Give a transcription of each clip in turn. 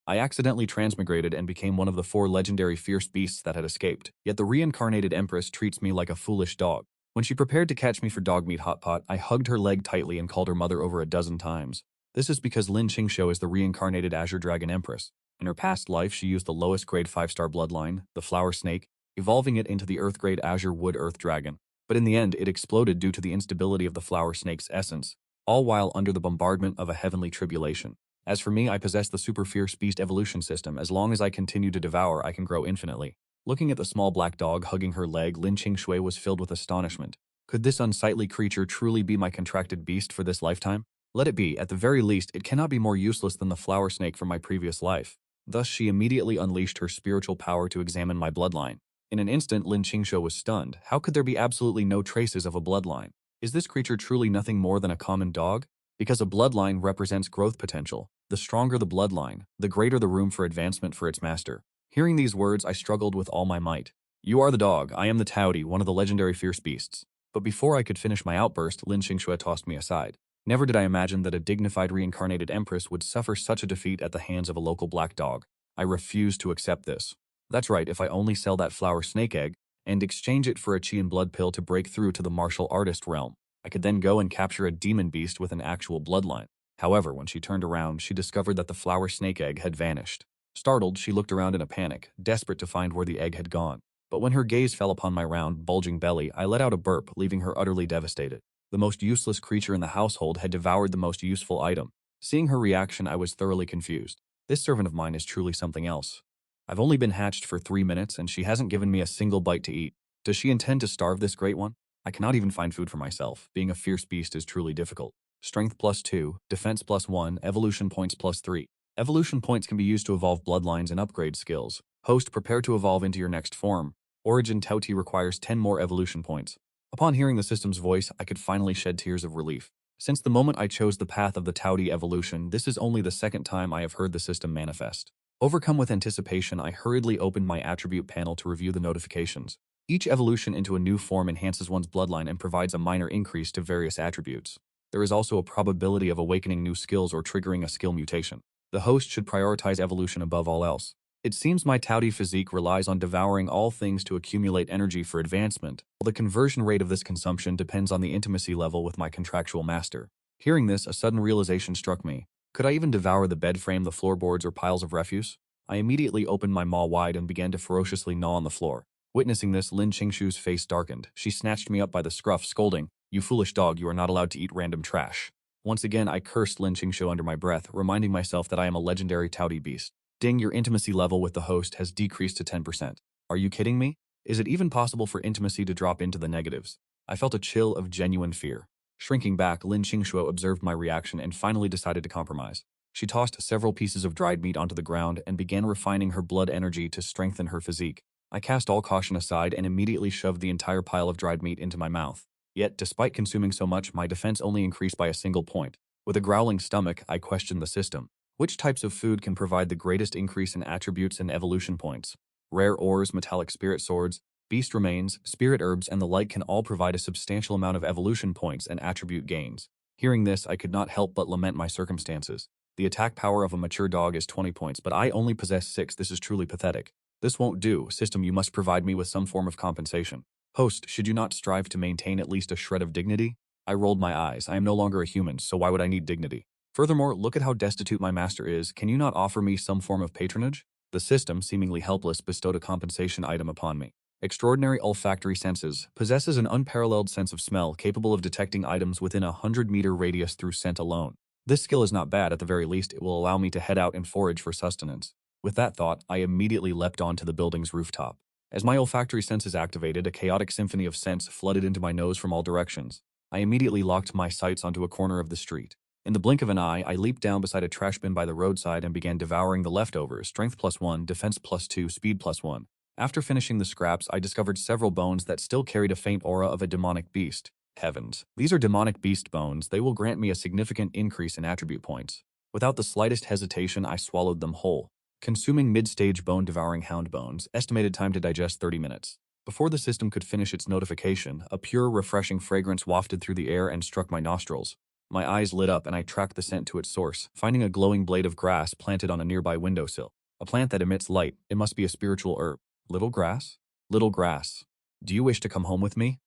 I accidentally transmigrated and became one of the 4 legendary fierce beasts that had escaped, yet the reincarnated Empress treats me like a foolish dog. When she prepared to catch me for dog meat hot pot, I hugged her leg tightly and called her mother over a dozen times. This is because Lin Qingshou is the reincarnated Azure Dragon Empress. In her past life, she used the lowest grade 5-star bloodline, the Flower Snake, evolving it into the Earth grade Azure Wood Earth Dragon. But in the end, it exploded due to the instability of the Flower Snake's essence, all while under the bombardment of a heavenly tribulation. As for me, I possess the super fierce beast evolution system. As long as I continue to devour, I can grow infinitely. Looking at the small black dog hugging her leg, Lin Qingshui was filled with astonishment. Could this unsightly creature truly be my contracted beast for this lifetime? Let it be. At the very least, it cannot be more useless than the flower snake from my previous life. Thus, she immediately unleashed her spiritual power to examine my bloodline. In an instant, Lin Qingshui was stunned. How could there be absolutely no traces of a bloodline? Is this creature truly nothing more than a common dog? Because a bloodline represents growth potential. The stronger the bloodline, the greater the room for advancement for its master. Hearing these words, I struggled with all my might. You are the dog, I am the Taudi, one of the legendary fierce beasts. But before I could finish my outburst, Lin Qingshui tossed me aside. Never did I imagine that a dignified reincarnated empress would suffer such a defeat at the hands of a local black dog. I refuse to accept this. That's right, if I only sell that flower snake egg and exchange it for a chi and blood pill to break through to the martial artist realm, I could then go and capture a demon beast with an actual bloodline. However, when she turned around, she discovered that the flower snake egg had vanished. Startled, she looked around in a panic, desperate to find where the egg had gone. But when her gaze fell upon my round, bulging belly, I let out a burp, leaving her utterly devastated. The most useless creature in the household had devoured the most useful item. Seeing her reaction, I was thoroughly confused. This servant of mine is truly something else. I've only been hatched for 3 minutes, and she hasn't given me a single bite to eat. Does she intend to starve this great one? I cannot even find food for myself. Being a fierce beast is truly difficult. Strength +2, defense +1, evolution points +3. Evolution points can be used to evolve bloodlines and upgrade skills. Host, prepare to evolve into your next form. Origin Tauti requires 10 more evolution points. Upon hearing the system's voice, I could finally shed tears of relief. Since the moment I chose the path of the Tauti evolution, this is only the second time I have heard the system manifest. Overcome with anticipation, I hurriedly opened my attribute panel to review the notifications. Each evolution into a new form enhances one's bloodline and provides a minor increase to various attributes. There is also a probability of awakening new skills or triggering a skill mutation. The host should prioritize evolution above all else. It seems my Taudi physique relies on devouring all things to accumulate energy for advancement, while the conversion rate of this consumption depends on the intimacy level with my contractual master. Hearing this, a sudden realization struck me. Could I even devour the bed frame, the floorboards, or piles of refuse? I immediately opened my maw wide and began to ferociously gnaw on the floor. Witnessing this, Lin Qingshu's face darkened. She snatched me up by the scruff, scolding, "You foolish dog, you are not allowed to eat random trash." Once again, I cursed Lin Qingshu under my breath, reminding myself that I am a legendary Taudi beast. Ding, your intimacy level with the host has decreased to 10%. Are you kidding me? Is it even possible for intimacy to drop into the negatives? I felt a chill of genuine fear. Shrinking back, Lin Qingshu observed my reaction and finally decided to compromise. She tossed several pieces of dried meat onto the ground and began refining her blood energy to strengthen her physique. I cast all caution aside and immediately shoved the entire pile of dried meat into my mouth. Yet, despite consuming so much, my defense only increased by a single point. With a growling stomach, I questioned the system. Which types of food can provide the greatest increase in attributes and evolution points? Rare ores, metallic spirit swords, beast remains, spirit herbs, and the like can all provide a substantial amount of evolution points and attribute gains. Hearing this, I could not help but lament my circumstances. The attack power of a mature dog is 20 points, but I only possess 6. This is truly pathetic. This won't do. System, you must provide me with some form of compensation. Host, should you not strive to maintain at least a shred of dignity? I rolled my eyes. I am no longer a human, so why would I need dignity? Furthermore, look at how destitute my master is. Can you not offer me some form of patronage? The system, seemingly helpless, bestowed a compensation item upon me. Extraordinary olfactory senses, possesses an unparalleled sense of smell capable of detecting items within a 100-meter radius through scent alone. This skill is not bad. At the very least, it will allow me to head out and forage for sustenance. With that thought, I immediately leapt onto the building's rooftop. As my olfactory senses activated, a chaotic symphony of scents flooded into my nose from all directions. I immediately locked my sights onto a corner of the street. In the blink of an eye, I leaped down beside a trash bin by the roadside and began devouring the leftovers, strength +1, defense +2, speed +1. After finishing the scraps, I discovered several bones that still carried a faint aura of a demonic beast. Heavens. These are demonic beast bones. They will grant me a significant increase in attribute points. Without the slightest hesitation, I swallowed them whole. Consuming mid-stage bone-devouring hound bones, estimated time to digest 30 minutes. Before the system could finish its notification, a pure, refreshing fragrance wafted through the air and struck my nostrils. My eyes lit up and I tracked the scent to its source, finding a glowing blade of grass planted on a nearby windowsill. A plant that emits light. It must be a spiritual herb. Little grass? Little grass. Do you wish to come home with me?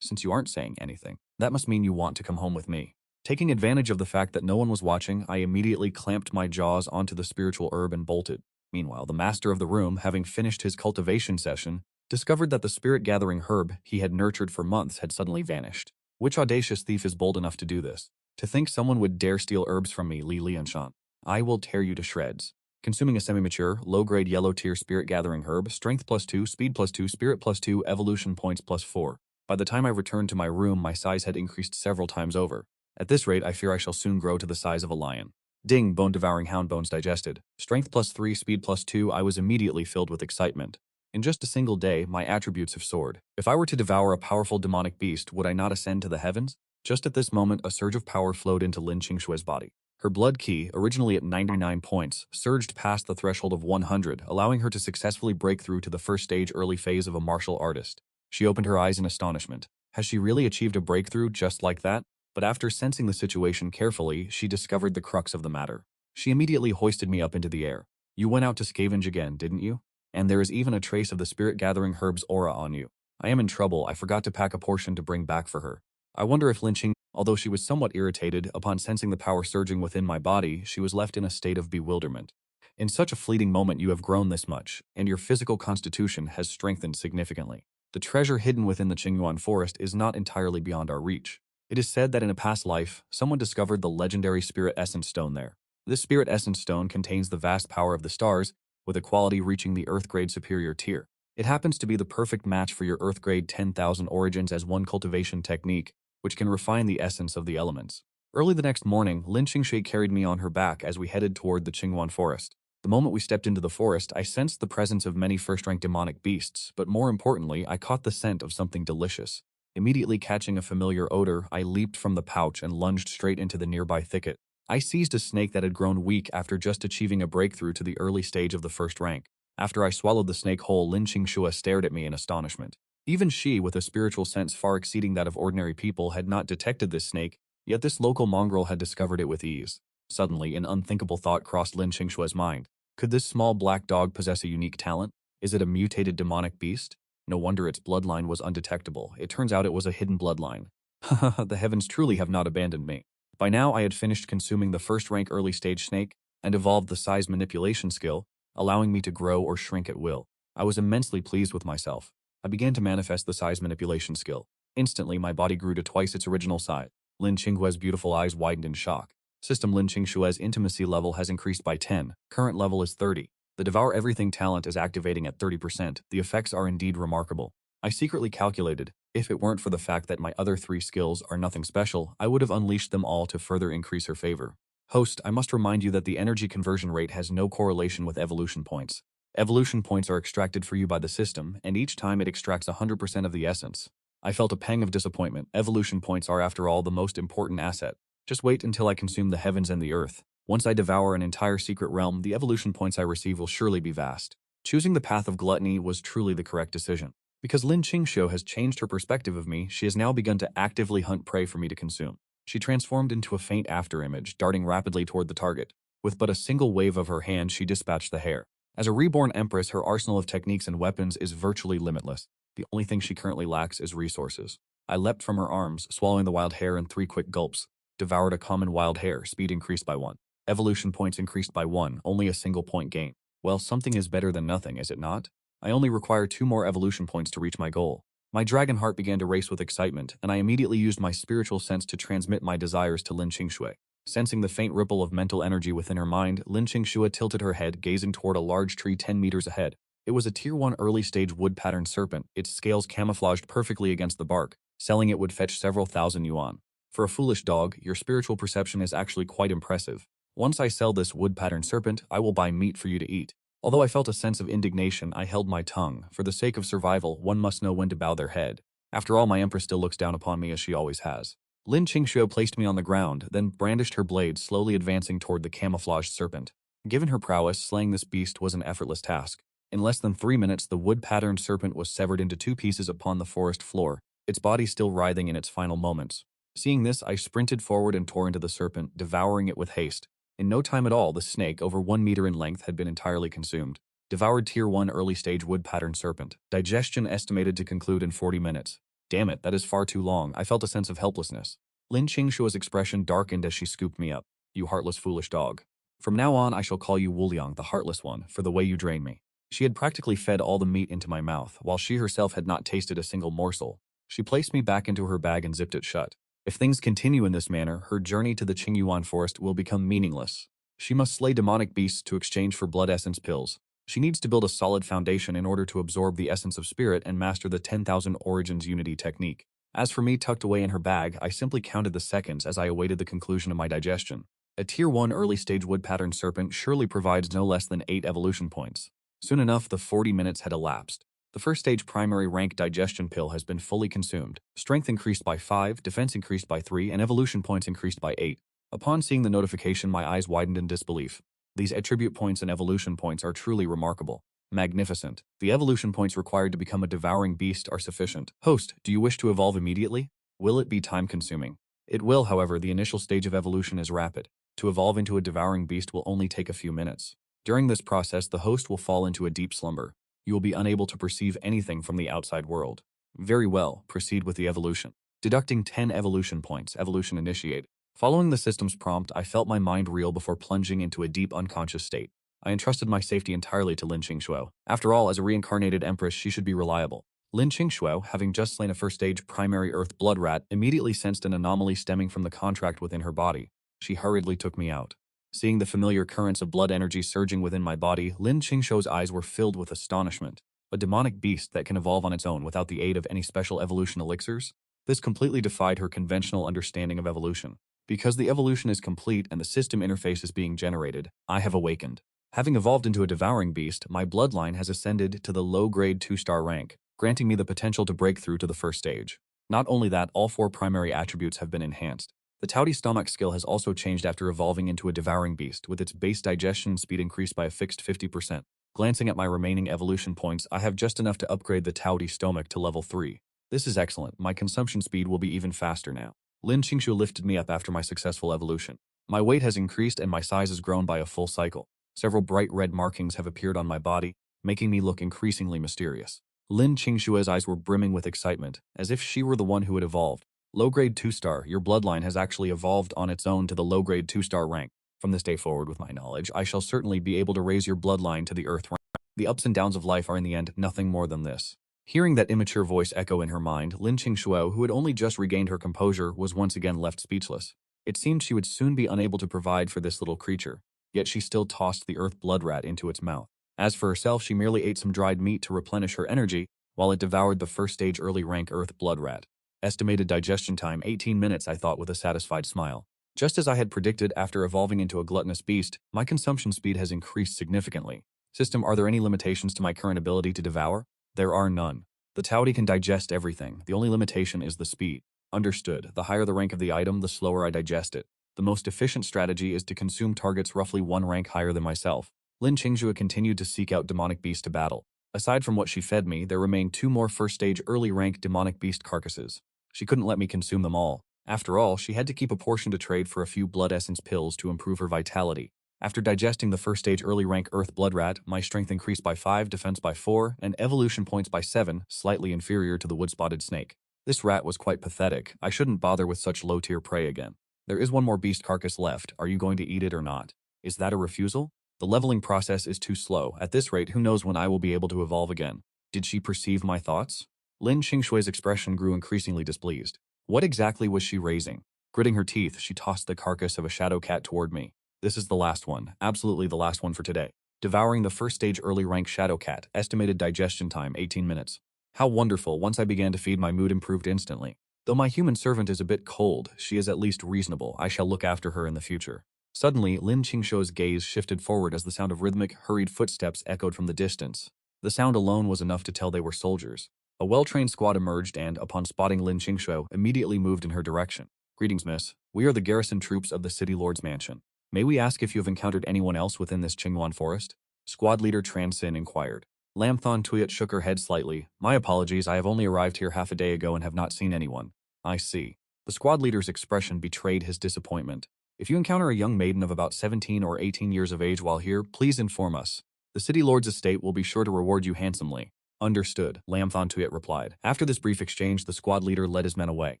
Since you aren't saying anything, that must mean you want to come home with me. Taking advantage of the fact that no one was watching, I immediately clamped my jaws onto the spiritual herb and bolted. Meanwhile, the master of the room, having finished his cultivation session, discovered that the spirit-gathering herb he had nurtured for months had suddenly vanished. Which audacious thief is bold enough to do this? To think someone would dare steal herbs from me, Li Lianshan. I will tear you to shreds. Consuming a semi-mature, low-grade yellow-tier spirit-gathering herb, strength +2, speed +2, spirit +2, evolution points +4. By the time I returned to my room, my size had increased several times over. At this rate, I fear I shall soon grow to the size of a lion. Ding, bone-devouring hound bones digested. Strength +3, speed +2, I was immediately filled with excitement. In just a single day, my attributes have soared. If I were to devour a powerful demonic beast, would I not ascend to the heavens? Just at this moment, a surge of power flowed into Lin Qingshue's body. Her blood key, originally at 99 points, surged past the threshold of 100, allowing her to successfully break through to the first stage early phase of a martial artist. She opened her eyes in astonishment. Has she really achieved a breakthrough just like that? But after sensing the situation carefully, she discovered the crux of the matter. She immediately hoisted me up into the air. You went out to scavenge again, didn't you? And there is even a trace of the spirit-gathering herb's aura on you. I am in trouble. I forgot to pack a portion to bring back for her. I wonder if Lin Qing, although she was somewhat irritated upon sensing the power surging within my body, she was left in a state of bewilderment. In such a fleeting moment you have grown this much, and your physical constitution has strengthened significantly. The treasure hidden within the Qingyuan forest is not entirely beyond our reach. It is said that in a past life, someone discovered the legendary Spirit Essence Stone there. This Spirit Essence Stone contains the vast power of the stars, with a quality reaching the Earth-grade superior tier. It happens to be the perfect match for your Earth-grade 10,000 origins as one cultivation technique, which can refine the essence of the elements. Early the next morning, Lin Qingshui carried me on her back as we headed toward the Qingyuan forest. The moment we stepped into the forest, I sensed the presence of many first-rank demonic beasts, but more importantly, I caught the scent of something delicious. Immediately catching a familiar odor, I leaped from the pouch and lunged straight into the nearby thicket. I seized a snake that had grown weak after just achieving a breakthrough to the early stage of the first rank. After I swallowed the snake whole, Lin Qingshua stared at me in astonishment. Even she, with a spiritual sense far exceeding that of ordinary people, had not detected this snake, yet this local mongrel had discovered it with ease. Suddenly, an unthinkable thought crossed Lin Qingshua's mind. Could this small black dog possess a unique talent? Is it a mutated demonic beast? No wonder its bloodline was undetectable. It turns out it was a hidden bloodline. Haha, the heavens truly have not abandoned me. By now, I had finished consuming the first-rank early-stage snake and evolved the size manipulation skill, allowing me to grow or shrink at will. I was immensely pleased with myself. I began to manifest the size manipulation skill. Instantly, my body grew to twice its original size. Lin Qinghua's beautiful eyes widened in shock. System Lin Qingshua's intimacy level has increased by 10. Current level is 30. The Devour Everything talent is activating at 30%. The effects are indeed remarkable. I secretly calculated, if it weren't for the fact that my other 3 skills are nothing special, I would have unleashed them all to further increase her favor. Host, I must remind you that the energy conversion rate has no correlation with evolution points. Evolution points are extracted for you by the system, and each time it extracts 100% of the essence. I felt a pang of disappointment. Evolution points are, after all, the most important asset. Just wait until I consume the heavens and the earth. Once I devour an entire secret realm, the evolution points I receive will surely be vast. Choosing the path of gluttony was truly the correct decision. Because Lin Qingshuo has changed her perspective of me, she has now begun to actively hunt prey for me to consume. She transformed into a faint afterimage, darting rapidly toward the target. With but a single wave of her hand, she dispatched the hare. As a reborn empress, her arsenal of techniques and weapons is virtually limitless. The only thing she currently lacks is resources. I leapt from her arms, swallowing the wild hare in 3 quick gulps. Devoured a common wild hare, speed increased by 1. Evolution points increased by 1, only a single point gain. Well, something is better than nothing, is it not? I only require 2 more evolution points to reach my goal. My dragon heart began to race with excitement, and I immediately used my spiritual sense to transmit my desires to Lin Qingshui. Sensing the faint ripple of mental energy within her mind, Lin Qingshui tilted her head, gazing toward a large tree 10 meters ahead. It was a Tier 1 early-stage wood-pattern serpent, its scales camouflaged perfectly against the bark. Selling it would fetch several thousand yuan. For a foolish dog, your spiritual perception is actually quite impressive. Once I sell this wood-pattern serpent, I will buy meat for you to eat. Although I felt a sense of indignation, I held my tongue. For the sake of survival, one must know when to bow their head. After all, my empress still looks down upon me as she always has. Lin Qingshuo placed me on the ground, then brandished her blade, slowly advancing toward the camouflaged serpent. Given her prowess, slaying this beast was an effortless task. In less than 3 minutes, the wood-patterned serpent was severed into 2 pieces upon the forest floor, its body still writhing in its final moments. Seeing this, I sprinted forward and tore into the serpent, devouring it with haste. In no time at all, the snake, over 1 meter in length, had been entirely consumed. Devoured Tier 1 early stage wood pattern serpent. Digestion estimated to conclude in 40 minutes. Damn it, that is far too long. I felt a sense of helplessness. Lin Qingshuo's expression darkened as she scooped me up. You heartless foolish dog. From now on, I shall call you Wuliang, the heartless one, for the way you drain me. She had practically fed all the meat into my mouth, while she herself had not tasted a single morsel. She placed me back into her bag and zipped it shut. If things continue in this manner, her journey to the Qingyuan forest will become meaningless. She must slay demonic beasts to exchange for blood essence pills. She needs to build a solid foundation in order to absorb the essence of spirit and master the 10,000 origins unity technique. As for me tucked away in her bag, I simply counted the seconds as I awaited the conclusion of my digestion. A Tier 1 early stage wood pattern serpent surely provides no less than 8 evolution points. Soon enough, the 40 minutes had elapsed. The first stage primary rank digestion pill has been fully consumed. Strength increased by 5, defense increased by 3, and evolution points increased by 8. Upon seeing the notification, my eyes widened in disbelief. These attribute points and evolution points are truly remarkable. Magnificent. The evolution points required to become a devouring beast are sufficient. Host, do you wish to evolve immediately? Will it be time-consuming? It will, however. The initial stage of evolution is rapid. To evolve into a devouring beast will only take a few minutes. During this process, the host will fall into a deep slumber. You will be unable to perceive anything from the outside world. Very well, proceed with the evolution. Deducting 10 evolution points, evolution initiated. Following the system's prompt, I felt my mind reel before plunging into a deep unconscious state. I entrusted my safety entirely to Lin Qingshuo. After all, as a reincarnated empress, she should be reliable. Lin Qingshuo, having just slain a first-stage primary earth blood rat, immediately sensed an anomaly stemming from the contract within her body. She hurriedly took me out. Seeing the familiar currents of blood energy surging within my body, Lin Qingshuo's eyes were filled with astonishment. A demonic beast that can evolve on its own without the aid of any special evolution elixirs? This completely defied her conventional understanding of evolution. Because the evolution is complete and the system interface is being generated, I have awakened. Having evolved into a devouring beast, my bloodline has ascended to the low-grade 2-star rank, granting me the potential to break through to the first stage. Not only that, all 4 primary attributes have been enhanced. The Touty stomach skill has also changed after evolving into a devouring beast, with its base digestion speed increased by a fixed 50%. Glancing at my remaining evolution points, I have just enough to upgrade the Touty stomach to level 3. This is excellent. My consumption speed will be even faster now. Lin Qingshu lifted me up after my successful evolution. My weight has increased and my size has grown by a full cycle. Several bright red markings have appeared on my body, making me look increasingly mysterious. Lin Qingshua's eyes were brimming with excitement, as if she were the one who had evolved. Low-grade 2-star, your bloodline has actually evolved on its own to the low-grade 2-star rank. From this day forward, with my knowledge, I shall certainly be able to raise your bloodline to the earth rank. The ups and downs of life are in the end nothing more than this. Hearing that immature voice echo in her mind, Lin Qingshuo, who had only just regained her composure, was once again left speechless. It seemed she would soon be unable to provide for this little creature, yet she still tossed the earth blood rat into its mouth. As for herself, she merely ate some dried meat to replenish her energy, while it devoured the first stage early rank earth blood rat. Estimated digestion time 18 minutes, I thought with a satisfied smile. Just as I had predicted, after evolving into a gluttonous beast, my consumption speed has increased significantly. System, are there any limitations to my current ability to devour? There are none. The Touty can digest everything. The only limitation is the speed. Understood. The higher the rank of the item, the slower I digest it. The most efficient strategy is to consume targets roughly 1 rank higher than myself. Lin Qingshu continued to seek out demonic beasts to battle. Aside from what she fed me, there remained 2 more first-stage early-rank demonic beast carcasses. She couldn't let me consume them all. After all, she had to keep a portion to trade for a few blood essence pills to improve her vitality. After digesting the first-stage early-rank earth blood rat, my strength increased by 5, defense by 4, and evolution points by 7, slightly inferior to the wood-spotted snake. This rat was quite pathetic. I shouldn't bother with such low-tier prey again. There is one more beast carcass left. Are you going to eat it or not? Is that a refusal? The leveling process is too slow. At this rate, who knows when I will be able to evolve again? Did she perceive my thoughts? Lin Qingshui's expression grew increasingly displeased. What exactly was she raising? Gritting her teeth, she tossed the carcass of a shadow cat toward me. This is the last one. Absolutely the last one for today. Devouring the first stage early rank shadow cat. Estimated digestion time 18 minutes. How wonderful. Once I began to feed, my mood improved instantly. Though my human servant is a bit cold, she is at least reasonable. I shall look after her in the future. Suddenly, Lin Qingshuo's gaze shifted forward as the sound of rhythmic, hurried footsteps echoed from the distance. The sound alone was enough to tell they were soldiers. A well-trained squad emerged and, upon spotting Lin Qingshuo, immediately moved in her direction. Greetings, miss. We are the garrison troops of the city lord's mansion. May we ask if you have encountered anyone else within this Qingyuan forest? Squad leader Transin inquired. Lamthon Tuyet shook her head slightly. My apologies, I have only arrived here half a day ago and have not seen anyone. I see. The squad leader's expression betrayed his disappointment. If you encounter a young maiden of about 17 or 18 years of age while here, please inform us. The city lord's estate will be sure to reward you handsomely. Understood, Lam Thon Tuyet replied. After this brief exchange, the squad leader led his men away.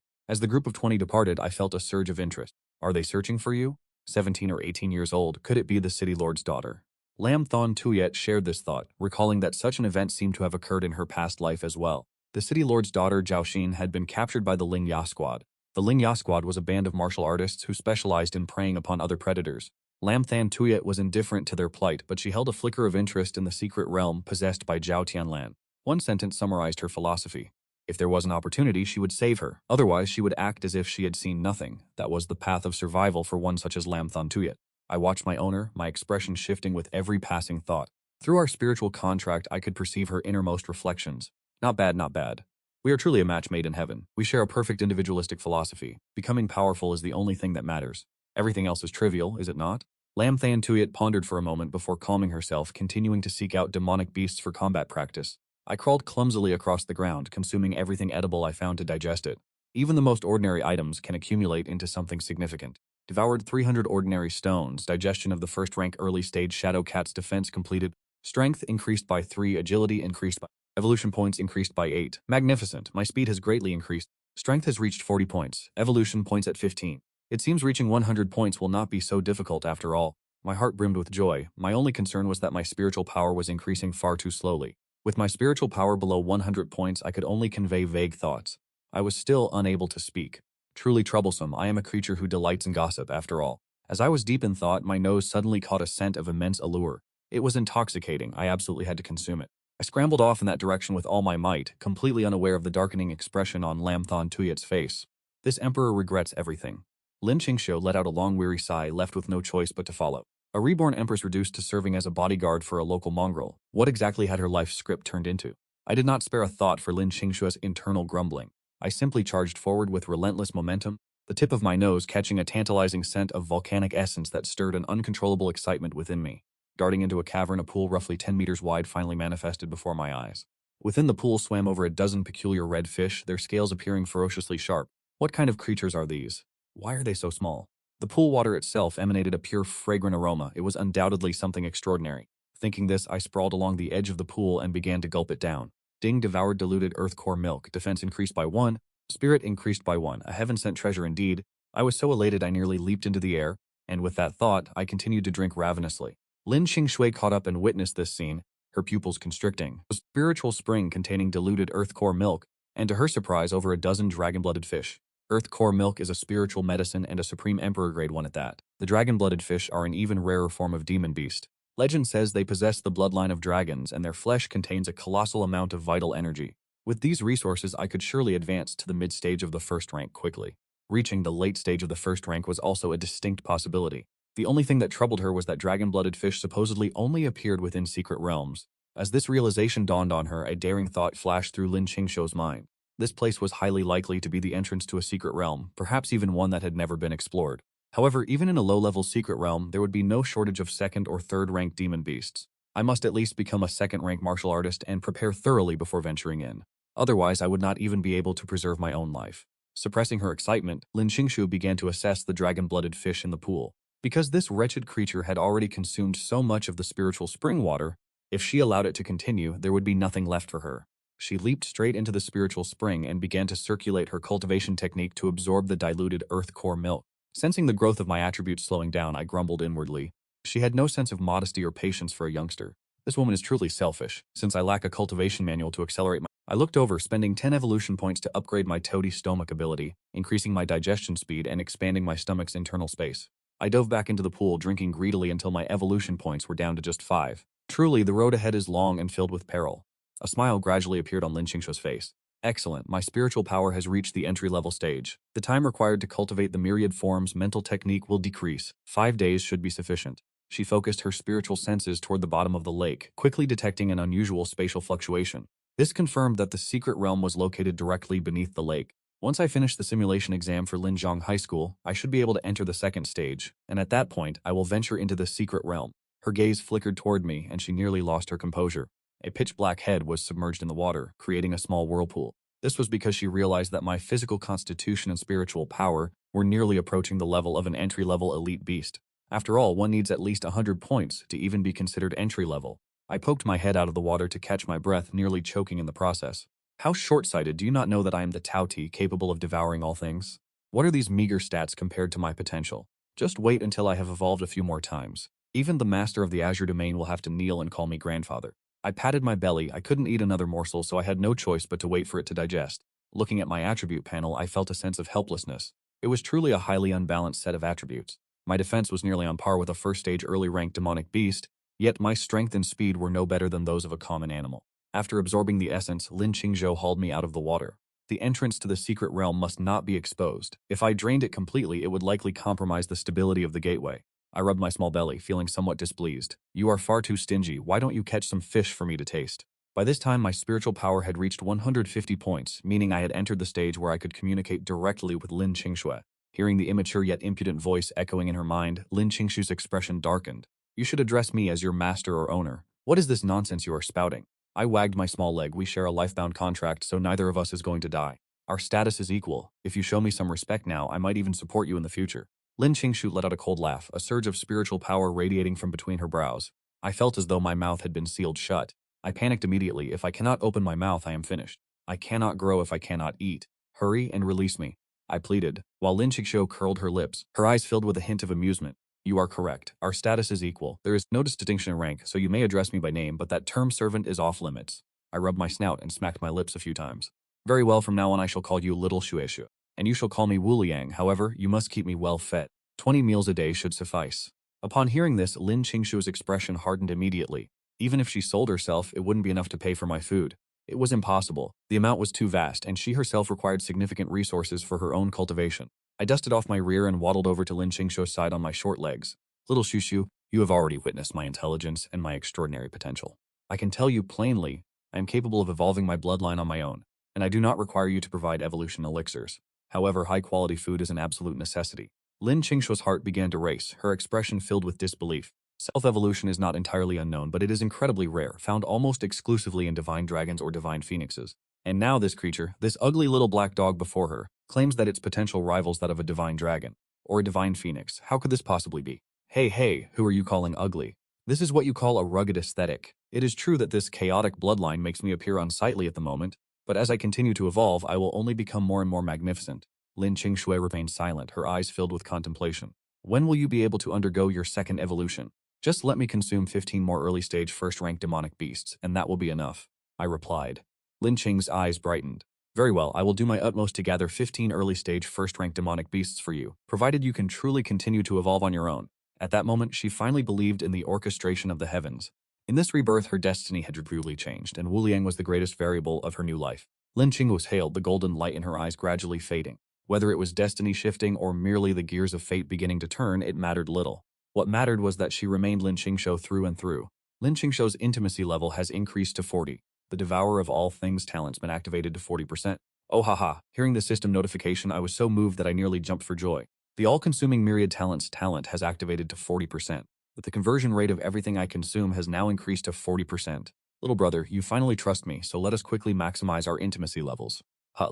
As the group of 20 departed, I felt a surge of interest. Are they searching for you? 17 or 18 years old, could it be the city lord's daughter? Lam Thon Tuyet shared this thought, recalling that such an event seemed to have occurred in her past life as well. The city lord's daughter, Zhao Xin, had been captured by the Ling Ya squad. The Ling Ya squad was a band of martial artists who specialized in preying upon other predators. Lam Thon Tuyet was indifferent to their plight, but she held a flicker of interest in the secret realm possessed by Zhao Tianlan. One sentence summarized her philosophy. If there was an opportunity, she would save her. Otherwise, she would act as if she had seen nothing. That was the path of survival for one such as Lam Thon Tuyet. I watched my owner, my expression shifting with every passing thought. Through our spiritual contract, I could perceive her innermost reflections. Not bad, not bad. We are truly a match made in heaven. We share a perfect individualistic philosophy. Becoming powerful is the only thing that matters. Everything else is trivial, is it not? Lam Thon Tuyet pondered for a moment before calming herself, continuing to seek out demonic beasts for combat practice. I crawled clumsily across the ground, consuming everything edible I found to digest it. Even the most ordinary items can accumulate into something significant. Devoured 300 ordinary stones, digestion of the first rank early stage Shadow Cat's defense completed, strength increased by 3, agility increased by evolution points increased by 8. Magnificent, my speed has greatly increased. Strength has reached 40 points, evolution points at 15. It seems reaching 100 points will not be so difficult after all. My heart brimmed with joy. My only concern was that my spiritual power was increasing far too slowly. With my spiritual power below 100 points, I could only convey vague thoughts. I was still unable to speak. Truly troublesome, I am a creature who delights in gossip, after all. As I was deep in thought, my nose suddenly caught a scent of immense allure. It was intoxicating, I absolutely had to consume it. I scrambled off in that direction with all my might, completely unaware of the darkening expression on Lam Thon Tuyet's face. This emperor regrets everything. Lin Qingxiu let out a long weary sigh, left with no choice but to follow. A reborn empress reduced to serving as a bodyguard for a local mongrel. What exactly had her life script turned into? I did not spare a thought for Lin Qingxiu's internal grumbling. I simply charged forward with relentless momentum, the tip of my nose catching a tantalizing scent of volcanic essence that stirred an uncontrollable excitement within me. Darting into a cavern, a pool roughly 10 meters wide finally manifested before my eyes. Within the pool swam over a dozen peculiar red fish, their scales appearing ferociously sharp. What kind of creatures are these? Why are they so small? The pool water itself emanated a pure, fragrant aroma. It was undoubtedly something extraordinary. Thinking this, I sprawled along the edge of the pool and began to gulp it down. Ding devoured diluted earth core milk, defense increased by 1, spirit increased by 1, a heaven-sent treasure indeed. I was so elated I nearly leaped into the air, and with that thought, I continued to drink ravenously. Lin Qingxue caught up and witnessed this scene, her pupils constricting. A spiritual spring containing diluted earth core milk, and to her surprise, over a dozen dragon-blooded fish. Earth core milk is a spiritual medicine and a supreme emperor grade 1 at that. The dragon-blooded fish are an even rarer form of demon beast. Legend says they possess the bloodline of dragons and their flesh contains a colossal amount of vital energy. With these resources, I could surely advance to the mid-stage of the first rank quickly. Reaching the late stage of the first rank was also a distinct possibility. The only thing that troubled her was that dragon-blooded fish supposedly only appeared within secret realms. As this realization dawned on her, a daring thought flashed through Lin Qingxiu's mind. This place was highly likely to be the entrance to a secret realm, perhaps even one that had never been explored. However, even in a low-level secret realm, there would be no shortage of second- or third-rank demon beasts. I must at least become a second-rank martial artist and prepare thoroughly before venturing in. Otherwise, I would not even be able to preserve my own life. Suppressing her excitement, Lin Qingxiu began to assess the dragon-blooded fish in the pool. Because this wretched creature had already consumed so much of the spiritual spring water, if she allowed it to continue, there would be nothing left for her. She leaped straight into the spiritual spring and began to circulate her cultivation technique to absorb the diluted earth core milk. Sensing the growth of my attributes slowing down, I grumbled inwardly. She had no sense of modesty or patience for a youngster. This woman is truly selfish, since I lack a cultivation manual to accelerate my... I looked over, spending 10 evolution points to upgrade my toady stomach ability, increasing my digestion speed and expanding my stomach's internal space. I dove back into the pool, drinking greedily until my evolution points were down to just 5. Truly, the road ahead is long and filled with peril. A smile gradually appeared on Lin Qingxiu's face. Excellent, my spiritual power has reached the entry-level stage. The time required to cultivate the myriad forms mental technique will decrease. 5 days should be sufficient. She focused her spiritual senses toward the bottom of the lake, quickly detecting an unusual spatial fluctuation. This confirmed that the secret realm was located directly beneath the lake. Once I finish the simulation exam for Linjiang High School, I should be able to enter the second stage, and at that point, I will venture into the secret realm. Her gaze flickered toward me, and she nearly lost her composure. A pitch-black head was submerged in the water, creating a small whirlpool. This was because she realized that my physical constitution and spiritual power were nearly approaching the level of an entry-level elite beast. After all, one needs at least 100 points to even be considered entry-level. I poked my head out of the water to catch my breath, nearly choking in the process. How short-sighted, do you not know that I am the Tauti, capable of devouring all things? What are these meager stats compared to my potential? Just wait until I have evolved a few more times. Even the master of the Azure Domain will have to kneel and call me grandfather. I patted my belly. I couldn't eat another morsel, so I had no choice but to wait for it to digest. Looking at my attribute panel, I felt a sense of helplessness. It was truly a highly unbalanced set of attributes. My defense was nearly on par with a first-stage early-rank demonic beast, yet my strength and speed were no better than those of a common animal. After absorbing the essence, Lin Qingzhou hauled me out of the water. The entrance to the secret realm must not be exposed. If I drained it completely, it would likely compromise the stability of the gateway. I rubbed my small belly, feeling somewhat displeased. You are far too stingy. Why don't you catch some fish for me to taste? By this time, my spiritual power had reached 150 points, meaning I had entered the stage where I could communicate directly with Lin Qingxue. Hearing the immature yet impudent voice echoing in her mind, Lin Qingshu's expression darkened. You should address me as your master or owner. What is this nonsense you are spouting? I wagged my small leg. We share a lifebound contract, so neither of us is going to die. Our status is equal. If you show me some respect now, I might even support you in the future. Lin Qingshu let out a cold laugh, a surge of spiritual power radiating from between her brows. I felt as though my mouth had been sealed shut. I panicked immediately. If I cannot open my mouth, I am finished. I cannot grow if I cannot eat. Hurry and release me, I pleaded, while Lin Qingshu curled her lips, her eyes filled with a hint of amusement. You are correct. Our status is equal. There is no distinction in rank, so you may address me by name, but that term servant is off limits. I rubbed my snout and smacked my lips a few times. Very well, from now on I shall call you Little Shueishu, and you shall call me Wu Liang. However, you must keep me well fed. 20 meals a day should suffice. Upon hearing this, Lin Qingshu's expression hardened immediately. Even if she sold herself, it wouldn't be enough to pay for my food. It was impossible. The amount was too vast, and she herself required significant resources for her own cultivation. I dusted off my rear and waddled over to Lin Qingshu's side on my short legs. Little Shushu, you have already witnessed my intelligence and my extraordinary potential. I can tell you plainly, I am capable of evolving my bloodline on my own, and I do not require you to provide evolution elixirs. However, high-quality food is an absolute necessity. Lin Qingshu's heart began to race, her expression filled with disbelief. Self-evolution is not entirely unknown, but it is incredibly rare, found almost exclusively in divine dragons or divine phoenixes. And now this creature, this ugly little black dog before her, claims that its potential rivals that of a divine dragon, or a divine phoenix. How could this possibly be? Hey, who are you calling ugly? This is what you call a rugged aesthetic. It is true that this chaotic bloodline makes me appear unsightly at the moment, but as I continue to evolve, I will only become more and more magnificent. Lin Qingshui remained silent, her eyes filled with contemplation. When will you be able to undergo your second evolution? Just let me consume 15 more early-stage first-rank demonic beasts, and that will be enough, I replied. Lin Qing's eyes brightened. Very well, I will do my utmost to gather 15 early-stage first-rank demonic beasts for you, provided you can truly continue to evolve on your own. At that moment, she finally believed in the orchestration of the heavens. In this rebirth, her destiny had truly changed, and Wu Liang was the greatest variable of her new life. Lin Qing was hailed, the golden light in her eyes gradually fading. Whether it was destiny shifting or merely the gears of fate beginning to turn, it mattered little. What mattered was that she remained Lin Qingshu through and through. Lin Qingshu's intimacy level has increased to 40. The Devourer of all things talent's been activated to 40%. Oh haha, hearing the system notification, I was so moved that I nearly jumped for joy. The all-consuming myriad talent's talent has activated to 40%. But the conversion rate of everything I consume has now increased to 40%. Little brother, you finally trust me, so let us quickly maximize our intimacy levels.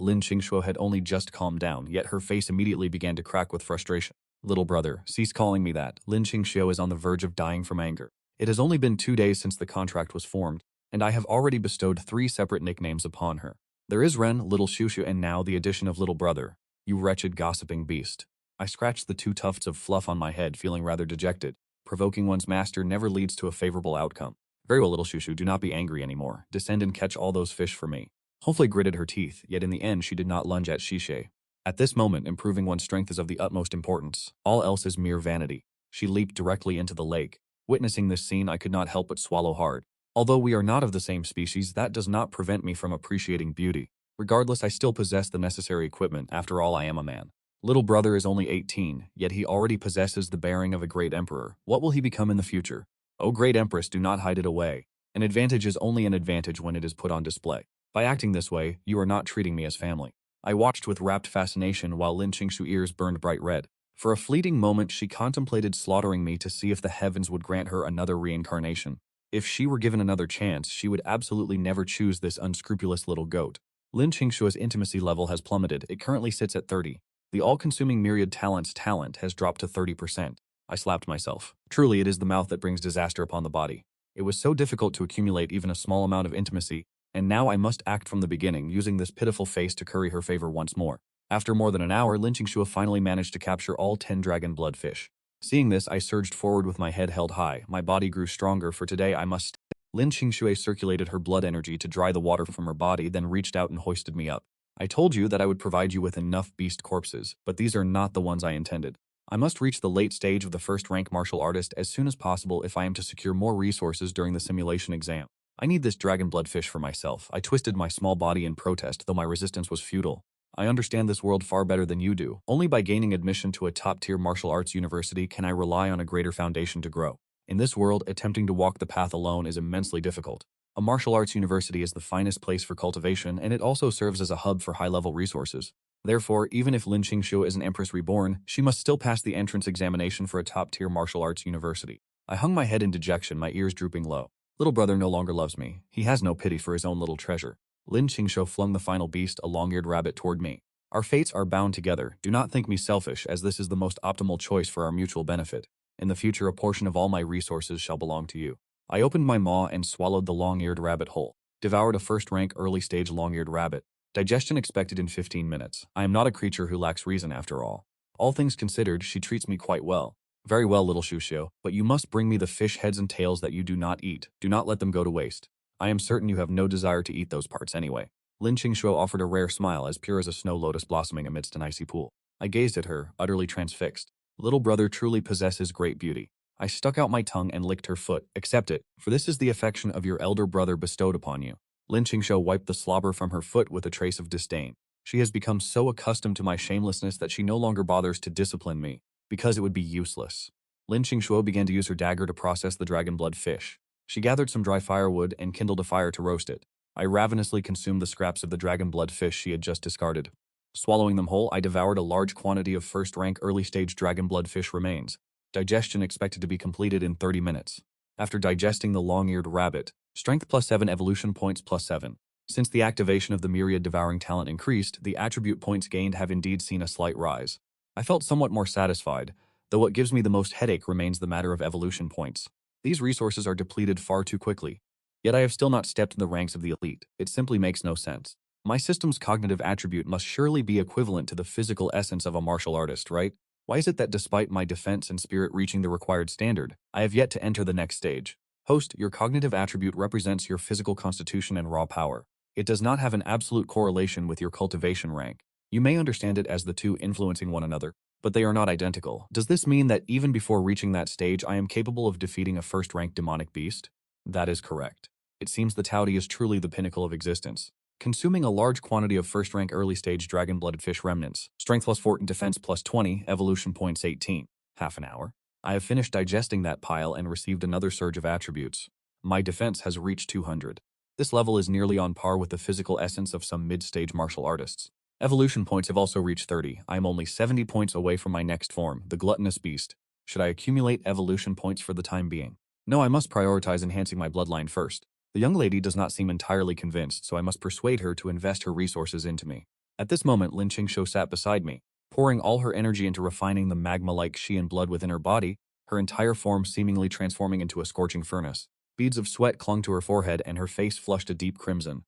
Lin Qingshu had only just calmed down, yet her face immediately began to crack with frustration. Little brother, cease calling me that. Lin Qingshu is on the verge of dying from anger. It has only been 2 days since the contract was formed, and I have already bestowed 3 separate nicknames upon her. There is Ren, Little Shushu, and now the addition of Little Brother. You wretched gossiping beast. I scratched the 2 tufts of fluff on my head, feeling rather dejected. Provoking one's master never leads to a favorable outcome. Very well, Little Shushu, do not be angry anymore. Descend and catch all those fish for me. Hopefully gritted her teeth, yet in the end she did not lunge at Shishe. At this moment, improving one's strength is of the utmost importance. All else is mere vanity. She leaped directly into the lake. Witnessing this scene, I could not help but swallow hard. Although we are not of the same species, that does not prevent me from appreciating beauty. Regardless, I still possess the necessary equipment. After all, I am a man. Little brother is only 18, yet he already possesses the bearing of a great emperor. What will he become in the future? O great empress, do not hide it away. An advantage is only an advantage when it is put on display. By acting this way, you are not treating me as family. I watched with rapt fascination while Lin Qingshu's ears burned bright red. For a fleeting moment, she contemplated slaughtering me to see if the heavens would grant her another reincarnation. If she were given another chance, she would absolutely never choose this unscrupulous little goat. Lin Qingshua's intimacy level has plummeted. It currently sits at 30. The all-consuming myriad talent's talent has dropped to 30%. I slapped myself. Truly, it is the mouth that brings disaster upon the body. It was so difficult to accumulate even a small amount of intimacy, and now I must act from the beginning, using this pitiful face to curry her favor once more. After more than an hour, Lin Qingxue finally managed to capture all 10 dragon blood fish. Seeing this, I surged forward with my head held high. My body grew stronger, for today I must. Lin Qingxue circulated her blood energy to dry the water from her body, then reached out and hoisted me up. I told you that I would provide you with enough beast corpses, but these are not the ones I intended. I must reach the late stage of the first rank martial artist as soon as possible if I am to secure more resources during the simulation exam. I need this dragon blood fish for myself. I twisted my small body in protest, though my resistance was futile. I understand this world far better than you do. Only by gaining admission to a top-tier martial arts university can I rely on a greater foundation to grow. In this world, attempting to walk the path alone is immensely difficult. A martial arts university is the finest place for cultivation, and it also serves as a hub for high-level resources. Therefore, even if Lin Qingxue is an empress reborn, she must still pass the entrance examination for a top-tier martial arts university. I hung my head in dejection, my ears drooping low. Little brother no longer loves me. He has no pity for his own little treasure. Lin Qingxue flung the final beast, a long-eared rabbit, toward me. Our fates are bound together. Do not think me selfish, as this is the most optimal choice for our mutual benefit. In the future, a portion of all my resources shall belong to you. I opened my maw and swallowed the long-eared rabbit whole. Devoured a first-rank early-stage long-eared rabbit. Digestion expected in 15 minutes. I am not a creature who lacks reason after all. All things considered, she treats me quite well. Very well, little Shushio, but you must bring me the fish heads and tails that you do not eat. Do not let them go to waste. I am certain you have no desire to eat those parts anyway. Lin Qingxue offered a rare smile, as pure as a snow lotus blossoming amidst an icy pool. I gazed at her, utterly transfixed. Little brother truly possesses great beauty. I stuck out my tongue and licked her foot. Accept it, for this is the affection of your elder brother bestowed upon you. Lin Qingxue wiped the slobber from her foot with a trace of disdain. She has become so accustomed to my shamelessness that she no longer bothers to discipline me, because it would be useless. Lin Qingxue began to use her dagger to process the dragon blood fish. She gathered some dry firewood and kindled a fire to roast it. I ravenously consumed the scraps of the dragon blood fish she had just discarded. Swallowing them whole, I devoured a large quantity of first-rank early-stage dragon blood fish remains. Digestion expected to be completed in 30 minutes. After digesting the long-eared rabbit, strength +7, evolution points +7. Since the activation of the myriad devouring talent increased, the attribute points gained have indeed seen a slight rise. I felt somewhat more satisfied, though what gives me the most headache remains the matter of evolution points. These resources are depleted far too quickly. Yet I have still not stepped in the ranks of the elite. It simply makes no sense. My system's cognitive attribute must surely be equivalent to the physical essence of a martial artist, right? Why is it that despite my defense and spirit reaching the required standard, I have yet to enter the next stage? Host, your cognitive attribute represents your physical constitution and raw power. It does not have an absolute correlation with your cultivation rank. You may understand it as the two influencing one another, but they are not identical. Does this mean that even before reaching that stage, I am capable of defeating a first-rank demonic beast? That is correct. It seems the Taudi is truly the pinnacle of existence. Consuming a large quantity of first-rank early-stage dragon-blooded fish remnants, strength +4 and defense +20, evolution points 18. Half an hour. I have finished digesting that pile and received another surge of attributes. My defense has reached 200. This level is nearly on par with the physical essence of some mid-stage martial artists. Evolution points have also reached 30. I am only 70 points away from my next form, the gluttonous beast. Should I accumulate evolution points for the time being? No, I must prioritize enhancing my bloodline first. The young lady does not seem entirely convinced, so I must persuade her to invest her resources into me. At this moment, Lin Qingxue sat beside me, pouring all her energy into refining the magma-like Xian blood within her body, her entire form seemingly transforming into a scorching furnace. Beads of sweat clung to her forehead and her face flushed a deep crimson.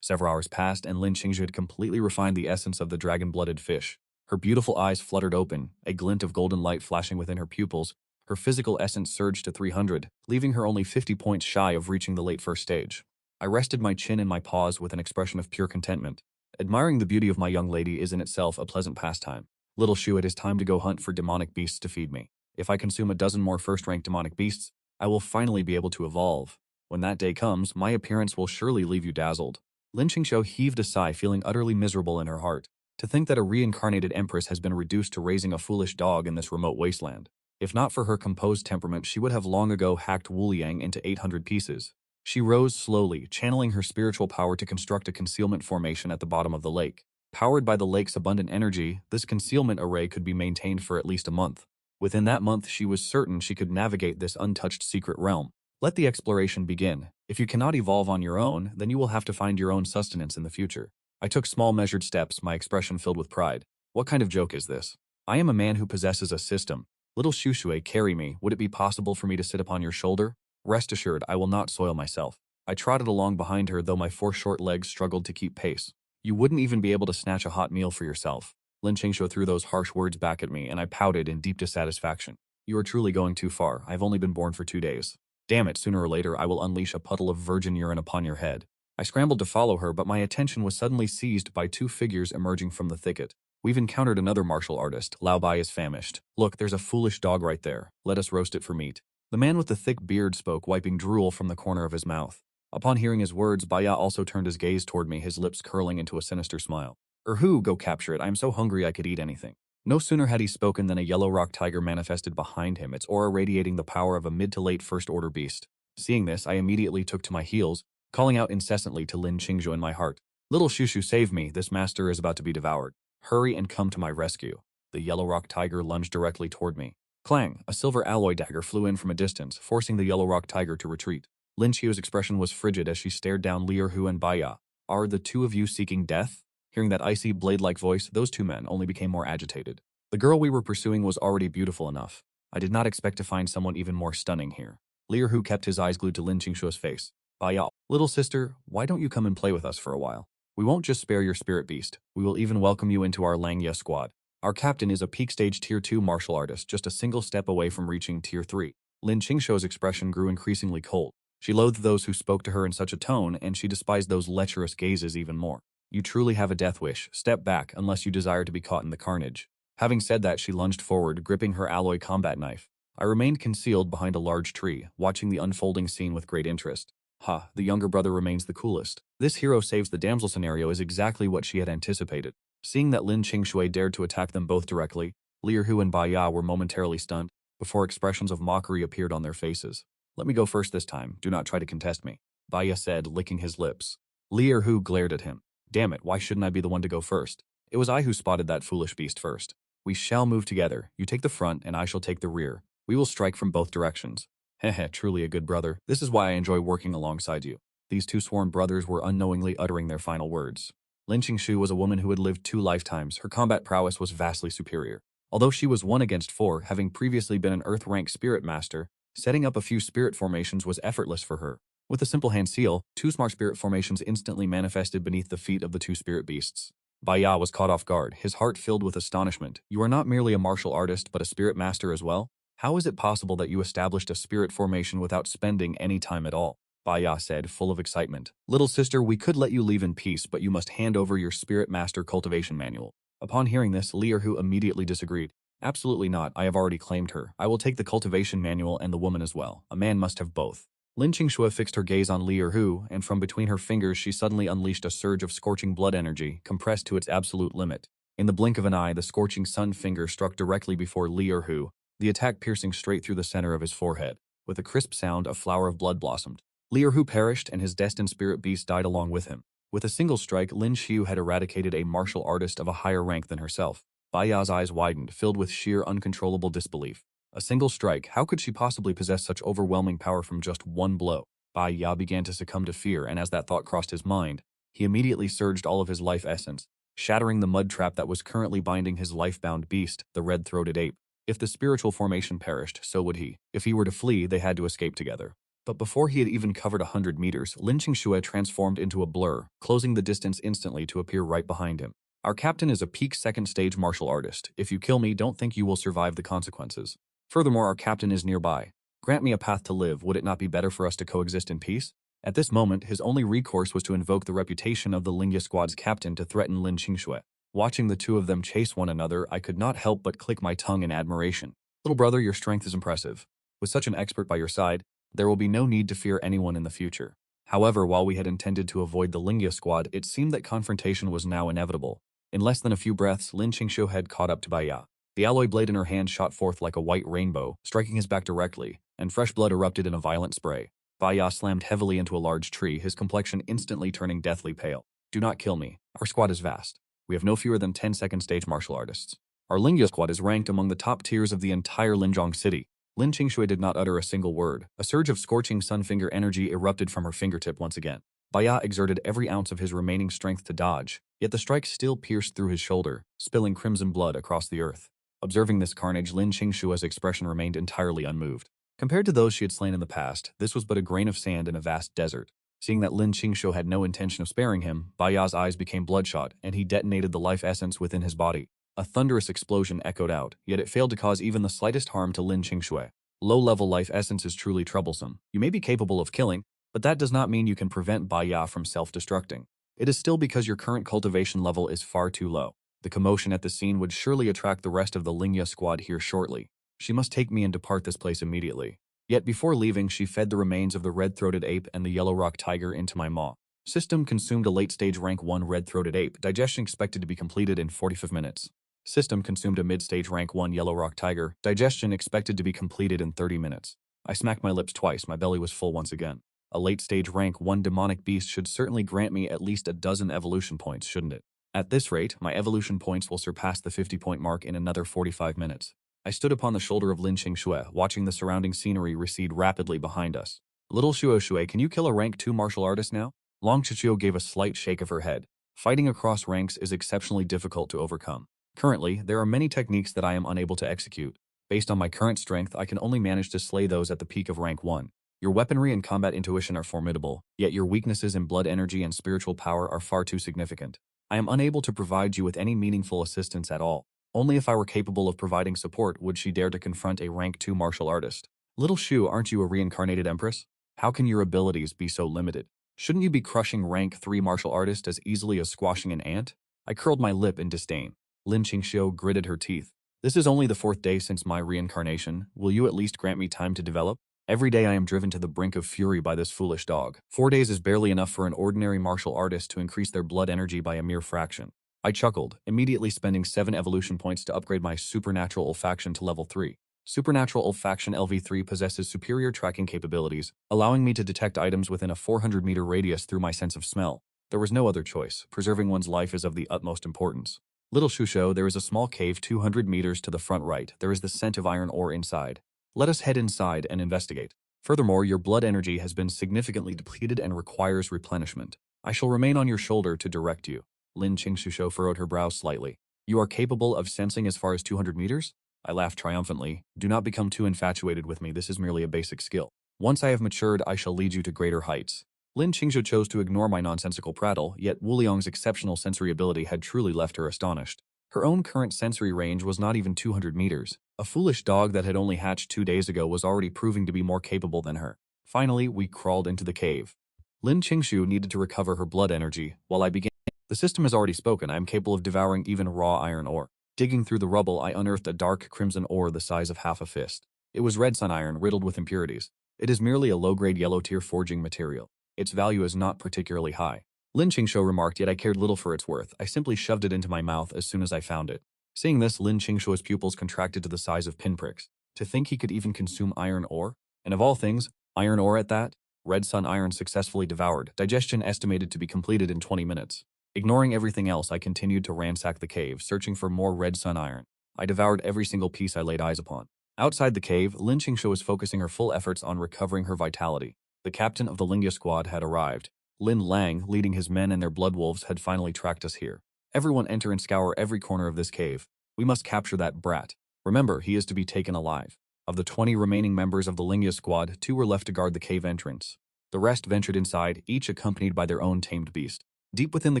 Several hours passed and Lin Qingxue had completely refined the essence of the dragon-blooded fish. Her beautiful eyes fluttered open, a glint of golden light flashing within her pupils. Her physical essence surged to 300, leaving her only 50 points shy of reaching the late first stage. I rested my chin in my paws with an expression of pure contentment. Admiring the beauty of my young lady is in itself a pleasant pastime. Little Shu, it is time to go hunt for demonic beasts to feed me. If I consume a dozen more first-rank demonic beasts, I will finally be able to evolve. When that day comes, my appearance will surely leave you dazzled. Lin Qingxue heaved a sigh, feeling utterly miserable in her heart. To think that a reincarnated empress has been reduced to raising a foolish dog in this remote wasteland. If not for her composed temperament, she would have long ago hacked Wu Liang into 800 pieces. She rose slowly, channeling her spiritual power to construct a concealment formation at the bottom of the lake. Powered by the lake's abundant energy, this concealment array could be maintained for at least a month. Within that month, she was certain she could navigate this untouched secret realm. Let the exploration begin. If you cannot evolve on your own, then you will have to find your own sustenance in the future. I took small measured steps, my expression filled with pride. What kind of joke is this? I am a man who possesses a system. Little Shushue, carry me. Would it be possible for me to sit upon your shoulder? Rest assured, I will not soil myself. I trotted along behind her, though my 4 short legs struggled to keep pace. You wouldn't even be able to snatch a hot meal for yourself. Lin Qingshuo threw those harsh words back at me, and I pouted in deep dissatisfaction. You are truly going too far. I've only been born for 2 days. Damn it, sooner or later I will unleash a puddle of virgin urine upon your head. I scrambled to follow her, but my attention was suddenly seized by 2 figures emerging from the thicket. We've encountered another martial artist. Lao Bai is famished. Look, there's a foolish dog right there. Let us roast it for meat. The man with the thick beard spoke, wiping drool from the corner of his mouth. Upon hearing his words, Baya also turned his gaze toward me, his lips curling into a sinister smile. Erhu, go capture it. I am so hungry I could eat anything. No sooner had he spoken than a yellow rock tiger manifested behind him, its aura radiating the power of a mid to late first-order beast. Seeing this, I immediately took to my heels, calling out incessantly to Lin Qingzhou in my heart. Little Shushu, save me. This master is about to be devoured. Hurry and come to my rescue. The yellow rock tiger lunged directly toward me. Clang! A silver alloy dagger flew in from a distance, forcing the yellow rock tiger to retreat. Lin Qiu's expression was frigid as she stared down Li Erhu and Baya. Are the two of you seeking death? Hearing that icy, blade-like voice, those 2 men only became more agitated. The girl we were pursuing was already beautiful enough. I did not expect to find someone even more stunning here. Li Erhu kept his eyes glued to Lin Qingshuo's face. Baya, little sister, why don't you come and play with us for a while? We won't just spare your spirit beast. We will even welcome you into our Langya squad. Our captain is a peak stage Tier 2 martial artist, just a single step away from reaching Tier 3. Lin Qingshuo's expression grew increasingly cold. She loathed those who spoke to her in such a tone, and she despised those lecherous gazes even more. You truly have a death wish. Step back, unless you desire to be caught in the carnage. Having said that, she lunged forward, gripping her alloy combat knife. I remained concealed behind a large tree, watching the unfolding scene with great interest. Ha, the younger brother remains the coolest. This hero saves the damsel scenario is exactly what she had anticipated. Seeing that Lin Qingshui dared to attack them both directly, Li Erhu and Baya were momentarily stunned, before expressions of mockery appeared on their faces. Let me go first this time. Do not try to contest me, Baya said, licking his lips. Li Erhu glared at him. Damn it, why shouldn't I be the one to go first? It was I who spotted that foolish beast first. We shall move together. You take the front, and I shall take the rear. We will strike from both directions. Heh, truly a good brother. This is why I enjoy working alongside you. These 2 sworn brothers were unknowingly uttering their final words. Lin Qingshu was a woman who had lived 2 lifetimes. Her combat prowess was vastly superior. Although she was 1 against 4, having previously been an Earth-rank spirit master, setting up a few spirit formations was effortless for her. With a simple hand seal, 2 smart spirit formations instantly manifested beneath the feet of the 2 spirit beasts. Baya was caught off guard, his heart filled with astonishment. You are not merely a martial artist, but a spirit master as well? How is it possible that you established a spirit formation without spending any time at all? Baya said, full of excitement. Little sister, we could let you leave in peace, but you must hand over your spirit master cultivation manual. Upon hearing this, Li Erhu immediately disagreed. Absolutely not, I have already claimed her. I will take the cultivation manual and the woman as well. A man must have both. Lin Qingshui fixed her gaze on Li Erhu, and from between her fingers she suddenly unleashed a surge of scorching blood energy, compressed to its absolute limit. In the blink of an eye, the scorching sun finger struck directly before Li Erhu, the attack piercing straight through the center of his forehead. With a crisp sound, a flower of blood blossomed. Li Erhu perished, and his destined spirit beast died along with him. With a single strike, Lin Xiu had eradicated a martial artist of a higher rank than herself. Baya's eyes widened, filled with sheer uncontrollable disbelief. A single strike, how could she possibly possess such overwhelming power from just 1 blow? Baya began to succumb to fear, and as that thought crossed his mind, he immediately surged all of his life essence, shattering the mud trap that was currently binding his life-bound beast, the red-throated ape. If the spiritual formation perished, so would he. If he were to flee, they had to escape together. But before he had even covered 100 meters, Lin Qingshui transformed into a blur, closing the distance instantly to appear right behind him. Our captain is a peak 2nd stage martial artist. If you kill me, don't think you will survive the consequences. Furthermore, our captain is nearby. Grant me a path to live. Would it not be better for us to coexist in peace? At this moment, his only recourse was to invoke the reputation of the Lingya squad's captain to threaten Lin Qingshui. Watching the 2 of them chase one another, I could not help but click my tongue in admiration. Little brother, your strength is impressive. With such an expert by your side, there will be no need to fear anyone in the future. However, while we had intended to avoid the Lingya squad, it seemed that confrontation was now inevitable. In less than a few breaths, Lin Qingshu had caught up to Baya. The alloy blade in her hand shot forth like a white rainbow, striking his back directly, and fresh blood erupted in a violent spray. Baya slammed heavily into a large tree, his complexion instantly turning deathly pale. Do not kill me. Our squad is vast. We have no fewer than 10 2nd-stage martial artists. Our Lingya squad is ranked among the top tiers of the entire Linzhong city. Lin Qingshui did not utter a single word. A surge of scorching sunfinger energy erupted from her fingertip once again. Baya exerted every ounce of his remaining strength to dodge, yet the strike still pierced through his shoulder, spilling crimson blood across the earth. Observing this carnage, Lin Qingshua's expression remained entirely unmoved. Compared to those she had slain in the past, this was but a grain of sand in a vast desert. Seeing that Lin Qingshu had no intention of sparing him, Bai Ya's eyes became bloodshot, and he detonated the life essence within his body. A thunderous explosion echoed out, yet it failed to cause even the slightest harm to Lin Qingshui. Low-level life essence is truly troublesome. You may be capable of killing, but that does not mean you can prevent Bai Ya from self-destructing. It is still because your current cultivation level is far too low. The commotion at the scene would surely attract the rest of the Lingya squad here shortly. She must take me and depart this place immediately. Yet before leaving, she fed the remains of the red-throated ape and the yellow rock tiger into my maw. System consumed a late-stage rank 1 red-throated ape, digestion expected to be completed in 45 minutes. System consumed a mid-stage rank 1 yellow rock tiger, digestion expected to be completed in 30 minutes. I smacked my lips twice, my belly was full once again. A late-stage rank 1 demonic beast should certainly grant me at least a dozen evolution points, shouldn't it? At this rate, my evolution points will surpass the 50-point mark in another 45 minutes. I stood upon the shoulder of Lin Qingxue, watching the surrounding scenery recede rapidly behind us. Little Shuo Shui, can you kill a rank 2 martial artist now? Long Chichio gave a slight shake of her head. Fighting across ranks is exceptionally difficult to overcome. Currently, there are many techniques that I am unable to execute. Based on my current strength, I can only manage to slay those at the peak of rank 1. Your weaponry and combat intuition are formidable, yet your weaknesses in blood energy and spiritual power are far too significant. I am unable to provide you with any meaningful assistance at all. Only if I were capable of providing support would she dare to confront a rank 2 martial artist. Little Shu, aren't you a reincarnated empress? How can your abilities be so limited? Shouldn't you be crushing rank 3 martial artist as easily as squashing an ant? I curled my lip in disdain. Lin Qingxiu gritted her teeth. This is only the 4th day since my reincarnation. Will you at least grant me time to develop? Every day I am driven to the brink of fury by this foolish dog. 4 days is barely enough for an ordinary martial artist to increase their blood energy by a mere fraction. I chuckled, immediately spending 7 evolution points to upgrade my supernatural olfaction to level 3. Supernatural olfaction LV3 possesses superior tracking capabilities, allowing me to detect items within a 400-meter radius through my sense of smell. There was no other choice. Preserving one's life is of the utmost importance. Little Shusho, there is a small cave 200 meters to the front right. There is the scent of iron ore inside. Let us head inside and investigate. Furthermore, your blood energy has been significantly depleted and requires replenishment. I shall remain on your shoulder to direct you. Lin Qingxusho furrowed her brow slightly. You are capable of sensing as far as 200 meters? I laughed triumphantly. Do not become too infatuated with me, this is merely a basic skill. Once I have matured, I shall lead you to greater heights. Lin Qingzhou chose to ignore my nonsensical prattle, yet Wu Liang's exceptional sensory ability had truly left her astonished. Her own current sensory range was not even 200 meters. A foolish dog that had only hatched 2 days ago was already proving to be more capable than her. Finally, we crawled into the cave. Lin Qingxu needed to recover her blood energy, while I began. The system has already spoken. I am capable of devouring even raw iron ore. Digging through the rubble, I unearthed a dark crimson ore the size of half a fist. It was red sun iron riddled with impurities. It is merely a low-grade yellow-tier forging material. Its value is not particularly high. Lin Qingshou remarked, yet I cared little for its worth. I simply shoved it into my mouth as soon as I found it. Seeing this, Lin Qingshou's pupils contracted to the size of pinpricks. To think he could even consume iron ore? And of all things, iron ore at that? Red sun iron successfully devoured. Digestion estimated to be completed in 20 minutes. Ignoring everything else, I continued to ransack the cave, searching for more red sun iron. I devoured every single piece I laid eyes upon. Outside the cave, Lin Qingshou was focusing her full efforts on recovering her vitality. The captain of the Lingya squad had arrived. Lin Lang, leading his men and their blood wolves, had finally tracked us here. Everyone enter and scour every corner of this cave. We must capture that brat. Remember, he is to be taken alive. Of the 20 remaining members of the Lingya squad, 2 were left to guard the cave entrance. The rest ventured inside, each accompanied by their own tamed beast. Deep within the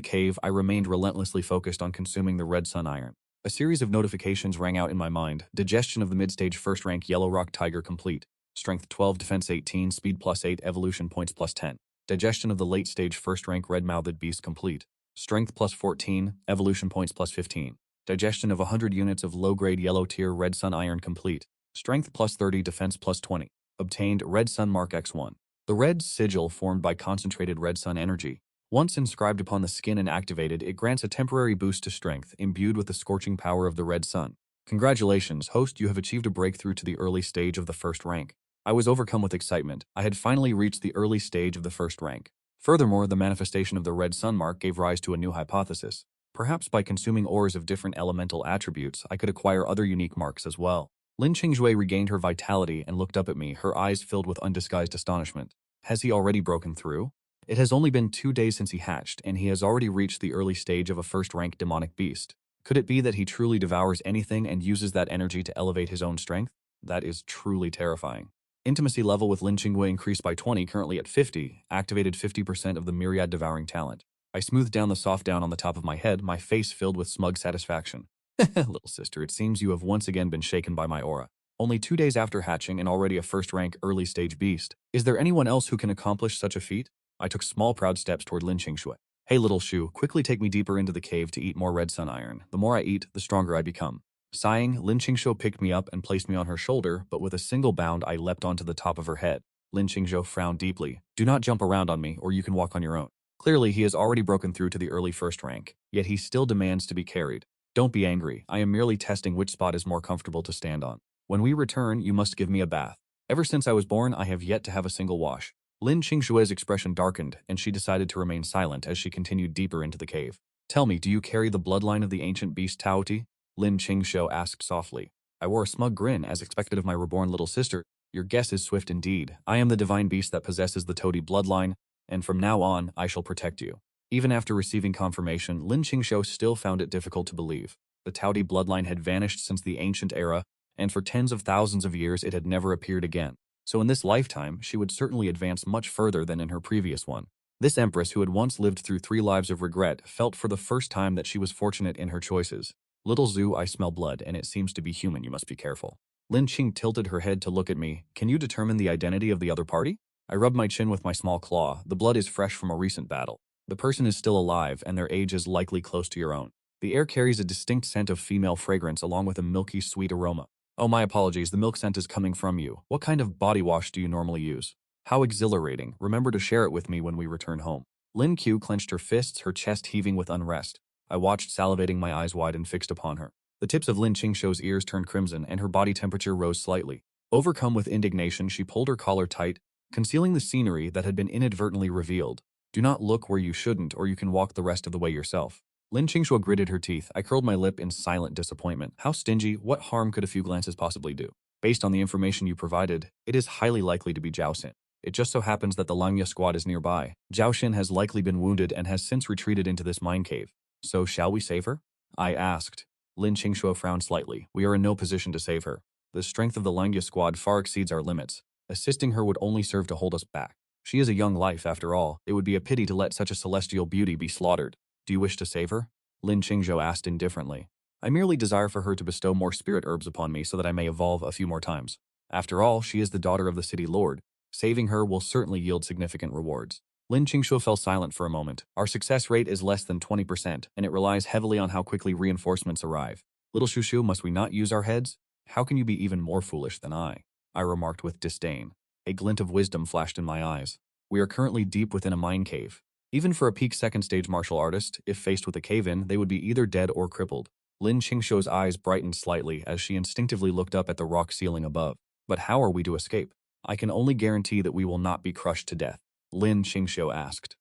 cave, I remained relentlessly focused on consuming the red sun iron. A series of notifications rang out in my mind. Digestion of the mid-stage first-rank yellow rock tiger complete. Strength 12, defense 18, speed +8, evolution points +10. Digestion of the late-stage first-rank red-mouthed beast complete. Strength +14, evolution points +15. Digestion of 100 units of low-grade yellow-tier red sun iron complete. Strength +30, defense +20. Obtained red sun mark X1. The red sigil formed by concentrated red sun energy. Once inscribed upon the skin and activated, it grants a temporary boost to strength, imbued with the scorching power of the red sun. Congratulations, host, you have achieved a breakthrough to the early stage of the first rank. I was overcome with excitement. I had finally reached the early stage of the first rank. Furthermore, the manifestation of the red sun mark gave rise to a new hypothesis. Perhaps by consuming ores of different elemental attributes, I could acquire other unique marks as well. Lin Qingzhui regained her vitality and looked up at me, her eyes filled with undisguised astonishment. Has he already broken through? It has only been 2 days since he hatched, and he has already reached the early stage of a first-rank demonic beast. Could it be that he truly devours anything and uses that energy to elevate his own strength? That is truly terrifying. Intimacy level with Lin Qingwei increased by 20, currently at 50, activated 50% of the myriad devouring talent. I smoothed down the soft down on the top of my head, my face filled with smug satisfaction. Little sister, it seems you have once again been shaken by my aura. Only 2 days after hatching and already a first-rank early-stage beast. Is there anyone else who can accomplish such a feat? I took small proud steps toward Lin Qingshui. Hey little Shu, quickly take me deeper into the cave to eat more red sun iron. The more I eat, the stronger I become. Sighing, Lin Qingshu picked me up and placed me on her shoulder, but with a single bound I leapt onto the top of her head. Lin Qingshu frowned deeply. Do not jump around on me, or you can walk on your own. Clearly, he has already broken through to the early first rank, yet he still demands to be carried. Don't be angry, I am merely testing which spot is more comfortable to stand on. When we return, you must give me a bath. Ever since I was born, I have yet to have a single wash. Lin Qingshui's expression darkened, and she decided to remain silent as she continued deeper into the cave. Tell me, do you carry the bloodline of the ancient beast Taoti? Lin Qingshu asked softly. I wore a smug grin, as expected of my reborn little sister. Your guess is swift indeed. I am the divine beast that possesses the Taoti bloodline, and from now on, I shall protect you. Even after receiving confirmation, Lin Qingshu still found it difficult to believe. The Taoti bloodline had vanished since the ancient era, and for tens of thousands of years it had never appeared again. So in this lifetime, she would certainly advance much further than in her previous one. This empress, who had once lived through 3 lives of regret, felt for the first time that she was fortunate in her choices. Little Zhu, I smell blood, and it seems to be human, you must be careful. Lin Qing tilted her head to look at me. Can you determine the identity of the other party? I rubbed my chin with my small claw. The blood is fresh from a recent battle. The person is still alive, and their age is likely close to your own. The air carries a distinct scent of female fragrance along with a milky sweet aroma. Oh, my apologies, the milk scent is coming from you. What kind of body wash do you normally use? How exhilarating. Remember to share it with me when we return home. Lin Q clenched her fists, her chest heaving with unrest. I watched, salivating, my eyes wide and fixed upon her. The tips of Lin Qingshu's ears turned crimson, and her body temperature rose slightly. Overcome with indignation, she pulled her collar tight, concealing the scenery that had been inadvertently revealed. Do not look where you shouldn't, or you can walk the rest of the way yourself. Lin Qingshu gritted her teeth. I curled my lip in silent disappointment. How stingy, what harm could a few glances possibly do? Based on the information you provided, it is highly likely to be Zhao Xin. It just so happens that the Langya squad is nearby. Zhao Xin has likely been wounded and has since retreated into this mine cave. So shall we save her? I asked. Lin Qingshu frowned slightly. We are in no position to save her. The strength of the Langya squad far exceeds our limits. Assisting her would only serve to hold us back. She is a young life, after all. It would be a pity to let such a celestial beauty be slaughtered. Do you wish to save her? Lin Qingshu asked indifferently. I merely desire for her to bestow more spirit herbs upon me so that I may evolve a few more times. After all, she is the daughter of the city lord. Saving her will certainly yield significant rewards. Lin Qingshu fell silent for a moment. Our success rate is less than 20%, and it relies heavily on how quickly reinforcements arrive. Little Shushu, must we not use our heads? How can you be even more foolish than I remarked with disdain. A glint of wisdom flashed in my eyes. We are currently deep within a mine cave. Even for a peak second-stage martial artist, if faced with a cave-in, they would be either dead or crippled. Lin Qingshu's eyes brightened slightly as she instinctively looked up at the rock ceiling above. But how are we to escape? I can only guarantee that we will not be crushed to death. Lin Qingshu asked.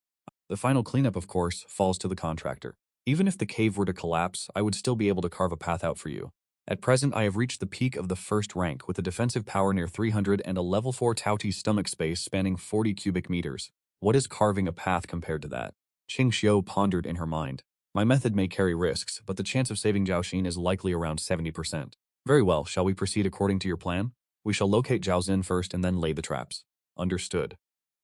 The final cleanup, of course, falls to the contractor. Even if the cave were to collapse, I would still be able to carve a path out for you. At present, I have reached the peak of the first rank with a defensive power near 300 and a level 4 Taoti stomach space spanning 40 cubic meters. What is carving a path compared to that? Qingshu pondered in her mind. My method may carry risks, but the chance of saving Zhao Xin is likely around 70%. Very well, shall we proceed according to your plan? We shall locate Zhao Xin first and then lay the traps. Understood.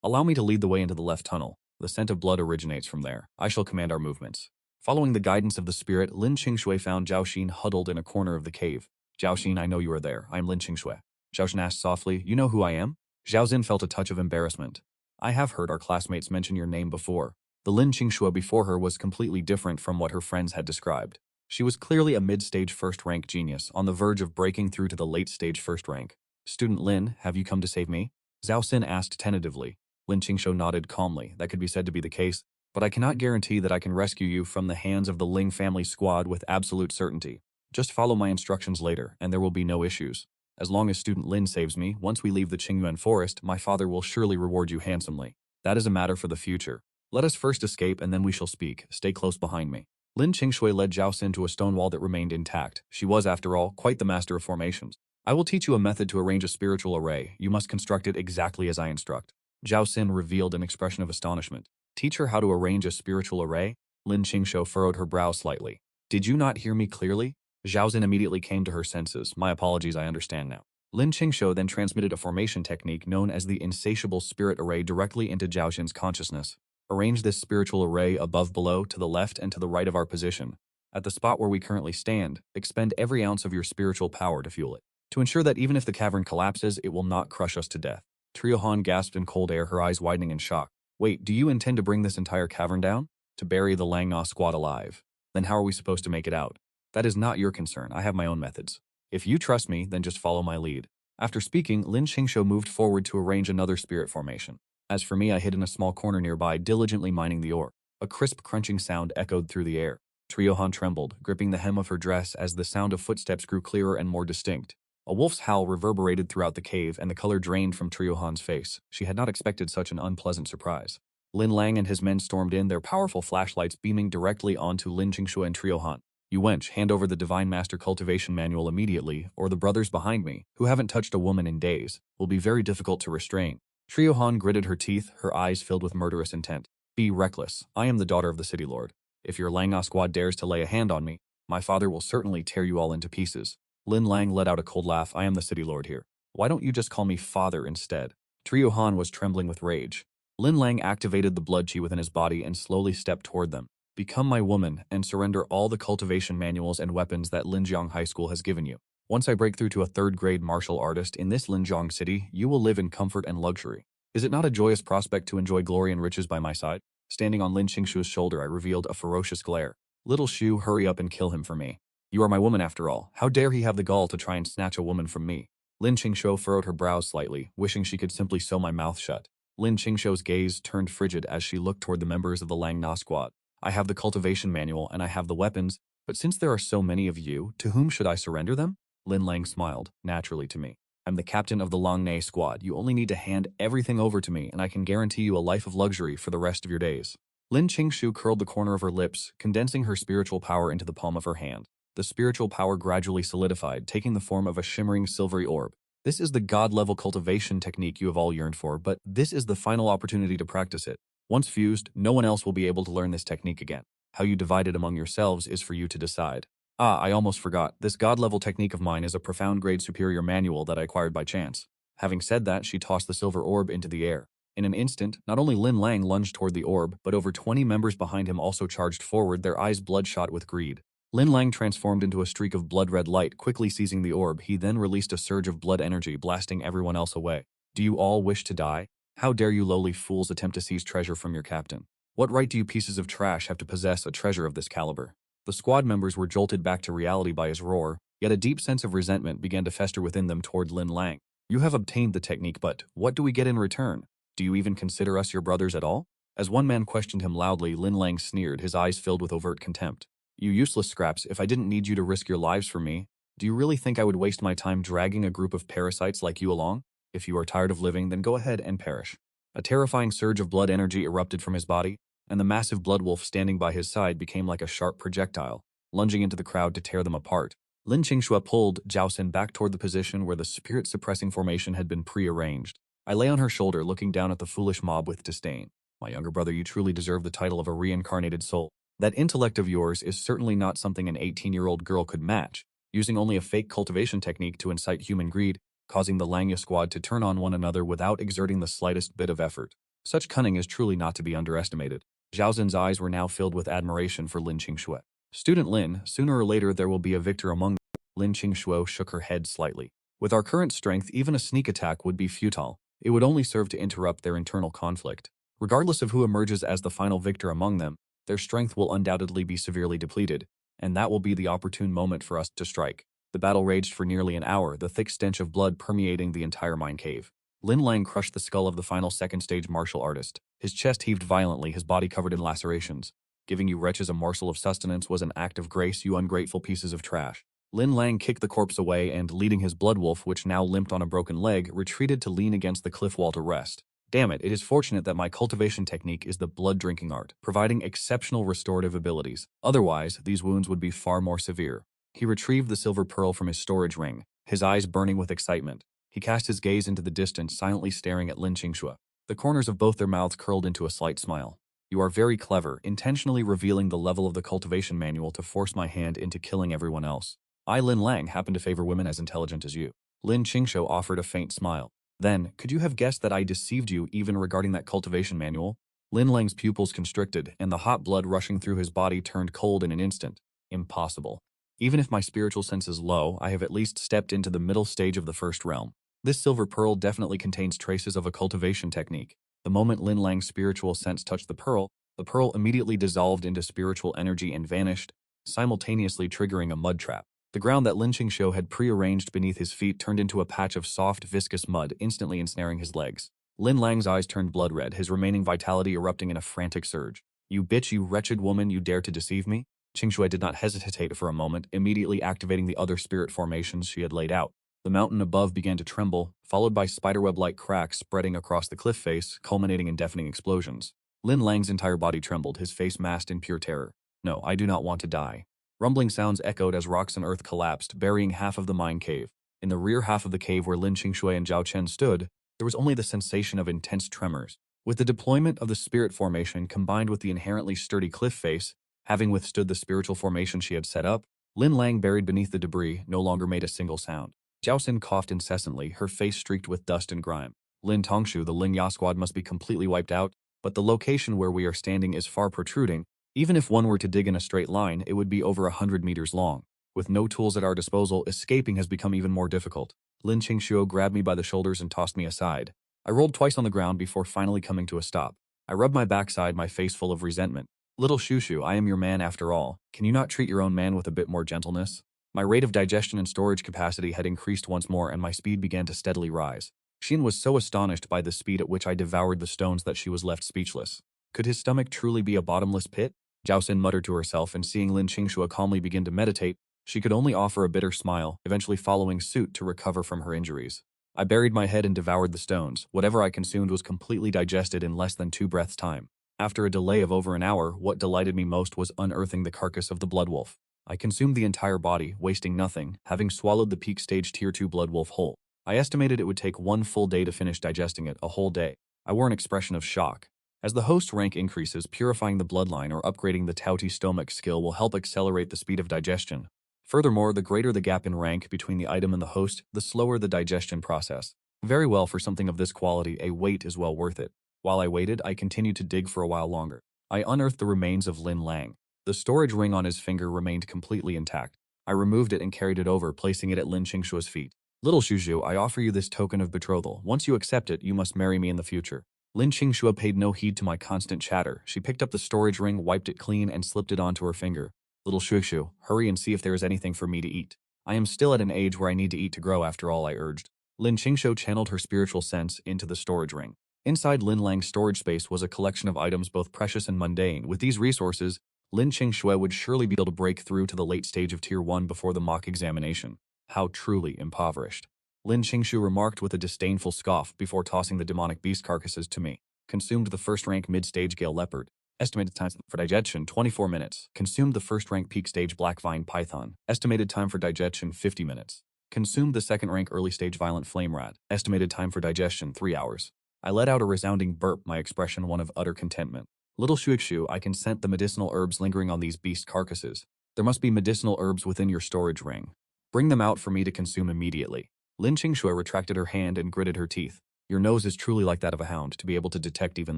Allow me to lead the way into the left tunnel. The scent of blood originates from there. I shall command our movements. Following the guidance of the spirit, Lin Qingshui found Zhao Xin huddled in a corner of the cave. Zhao Xin, I know you are there. I am Lin Qingshui. Zhao Xin asked softly, you know who I am? Zhao Xin felt a touch of embarrassment. I have heard our classmates mention your name before. The Lin Qingshui before her was completely different from what her friends had described. She was clearly a mid-stage first-rank genius, on the verge of breaking through to the late-stage first rank. Student Lin, have you come to save me? Zhao Xin asked tentatively. Lin Qingshu nodded calmly. That could be said to be the case, but I cannot guarantee that I can rescue you from the hands of the Ling family squad with absolute certainty. Just follow my instructions later, and there will be no issues. As long as student Lin saves me, once we leave the Qingyuan forest, my father will surely reward you handsomely. That is a matter for the future. Let us first escape, and then we shall speak. Stay close behind me. Lin Qingshui led Zhao Xin to a stone wall that remained intact. She was, after all, quite the master of formations. I will teach you a method to arrange a spiritual array. You must construct it exactly as I instruct. Zhao Xin revealed an expression of astonishment. Teach her how to arrange a spiritual array? Lin Qingshou furrowed her brow slightly. Did you not hear me clearly? Zhao Xin immediately came to her senses. My apologies, I understand now. Lin Qingshou then transmitted a formation technique known as the insatiable spirit array directly into Zhao Xin's consciousness. Arrange this spiritual array above, below, to the left, and to the right of our position. At the spot where we currently stand, expend every ounce of your spiritual power to fuel it, to ensure that even if the cavern collapses, it will not crush us to death. Trio Han gasped in cold air, her eyes widening in shock. Wait, do you intend to bring this entire cavern down? To bury the Lang Na squad alive? Then how are we supposed to make it out? That is not your concern, I have my own methods. If you trust me, then just follow my lead. After speaking, Lin Qingshou moved forward to arrange another spirit formation. As for me, I hid in a small corner nearby, diligently mining the ore. A crisp crunching sound echoed through the air. Trio Han trembled, gripping the hem of her dress as the sound of footsteps grew clearer and more distinct. A wolf's howl reverberated throughout the cave, and the color drained from Trio Han's face. She had not expected such an unpleasant surprise. Lin Lang and his men stormed in, their powerful flashlights beaming directly onto Lin Qingshou and Trio Han. You wench, hand over the Divine Master Cultivation Manual immediately, or the brothers behind me, who haven't touched a woman in days, will be very difficult to restrain. Trio Han gritted her teeth, her eyes filled with murderous intent. Be reckless. I am the daughter of the city lord. If your Lang Na squad dares to lay a hand on me, my father will certainly tear you all into pieces. Lin Lang let out a cold laugh. I am the city lord here. Why don't you just call me father instead? Trio Han was trembling with rage. Lin Lang activated the blood chi within his body and slowly stepped toward them. Become my woman and surrender all the cultivation manuals and weapons that Linjiang High School has given you. Once I break through to a third-grade martial artist in this Linjiang city, you will live in comfort and luxury. Is it not a joyous prospect to enjoy glory and riches by my side? Standing on Lin Qingshou's shoulder, I revealed a ferocious glare. Little Shu, hurry up and kill him for me. You are my woman after all. How dare he have the gall to try and snatch a woman from me? Lin Qingshou furrowed her brows slightly, wishing she could simply sew my mouth shut. Lin Qingshou's gaze turned frigid as she looked toward the members of the Lang Na squad. I have the cultivation manual and I have the weapons, but since there are so many of you, to whom should I surrender them? Lin Lang smiled, naturally to me. I'm the captain of the Lang Na squad. You only need to hand everything over to me and I can guarantee you a life of luxury for the rest of your days. Lin Qingshu curled the corner of her lips, condensing her spiritual power into the palm of her hand. The spiritual power gradually solidified, taking the form of a shimmering silvery orb. This is the god-level cultivation technique you have all yearned for, but this is the final opportunity to practice it. Once fused, no one else will be able to learn this technique again. How you divide it among yourselves is for you to decide. Ah, I almost forgot. This god-level technique of mine is a profound grade superior manual that I acquired by chance. Having said that, she tossed the silver orb into the air. In an instant, not only Lin Lang lunged toward the orb, but over 20 members behind him also charged forward, their eyes bloodshot with greed. Lin Lang transformed into a streak of blood-red light, quickly seizing the orb. He then released a surge of blood energy, blasting everyone else away. Do you all wish to die? How dare you lowly fools attempt to seize treasure from your captain? What right do you pieces of trash have to possess a treasure of this caliber? The squad members were jolted back to reality by his roar, yet a deep sense of resentment began to fester within them toward Lin Lang. You have obtained the technique, but what do we get in return? Do you even consider us your brothers at all? As one man questioned him loudly, Lin Lang sneered, his eyes filled with overt contempt. You useless scraps, if I didn't need you to risk your lives for me, do you really think I would waste my time dragging a group of parasites like you along? If you are tired of living, then go ahead and perish. A terrifying surge of blood energy erupted from his body, and the massive blood wolf standing by his side became like a sharp projectile, lunging into the crowd to tear them apart. Lin Qingshua pulled Zhao Xin back toward the position where the spirit-suppressing formation had been pre-arranged. I lay on her shoulder, looking down at the foolish mob with disdain. My younger brother, you truly deserve the title of a reincarnated soul. That intellect of yours is certainly not something an 18-year-old girl could match, using only a fake cultivation technique to incite human greed, causing the Langya squad to turn on one another without exerting the slightest bit of effort. Such cunning is truly not to be underestimated. Zhao Xin's eyes were now filled with admiration for Lin Qingshue. Student Lin, sooner or later there will be a victor among them. Lin Qingshue shook her head slightly. With our current strength, even a sneak attack would be futile. It would only serve to interrupt their internal conflict. Regardless of who emerges as the final victor among them, their strength will undoubtedly be severely depleted, and that will be the opportune moment for us to strike. The battle raged for nearly an hour, the thick stench of blood permeating the entire mine cave. Lin Lang crushed the skull of the final second-stage martial artist. His chest heaved violently, his body covered in lacerations. Giving you wretches a morsel of sustenance was an act of grace, you ungrateful pieces of trash. Lin Lang kicked the corpse away and, leading his blood wolf, which now limped on a broken leg, retreated to lean against the cliff wall to rest. Damn it, it is fortunate that my cultivation technique is the blood-drinking art, providing exceptional restorative abilities. Otherwise, these wounds would be far more severe. He retrieved the silver pearl from his storage ring, his eyes burning with excitement. He cast his gaze into the distance, silently staring at Lin Qingshue. The corners of both their mouths curled into a slight smile. You are very clever, intentionally revealing the level of the cultivation manual to force my hand into killing everyone else. I, Lin Lang, happen to favor women as intelligent as you. Lin Qingshou offered a faint smile. Then, could you have guessed that I deceived you even regarding that cultivation manual? Lin Lang's pupils constricted, and the hot blood rushing through his body turned cold in an instant. Impossible. Even if my spiritual sense is low, I have at least stepped into the middle stage of the first realm. This silver pearl definitely contains traces of a cultivation technique. The moment Lin Lang's spiritual sense touched the pearl immediately dissolved into spiritual energy and vanished, simultaneously triggering a mud trap. The ground that Lin Qingshou had prearranged beneath his feet turned into a patch of soft, viscous mud, instantly ensnaring his legs. Lin Lang's eyes turned blood red, his remaining vitality erupting in a frantic surge. You bitch, you wretched woman, you dare to deceive me? Qingshui did not hesitate for a moment, immediately activating the other spirit formations she had laid out. The mountain above began to tremble, followed by spiderweb-like cracks spreading across the cliff face, culminating in deafening explosions. Lin Lang's entire body trembled, his face masked in pure terror. No, I do not want to die. Rumbling sounds echoed as rocks and earth collapsed, burying half of the mine cave. In the rear half of the cave where Lin Qingshui and Zhao Chen stood, there was only the sensation of intense tremors. With the deployment of the spirit formation combined with the inherently sturdy cliff face, having withstood the spiritual formation she had set up, Lin Lang, buried beneath the debris, no longer made a single sound. Zhao Xin coughed incessantly, her face streaked with dust and grime. Lin Tongshu, the Ling Ya squad must be completely wiped out, but the location where we are standing is far protruding. Even if one were to dig in a straight line, it would be over 100 meters long. With no tools at our disposal, escaping has become even more difficult. Lin Qingshuo grabbed me by the shoulders and tossed me aside. I rolled twice on the ground before finally coming to a stop. I rubbed my backside, my face full of resentment. Little Shushu, I am your man after all. Can you not treat your own man with a bit more gentleness? My rate of digestion and storage capacity had increased once more, and my speed began to steadily rise. Xin was so astonished by the speed at which I devoured the stones that she was left speechless. Could his stomach truly be a bottomless pit? Zhao Xin muttered to herself, and seeing Lin Qingshua calmly begin to meditate, she could only offer a bitter smile, eventually following suit to recover from her injuries. I buried my head and devoured the stones. Whatever I consumed was completely digested in less than 2 breaths' time. After a delay of over an hour, what delighted me most was unearthing the carcass of the blood wolf. I consumed the entire body, wasting nothing, having swallowed the peak stage tier 2 blood wolf whole. I estimated it would take 1 full day to finish digesting it, a whole day. I wore an expression of shock. As the host rank increases, purifying the bloodline or upgrading the Taoti stomach skill will help accelerate the speed of digestion. Furthermore, the greater the gap in rank between the item and the host, the slower the digestion process. Very well, for something of this quality, a wait is well worth it. While I waited, I continued to dig for a while longer. I unearthed the remains of Lin Lang. The storage ring on his finger remained completely intact. I removed it and carried it over, placing it at Lin Qingshua's feet. Little Shuzhu, I offer you this token of betrothal. Once you accept it, you must marry me in the future. Lin Qingshua paid no heed to my constant chatter. She picked up the storage ring, wiped it clean, and slipped it onto her finger. Little Shuxu, hurry and see if there is anything for me to eat. I am still at an age where I need to eat to grow after all, I urged. Lin Qingshu channeled her spiritual sense into the storage ring. Inside Lin Lang's storage space was a collection of items both precious and mundane. With these resources, Lin Qingshue would surely be able to break through to the late stage of Tier 1 before the mock examination. How truly impoverished. Lin Qingshu remarked with a disdainful scoff before tossing the demonic beast carcasses to me. Consumed the first-rank mid-stage Gale Leopard. Estimated time for digestion, 24 minutes. Consumed the first-rank peak-stage Black Vine Python. Estimated time for digestion, 50 minutes. Consumed the second-rank early-stage Violent Flame Rat. Estimated time for digestion, 3 hours. I let out a resounding burp, my expression one of utter contentment. Little Shuikshu, I can scent the medicinal herbs lingering on these beast carcasses. There must be medicinal herbs within your storage ring. Bring them out for me to consume immediately. Lin Qingshue retracted her hand and gritted her teeth. Your nose is truly like that of a hound to be able to detect even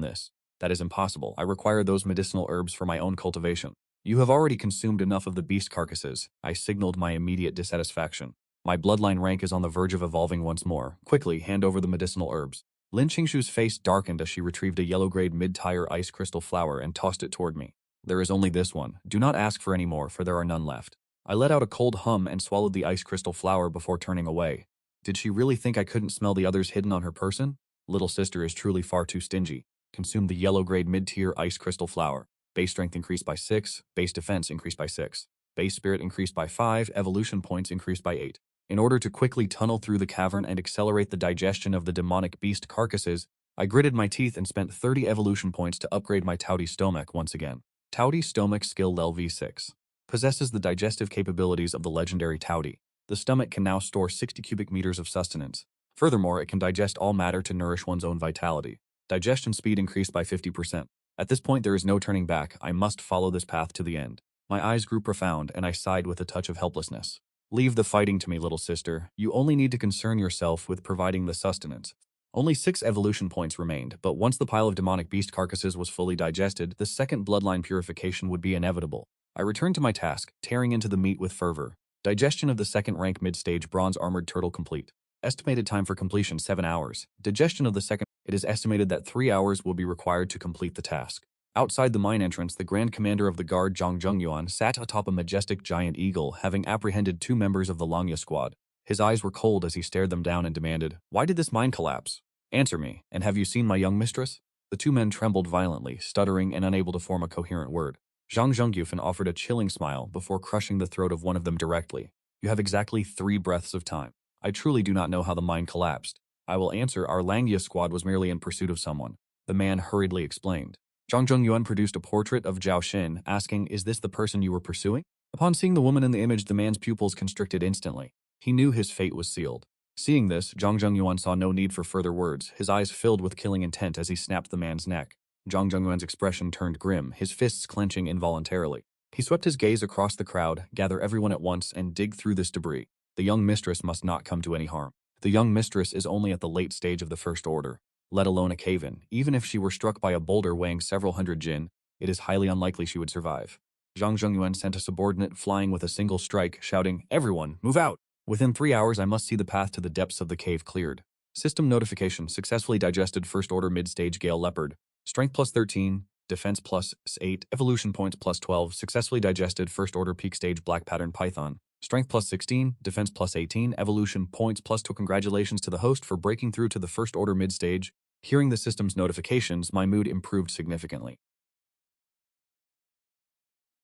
this. That is impossible. I require those medicinal herbs for my own cultivation. You have already consumed enough of the beast carcasses. I signaled my immediate dissatisfaction. My bloodline rank is on the verge of evolving once more. Quickly, hand over the medicinal herbs. Lin Qingshu's face darkened as she retrieved a yellow-grade mid-tier ice crystal flower and tossed it toward me. There is only this one. Do not ask for any more, for there are none left. I let out a cold hum and swallowed the ice crystal flower before turning away. Did she really think I couldn't smell the others hidden on her person? Little sister is truly far too stingy. Consumed the yellow-grade mid-tier ice crystal flower. Base strength increased by 6, base defense increased by 6, base spirit increased by 5, evolution points increased by 8. In order to quickly tunnel through the cavern and accelerate the digestion of the demonic beast carcasses, I gritted my teeth and spent 30 evolution points to upgrade my Taoti stomach once again. Taoti stomach skill level V6. Possesses the digestive capabilities of the legendary Taoti. The stomach can now store 60 cubic meters of sustenance. Furthermore, it can digest all matter to nourish one's own vitality. Digestion speed increased by 50%. At this point, there is no turning back. I must follow this path to the end. My eyes grew profound, and I sighed with a touch of helplessness. Leave the fighting to me, little sister. You only need to concern yourself with providing the sustenance. Only 6 evolution points remained, but once the pile of demonic beast carcasses was fully digested, the second bloodline purification would be inevitable. I returned to my task, tearing into the meat with fervor. Digestion of the second rank mid-stage bronze armored turtle complete. Estimated time for completion 7 hours. Digestion of the second. It is estimated that 3 hours will be required to complete the task. Outside the mine entrance, the Grand Commander of the Guard, Zhang Zhengyuan, sat atop a majestic giant eagle, having apprehended 2 members of the Langya squad. His eyes were cold as he stared them down and demanded, "Why did this mine collapse? Answer me, and have you seen my young mistress?" The 2 men trembled violently, stuttering and unable to form a coherent word. Zhang Zhengyuan offered a chilling smile before crushing the throat of one of them directly. "You have exactly 3 breaths of time. I truly do not know how the mine collapsed. I will answer, our Langya squad was merely in pursuit of someone," the man hurriedly explained. Zhang Zhengyuan produced a portrait of Zhao Xin, asking, "Is this the person you were pursuing?" Upon seeing the woman in the image, the man's pupils constricted instantly. He knew his fate was sealed. Seeing this, Zhang Zhengyuan saw no need for further words, his eyes filled with killing intent as he snapped the man's neck. Zhang Zhengyuan's expression turned grim, his fists clenching involuntarily. He swept his gaze across the crowd, gather everyone at once, and dig through this debris. The young mistress must not come to any harm. The young mistress is only at the late stage of the First Order, let alone a cave-in. Even if she were struck by a boulder weighing several hundred jin, it is highly unlikely she would survive. Zhang Zhengyuan sent a subordinate flying with a single strike, shouting, "Everyone, move out! Within 3 hours I must see the path to the depths of the cave cleared." System notification, successfully digested First Order mid-stage Gale Leopard. Strength plus 13, Defense plus 8, Evolution points plus 12, successfully digested First Order Peak Stage Black Pattern Python. Strength plus 16, Defense plus 18, Evolution points plus 2. Congratulations to the host for breaking through to the First Order mid-stage. Hearing the system's notifications, my mood improved significantly.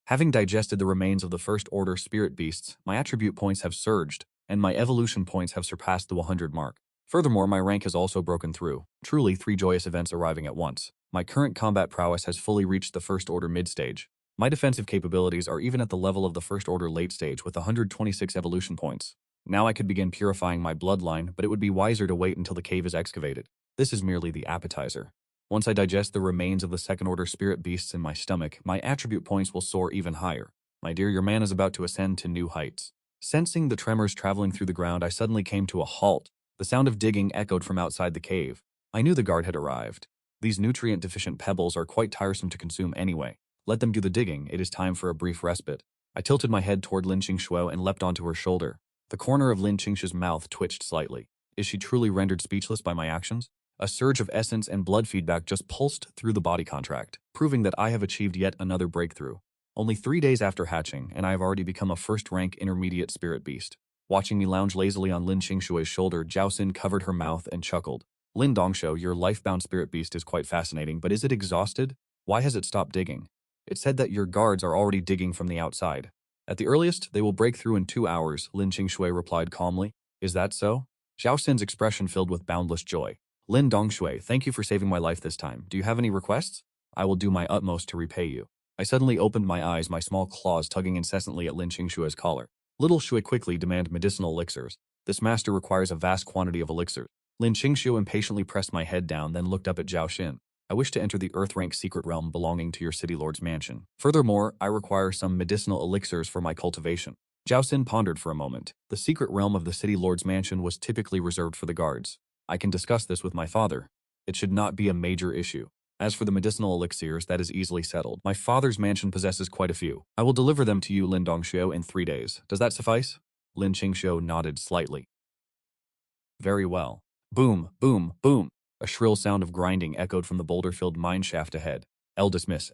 Having digested the remains of the First Order spirit beasts, my attribute points have surged, and my evolution points have surpassed the 100 mark. Furthermore, my rank has also broken through. Truly 3 joyous events arriving at once. My current combat prowess has fully reached the First Order mid-stage. My defensive capabilities are even at the level of the First Order late stage with 126 evolution points. Now I could begin purifying my bloodline, but it would be wiser to wait until the cave is excavated. This is merely the appetizer. Once I digest the remains of the Second Order spirit beasts in my stomach, my attribute points will soar even higher. My dear, your man is about to ascend to new heights. Sensing the tremors traveling through the ground, I suddenly came to a halt. The sound of digging echoed from outside the cave. I knew the guard had arrived. These nutrient-deficient pebbles are quite tiresome to consume anyway. Let them do the digging, it is time for a brief respite. I tilted my head toward Lin Qingshuo and leapt onto her shoulder. The corner of Lin Qingshuo's mouth twitched slightly. Is she truly rendered speechless by my actions? A surge of essence and blood feedback just pulsed through the body contract, proving that I have achieved yet another breakthrough. Only 3 days after hatching, and I have already become a first-rank intermediate spirit beast. Watching me lounge lazily on Lin Qingshuo's shoulder, Zhao Xin covered her mouth and chuckled. Lin Dongshuo, your life-bound spirit beast is quite fascinating, but is it exhausted? Why has it stopped digging? It said that your guards are already digging from the outside. At the earliest, they will break through in 2 hours, Lin Qingshui replied calmly. Is that so? Zhao Xin's expression filled with boundless joy. Lin Dongshui, thank you for saving my life this time. Do you have any requests? I will do my utmost to repay you. I suddenly opened my eyes, my small claws tugging incessantly at Lin Qingshui's collar. Little Shui quickly demand medicinal elixirs. This master requires a vast quantity of elixirs. Lin Qingshu impatiently pressed my head down, then looked up at Zhao Xin. I wish to enter the Earth-rank secret realm belonging to your city lord's mansion. Furthermore, I require some medicinal elixirs for my cultivation. Zhao Xin pondered for a moment. The secret realm of the city lord's mansion was typically reserved for the guards. I can discuss this with my father. It should not be a major issue. As for the medicinal elixirs, that is easily settled. My father's mansion possesses quite a few. I will deliver them to you, Lin Dongshuo, in 3 days. Does that suffice? Lin Qingshuo nodded slightly. Very well. Boom, boom, boom. A shrill sound of grinding echoed from the boulder-filled mine shaft ahead. Eldest Miss,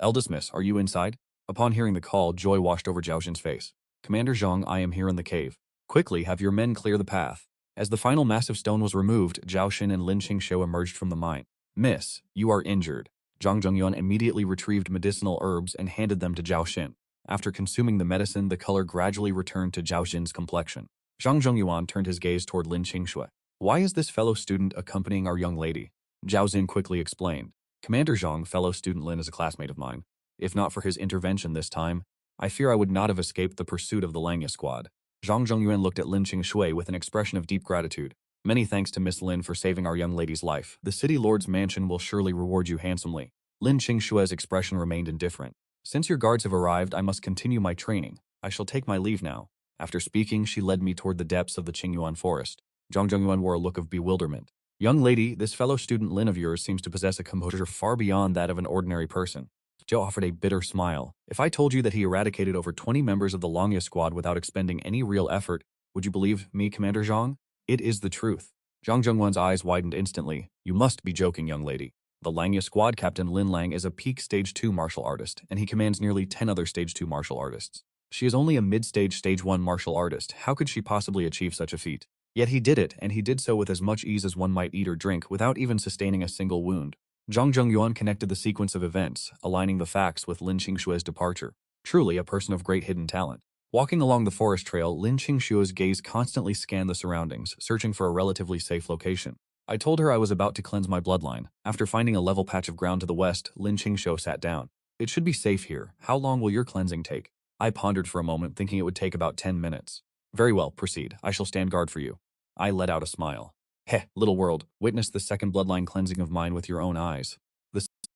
are you inside? Upon hearing the call, joy washed over Zhao Xin's face. Commander Zhang, I am here in the cave. Quickly, have your men clear the path. As the final massive stone was removed, Zhao Xin and Lin Qingshuo emerged from the mine. Miss, you are injured. Zhang Zhengyuan immediately retrieved medicinal herbs and handed them to Zhao Xin. After consuming the medicine, the color gradually returned to Zhao Xin's complexion. Zhang Zhengyuan turned his gaze toward Lin Qingshui. Why is this fellow student accompanying our young lady? Zhao Xin quickly explained. Commander Zhang, fellow student Lin is a classmate of mine. If not for his intervention this time, I fear I would not have escaped the pursuit of the Langya squad. Zhang Zhengyuan looked at Lin Qingshui with an expression of deep gratitude. Many thanks to Miss Lin for saving our young lady's life. The city lord's mansion will surely reward you handsomely. Lin Qingshue's expression remained indifferent. Since your guards have arrived, I must continue my training. I shall take my leave now. After speaking, she led me toward the depths of the Qingyuan forest. Zhang Zhengyuan wore a look of bewilderment. Young lady, this fellow student Lin of yours seems to possess a composure far beyond that of an ordinary person. Joe offered a bitter smile. If I told you that he eradicated over 20 members of the Longya squad without expending any real effort, would you believe me, Commander Zhang? It is the truth. Zhang Zhengwan's eyes widened instantly. You must be joking, young lady. The Langya squad captain Lin Lang is a peak Stage 2 martial artist, and he commands nearly 10 other Stage 2 martial artists. She is only a mid-stage Stage 1 martial artist. How could she possibly achieve such a feat? Yet he did it, and he did so with as much ease as one might eat or drink, without even sustaining a single wound. Zhang Zhengyuan connected the sequence of events, aligning the facts with Lin Qingshue's departure. Truly a person of great hidden talent. Walking along the forest trail, Lin Qingshue's gaze constantly scanned the surroundings, searching for a relatively safe location. I told her I was about to cleanse my bloodline. After finding a level patch of ground to the west, Lin Qingshue sat down. It should be safe here. How long will your cleansing take? I pondered for a moment, thinking it would take about 10 minutes. Very well, proceed. I shall stand guard for you. I let out a smile. Heh, little world, witness the second bloodline cleansing of mine with your own eyes.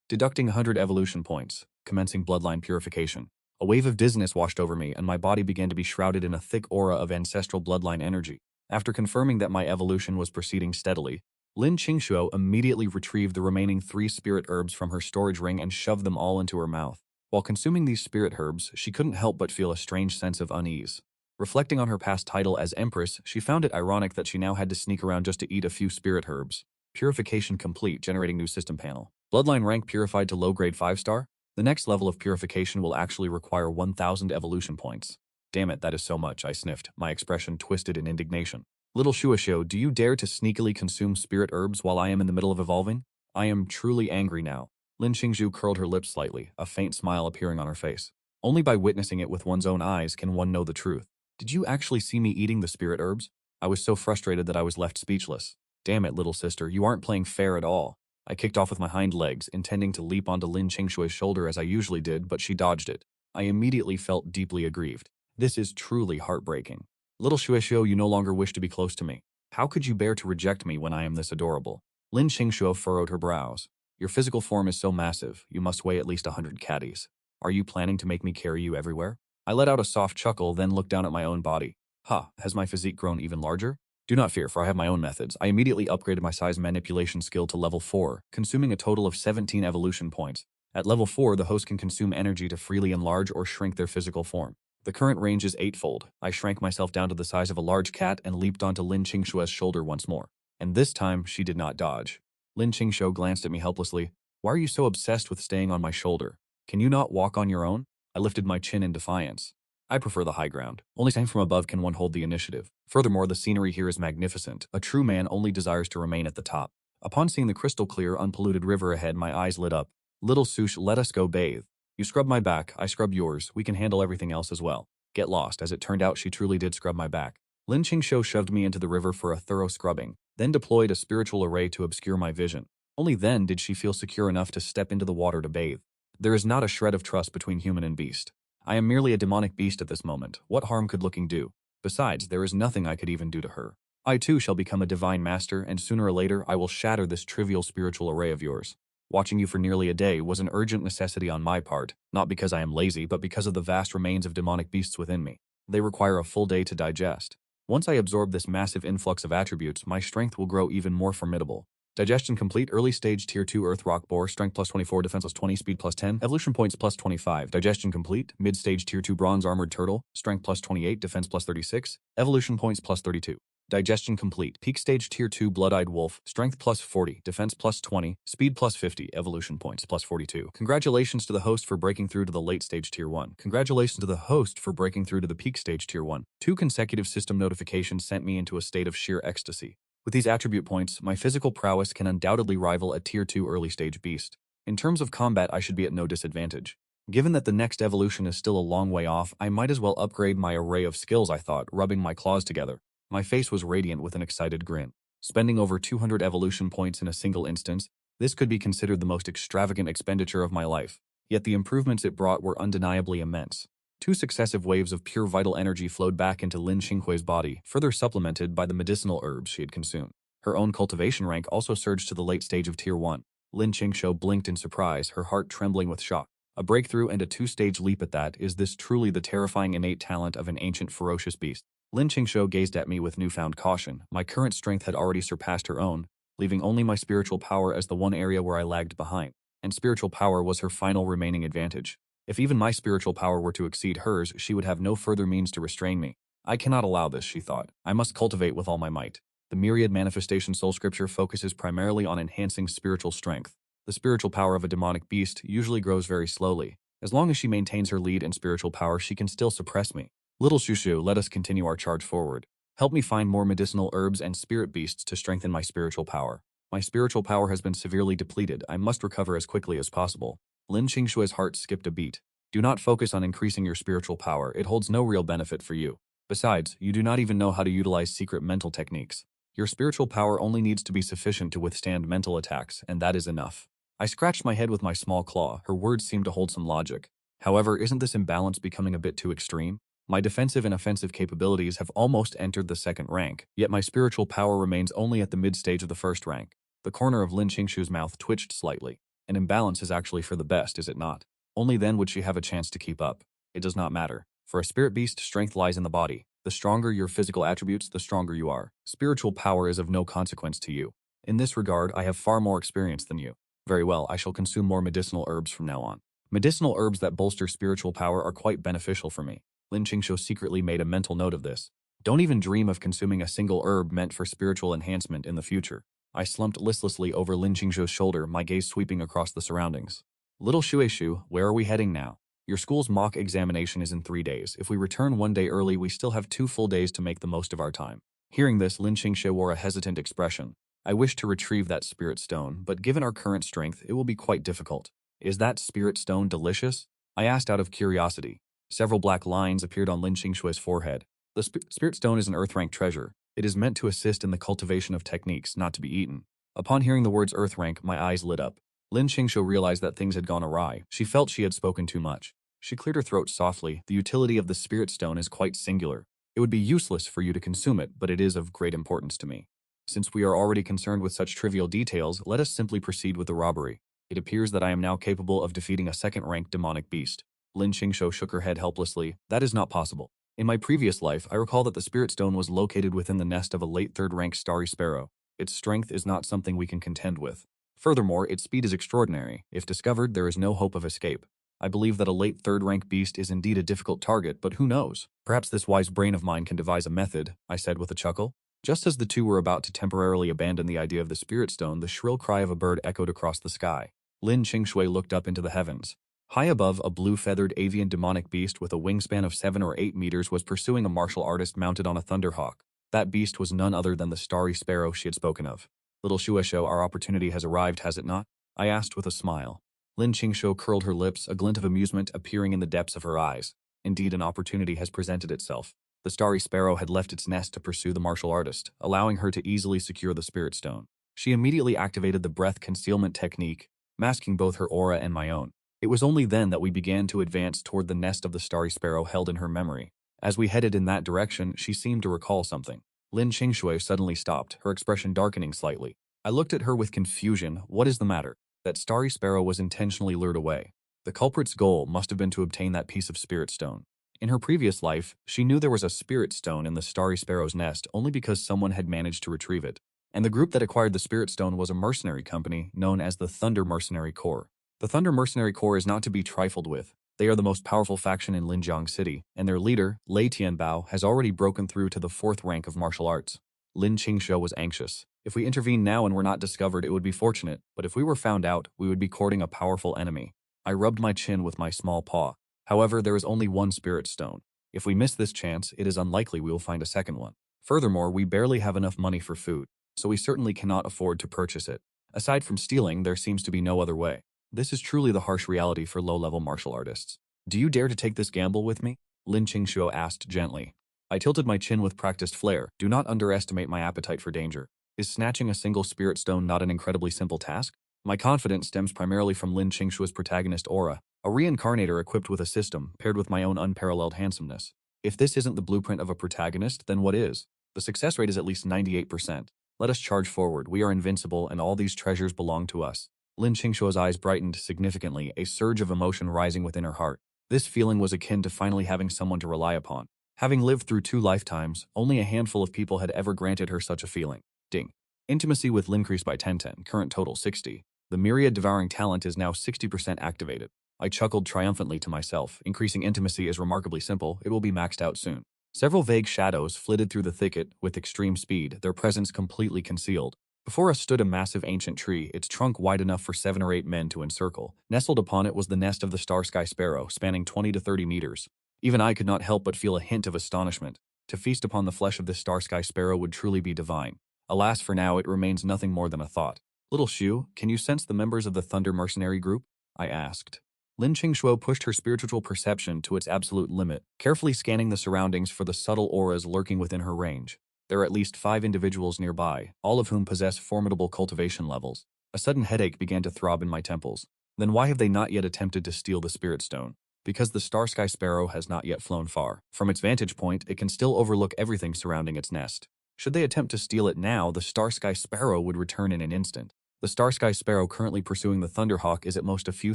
Deducting 100 evolution points, commencing bloodline purification. A wave of dizziness washed over me, and my body began to be shrouded in a thick aura of ancestral bloodline energy. After confirming that my evolution was proceeding steadily, Lin Qingshue immediately retrieved the remaining 3 spirit herbs from her storage ring and shoved them all into her mouth. While consuming these spirit herbs, she couldn't help but feel a strange sense of unease. Reflecting on her past title as Empress, she found it ironic that she now had to sneak around just to eat a few spirit herbs. Purification complete, generating new system panel. Bloodline rank purified to low-grade 5-star? The next level of purification will actually require 1,000 evolution points. Damn it, that is so much, I sniffed, my expression twisted in indignation. Little Shuasho, do you dare to sneakily consume spirit herbs while I am in the middle of evolving? I am truly angry now. Lin Qingzhu curled her lips slightly, a faint smile appearing on her face. Only by witnessing it with one's own eyes can one know the truth. Did you actually see me eating the spirit herbs? I was so frustrated that I was left speechless. Damn it, little sister, you aren't playing fair at all. I kicked off with my hind legs, intending to leap onto Lin Qingshue's shoulder as I usually did, but she dodged it. I immediately felt deeply aggrieved. This is truly heartbreaking. Little Shueshio, you no longer wish to be close to me. How could you bear to reject me when I am this adorable? Lin Qingshuo furrowed her brows. Your physical form is so massive, you must weigh at least 100 caddies. Are you planning to make me carry you everywhere? I let out a soft chuckle, then looked down at my own body. Has my physique grown even larger? Do not fear, for I have my own methods. I immediately upgraded my size manipulation skill to level 4, consuming a total of 17 evolution points. At level 4, the host can consume energy to freely enlarge or shrink their physical form. The current range is 8-fold. I shrank myself down to the size of a large cat and leaped onto Lin Qingshue's shoulder once more. And this time, she did not dodge. Lin Qingshuo glanced at me helplessly. Why are you so obsessed with staying on my shoulder? Can you not walk on your own? I lifted my chin in defiance. I prefer the high ground. Only time from above can one hold the initiative. Furthermore, the scenery here is magnificent. A true man only desires to remain at the top. Upon seeing the crystal clear, unpolluted river ahead, my eyes lit up. Little Sush, let us go bathe. You scrub my back, I scrub yours. We can handle everything else as well. Get lost. As it turned out, she truly did scrub my back. Lin Qingshuo shoved me into the river for a thorough scrubbing, then deployed a spiritual array to obscure my vision. Only then did she feel secure enough to step into the water to bathe. There is not a shred of trust between human and beast. I am merely a demonic beast at this moment. What harm could looking do? Besides, there is nothing I could even do to her. I too shall become a divine master, and sooner or later I will shatter this trivial spiritual array of yours. Watching you for nearly a day was an urgent necessity on my part, not because I am lazy, but because of the vast remains of demonic beasts within me. They require a full day to digest. Once I absorb this massive influx of attributes, my strength will grow even more formidable. Digestion complete. Early stage tier 2 earth rock boar, strength plus 24, defense plus 20, speed plus 10, evolution points plus 25. Digestion complete. Mid stage tier 2 bronze armored turtle, strength plus 28, defense plus 36, evolution points plus 32. Digestion complete. Peak stage tier 2 blood-eyed wolf, strength plus 40, defense plus 20, speed plus 50, evolution points plus 42. Congratulations to the host for breaking through to the late stage tier 1. Congratulations to the host for breaking through to the peak stage tier 1. 2 consecutive system notifications sent me into a state of sheer ecstasy. With these attribute points, my physical prowess can undoubtedly rival a tier 2 early stage beast. In terms of combat, I should be at no disadvantage. Given that the next evolution is still a long way off, I might as well upgrade my array of skills, I thought, rubbing my claws together. My face was radiant with an excited grin. Spending over 200 evolution points in a single instance, this could be considered the most extravagant expenditure of my life. Yet the improvements it brought were undeniably immense. 2 successive waves of pure vital energy flowed back into Lin Xinghui's body, further supplemented by the medicinal herbs she had consumed. Her own cultivation rank also surged to the late stage of Tier 1. Lin Qingshuo blinked in surprise, her heart trembling with shock. A breakthrough and a two-stage leap at that. Is this truly the terrifying innate talent of an ancient ferocious beast? Lin Qingshuo gazed at me with newfound caution. My current strength had already surpassed her own, leaving only my spiritual power as the one area where I lagged behind. And spiritual power was her final remaining advantage. If even my spiritual power were to exceed hers, she would have no further means to restrain me. I cannot allow this, she thought. I must cultivate with all my might. The Myriad Manifestation Soul Scripture focuses primarily on enhancing spiritual strength. The spiritual power of a demonic beast usually grows very slowly. As long as she maintains her lead in spiritual power, she can still suppress me. Little Shushu, let us continue our charge forward. Help me find more medicinal herbs and spirit beasts to strengthen my spiritual power. My spiritual power has been severely depleted. I must recover as quickly as possible. Lin Qingshui's heart skipped a beat. Do not focus on increasing your spiritual power. It holds no real benefit for you. Besides, you do not even know how to utilize secret mental techniques. Your spiritual power only needs to be sufficient to withstand mental attacks, and that is enough. I scratched my head with my small claw. Her words seemed to hold some logic. However, isn't this imbalance becoming a bit too extreme? My defensive and offensive capabilities have almost entered the second rank, yet my spiritual power remains only at the mid-stage of the first rank. The corner of Lin Qingshu's mouth twitched slightly. An imbalance is actually for the best, is it not? Only then would she have a chance to keep up. It does not matter. For a spirit beast, strength lies in the body. The stronger your physical attributes, the stronger you are. Spiritual power is of no consequence to you. In this regard, I have far more experience than you. Very well, I shall consume more medicinal herbs from now on. Medicinal herbs that bolster spiritual power are quite beneficial for me. Lin Qingshuo secretly made a mental note of this. Don't even dream of consuming a single herb meant for spiritual enhancement in the future. I slumped listlessly over Lin Qingshuo's shoulder, my gaze sweeping across the surroundings. Little Shueishu, where are we heading now? Your school's mock examination is in 3 days. If we return 1 day early, we still have 2 full days to make the most of our time. Hearing this, Lin Qingshuo wore a hesitant expression. I wish to retrieve that spirit stone, but given our current strength, it will be quite difficult. Is that spirit stone delicious? I asked out of curiosity. Several black lines appeared on Lin Qingshui's forehead. The spirit stone is an earth-rank treasure. It is meant to assist in the cultivation of techniques, not to be eaten. Upon hearing the words earth rank, my eyes lit up. Lin Qingshuo realized that things had gone awry. She felt she had spoken too much. She cleared her throat softly. The utility of the spirit stone is quite singular. It would be useless for you to consume it, but it is of great importance to me. Since we are already concerned with such trivial details, let us simply proceed with the robbery. It appears that I am now capable of defeating a second-rank demonic beast. Lin Qingshuo shook her head helplessly. That is not possible. In my previous life, I recall that the spirit stone was located within the nest of a late third-rank starry sparrow. Its strength is not something we can contend with. Furthermore, its speed is extraordinary. If discovered, there is no hope of escape. I believe that a late third-rank beast is indeed a difficult target, but who knows? Perhaps this wise brain of mine can devise a method, I said with a chuckle. Just as the two were about to temporarily abandon the idea of the spirit stone, the shrill cry of a bird echoed across the sky. Lin Qingshui looked up into the heavens. High above, a blue-feathered avian demonic beast with a wingspan of 7 or 8 meters was pursuing a martial artist mounted on a thunderhawk. That beast was none other than the starry sparrow she had spoken of. Little Shueisho, our opportunity has arrived, has it not? I asked with a smile. Lin Qingshuo curled her lips, a glint of amusement appearing in the depths of her eyes. Indeed, an opportunity has presented itself. The starry sparrow had left its nest to pursue the martial artist, allowing her to easily secure the spirit stone. She immediately activated the breath concealment technique, masking both her aura and my own. It was only then that we began to advance toward the nest of the starry sparrow held in her memory. As we headed in that direction, she seemed to recall something. Lin Qingshui suddenly stopped, her expression darkening slightly. I looked at her with confusion. What is the matter? That starry sparrow was intentionally lured away. The culprit's goal must have been to obtain that piece of spirit stone. In her previous life, she knew there was a spirit stone in the starry sparrow's nest only because someone had managed to retrieve it. And the group that acquired the spirit stone was a mercenary company known as the Thunder Mercenary Corps. The Thunder Mercenary Corps is not to be trifled with. They are the most powerful faction in Linjiang City, and their leader, Lei Tianbao, has already broken through to the 4th rank of martial arts. Lin Qingshuo was anxious. If we intervened now and were not discovered, it would be fortunate, but if we were found out, we would be courting a powerful enemy. I rubbed my chin with my small paw. However, there is only one spirit stone. If we miss this chance, it is unlikely we will find a second one. Furthermore, we barely have enough money for food, so we certainly cannot afford to purchase it. Aside from stealing, there seems to be no other way. This is truly the harsh reality for low-level martial artists. Do you dare to take this gamble with me? Lin Qingshuo asked gently. I tilted my chin with practiced flair. Do not underestimate my appetite for danger. Is snatching a single spirit stone not an incredibly simple task? My confidence stems primarily from Lin Qingshuo's protagonist aura, a reincarnator equipped with a system, paired with my own unparalleled handsomeness. If this isn't the blueprint of a protagonist, then what is? The success rate is at least 98%. Let us charge forward. We are invincible, and all these treasures belong to us. Lin Qingshuo's eyes brightened significantly, a surge of emotion rising within her heart. This feeling was akin to finally having someone to rely upon. Having lived through 2 lifetimes, only a handful of people had ever granted her such a feeling. Ding. Intimacy with Lin increased by 10, current total 60. The myriad devouring talent is now 60% activated. I chuckled triumphantly to myself. Increasing intimacy is remarkably simple. It will be maxed out soon. Several vague shadows flitted through the thicket with extreme speed, their presence completely concealed. Before us stood a massive ancient tree, its trunk wide enough for 7 or 8 men to encircle. Nestled upon it was the nest of the star-sky sparrow, spanning 20 to 30 meters. Even I could not help but feel a hint of astonishment. To feast upon the flesh of this star-sky sparrow would truly be divine. Alas, for now it remains nothing more than a thought. Little Shu, can you sense the members of the Thunder Mercenary Group? I asked. Lin Qingshuo pushed her spiritual perception to its absolute limit, carefully scanning the surroundings for the subtle auras lurking within her range. There are at least 5 individuals nearby, all of whom possess formidable cultivation levels. A sudden headache began to throb in my temples. Then why have they not yet attempted to steal the Spirit Stone? Because the Star-Sky Sparrow has not yet flown far. From its vantage point, it can still overlook everything surrounding its nest. Should they attempt to steal it now, the Star-Sky Sparrow would return in an instant. The Star-Sky Sparrow currently pursuing the Thunderhawk is at most a few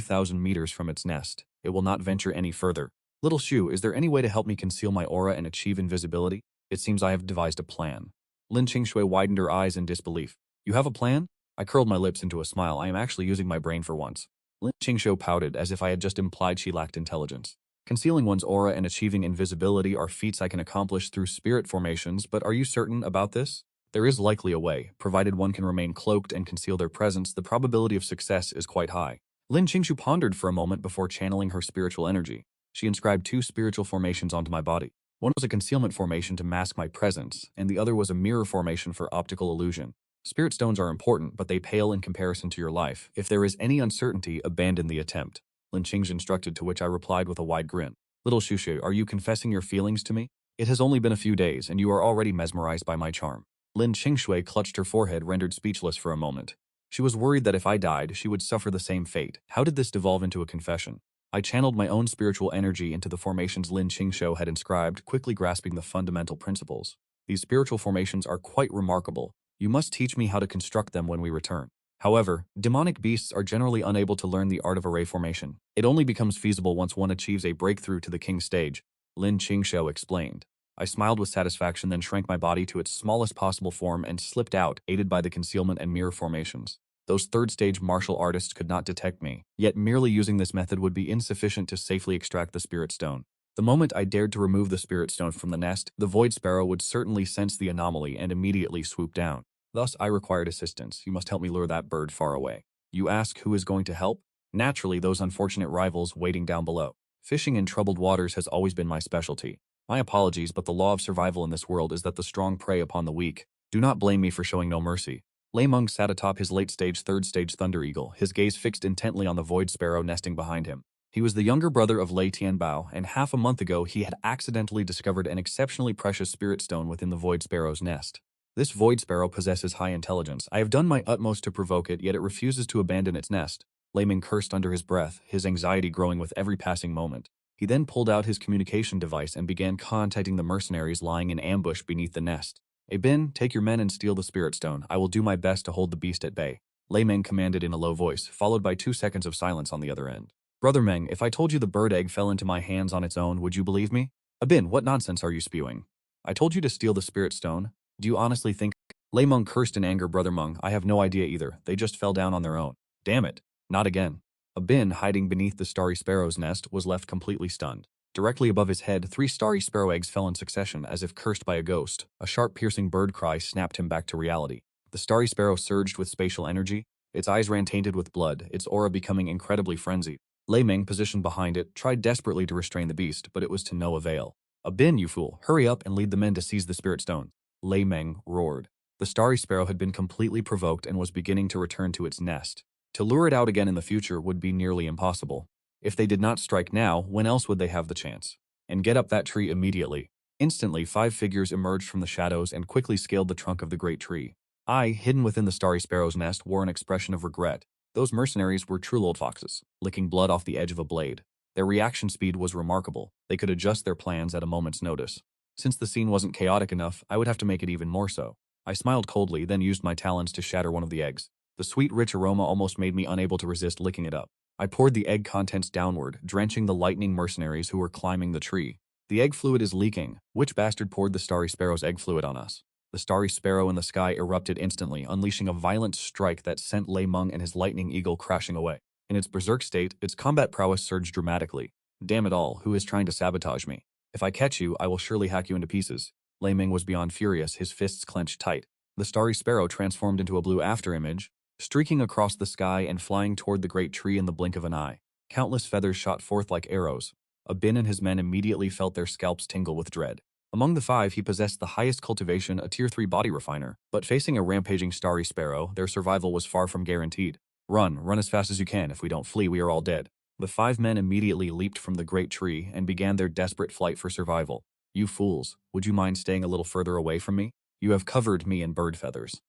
thousand meters from its nest. It will not venture any further. Little Shu, is there any way to help me conceal my aura and achieve invisibility? It seems I have devised a plan. Lin Qingshui widened her eyes in disbelief. You have a plan? I curled my lips into a smile. I am actually using my brain for once. Lin Qingshui pouted as if I had just implied she lacked intelligence. Concealing one's aura and achieving invisibility are feats I can accomplish through spirit formations, but are you certain about this? There is likely a way. Provided one can remain cloaked and conceal their presence, the probability of success is quite high. Lin Qingshu pondered for a moment before channeling her spiritual energy. She inscribed 2 spiritual formations onto my body. One was a concealment formation to mask my presence, and the other was a mirror formation for optical illusion. Spirit stones are important, but they pale in comparison to your life. If there is any uncertainty, abandon the attempt. Lin Qingshu instructed, to which I replied with a wide grin. Little Shushu, are you confessing your feelings to me? It has only been a few days, and you are already mesmerized by my charm. Lin Qingshui clutched her forehead, rendered speechless for a moment. She was worried that if I died, she would suffer the same fate. How did this devolve into a confession? I channeled my own spiritual energy into the formations Lin Qingshui had inscribed, quickly grasping the fundamental principles. These spiritual formations are quite remarkable. You must teach me how to construct them when we return. However, demonic beasts are generally unable to learn the art of array formation. It only becomes feasible once one achieves a breakthrough to the king stage, Lin Qingshui explained. I smiled with satisfaction, then shrank my body to its smallest possible form and slipped out, aided by the concealment and mirror formations. Those 3rd-stage martial artists could not detect me, yet merely using this method would be insufficient to safely extract the Spirit Stone. The moment I dared to remove the Spirit Stone from the nest, the Void Sparrow would certainly sense the anomaly and immediately swoop down. Thus, I required assistance. You must help me lure that bird far away. You ask who is going to help? Naturally, those unfortunate rivals waiting down below. Fishing in troubled waters has always been my specialty. My apologies, but the law of survival in this world is that the strong prey upon the weak. Do not blame me for showing no mercy. Lei Meng sat atop his late-stage 3rd-stage Thunder Eagle, his gaze fixed intently on the Void Sparrow nesting behind him. He was the younger brother of Lei Tianbao, and half a month ago he had accidentally discovered an exceptionally precious Spirit Stone within the Void Sparrow's nest. This Void Sparrow possesses high intelligence. I have done my utmost to provoke it, yet it refuses to abandon its nest. Lei Meng cursed under his breath, his anxiety growing with every passing moment. He then pulled out his communication device and began contacting the mercenaries lying in ambush beneath the nest. Bin, take your men and steal the Spirit Stone. I will do my best to hold the beast at bay. Lei Meng commanded in a low voice, followed by 2 seconds of silence on the other end. Brother Meng, if I told you the bird egg fell into my hands on its own, would you believe me? Bin, what nonsense are you spewing? I told you to steal the Spirit Stone. Do you honestly think? Lei Meng cursed in anger. Brother Meng, I have no idea either. They just fell down on their own. Damn it. Not again. Bin, hiding beneath the Starry Sparrow's nest, was left completely stunned. Directly above his head, 3 starry sparrow eggs fell in succession, as if cursed by a ghost. A sharp, piercing bird cry snapped him back to reality. The starry sparrow surged with spatial energy. Its eyes ran tainted with blood, its aura becoming incredibly frenzied. Lei Meng, positioned behind it, tried desperately to restrain the beast, but it was to no avail. Bin, you fool! Hurry up and lead the men to seize the Spirit Stone! Lei Meng roared. The starry sparrow had been completely provoked and was beginning to return to its nest. To lure it out again in the future would be nearly impossible. If they did not strike now, when else would they have the chance? And get up that tree immediately. Instantly, 5 figures emerged from the shadows and quickly scaled the trunk of the great tree. I, hidden within the starry sparrow's nest, wore an expression of regret. Those mercenaries were true old foxes, licking blood off the edge of a blade. Their reaction speed was remarkable. They could adjust their plans at a moment's notice. Since the scene wasn't chaotic enough, I would have to make it even more so. I smiled coldly, then used my talons to shatter one of the eggs. The sweet, rich aroma almost made me unable to resist licking it up. I poured the egg contents downward, drenching the lightning mercenaries who were climbing the tree. The egg fluid is leaking. Which bastard poured the starry sparrow's egg fluid on us? The starry sparrow in the sky erupted instantly, unleashing a violent strike that sent Lei Meng and his lightning eagle crashing away. In its berserk state, its combat prowess surged dramatically. Damn it all, who is trying to sabotage me? If I catch you, I will surely hack you into pieces. Lei Meng was beyond furious, his fists clenched tight. The starry sparrow transformed into a blue afterimage, streaking across the sky and flying toward the great tree in the blink of an eye. Countless feathers shot forth like arrows. Abin and his men immediately felt their scalps tingle with dread. Among the five, he possessed the highest cultivation, a Tier 3 body refiner, but facing a rampaging starry sparrow, their survival was far from guaranteed. Run as fast as you can. If we don't flee, we are all dead. The five men immediately leaped from the great tree and began their desperate flight for survival. You fools, would you mind staying a little further away from me? You have covered me in bird feathers.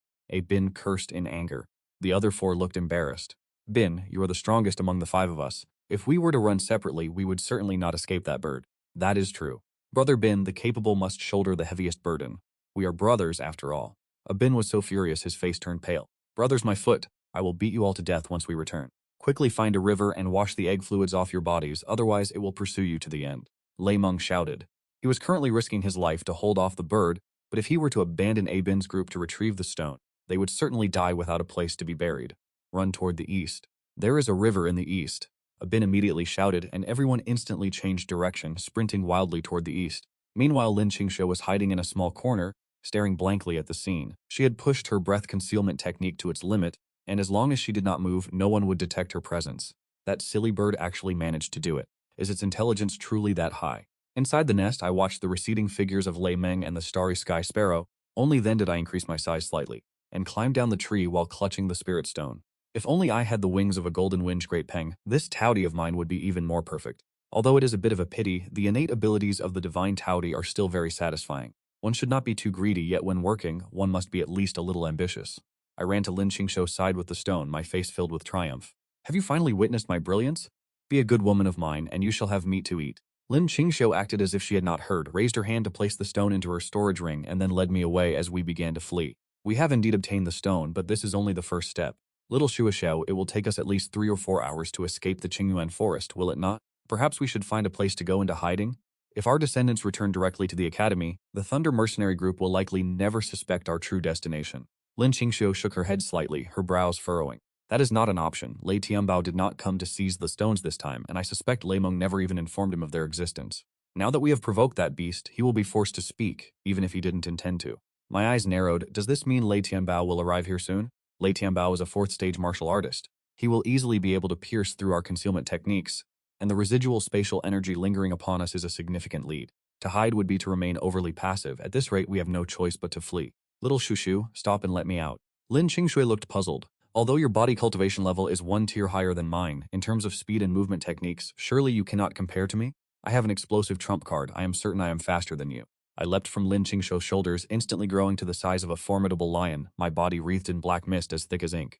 Bin cursed in anger. The other four looked embarrassed. Bin, you are the strongest among the five of us. If we were to run separately, we would certainly not escape that bird. That is true. Brother Bin, the capable, must shoulder the heaviest burden. We are brothers, after all. Bin was so furious his face turned pale. Brother's my foot. I will beat you all to death once we return. Quickly find a river and wash the egg fluids off your bodies, otherwise it will pursue you to the end. Lei Meng shouted. He was currently risking his life to hold off the bird, but if he were to abandon Bin's group to retrieve the stone, they would certainly die without a place to be buried. Run toward the east. There is a river in the east. Bin immediately shouted, and everyone instantly changed direction, sprinting wildly toward the east. Meanwhile, Lin Qingshu was hiding in a small corner, staring blankly at the scene. She had pushed her breath concealment technique to its limit, and as long as she did not move, no one would detect her presence. That silly bird actually managed to do it. Is its intelligence truly that high? Inside the nest, I watched the receding figures of Lei Meng and the starry sky sparrow. Only then did I increase my size slightly, and climb down the tree while clutching the spirit stone. If only I had the wings of a golden winged great peng, this Taudi of mine would be even more perfect. Although it is a bit of a pity, the innate abilities of the divine Taudi are still very satisfying. One should not be too greedy, yet when working, one must be at least a little ambitious. I ran to Lin Qingshu's side with the stone, my face filled with triumph. Have you finally witnessed my brilliance? Be a good woman of mine, and you shall have meat to eat. Lin Qingshu acted as if she had not heard, raised her hand to place the stone into her storage ring, and then led me away as we began to flee. We have indeed obtained the stone, but this is only the first step. Little Shuashao, it will take us at least 3 or 4 hours to escape the Qingyuan forest, will it not? Perhaps we should find a place to go into hiding? If our descendants return directly to the academy, the Thunder Mercenary Group will likely never suspect our true destination. Lin Qingshu shook her head slightly, her brows furrowing. That is not an option. Lei Tianbao did not come to seize the stones this time, and I suspect Lei Meng never even informed him of their existence. Now that we have provoked that beast, he will be forced to speak, even if he didn't intend to. My eyes narrowed. Does this mean Lei Tianbao will arrive here soon? Lei Tianbao is a 4th-stage martial artist. He will easily be able to pierce through our concealment techniques, and the residual spatial energy lingering upon us is a significant lead. To hide would be to remain overly passive. At this rate, we have no choice but to flee. Little Shushu, stop and let me out. Lin Qingshui looked puzzled. Although your body cultivation level is 1 tier higher than mine, in terms of speed and movement techniques, surely you cannot compare to me? I have an explosive trump card. I am certain I am faster than you. I leapt from Lin Qingshu's shoulders, instantly growing to the size of a formidable lion, my body wreathed in black mist as thick as ink.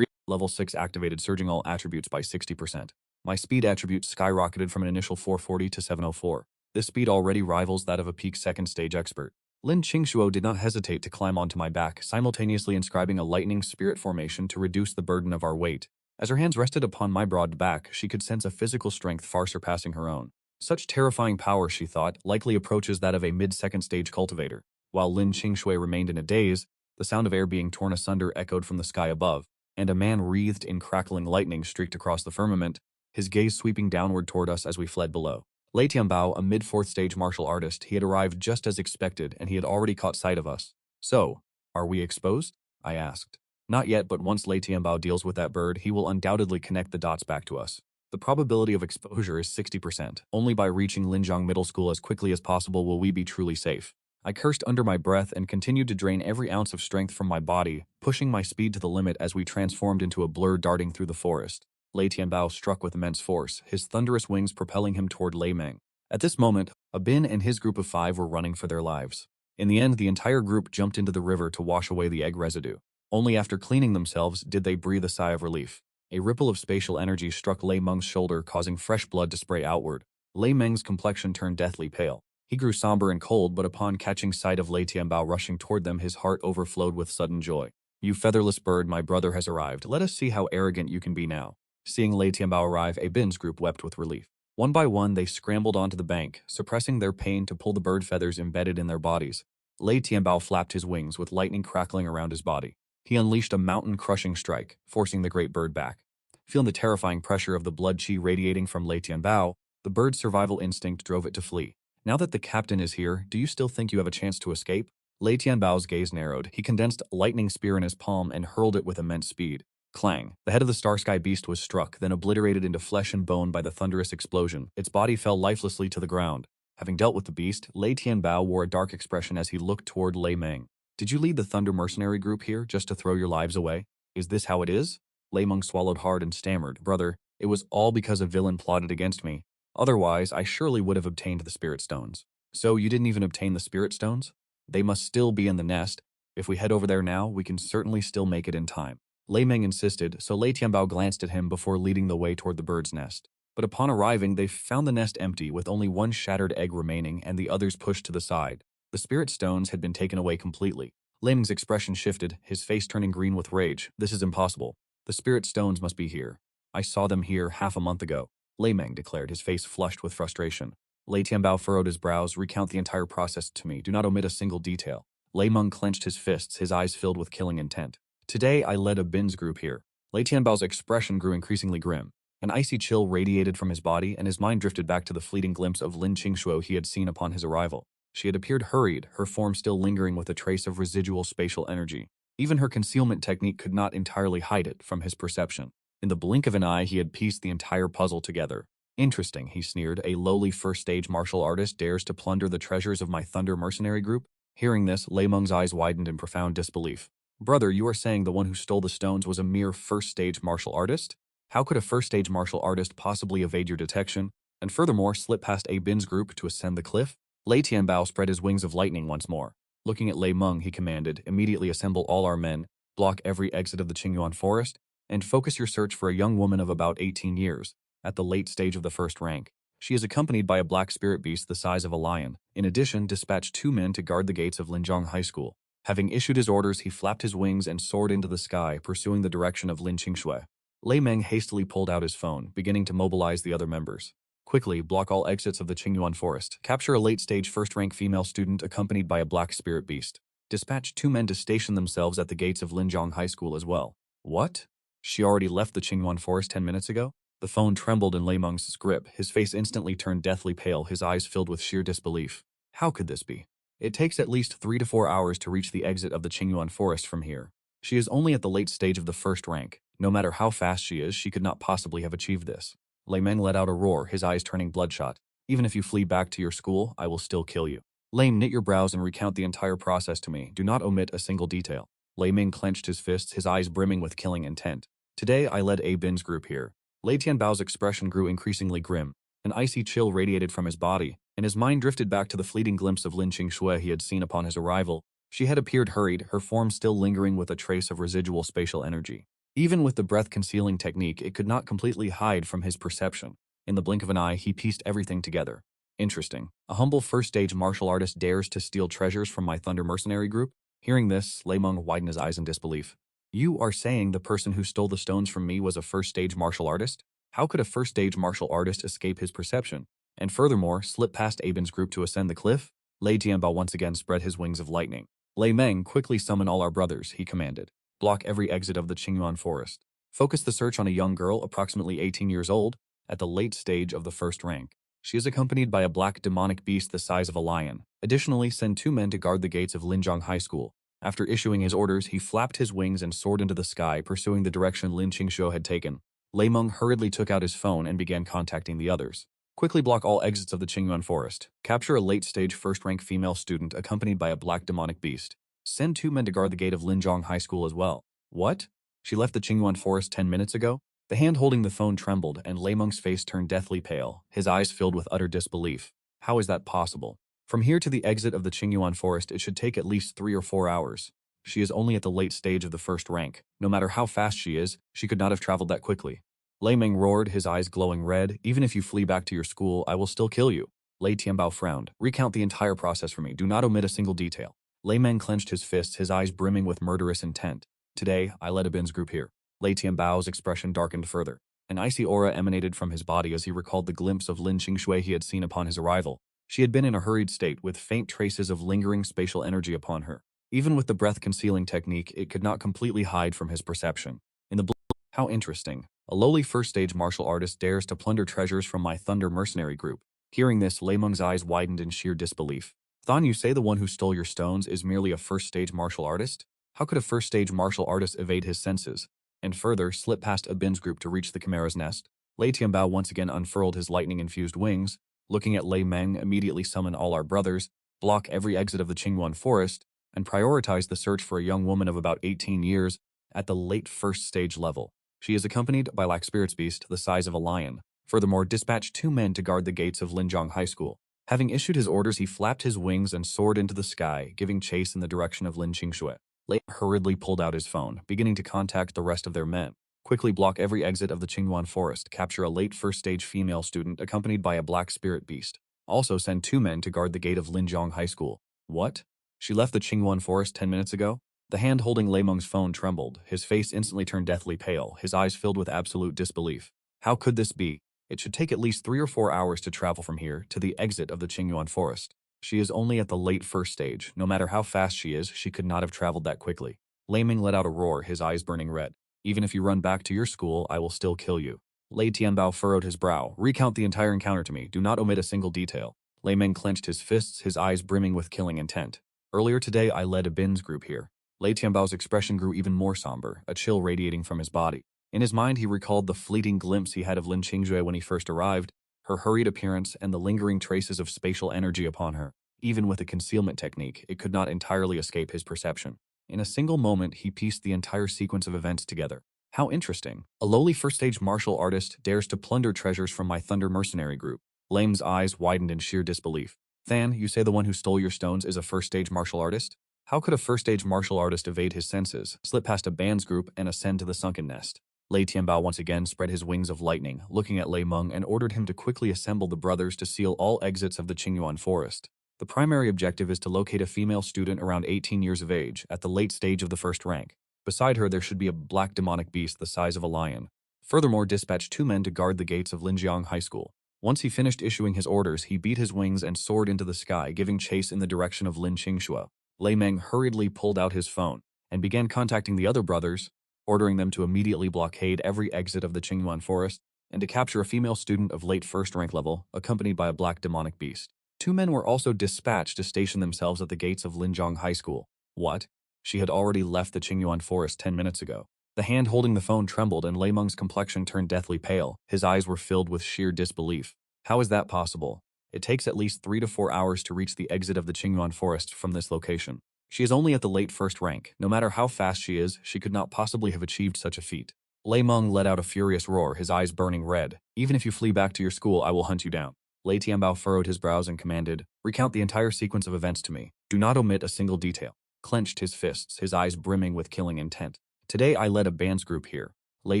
Level 6 activated, surging all attributes by 60%. My speed attribute skyrocketed from an initial 440 to 704. This speed already rivals that of a peak 2nd stage expert. Lin Qingshuo did not hesitate to climb onto my back, simultaneously inscribing a lightning spirit formation to reduce the burden of our weight. As her hands rested upon my broad back, she could sense a physical strength far surpassing her own. Such terrifying power, she thought, likely approaches that of a mid-2nd stage cultivator. While Lin Qingshui remained in a daze, the sound of air being torn asunder echoed from the sky above, and a man wreathed in crackling lightning streaked across the firmament, his gaze sweeping downward toward us as we fled below. Lei Tianbao, a mid-4th stage martial artist, he had arrived just as expected, and he had already caught sight of us. So, are we exposed? I asked. Not yet, but once Lei Tianbao deals with that bird, he will undoubtedly connect the dots back to us. The probability of exposure is 60%. Only by reaching Linjiang Middle School as quickly as possible will we be truly safe. I cursed under my breath and continued to drain every ounce of strength from my body, pushing my speed to the limit as we transformed into a blur darting through the forest. Lei Tianbao struck with immense force, his thunderous wings propelling him toward Lei Meng. At this moment, Bin and his group of 5 were running for their lives. In the end, the entire group jumped into the river to wash away the egg residue. Only after cleaning themselves did they breathe a sigh of relief. A ripple of spatial energy struck Lei Meng's shoulder, causing fresh blood to spray outward. Lei Meng's complexion turned deathly pale. He grew somber and cold, but upon catching sight of Lei Tianbao rushing toward them, his heart overflowed with sudden joy. "You featherless bird, my brother has arrived. Let us see how arrogant you can be now." Seeing Lei Tianbao arrive, a Bin's group wept with relief. One by one, they scrambled onto the bank, suppressing their pain to pull the bird feathers embedded in their bodies. Lei Tianbao flapped his wings, with lightning crackling around his body. He unleashed a mountain-crushing strike, forcing the great bird back. Feeling the terrifying pressure of the blood qi radiating from Lei Tianbao, the bird's survival instinct drove it to flee. "Now that the captain is here, do you still think you have a chance to escape?" Lei Tianbao's gaze narrowed. He condensed a lightning spear in his palm and hurled it with immense speed. Clang. The head of the Starsky beast was struck, then obliterated into flesh and bone by the thunderous explosion. Its body fell lifelessly to the ground. Having dealt with the beast, Lei Tianbao wore a dark expression as he looked toward Lei Meng. "Did you lead the Thunder Mercenary group here just to throw your lives away? Is this how it is?" Lei Meng swallowed hard and stammered, "Brother, it was all because a villain plotted against me. Otherwise, I surely would have obtained the Spirit Stones." "So you didn't even obtain the Spirit Stones?" "They must still be in the nest. If we head over there now, we can certainly still make it in time." Lei Meng insisted, so Lei Tianbao glanced at him before leading the way toward the bird's nest. But upon arriving, they found the nest empty, with only one shattered egg remaining and the others pushed to the side. The Spirit Stones had been taken away completely. Lei Meng's expression shifted, his face turning green with rage. "This is impossible. The Spirit Stones must be here. I saw them here half a month ago," Lei Meng declared, his face flushed with frustration. Lei Tianbao furrowed his brows. "Recount the entire process to me. Do not omit a single detail." Lei Meng clenched his fists, his eyes filled with killing intent. "Today, I led a Bin's group here." Lei Tianbao's expression grew increasingly grim. An icy chill radiated from his body, and his mind drifted back to the fleeting glimpse of Lin Qingshuo he had seen upon his arrival. She had appeared hurried, her form still lingering with a trace of residual spatial energy. Even her concealment technique could not entirely hide it from his perception. In the blink of an eye, he had pieced the entire puzzle together. "Interesting," he sneered. "A lowly first-stage martial artist dares to plunder the treasures of my Thunder Mercenary group?" Hearing this, Lei Meng's eyes widened in profound disbelief. "Brother, you are saying the one who stole the stones was a mere first-stage martial artist? How could a first-stage martial artist possibly evade your detection, and furthermore slip past A Bin's group to ascend the cliff?" Lei Tianbao spread his wings of lightning once more. Looking at Lei Meng, he commanded, "Immediately assemble all our men, block every exit of the Qingyuan forest, and focus your search for a young woman of about 18 years, at the late stage of the first rank. She is accompanied by a black spirit beast the size of a lion. In addition, dispatch 2 men to guard the gates of Linjiang High School." Having issued his orders, he flapped his wings and soared into the sky, pursuing the direction of Lin Qingshui. Lei Meng hastily pulled out his phone, beginning to mobilize the other members. "Quickly, block all exits of the Qingyuan forest. Capture a late-stage first-rank female student accompanied by a black spirit beast. Dispatch 2 men to station themselves at the gates of Linjiang High School as well." "What? She already left the Qingyuan forest 10 minutes ago?" The phone trembled in Lei Meng's grip. His face instantly turned deathly pale, his eyes filled with sheer disbelief. "How could this be? It takes at least 3 to 4 hours to reach the exit of the Qingyuan forest from here. She is only at the late stage of the first rank. No matter how fast she is, she could not possibly have achieved this." Lei Meng let out a roar, his eyes turning bloodshot. "Even if you flee back to your school, I will still kill you." "Lei, knit your brows and recount the entire process to me. Do not omit a single detail." Lei Meng clenched his fists, his eyes brimming with killing intent. "Today, I led A Bin's group here." Lei Tianbao's expression grew increasingly grim. An icy chill radiated from his body, and his mind drifted back to the fleeting glimpse of Lin Qingshui he had seen upon his arrival. She had appeared hurried, her form still lingering with a trace of residual spatial energy. Even with the breath-concealing technique, it could not completely hide from his perception. In the blink of an eye, he pieced everything together. "Interesting. A humble first-stage martial artist dares to steal treasures from my Thunder Mercenary group?" Hearing this, Lei Meng widened his eyes in disbelief. "You are saying the person who stole the stones from me was a first-stage martial artist? How could a first-stage martial artist escape his perception? And furthermore, slip past Abin's group to ascend the cliff?" Lei Tianbao once again spread his wings of lightning. "Lei Meng, quickly summon all our brothers," he commanded. "Block every exit of the Qingyuan forest. Focus the search on a young girl, approximately 18 years old, at the late stage of the first rank. She is accompanied by a black demonic beast the size of a lion. Additionally, send 2 men to guard the gates of Linjiang High School." After issuing his orders, he flapped his wings and soared into the sky, pursuing the direction Lin Qingshuo had taken. Lei Meng hurriedly took out his phone and began contacting the others. "Quickly block all exits of the Qingyuan forest. Capture a late-stage first-rank female student accompanied by a black demonic beast. Send 2 men to guard the gate of Linjiang High School as well." "What? She left the Qingyuan forest 10 minutes ago?" The hand holding the phone trembled, and Lei Meng's face turned deathly pale, his eyes filled with utter disbelief. "How is that possible? From here to the exit of the Qingyuan forest, it should take at least 3 or 4 hours. She is only at the late stage of the first rank. No matter how fast she is, she could not have traveled that quickly." Lei Meng roared, his eyes glowing red. "Even if you flee back to your school, I will still kill you." Lei Tianbao frowned. Recount the entire process for me. Do not omit a single detail. Lei Meng clenched his fists, his eyes brimming with murderous intent. Today, I led a Bin's group here. Lei Tianbao's expression darkened further. An icy aura emanated from his body as he recalled the glimpse of Lin Qingshui he had seen upon his arrival. She had been in a hurried state, with faint traces of lingering spatial energy upon her. Even with the breath-concealing technique, it could not completely hide from his perception. In the How interesting. A lowly first-stage martial artist dares to plunder treasures from my Thunder mercenary group. Hearing this, Lei Meng's eyes widened in sheer disbelief. Thon, you say the one who stole your stones is merely a first-stage martial artist? How could a first-stage martial artist evade his senses, and further slip past a Bin's group to reach the Chimera's nest? Lei Tianbao once again unfurled his lightning-infused wings, looking at Lei Meng, immediately summon all our brothers, block every exit of the Qingyuan forest, and prioritize the search for a young woman of about 18 years at the late first-stage level. She is accompanied by Black Spirit's beast the size of a lion. Furthermore, dispatch 2 men to guard the gates of Linjiang High School. Having issued his orders, he flapped his wings and soared into the sky, giving chase in the direction of Lin Qingshui. Lei hurriedly pulled out his phone, beginning to contact the rest of their men. Quickly block every exit of the Qingyuan forest, capture a late first-stage female student accompanied by a Black Spirit beast. Also send 2 men to guard the gate of Linjiang High School. What? She left the Qingyuan forest 10 minutes ago? The hand holding Lei Meng's phone trembled. His face instantly turned deathly pale, his eyes filled with absolute disbelief. How could this be? It should take at least 3 or 4 hours to travel from here to the exit of the Qingyuan forest. She is only at the late first stage. No matter how fast she is, she could not have traveled that quickly. Lei Meng let out a roar, his eyes burning red. Even if you run back to your school, I will still kill you. Lei Tianbao furrowed his brow. Recount the entire encounter to me. Do not omit a single detail. Lei Meng clenched his fists, his eyes brimming with killing intent. Earlier today, I led a Bin's group here. Lei Tianbao's expression grew even more somber, a chill radiating from his body. In his mind, he recalled the fleeting glimpse he had of Lin Qingshui when he first arrived, her hurried appearance, and the lingering traces of spatial energy upon her. Even with a concealment technique, it could not entirely escape his perception. In a single moment, he pieced the entire sequence of events together. How interesting. A lowly first-stage martial artist dares to plunder treasures from my Thunder mercenary group. Lame's eyes widened in sheer disbelief. Than, you say the one who stole your stones is a first-stage martial artist? How could a first-stage martial artist evade his senses, slip past a band's group, and ascend to the sunken nest? Lei Tianbao once again spread his wings of lightning, looking at Lei Meng, and ordered him to quickly assemble the brothers to seal all exits of the Qingyuan forest. The primary objective is to locate a female student around 18 years of age, at the late stage of the first rank. Beside her, there should be a black demonic beast the size of a lion. Furthermore, dispatch 2 men to guard the gates of Linjiang High School. Once he finished issuing his orders, he beat his wings and soared into the sky, giving chase in the direction of Lin Qingshui. Lei Meng hurriedly pulled out his phone and began contacting the other brothers, ordering them to immediately blockade every exit of the Qingyuan forest and to capture a female student of late first rank level, accompanied by a black demonic beast. 2 men were also dispatched to station themselves at the gates of Linjiang High School. What? She had already left the Qingyuan forest 10 minutes ago. The hand holding the phone trembled and Lei Meng's complexion turned deathly pale. His eyes were filled with sheer disbelief. How is that possible? It takes at least 3 to 4 hours to reach the exit of the Qingyuan forest from this location. She is only at the late first rank. No matter how fast she is, she could not possibly have achieved such a feat. Lei Meng let out a furious roar, his eyes burning red. Even if you flee back to your school, I will hunt you down. Lei Tianbao furrowed his brows and commanded, recount the entire sequence of events to me. Do not omit a single detail. Clenched his fists, his eyes brimming with killing intent. Today I led a band's group here. Lei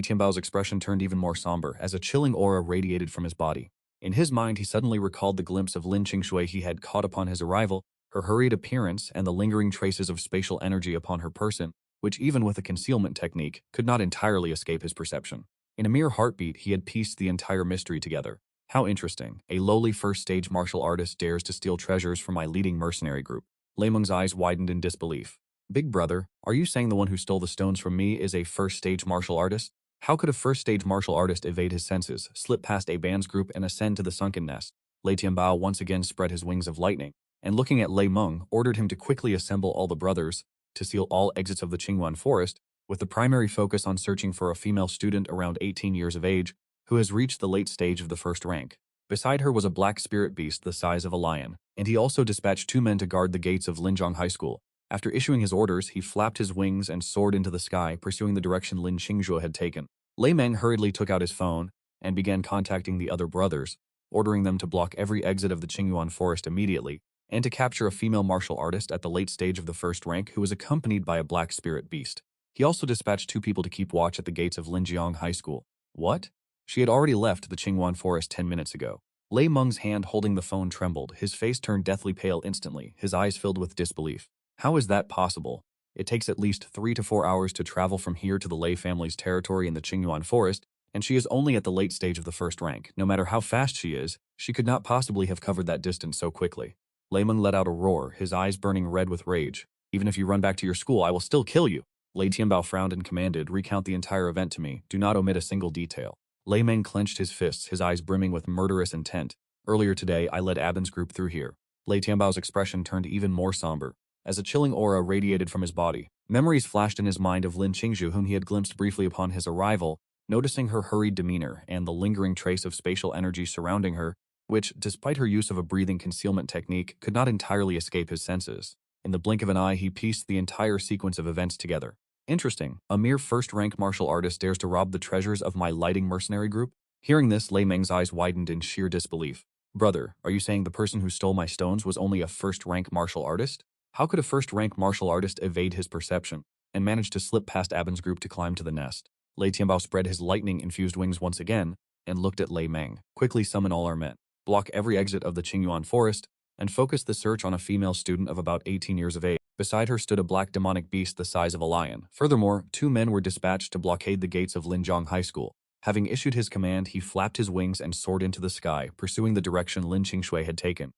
Tianbao's expression turned even more somber as a chilling aura radiated from his body. In his mind, he suddenly recalled the glimpse of Lin Qingshui he had caught upon his arrival, her hurried appearance, and the lingering traces of spatial energy upon her person, which even with a concealment technique, could not entirely escape his perception. In a mere heartbeat, he had pieced the entire mystery together. How interesting. A lowly first-stage martial artist dares to steal treasures from my leading mercenary group. Lei Meng's eyes widened in disbelief. Big brother, are you saying the one who stole the stones from me is a first-stage martial artist? How could a first-stage martial artist evade his senses, slip past a band's group, and ascend to the sunken nest? Lei Tianbao once again spread his wings of lightning, and looking at Lei Meng, ordered him to quickly assemble all the brothers to seal all exits of the Qingyuan forest, with the primary focus on searching for a female student around 18 years of age who has reached the late stage of the first rank. Beside her was a black spirit beast the size of a lion, and he also dispatched 2 men to guard the gates of Linjiang High School. After issuing his orders, he flapped his wings and soared into the sky, pursuing the direction Lin Qingshui had taken. Lei Meng hurriedly took out his phone and began contacting the other brothers, ordering them to block every exit of the Qingyuan forest immediately, and to capture a female martial artist at the late stage of the first rank who was accompanied by a black spirit beast. He also dispatched 2 people to keep watch at the gates of Linjiang High School. What? She had already left the Qingyuan forest 10 minutes ago. Lei Meng's hand holding the phone trembled, his face turned deathly pale instantly, his eyes filled with disbelief. How is that possible? It takes at least 3 to 4 hours to travel from here to the Lei family's territory in the Qingyuan forest, and she is only at the late stage of the first rank. No matter how fast she is, she could not possibly have covered that distance so quickly. Lei Meng let out a roar, his eyes burning red with rage. Even if you run back to your school, I will still kill you. Lei Tianbao frowned and commanded, recount the entire event to me, do not omit a single detail. Lei Meng clenched his fists, his eyes brimming with murderous intent. Earlier today, I led Abin's group through here. Lei Tianbao's expression turned even more somber, as a chilling aura radiated from his body. Memories flashed in his mind of Lin Qingzhu, whom he had glimpsed briefly upon his arrival, noticing her hurried demeanor and the lingering trace of spatial energy surrounding her, which, despite her use of a breathing concealment technique, could not entirely escape his senses. In the blink of an eye, he pieced the entire sequence of events together. Interesting, a mere first-rank martial artist dares to rob the treasures of my lighting mercenary group? Hearing this, Lei Meng's eyes widened in sheer disbelief. Brother, are you saying the person who stole my stones was only a first-rank martial artist? How could a first-rank martial artist evade his perception and manage to slip past Abin's group to climb to the nest? Lei Tianbao spread his lightning-infused wings once again and looked at Lei Meng. Quickly summon all our men, block every exit of the Qingyuan forest, and focus the search on a female student of about 18 years of age. Beside her stood a black demonic beast the size of a lion. Furthermore, 2 men were dispatched to blockade the gates of Linjiang High School. Having issued his command, he flapped his wings and soared into the sky, pursuing the direction Lin Qingshui had taken.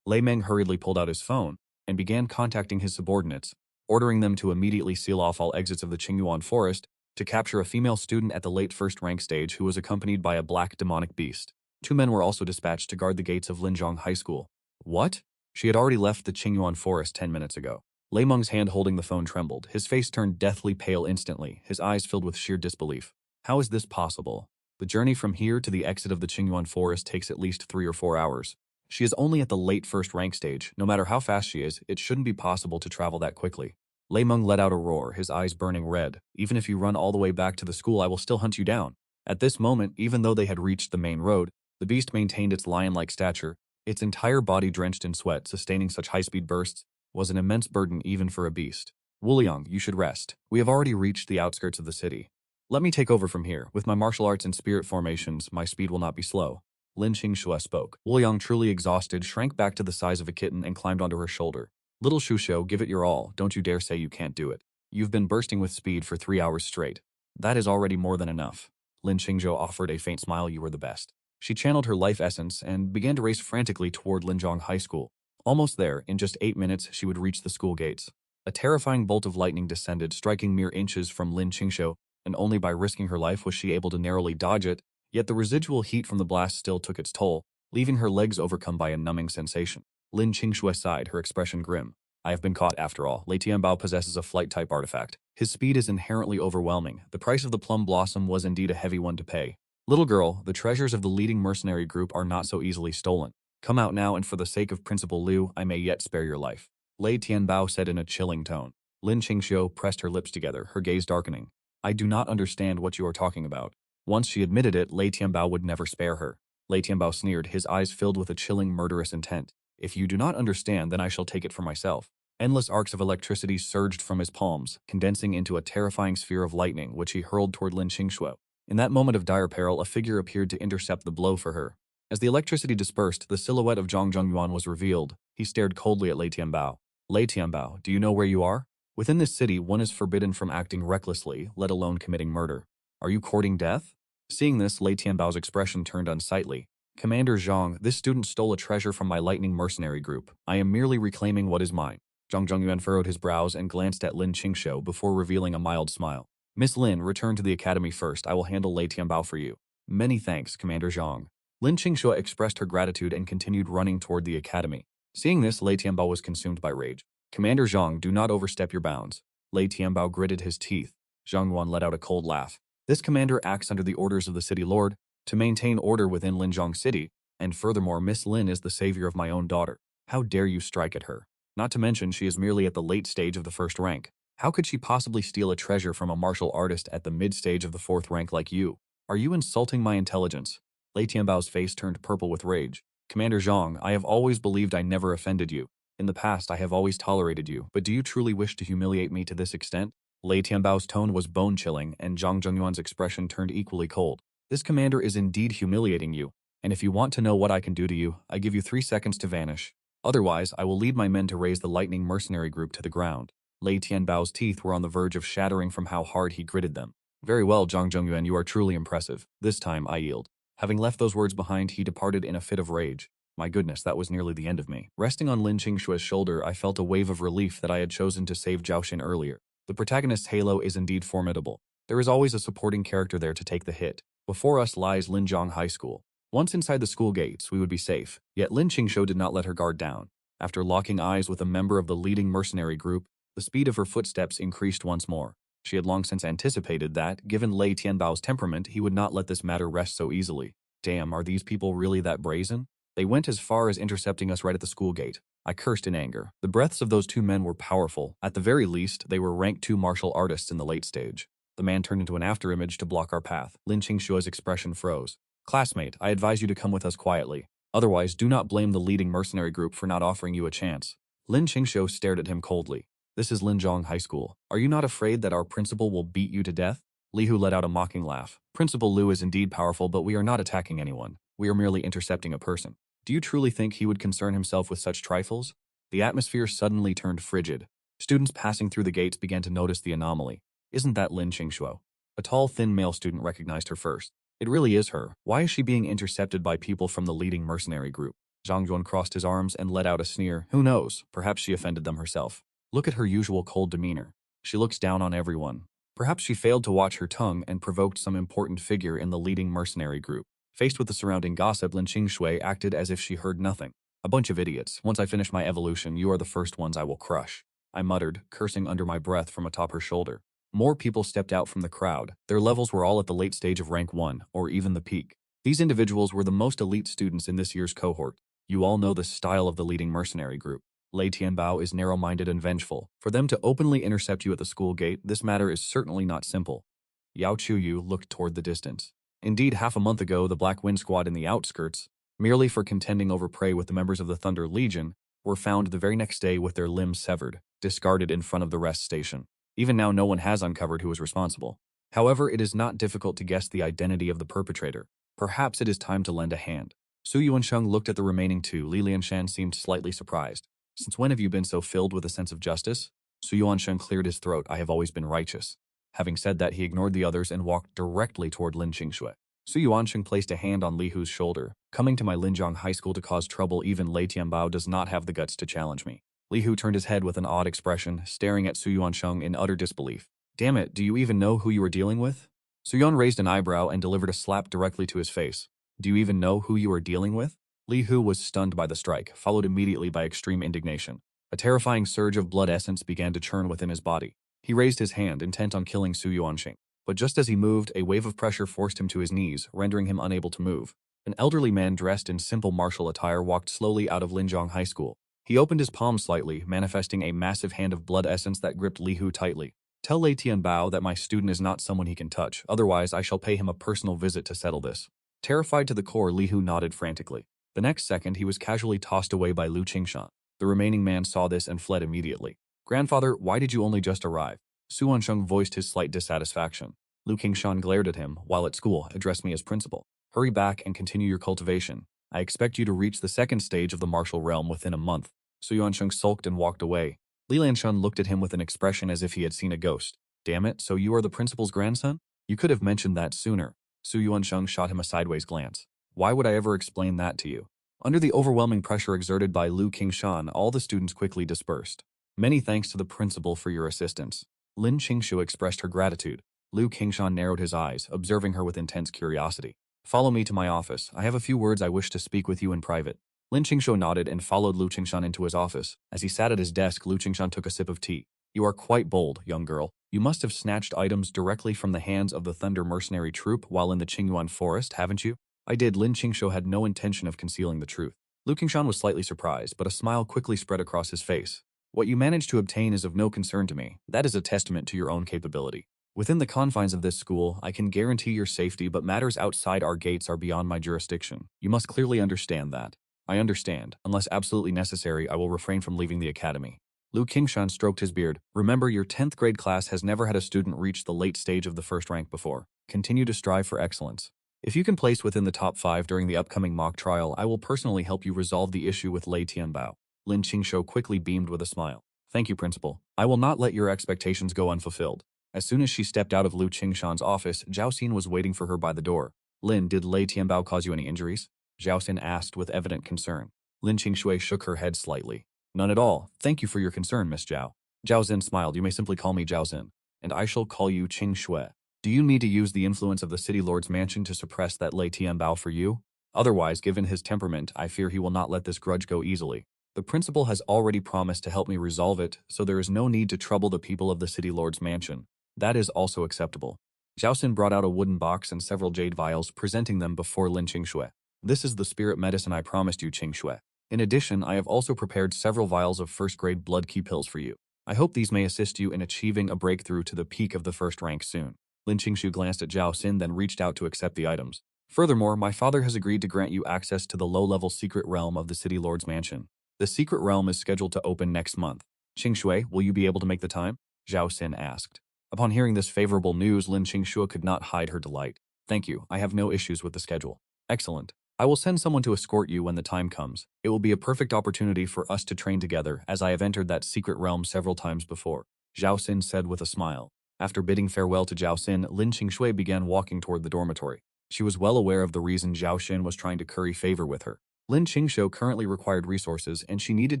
Lei Meng hurriedly pulled out his phone and began contacting his subordinates, ordering them to immediately seal off all exits of the Qingyuan forest to capture a female student at the late first rank stage who was accompanied by a black demonic beast. 2 men were also dispatched to guard the gates of Linjiang High School. What? She had already left the Qingyuan forest 10 minutes ago. Lei Meng's hand holding the phone trembled, his face turned deathly pale instantly, his eyes filled with sheer disbelief. How is this possible? The journey from here to the exit of the Qingyuan forest takes at least 3 or 4 hours. She is only at the late first rank stage. No matter how fast she is, it shouldn't be possible to travel that quickly. Lei Meng let out a roar, his eyes burning red. Even if you run all the way back to the school, I will still hunt you down. At this moment, even though they had reached the main road, the beast maintained its lion-like stature. Its entire body drenched in sweat, sustaining such high-speed bursts was an immense burden even for a beast. Wuliang, you should rest. We have already reached the outskirts of the city. Let me take over from here. With my martial arts and spirit formations, my speed will not be slow. Lin Qingxue spoke. Wuliang, truly exhausted, shrank back to the size of a kitten and climbed onto her shoulder. Little Shushou, give it your all. Don't you dare say you can't do it. You've been bursting with speed for 3 hours straight. That is already more than enough. Lin Qingzhou offered a faint smile. You were the best. She channeled her life essence and began to race frantically toward Linjiang High School. Almost there, in just 8 minutes, she would reach the school gates. A terrifying bolt of lightning descended, striking mere inches from Lin Qingzhou, and only by risking her life was she able to narrowly dodge it, yet the residual heat from the blast still took its toll, leaving her legs overcome by a numbing sensation. Lin Qingxue sighed, her expression grim. I have been caught after all. Lei Tianbao possesses a flight-type artifact. His speed is inherently overwhelming. The price of the plum blossom was indeed a heavy one to pay. Little girl, the treasures of the leading mercenary group are not so easily stolen. Come out now, and for the sake of Principal Liu, I may yet spare your life. Lei Tianbao said in a chilling tone. Lin Qingxiu pressed her lips together, her gaze darkening. I do not understand what you are talking about. Once she admitted it, Lei Tianbao would never spare her. Lei Tianbao sneered, his eyes filled with a chilling, murderous intent. If you do not understand, then I shall take it for myself. Endless arcs of electricity surged from his palms, condensing into a terrifying sphere of lightning, which he hurled toward Lin Qingxue. In that moment of dire peril, a figure appeared to intercept the blow for her. As the electricity dispersed, the silhouette of Zhang Zhengyuan was revealed. He stared coldly at Lei Tianbao. Lei Tianbao, do you know where you are? Within this city, one is forbidden from acting recklessly, let alone committing murder. Are you courting death? Seeing this, Lei Tianbao's expression turned unsightly. Commander Zhang, this student stole a treasure from my lightning mercenary group. I am merely reclaiming what is mine. Zhang Zhengyuan furrowed his brows and glanced at Lin Qingxiu before revealing a mild smile. Miss Lin, return to the academy first. I will handle Lei Tianbao for you. Many thanks, Commander Zhang. Lin Qingxiu expressed her gratitude and continued running toward the academy. Seeing this, Lei Tianbao was consumed by rage. Commander Zhang, do not overstep your bounds. Lei Tianbao gritted his teeth. Zhang Yuan let out a cold laugh. This commander acts under the orders of the city lord to maintain order within Linjiang City, and furthermore, Miss Lin is the savior of my own daughter. How dare you strike at her? Not to mention, she is merely at the late stage of the first rank. How could she possibly steal a treasure from a martial artist at the mid-stage of the 4th rank like you? Are you insulting my intelligence? Lei Tianbao's face turned purple with rage. Commander Zhang, I have always believed I never offended you. In the past, I have always tolerated you, but do you truly wish to humiliate me to this extent? Lei Tianbao's tone was bone-chilling, and Zhang Zhengyuan's expression turned equally cold. This commander is indeed humiliating you. And if you want to know what I can do to you, I give you 3 seconds to vanish. Otherwise, I will lead my men to raise the lightning mercenary group to the ground. Lei Tianbao's teeth were on the verge of shattering from how hard he gritted them. Very well, Zhang Zhongyuan, you are truly impressive. This time, I yield. Having left those words behind, he departed in a fit of rage. My goodness, that was nearly the end of me. Resting on Lin Qingshua's shoulder, I felt a wave of relief that I had chosen to save Zhao Xin earlier. The protagonist's halo is indeed formidable. There is always a supporting character there to take the hit. Before us lies Linjiang High School. Once inside the school gates, we would be safe. Yet Lin Qingshuo did not let her guard down. After locking eyes with a member of the leading mercenary group, the speed of her footsteps increased once more. She had long since anticipated that, given Lei Tianbao's temperament, he would not let this matter rest so easily. Damn, are these people really that brazen? They went as far as intercepting us right at the school gate. I cursed in anger. The breaths of those two men were powerful. At the very least, they were rank 2 martial artists in the late stage. The man turned into an afterimage to block our path. Lin Qingshua's expression froze. Classmate, I advise you to come with us quietly. Otherwise, do not blame the leading mercenary group for not offering you a chance. Lin Qingshuo stared at him coldly. This is Linjiang High School. Are you not afraid that our principal will beat you to death? Li Hu let out a mocking laugh. Principal Liu is indeed powerful, but we are not attacking anyone. We are merely intercepting a person. Do you truly think he would concern himself with such trifles? The atmosphere suddenly turned frigid. Students passing through the gates began to notice the anomaly. Isn't that Lin Qingshuo? A tall, thin male student recognized her first. It really is her. Why is she being intercepted by people from the leading mercenary group? Zhang Yuan crossed his arms and let out a sneer. Who knows? Perhaps she offended them herself. Look at her usual cold demeanor. She looks down on everyone. Perhaps she failed to watch her tongue and provoked some important figure in the leading mercenary group. Faced with the surrounding gossip, Lin Qingshui acted as if she heard nothing. A bunch of idiots. Once I finish my evolution, you are the first ones I will crush. I muttered, cursing under my breath from atop her shoulder. More people stepped out from the crowd. Their levels were all at the late stage of rank 1, or even the peak. These individuals were the most elite students in this year's cohort. You all know the style of the leading mercenary group. Lei Tianbao is narrow-minded and vengeful. For them to openly intercept you at the school gate, this matter is certainly not simple. Yao Chuyu looked toward the distance. Indeed, half a month ago, the Black Wind Squad in the outskirts, merely for contending over prey with the members of the Thunder Legion, were found the very next day with their limbs severed, discarded in front of the rest station. Even now, no one has uncovered who is responsible. However, it is not difficult to guess the identity of the perpetrator. Perhaps it is time to lend a hand. Su Yuansheng looked at the remaining two. Li Lianshan seemed slightly surprised. Since when have you been so filled with a sense of justice? Su Yuansheng cleared his throat. I have always been righteous. Having said that, he ignored the others and walked directly toward Lin Qingshui. Su Yuansheng placed a hand on Li Hu's shoulder. Coming to my Linjiang High School to cause trouble, even Lei Tianbao does not have the guts to challenge me. Li Hu turned his head with an odd expression, staring at Su Yuansheng in utter disbelief. Damn it, do you even know who you are dealing with? Su Yuan raised an eyebrow and delivered a slap directly to his face. Do you even know who you are dealing with? Li Hu was stunned by the strike, followed immediately by extreme indignation. A terrifying surge of blood essence began to churn within his body. He raised his hand, intent on killing Su Yuansheng. But just as he moved, a wave of pressure forced him to his knees, rendering him unable to move. An elderly man dressed in simple martial attire walked slowly out of Linjiang High School. He opened his palm slightly, manifesting a massive hand of blood essence that gripped Li Hu tightly. Tell Lei Tianbao that my student is not someone he can touch, otherwise I shall pay him a personal visit to settle this. Terrified to the core, Li Hu nodded frantically. The next second, he was casually tossed away by Lu Qingshan. The remaining man saw this and fled immediately. Grandfather, why did you only just arrive? Su Wansheng voiced his slight dissatisfaction. Lu Qingshan glared at him, while at school, addressed me as principal. Hurry back and continue your cultivation. I expect you to reach the second stage of the martial realm within a month. Su Yuansheng sulked and walked away. Li Lianshan looked at him with an expression as if he had seen a ghost. Damn it, so you are the principal's grandson? You could have mentioned that sooner. Su Yuansheng shot him a sideways glance. Why would I ever explain that to you? Under the overwhelming pressure exerted by Lu Qingshan, all the students quickly dispersed. Many thanks to the principal for your assistance. Lin Qingshu expressed her gratitude. Lu Qingshan narrowed his eyes, observing her with intense curiosity. Follow me to my office. I have a few words I wish to speak with you in private. Lin Qingshu nodded and followed Lu Qingshan into his office. As he sat at his desk, Lu Qingshan took a sip of tea. You are quite bold, young girl. You must have snatched items directly from the hands of the Thunder mercenary troop while in the Qingyuan forest, haven't you? I did. Lin Qingshu had no intention of concealing the truth. Lu Qingshan was slightly surprised, but a smile quickly spread across his face. What you managed to obtain is of no concern to me. That is a testament to your own capability. Within the confines of this school, I can guarantee your safety, but matters outside our gates are beyond my jurisdiction. You must clearly understand that. I understand. Unless absolutely necessary, I will refrain from leaving the academy. Lu Qingshan stroked his beard. Remember, your 10th grade class has never had a student reach the late stage of the first rank before. Continue to strive for excellence. If you can place within the top 5 during the upcoming mock trial, I will personally help you resolve the issue with Lei Tianbao. Lin Qingshou quickly beamed with a smile. Thank you, Principal. I will not let your expectations go unfulfilled. As soon as she stepped out of Lu Qingshan's office, Zhao Xin was waiting for her by the door. Lin, did Lei Tianbao cause you any injuries? Zhao Xin asked with evident concern. Lin Qingshui shook her head slightly. None at all. Thank you for your concern, Miss Zhao. Zhao Xin smiled. You may simply call me Zhao Xin, and I shall call you Qing Shui. Do you need to use the influence of the City Lord's mansion to suppress that Lei Tianbao for you? Otherwise, given his temperament, I fear he will not let this grudge go easily. The principal has already promised to help me resolve it, so there is no need to trouble the people of the City Lord's mansion. That is also acceptable. Zhao Xin brought out a wooden box and several jade vials, presenting them before Lin Qingshui. This is the spirit medicine I promised you, Qingshui. In addition, I have also prepared several vials of first-grade blood key pills for you. I hope these may assist you in achieving a breakthrough to the peak of the first rank soon. Lin Qingshu glanced at Zhao Xin, then reached out to accept the items. Furthermore, my father has agreed to grant you access to the low-level secret realm of the City Lord's mansion. The secret realm is scheduled to open next month. Qingshui, will you be able to make the time? Zhao Xin asked. Upon hearing this favorable news, Lin Qingshu could not hide her delight. Thank you, I have no issues with the schedule. Excellent. I will send someone to escort you when the time comes. It will be a perfect opportunity for us to train together, as I have entered that secret realm several times before, Zhao Xin said with a smile. After bidding farewell to Zhao Xin, Lin Qingshui began walking toward the dormitory. She was well aware of the reason Zhao Xin was trying to curry favor with her. Lin Qingshu currently required resources, and she needed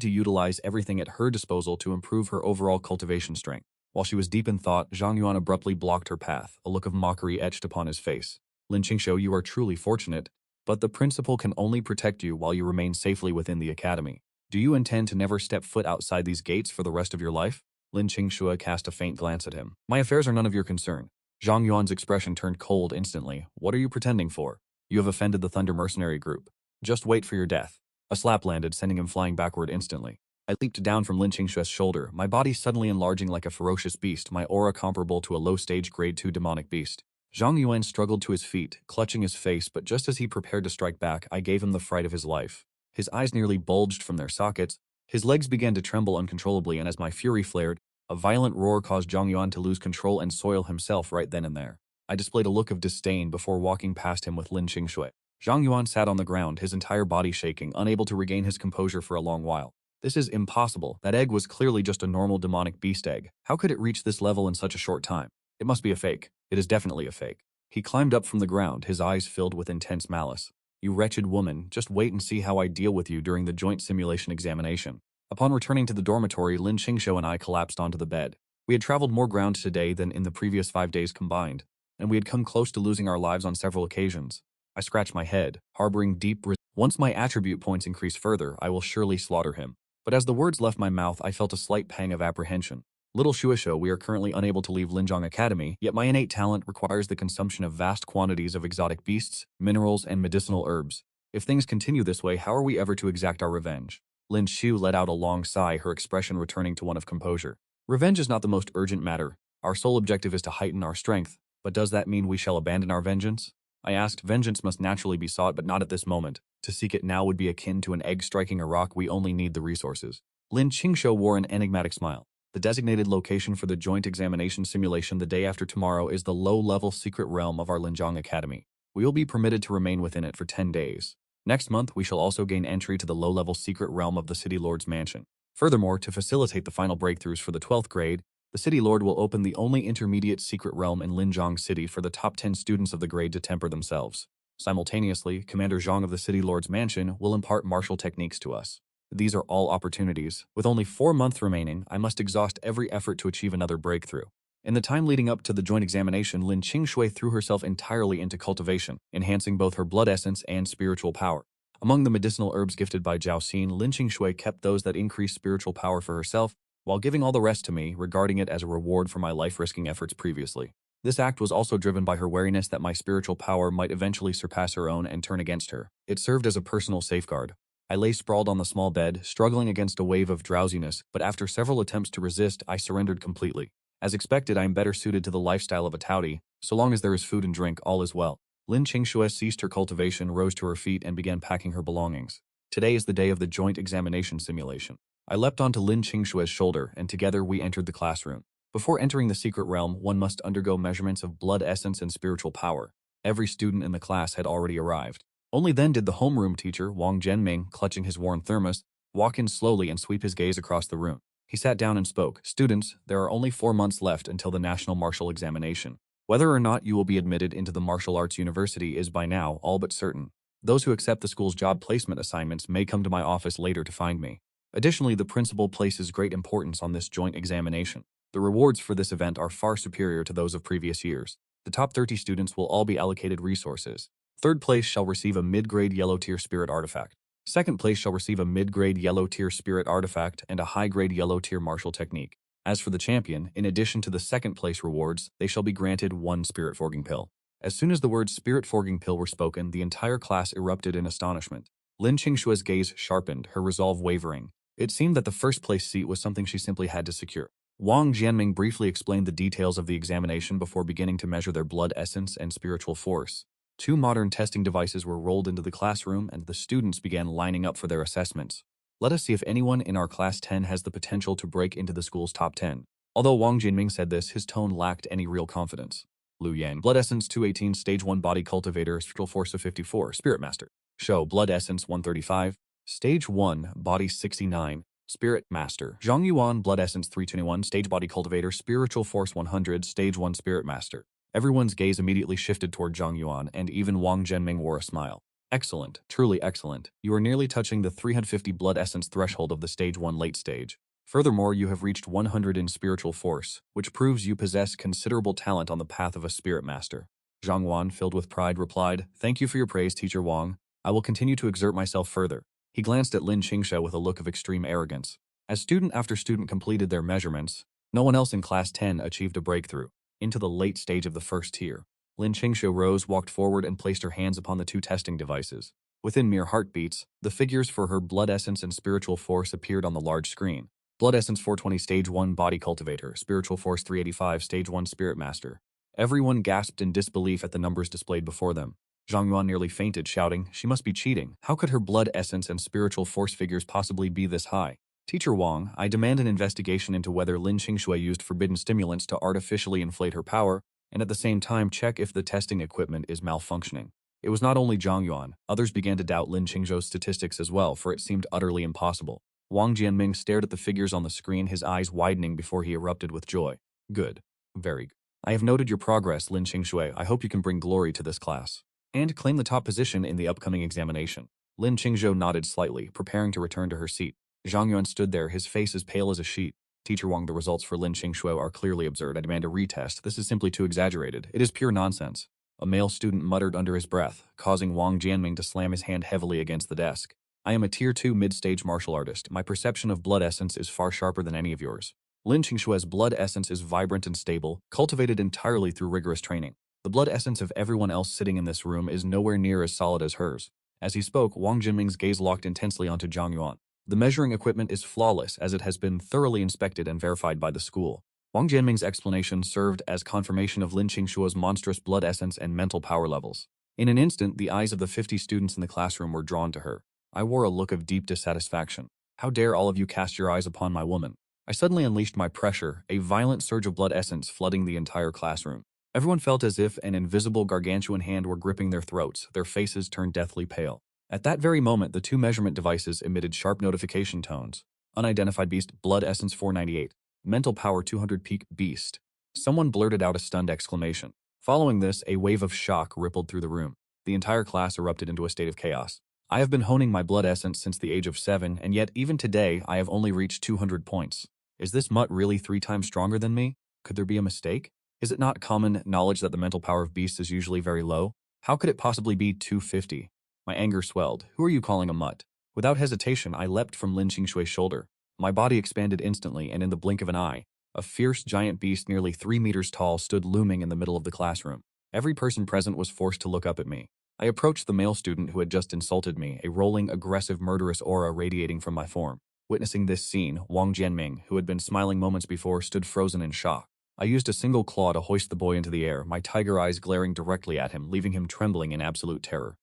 to utilize everything at her disposal to improve her overall cultivation strength. While she was deep in thought, Zhang Yuan abruptly blocked her path, a look of mockery etched upon his face. Lin Qingshu, you are truly fortunate, but the principal can only protect you while you remain safely within the academy. Do you intend to never step foot outside these gates for the rest of your life? Lin Qingshui cast a faint glance at him. My affairs are none of your concern. Zhang Yuan's expression turned cold instantly. What are you pretending for? You have offended the Thunder Mercenary Group. Just wait for your death. A slap landed, sending him flying backward instantly. I leaped down from Lin Qingshui's shoulder, my body suddenly enlarging like a ferocious beast, my aura comparable to a low-stage grade 2 demonic beast. Zhang Yuan struggled to his feet, clutching his face, but just as he prepared to strike back, I gave him the fright of his life. His eyes nearly bulged from their sockets, his legs began to tremble uncontrollably, and as my fury flared, a violent roar caused Zhang Yuan to lose control and soil himself right then and there. I displayed a look of disdain before walking past him with Lin Qingshui. Zhang Yuan sat on the ground, his entire body shaking, unable to regain his composure for a long while. This is impossible. That egg was clearly just a normal demonic beast egg. How could it reach this level in such a short time? It must be a fake. It is definitely a fake. He climbed up from the ground, his eyes filled with intense malice. You wretched woman, just wait and see how I deal with you during the joint simulation examination. Upon returning to the dormitory, Lin Qingshu and I collapsed onto the bed. We had traveled more ground today than in the previous 5 days combined, and we had come close to losing our lives on several occasions. I scratched my head, harboring deep Once my attribute points increase further, I will surely slaughter him. But as the words left my mouth, I felt a slight pang of apprehension. Little Shueisho, we are currently unable to leave Linjiang Academy, yet my innate talent requires the consumption of vast quantities of exotic beasts, minerals, and medicinal herbs. If things continue this way, how are we ever to exact our revenge? Lin Shu let out a long sigh, her expression returning to one of composure. Revenge is not the most urgent matter. Our sole objective is to heighten our strength, but does that mean we shall abandon our vengeance? I asked. Vengeance must naturally be sought, but not at this moment. To seek it now would be akin to an egg striking a rock. We only need the resources. Lin Qingshu wore an enigmatic smile. The designated location for the joint examination simulation the day after tomorrow is the low-level secret realm of our Linjiang Academy. We will be permitted to remain within it for 10 days. Next month, we shall also gain entry to the low-level secret realm of the City Lord's mansion. Furthermore, to facilitate the final breakthroughs for the 12th grade, the City Lord will open the only intermediate secret realm in Linjiang City for the top 10 students of the grade to temper themselves. Simultaneously, Commander Zhang of the City Lord's mansion will impart martial techniques to us. These are all opportunities. With only 4 months remaining, I must exhaust every effort to achieve another breakthrough. In the time leading up to the joint examination, Lin Qingshui threw herself entirely into cultivation, enhancing both her blood essence and spiritual power. Among the medicinal herbs gifted by Zhao Xin, Lin Qingshui kept those that increased spiritual power for herself, while giving all the rest to me, regarding it as a reward for my life-risking efforts previously. This act was also driven by her wariness that my spiritual power might eventually surpass her own and turn against her. It served as a personal safeguard. I lay sprawled on the small bed, struggling against a wave of drowsiness, but after several attempts to resist, I surrendered completely. As expected, I am better suited to the lifestyle of a touty. So long as there is food and drink, all is well. Lin Qingshui ceased her cultivation, rose to her feet, and began packing her belongings. Today is the day of the joint examination simulation. I leapt onto Lin Qingshui's shoulder, and together we entered the classroom. Before entering the secret realm, one must undergo measurements of blood essence and spiritual power. Every student in the class had already arrived. Only then did the homeroom teacher, Wang Jianming, clutching his worn thermos, walk in slowly and sweep his gaze across the room. He sat down and spoke. Students, there are only 4 months left until the national martial examination. Whether or not you will be admitted into the martial arts university is by now all but certain. Those who accept the school's job placement assignments may come to my office later to find me. Additionally, the principal places great importance on this joint examination. The rewards for this event are far superior to those of previous years. The top 30 students will all be allocated resources. Third place shall receive a mid-grade yellow-tier spirit artifact. Second place shall receive a mid-grade yellow-tier spirit artifact and a high-grade yellow-tier martial technique. As for the champion, in addition to the second-place rewards, they shall be granted 1 spirit forging pill. As soon as the words spirit forging pill were spoken, the entire class erupted in astonishment. Lin Qingshue's gaze sharpened, her resolve wavering. It seemed that the first-place seat was something she simply had to secure. Wang Jianming briefly explained the details of the examination before beginning to measure their blood essence and spiritual force. 2 modern testing devices were rolled into the classroom and the students began lining up for their assessments. Let us see if anyone in our class 10 has the potential to break into the school's top 10. Although Wang Jianming said this, his tone lacked any real confidence. Lu Yang, Blood Essence 218, Stage 1 Body Cultivator, Spiritual Force of 54, Spirit Master. Shou, Blood Essence 135, Stage 1 Body 69, Spirit Master. Zhang Yuan, Blood Essence 321, Stage Body Cultivator, Spiritual Force 100, Stage 1 Spirit Master. Everyone's gaze immediately shifted toward Zhang Yuan, and even Wang Jianming wore a smile. Excellent, truly excellent. You are nearly touching the 350 blood essence threshold of the Stage 1 late stage. Furthermore, you have reached 100 in spiritual force, which proves you possess considerable talent on the path of a spirit master. Zhang Yuan, filled with pride, replied, "Thank you for your praise, Teacher Wang. I will continue to exert myself further." He glanced at Lin Qingshe with a look of extreme arrogance. As student after student completed their measurements, no one else in Class 10 achieved a breakthrough into the late stage of the first tier. Lin Qingshe rose, walked forward, and placed her hands upon the 2 testing devices. Within mere heartbeats, the figures for her blood essence and spiritual force appeared on the large screen. Blood Essence 420 Stage 1 Body Cultivator, Spiritual Force 385 Stage 1 Spirit Master. Everyone gasped in disbelief at the numbers displayed before them. Zhang Yuan nearly fainted, shouting, "She must be cheating. How could her blood essence and spiritual force figures possibly be this high?" Teacher Wang, I demand an investigation into whether Lin Qingshui used forbidden stimulants to artificially inflate her power, and at the same time check if the testing equipment is malfunctioning. It was not only Zhang Yuan, others began to doubt Lin Qingshui's statistics as well, for it seemed utterly impossible. Wang Jianming stared at the figures on the screen, his eyes widening before he erupted with joy. Good. Very good. I have noted your progress, Lin Qingshui. I hope you can bring glory to this class and claim the top position in the upcoming examination. Lin Qingzhou nodded slightly, preparing to return to her seat. Zhang Yuan stood there, his face as pale as a sheet. Teacher Wang, the results for Lin Qingshui are clearly absurd. I demand a retest. This is simply too exaggerated. It is pure nonsense. A male student muttered under his breath, causing Wang Jianming to slam his hand heavily against the desk. I am a Tier 2 mid-stage martial artist. My perception of blood essence is far sharper than any of yours. Lin Qingshui's blood essence is vibrant and stable, cultivated entirely through rigorous training. The blood essence of everyone else sitting in this room is nowhere near as solid as hers. As he spoke, Wang Jianming's gaze locked intensely onto Zhang Yuan. The measuring equipment is flawless, as it has been thoroughly inspected and verified by the school. Wang Jianming's explanation served as confirmation of Lin Qingshui's monstrous blood essence and mental power levels. In an instant, the eyes of the 50 students in the classroom were drawn to her. I wore a look of deep dissatisfaction. How dare all of you cast your eyes upon my woman? I suddenly unleashed my pressure, a violent surge of blood essence flooding the entire classroom. Everyone felt as if an invisible gargantuan hand were gripping their throats, their faces turned deathly pale. At that very moment, the 2 measurement devices emitted sharp notification tones. Unidentified beast, blood essence 498. Mental power 200 peak beast. Someone blurted out a stunned exclamation. Following this, a wave of shock rippled through the room. The entire class erupted into a state of chaos. I have been honing my blood essence since the age of 7, and yet even today I have only reached 200 points. Is this mutt really 3 times stronger than me? Could there be a mistake? Is it not common knowledge that the mental power of beasts is usually very low? How could it possibly be 250? My anger swelled. Who are you calling a mutt? Without hesitation, I leapt from Lin Qingshui's shoulder. My body expanded instantly, and in the blink of an eye, a fierce giant beast nearly 3 meters tall stood looming in the middle of the classroom. Every person present was forced to look up at me. I approached the male student who had just insulted me, a rolling, aggressive, murderous aura radiating from my form. Witnessing this scene, Wang Jianming, who had been smiling moments before, stood frozen in shock. I used a single claw to hoist the boy into the air, my tiger eyes glaring directly at him, leaving him trembling in absolute terror.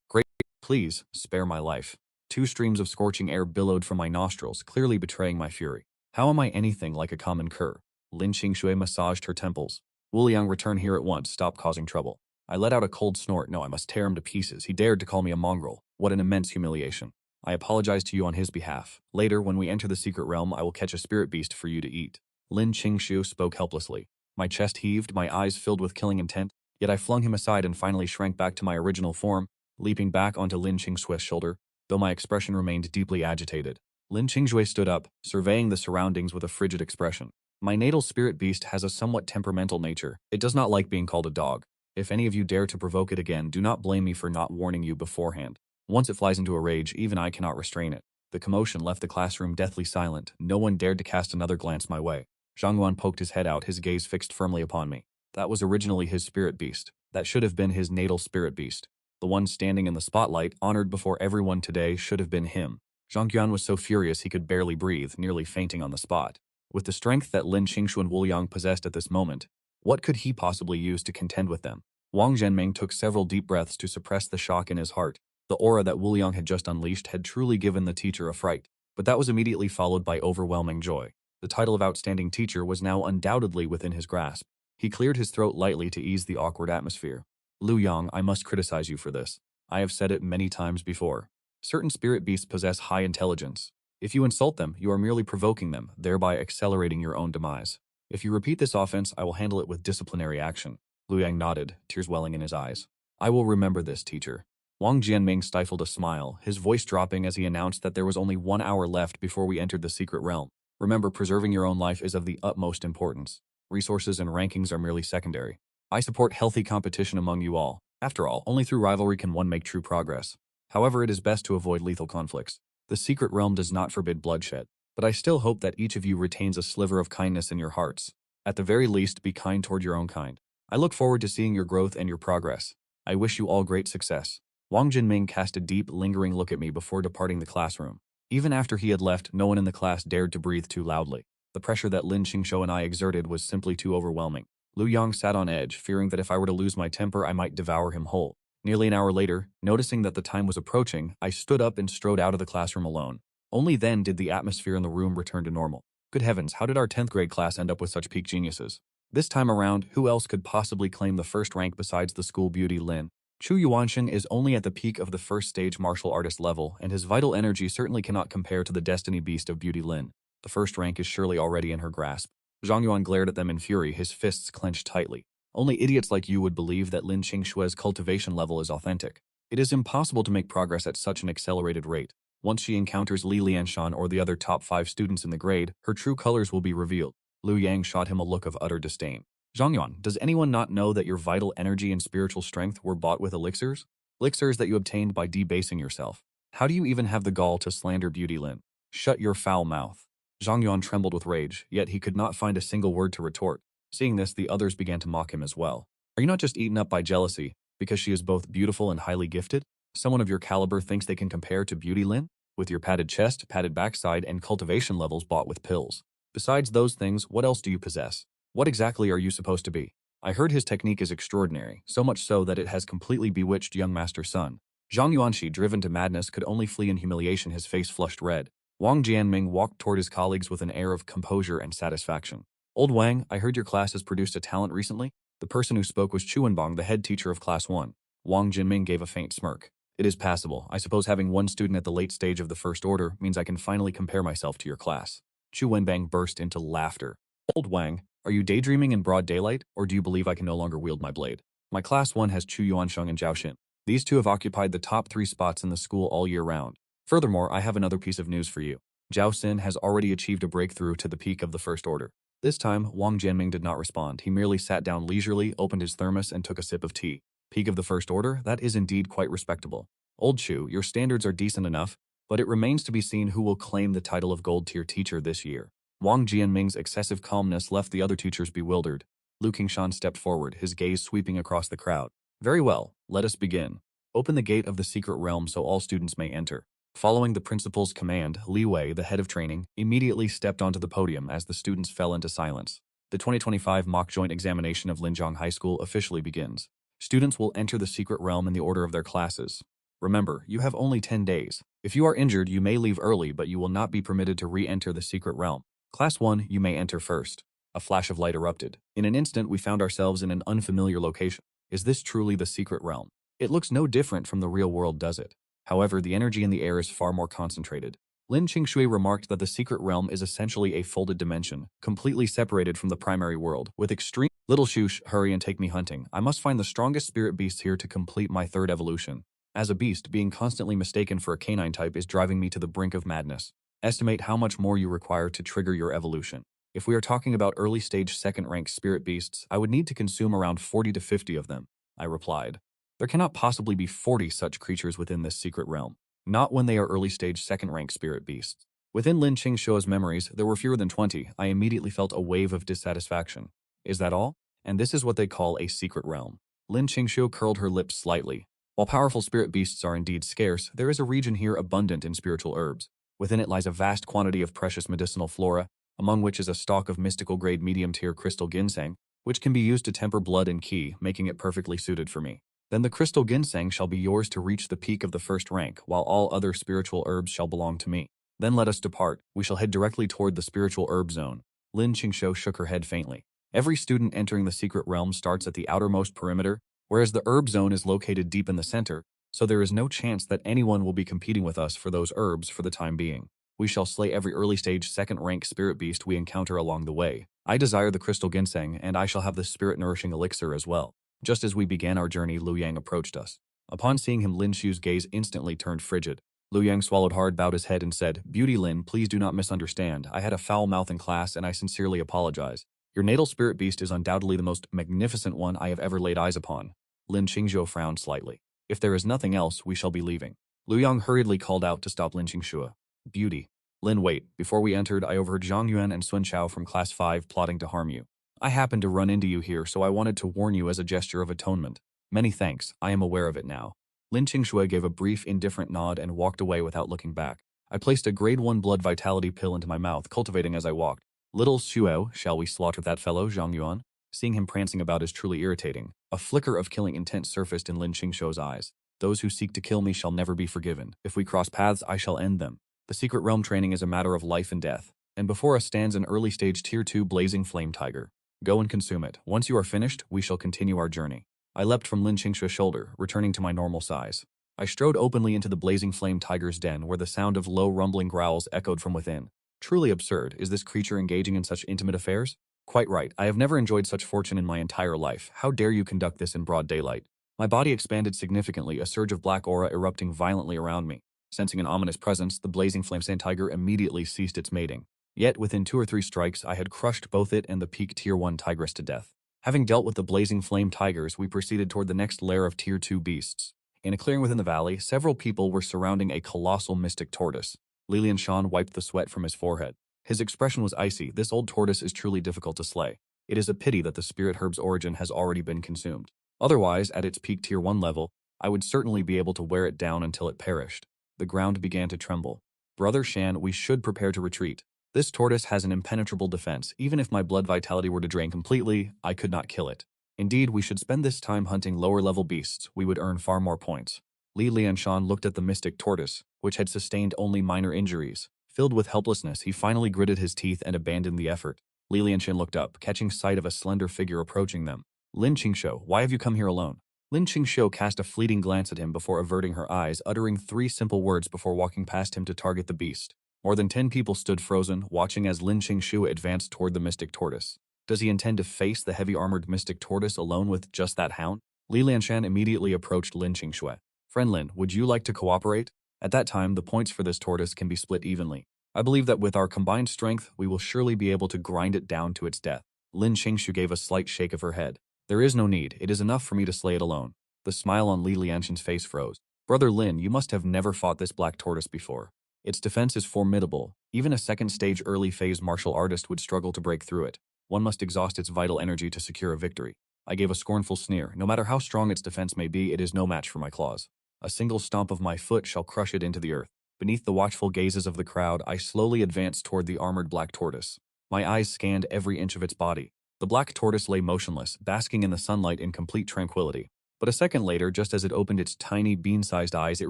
Great, please, spare my life. 2 streams of scorching air billowed from my nostrils, clearly betraying my fury. How am I anything like a common cur? Lin Qingshui massaged her temples. Wu Liang, return here at once, stop causing trouble. I let out a cold snort. No, I must tear him to pieces. He dared to call me a mongrel. What an immense humiliation. I apologize to you on his behalf. Later, when we enter the secret realm, I will catch a spirit beast for you to eat. Lin Qingshu spoke helplessly. My chest heaved, my eyes filled with killing intent, yet I flung him aside and finally shrank back to my original form, leaping back onto Lin Qingshui's shoulder, though my expression remained deeply agitated. Lin Qingshui stood up, surveying the surroundings with a frigid expression. My natal spirit beast has a somewhat temperamental nature. It does not like being called a dog. If any of you dare to provoke it again, do not blame me for not warning you beforehand. Once it flies into a rage, even I cannot restrain it. The commotion left the classroom deathly silent. No one dared to cast another glance my way. Zhang Yuan poked his head out, his gaze fixed firmly upon me. That was originally his spirit beast. That should have been his natal spirit beast. The one standing in the spotlight, honored before everyone today, should have been him. Zhang Yuan was so furious he could barely breathe, nearly fainting on the spot. With the strength that Lin Qingshu and Wu Yang possessed at this moment, what could he possibly use to contend with them? Wang Zhenming took several deep breaths to suppress the shock in his heart. The aura that Wu Yang had just unleashed had truly given the teacher a fright, but that was immediately followed by overwhelming joy. The title of outstanding teacher was now undoubtedly within his grasp. He cleared his throat lightly to ease the awkward atmosphere. Lu Yang, I must criticize you for this. I have said it many times before. Certain spirit beasts possess high intelligence. If you insult them, you are merely provoking them, thereby accelerating your own demise. If you repeat this offense, I will handle it with disciplinary action. Lu Yang nodded, tears welling in his eyes. I will remember this, teacher. Wang Jianming stifled a smile, his voice dropping as he announced that there was only 1 hour left before we entered the secret realm. Remember, preserving your own life is of the utmost importance. Resources and rankings are merely secondary. I support healthy competition among you all. After all, only through rivalry can one make true progress. However, it is best to avoid lethal conflicts. The secret realm does not forbid bloodshed, but I still hope that each of you retains a sliver of kindness in your hearts. At the very least, be kind toward your own kind. I look forward to seeing your growth and your progress. I wish you all great success. Wang Jinming cast a deep, lingering look at me before departing the classroom. Even after he had left, no one in the class dared to breathe too loudly. The pressure that Lin Qingshu and I exerted was simply too overwhelming. Lu Yang sat on edge, fearing that if I were to lose my temper, I might devour him whole. Nearly an hour later, noticing that the time was approaching, I stood up and strode out of the classroom alone. Only then did the atmosphere in the room return to normal. Good heavens, how did our 10th grade class end up with such peak geniuses? This time around, who else could possibly claim the first rank besides the school beauty Lin? Chu Yuanshan is only at the peak of the first stage martial artist level, and his vital energy certainly cannot compare to the destiny beast of beauty Lin. The first rank is surely already in her grasp. Zhang Yuan glared at them in fury, his fists clenched tightly. Only idiots like you would believe that Lin Qingshui's cultivation level is authentic. It is impossible to make progress at such an accelerated rate. Once she encounters Li Lianshan or the other top 5 students in the grade, her true colors will be revealed. Lu Yang shot him a look of utter disdain. Zhang Yuan, does anyone not know that your vital energy and spiritual strength were bought with elixirs? Elixirs that you obtained by debasing yourself. How do you even have the gall to slander Beauty Lin? Shut your foul mouth. Zhang Yuan trembled with rage, yet he could not find a single word to retort. Seeing this, the others began to mock him as well. Are you not just eaten up by jealousy, because she is both beautiful and highly gifted? Someone of your caliber thinks they can compare to Beauty Lin? With your padded chest, padded backside, and cultivation levels bought with pills. Besides those things, what else do you possess? What exactly are you supposed to be? I heard his technique is extraordinary, so much so that it has completely bewitched young Master Sun. Zhang Yuanxi, driven to madness, could only flee in humiliation, his face flushed red. Wang Jianming walked toward his colleagues with an air of composure and satisfaction. Old Wang, I heard your class has produced a talent recently? The person who spoke was Chu Wenbang, the head teacher of Class 1. Wang Jinming gave a faint smirk. It is passable. I suppose having one student at the late stage of the first order means I can finally compare myself to your class. Chu Wenbang burst into laughter. Old Wang, are you daydreaming in broad daylight, or do you believe I can no longer wield my blade? My Class 1 has Chu Yuansheng and Zhao Xin. These two have occupied the top 3 spots in the school all year round. Furthermore, I have another piece of news for you. Zhao Xin has already achieved a breakthrough to the peak of the first order. This time, Wang Jianming did not respond. He merely sat down leisurely, opened his thermos, and took a sip of tea. Peak of the first order? That is indeed quite respectable. Old Chu, your standards are decent enough, but it remains to be seen who will claim the title of gold tier teacher this year. Wang Jianming's excessive calmness left the other teachers bewildered. Lu Qingshan stepped forward, his gaze sweeping across the crowd. Very well, let us begin. Open the gate of the secret realm so all students may enter. Following the principal's command, Li Wei, the head of training, immediately stepped onto the podium as the students fell into silence. The 2025 mock joint examination of Linjiang High School officially begins. Students will enter the secret realm in the order of their classes. Remember, you have only 10 days. If you are injured, you may leave early, but you will not be permitted to re-enter the secret realm. Class 1, you may enter first. A flash of light erupted. In an instant, we found ourselves in an unfamiliar location. Is this truly the secret realm? It looks no different from the real world, does it? However, the energy in the air is far more concentrated. Lin Qingshui remarked that the secret realm is essentially a folded dimension, completely separated from the primary world, with extreme— Little Shush, hurry and take me hunting. I must find the strongest spirit beasts here to complete my third evolution. As a beast, being constantly mistaken for a canine type is driving me to the brink of madness. Estimate how much more you require to trigger your evolution. If we are talking about early-stage second-rank spirit beasts, I would need to consume around 40 to 50 of them, I replied. There cannot possibly be 40 such creatures within this secret realm. Not when they are early-stage second-rank spirit beasts. Within Lin Qingshuo's memories, there were fewer than 20. I immediately felt a wave of dissatisfaction. Is that all? And this is what they call a secret realm. Lin Qingshuo curled her lips slightly. While powerful spirit beasts are indeed scarce, there is a region here abundant in spiritual herbs. Within it lies a vast quantity of precious medicinal flora, among which is a stalk of mystical-grade medium-tier crystal ginseng, which can be used to temper blood and qi, making it perfectly suited for me. Then the crystal ginseng shall be yours to reach the peak of the first rank, while all other spiritual herbs shall belong to me. Then let us depart. We shall head directly toward the spiritual herb zone. Lin Qingshuo shook her head faintly. Every student entering the secret realm starts at the outermost perimeter, whereas the herb zone is located deep in the center, so there is no chance that anyone will be competing with us for those herbs for the time being. We shall slay every early-stage second-rank spirit beast we encounter along the way. I desire the crystal ginseng, and I shall have the spirit-nourishing elixir as well. Just as we began our journey, Lu Yang approached us. Upon seeing him, Lin Shu's gaze instantly turned frigid. Lu Yang swallowed hard, bowed his head, and said, "Beauty Lin, please do not misunderstand. I had a foul mouth in class, and I sincerely apologize. Your natal spirit beast is undoubtedly the most magnificent one I have ever laid eyes upon." Lin Qingshuo frowned slightly. "If there is nothing else, we shall be leaving." Lu Yang hurriedly called out to stop Lin Qingshuo. "Beauty. Lin, wait. Before we entered, I overheard Zhang Yuan and Sun Chao from Class 5 plotting to harm you. I happened to run into you here, so I wanted to warn you as a gesture of atonement. Many thanks. I am aware of it now." Lin Qingshui gave a brief, indifferent nod and walked away without looking back. I placed a grade 1 blood vitality pill into my mouth, cultivating as I walked. "Little Shuo, shall we slaughter that fellow, Zhang Yuan?" Seeing him prancing about is truly irritating. A flicker of killing intent surfaced in Lin Qingshuo's eyes. "Those who seek to kill me shall never be forgiven. If we cross paths, I shall end them. The secret realm training is a matter of life and death, and before us stands an early-stage Tier 2 blazing flame tiger. Go and consume it. Once you are finished, we shall continue our journey." I leapt from Lin Qingshuo's shoulder, returning to my normal size. I strode openly into the blazing flame tiger's den, where the sound of low rumbling growls echoed from within. Truly absurd. Is this creature engaging in such intimate affairs? Quite right. I have never enjoyed such fortune in my entire life. How dare you conduct this in broad daylight? My body expanded significantly, a surge of black aura erupting violently around me. Sensing an ominous presence, the blazing flame sand tiger immediately ceased its mating. Yet, within 2 or 3 strikes, I had crushed both it and the peak Tier 1 tigress to death. Having dealt with the blazing flame tigers, we proceeded toward the next lair of Tier 2 beasts. In a clearing within the valley, several people were surrounding a colossal mystic tortoise. Li Lianshan wiped the sweat from his forehead. His expression was icy. This old tortoise is truly difficult to slay. It is a pity that the spirit herb's origin has already been consumed. Otherwise, at its peak Tier 1 level, I would certainly be able to wear it down until it perished. The ground began to tremble. "Brother Shan, we should prepare to retreat. This tortoise has an impenetrable defense. Even if my blood vitality were to drain completely, I could not kill it. Indeed, we should spend this time hunting lower-level beasts. We would earn far more points." Li Lianshan looked at the mystic tortoise, which had sustained only minor injuries. Filled with helplessness, he finally gritted his teeth and abandoned the effort. Li Lianshan looked up, catching sight of a slender figure approaching them. "Lin Qingshuo, why have you come here alone?" Lin Qingshuo cast a fleeting glance at him before averting her eyes, uttering 3 simple words before walking past him to target the beast. More than 10 people stood frozen, watching as Lin Qingshuo advanced toward the mystic tortoise. Does he intend to face the heavy-armored mystic tortoise alone with just that hound? Li Lianshan immediately approached Lin Qingshuo. "Friend Lin, would you like to cooperate? At that time, the points for this tortoise can be split evenly. I believe that with our combined strength, we will surely be able to grind it down to its death." Lin Qingshuo gave a slight shake of her head. "There is no need. It is enough for me to slay it alone." The smile on Li Lianshan's face froze. "Brother Lin, you must have never fought this black tortoise before. Its defense is formidable. Even a second-stage early-phase martial artist would struggle to break through it. One must exhaust its vital energy to secure a victory." I gave a scornful sneer. "No matter how strong its defense may be, it is no match for my claws. A single stomp of my foot shall crush it into the earth." Beneath the watchful gazes of the crowd, I slowly advanced toward the armored black tortoise. My eyes scanned every inch of its body. The black tortoise lay motionless, basking in the sunlight in complete tranquility. But a second later, just as it opened its tiny, bean-sized eyes, it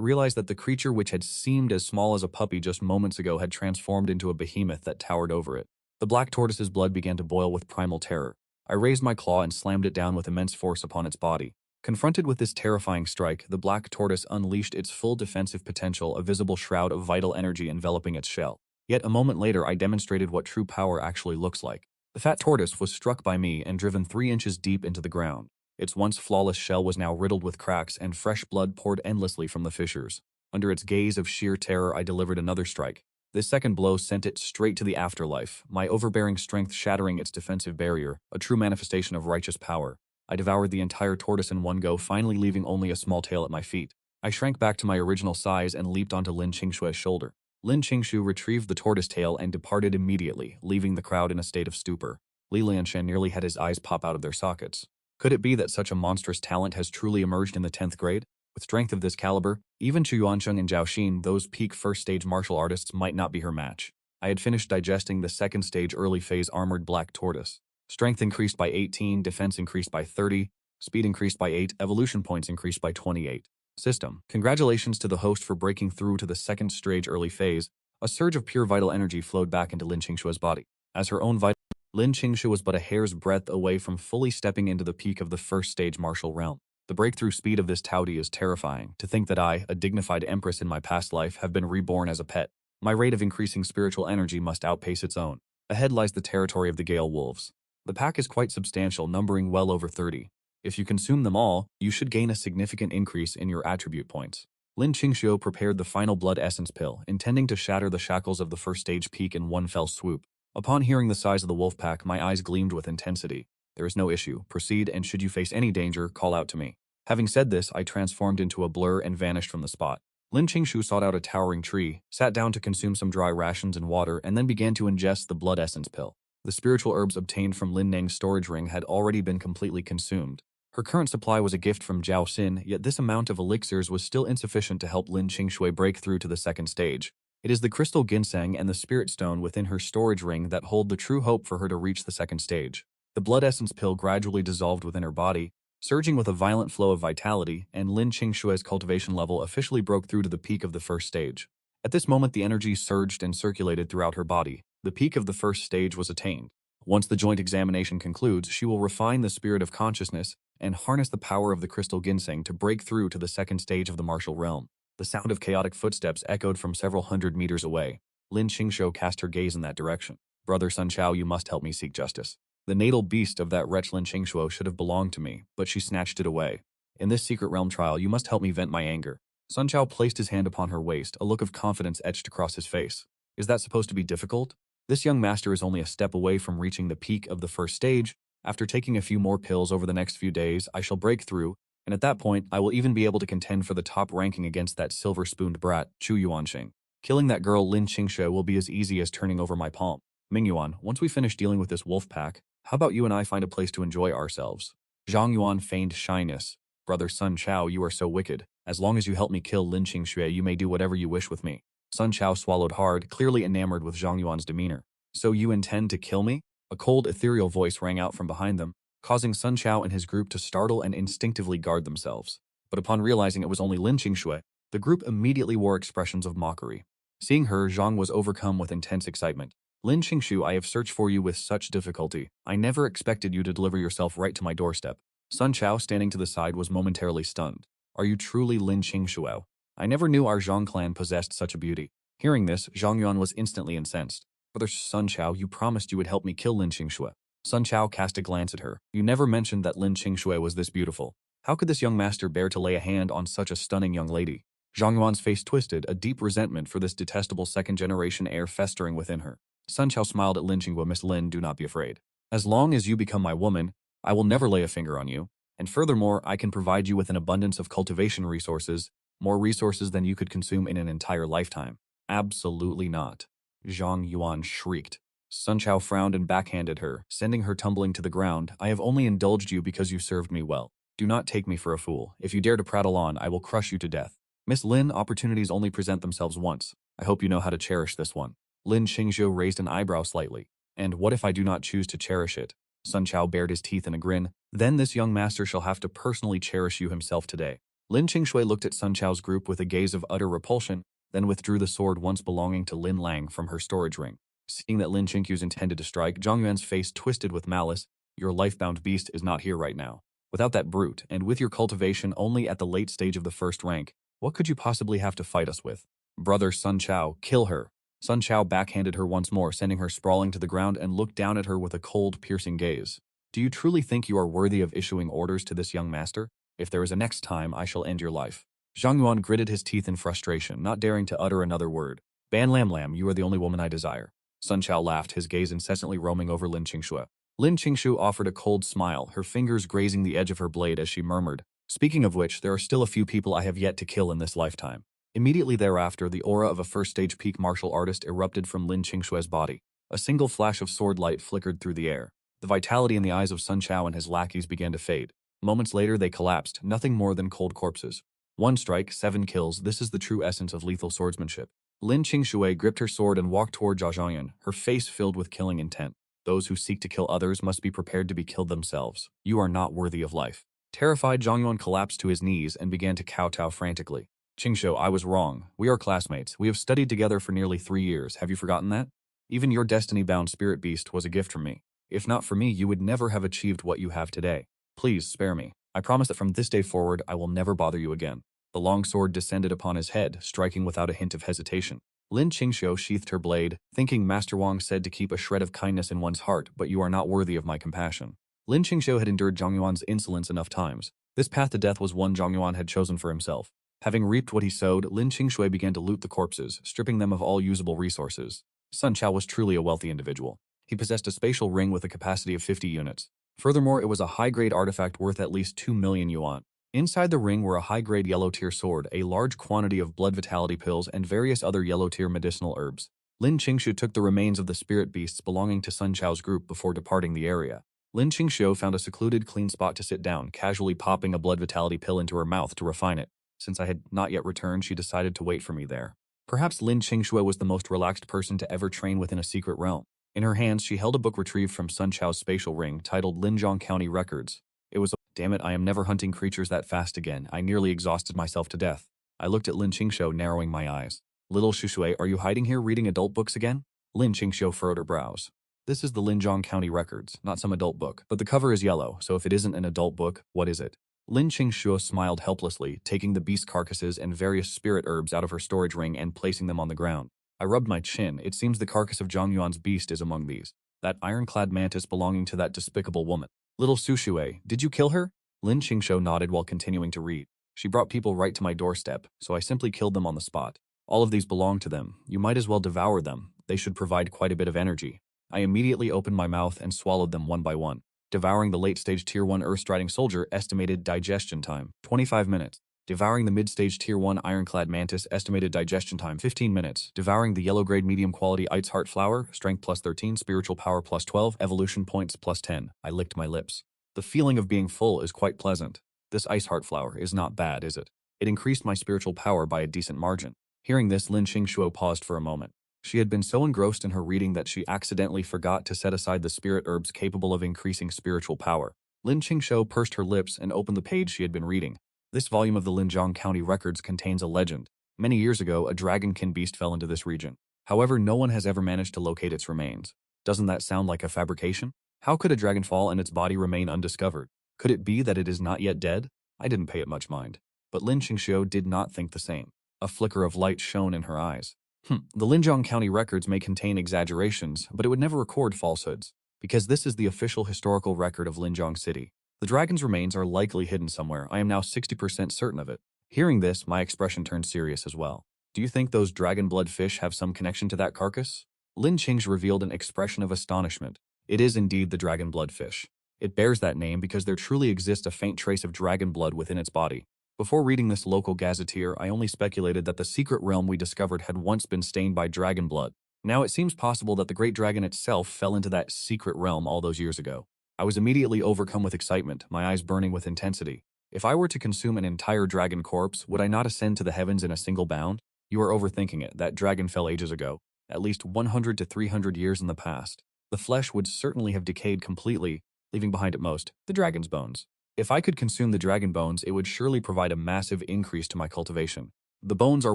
realized that the creature which had seemed as small as a puppy just moments ago had transformed into a behemoth that towered over it. The black tortoise's blood began to boil with primal terror. I raised my claw and slammed it down with immense force upon its body. Confronted with this terrifying strike, the black tortoise unleashed its full defensive potential, a visible shroud of vital energy enveloping its shell. Yet a moment later, I demonstrated what true power actually looks like. The fat tortoise was struck by me and driven 3 inches deep into the ground. Its once flawless shell was now riddled with cracks, and fresh blood poured endlessly from the fissures. Under its gaze of sheer terror, I delivered another strike. This second blow sent it straight to the afterlife, my overbearing strength shattering its defensive barrier, a true manifestation of righteous power. I devoured the entire tortoise in one go, finally leaving only a small tail at my feet. I shrank back to my original size and leaped onto Lin Qingshue's shoulder. Lin Qingshu retrieved the tortoise tail and departed immediately, leaving the crowd in a state of stupor. Li Lianshan nearly had his eyes pop out of their sockets. Could it be that such a monstrous talent has truly emerged in the 10th grade? With strength of this caliber, even Chu Yuansheng and Zhao Xin, those peak first-stage martial artists, might not be her match. I had finished digesting the second-stage early-phase armored black tortoise. Strength increased by 18, defense increased by 30, speed increased by 8, evolution points increased by 28. System. Congratulations to the host for breaking through to the second stage early phase. A surge of pure vital energy flowed back into Lin Qingshue's body. As her own vital, Lin Qingshu was but a hair's breadth away from fully stepping into the peak of the first-stage martial realm. The breakthrough speed of this touty is terrifying. To think that I, a dignified empress in my past life, have been reborn as a pet. My rate of increasing spiritual energy must outpace its own. Ahead lies the territory of the Gale Wolves. The pack is quite substantial, numbering well over 30. If you consume them all, you should gain a significant increase in your attribute points. Lin Qingshu prepared the final blood essence pill, intending to shatter the shackles of the first stage peak in one fell swoop. Upon hearing the size of the wolf pack, my eyes gleamed with intensity. There is no issue. Proceed, and should you face any danger, call out to me. Having said this, I transformed into a blur and vanished from the spot. Lin Qingshu sought out a towering tree, sat down to consume some dry rations and water, and then began to ingest the blood essence pill. The spiritual herbs obtained from Lin Neng's storage ring had already been completely consumed. Her current supply was a gift from Zhao Xin, yet this amount of elixirs was still insufficient to help Lin Qingshui break through to the second stage. It is the crystal ginseng and the spirit stone within her storage ring that hold the true hope for her to reach the second stage. The blood essence pill gradually dissolved within her body, surging with a violent flow of vitality, and Lin Qingshue's cultivation level officially broke through to the peak of the first stage. At this moment, the energy surged and circulated throughout her body. The peak of the first stage was attained. Once the joint examination concludes, she will refine the spirit of consciousness and harness the power of the crystal ginseng to break through to the second stage of the martial realm. The sound of chaotic footsteps echoed from several hundred meters away. Lin Qingshu cast her gaze in that direction. Brother Sun Chao, you must help me seek justice. The natal beast of that wretch Lin Qingshu should have belonged to me, but she snatched it away. In this secret realm trial, you must help me vent my anger. Sun Chao placed his hand upon her waist, a look of confidence etched across his face. Is that supposed to be difficult? This young master is only a step away from reaching the peak of the first stage. After taking a few more pills over the next few days, I shall break through, and at that point, I will even be able to contend for the top ranking against that silver-spooned brat, Chu Yuansheng. Killing that girl Lin Qingshu will be as easy as turning over my palm. Ming Yuan, once we finish dealing with this wolf pack, how about you and I find a place to enjoy ourselves? Zhang Yuan feigned shyness. Brother Sun Chao, you are so wicked. As long as you help me kill Lin Qingshu, you may do whatever you wish with me. Sun Chao swallowed hard, clearly enamored with Zhang Yuan's demeanor. So you intend to kill me? A cold, ethereal voice rang out from behind them, causing Sun Chao and his group to startle and instinctively guard themselves. But upon realizing it was only Lin Qingshu, the group immediately wore expressions of mockery. Seeing her, Zhang was overcome with intense excitement. Lin Qingshu, I have searched for you with such difficulty. I never expected you to deliver yourself right to my doorstep. Sun Chao, standing to the side, was momentarily stunned. Are you truly Lin Qingshu? I never knew our Zhang clan possessed such a beauty. Hearing this, Zhang Yuan was instantly incensed. Brother Sun Chao, you promised you would help me kill Lin Qingshu. Sun Chao cast a glance at her. You never mentioned that Lin Qingshu was this beautiful. How could this young master bear to lay a hand on such a stunning young lady? Zhang Yuan's face twisted, a deep resentment for this detestable second-generation heir festering within her. Sun Chao smiled at Lin Qingshu. Miss Lin, do not be afraid. As long as you become my woman, I will never lay a finger on you. And furthermore, I can provide you with an abundance of cultivation resources, more resources than you could consume in an entire lifetime. Absolutely not. Zhang Yuan shrieked. Sun Chao frowned and backhanded her, sending her tumbling to the ground. I have only indulged you because you served me well. Do not take me for a fool. If you dare to prattle on, I will crush you to death. Miss Lin, opportunities only present themselves once. I hope you know how to cherish this one. Lin Qingshu raised an eyebrow slightly. And what if I do not choose to cherish it? Sun Chao bared his teeth in a grin. Then this young master shall have to personally cherish you himself today. Lin Qingshui looked at Sun Chao's group with a gaze of utter repulsion, then withdrew the sword once belonging to Lin Lang from her storage ring. Seeing that Lin Qingshu's intended to strike, Zhang Yuan's face twisted with malice. Your life-bound beast is not here right now. Without that brute, and with your cultivation only at the late stage of the first rank, what could you possibly have to fight us with? Brother Sun Chao, kill her. Sun Chao backhanded her once more, sending her sprawling to the ground and looked down at her with a cold, piercing gaze. Do you truly think you are worthy of issuing orders to this young master? If there is a next time, I shall end your life. Zhang Yuan gritted his teeth in frustration, not daring to utter another word. Ban Lam Lam, you are the only woman I desire. Sun Chao laughed, his gaze incessantly roaming over Lin Qingxue. Lin Qingxue offered a cold smile, her fingers grazing the edge of her blade as she murmured, "Speaking of which, there are still a few people I have yet to kill in this lifetime." Immediately thereafter, the aura of a first-stage peak martial artist erupted from Lin Qingxue's body. A single flash of sword light flickered through the air. The vitality in the eyes of Sun Chao and his lackeys began to fade. Moments later, they collapsed, nothing more than cold corpses. One strike, 7 kills, this is the true essence of lethal swordsmanship. Lin Qingxue gripped her sword and walked toward Zhao Zhangyan, her face filled with killing intent. Those who seek to kill others must be prepared to be killed themselves. You are not worthy of life. Terrified, Zhang Yuan collapsed to his knees and began to kowtow frantically. Qingxue, I was wrong. We are classmates. We have studied together for nearly 3 years. Have you forgotten that? Even your destiny-bound spirit beast was a gift from me. If not for me, you would never have achieved what you have today. Please spare me. I promise that from this day forward, I will never bother you again. The long sword descended upon his head, striking without a hint of hesitation. Lin Qingxue sheathed her blade, thinking Master Wang said to keep a shred of kindness in one's heart, but you are not worthy of my compassion. Lin Qingxue had endured Zhang Yuan's insolence enough times. This path to death was one Zhang Yuan had chosen for himself. Having reaped what he sowed, Lin Qingxue began to loot the corpses, stripping them of all usable resources. Sun Chao was truly a wealthy individual. He possessed a spatial ring with a capacity of 50 units. Furthermore, it was a high-grade artifact worth at least 2 million yuan. Inside the ring were a high-grade yellow-tier sword, a large quantity of blood vitality pills, and various other yellow-tier medicinal herbs. Lin Qingxue took the remains of the spirit beasts belonging to Sun Chao's group before departing the area. Lin Qingxue found a secluded, clean spot to sit down, casually popping a blood vitality pill into her mouth to refine it. Since I had not yet returned, she decided to wait for me there. Perhaps Lin Qingxue was the most relaxed person to ever train within a secret realm. In her hands, she held a book retrieved from Sun Chao's spatial ring, titled Linjiang County Records. It was damn it, I am never hunting creatures that fast again. I nearly exhausted myself to death. I looked at Lin Qingxue, narrowing my eyes. Little Shushue, are you hiding here reading adult books again? Lin Qingxue furrowed her brows. This is the Linjiang County Records, not some adult book, but the cover is yellow, so if it isn't an adult book, what is it? Lin Qingxue smiled helplessly, taking the beast carcasses and various spirit herbs out of her storage ring and placing them on the ground. I rubbed my chin. It seems the carcass of Zhang Yuan's beast is among these. That ironclad mantis belonging to that despicable woman. Little Sushue, did you kill her? Lin Qingxue nodded while continuing to read. She brought people right to my doorstep, so I simply killed them on the spot. All of these belong to them. You might as well devour them. They should provide quite a bit of energy. I immediately opened my mouth and swallowed them one by one. Devouring the late-stage Tier 1 Earth-Striding Soldier, estimated digestion time, 25 minutes. Devouring the mid-stage Tier 1 Ironclad Mantis, estimated digestion time, 15 minutes. Devouring the yellow-grade medium-quality Ice Heart Flower, strength plus 13, spiritual power plus 12, evolution points plus 10. I licked my lips. The feeling of being full is quite pleasant. This Ice Heart Flower is not bad, is it? It increased my spiritual power by a decent margin. Hearing this, Lin Qingxue paused for a moment. She had been so engrossed in her reading that she accidentally forgot to set aside the spirit herbs capable of increasing spiritual power. Lin Qingxue pursed her lips and opened the page she had been reading. This volume of the Linjiang County Records contains a legend. Many years ago, a dragonkin beast fell into this region. However, no one has ever managed to locate its remains. Doesn't that sound like a fabrication? How could a dragon fall and its body remain undiscovered? Could it be that it is not yet dead? I didn't pay it much mind. But Lin Qingxue did not think the same. A flicker of light shone in her eyes. The Linjiang County Records may contain exaggerations, but it would never record falsehoods, because this is the official historical record of Linjiang City. The dragon's remains are likely hidden somewhere. I am now 60% certain of it. Hearing this, my expression turned serious as well. Do you think those dragon blood fish have some connection to that carcass? Lin Qingxue revealed an expression of astonishment. It is indeed the dragon blood fish. It bears that name because there truly exists a faint trace of dragon blood within its body. Before reading this local gazetteer, I only speculated that the secret realm we discovered had once been stained by dragon blood. Now it seems possible that the great dragon itself fell into that secret realm all those years ago. I was immediately overcome with excitement, my eyes burning with intensity. If I were to consume an entire dragon corpse, would I not ascend to the heavens in a single bound? You are overthinking it. That dragon fell ages ago, at least 100 to 300 years in the past. The flesh would certainly have decayed completely, leaving behind at most the dragon's bones. If I could consume the dragon bones, it would surely provide a massive increase to my cultivation. The bones are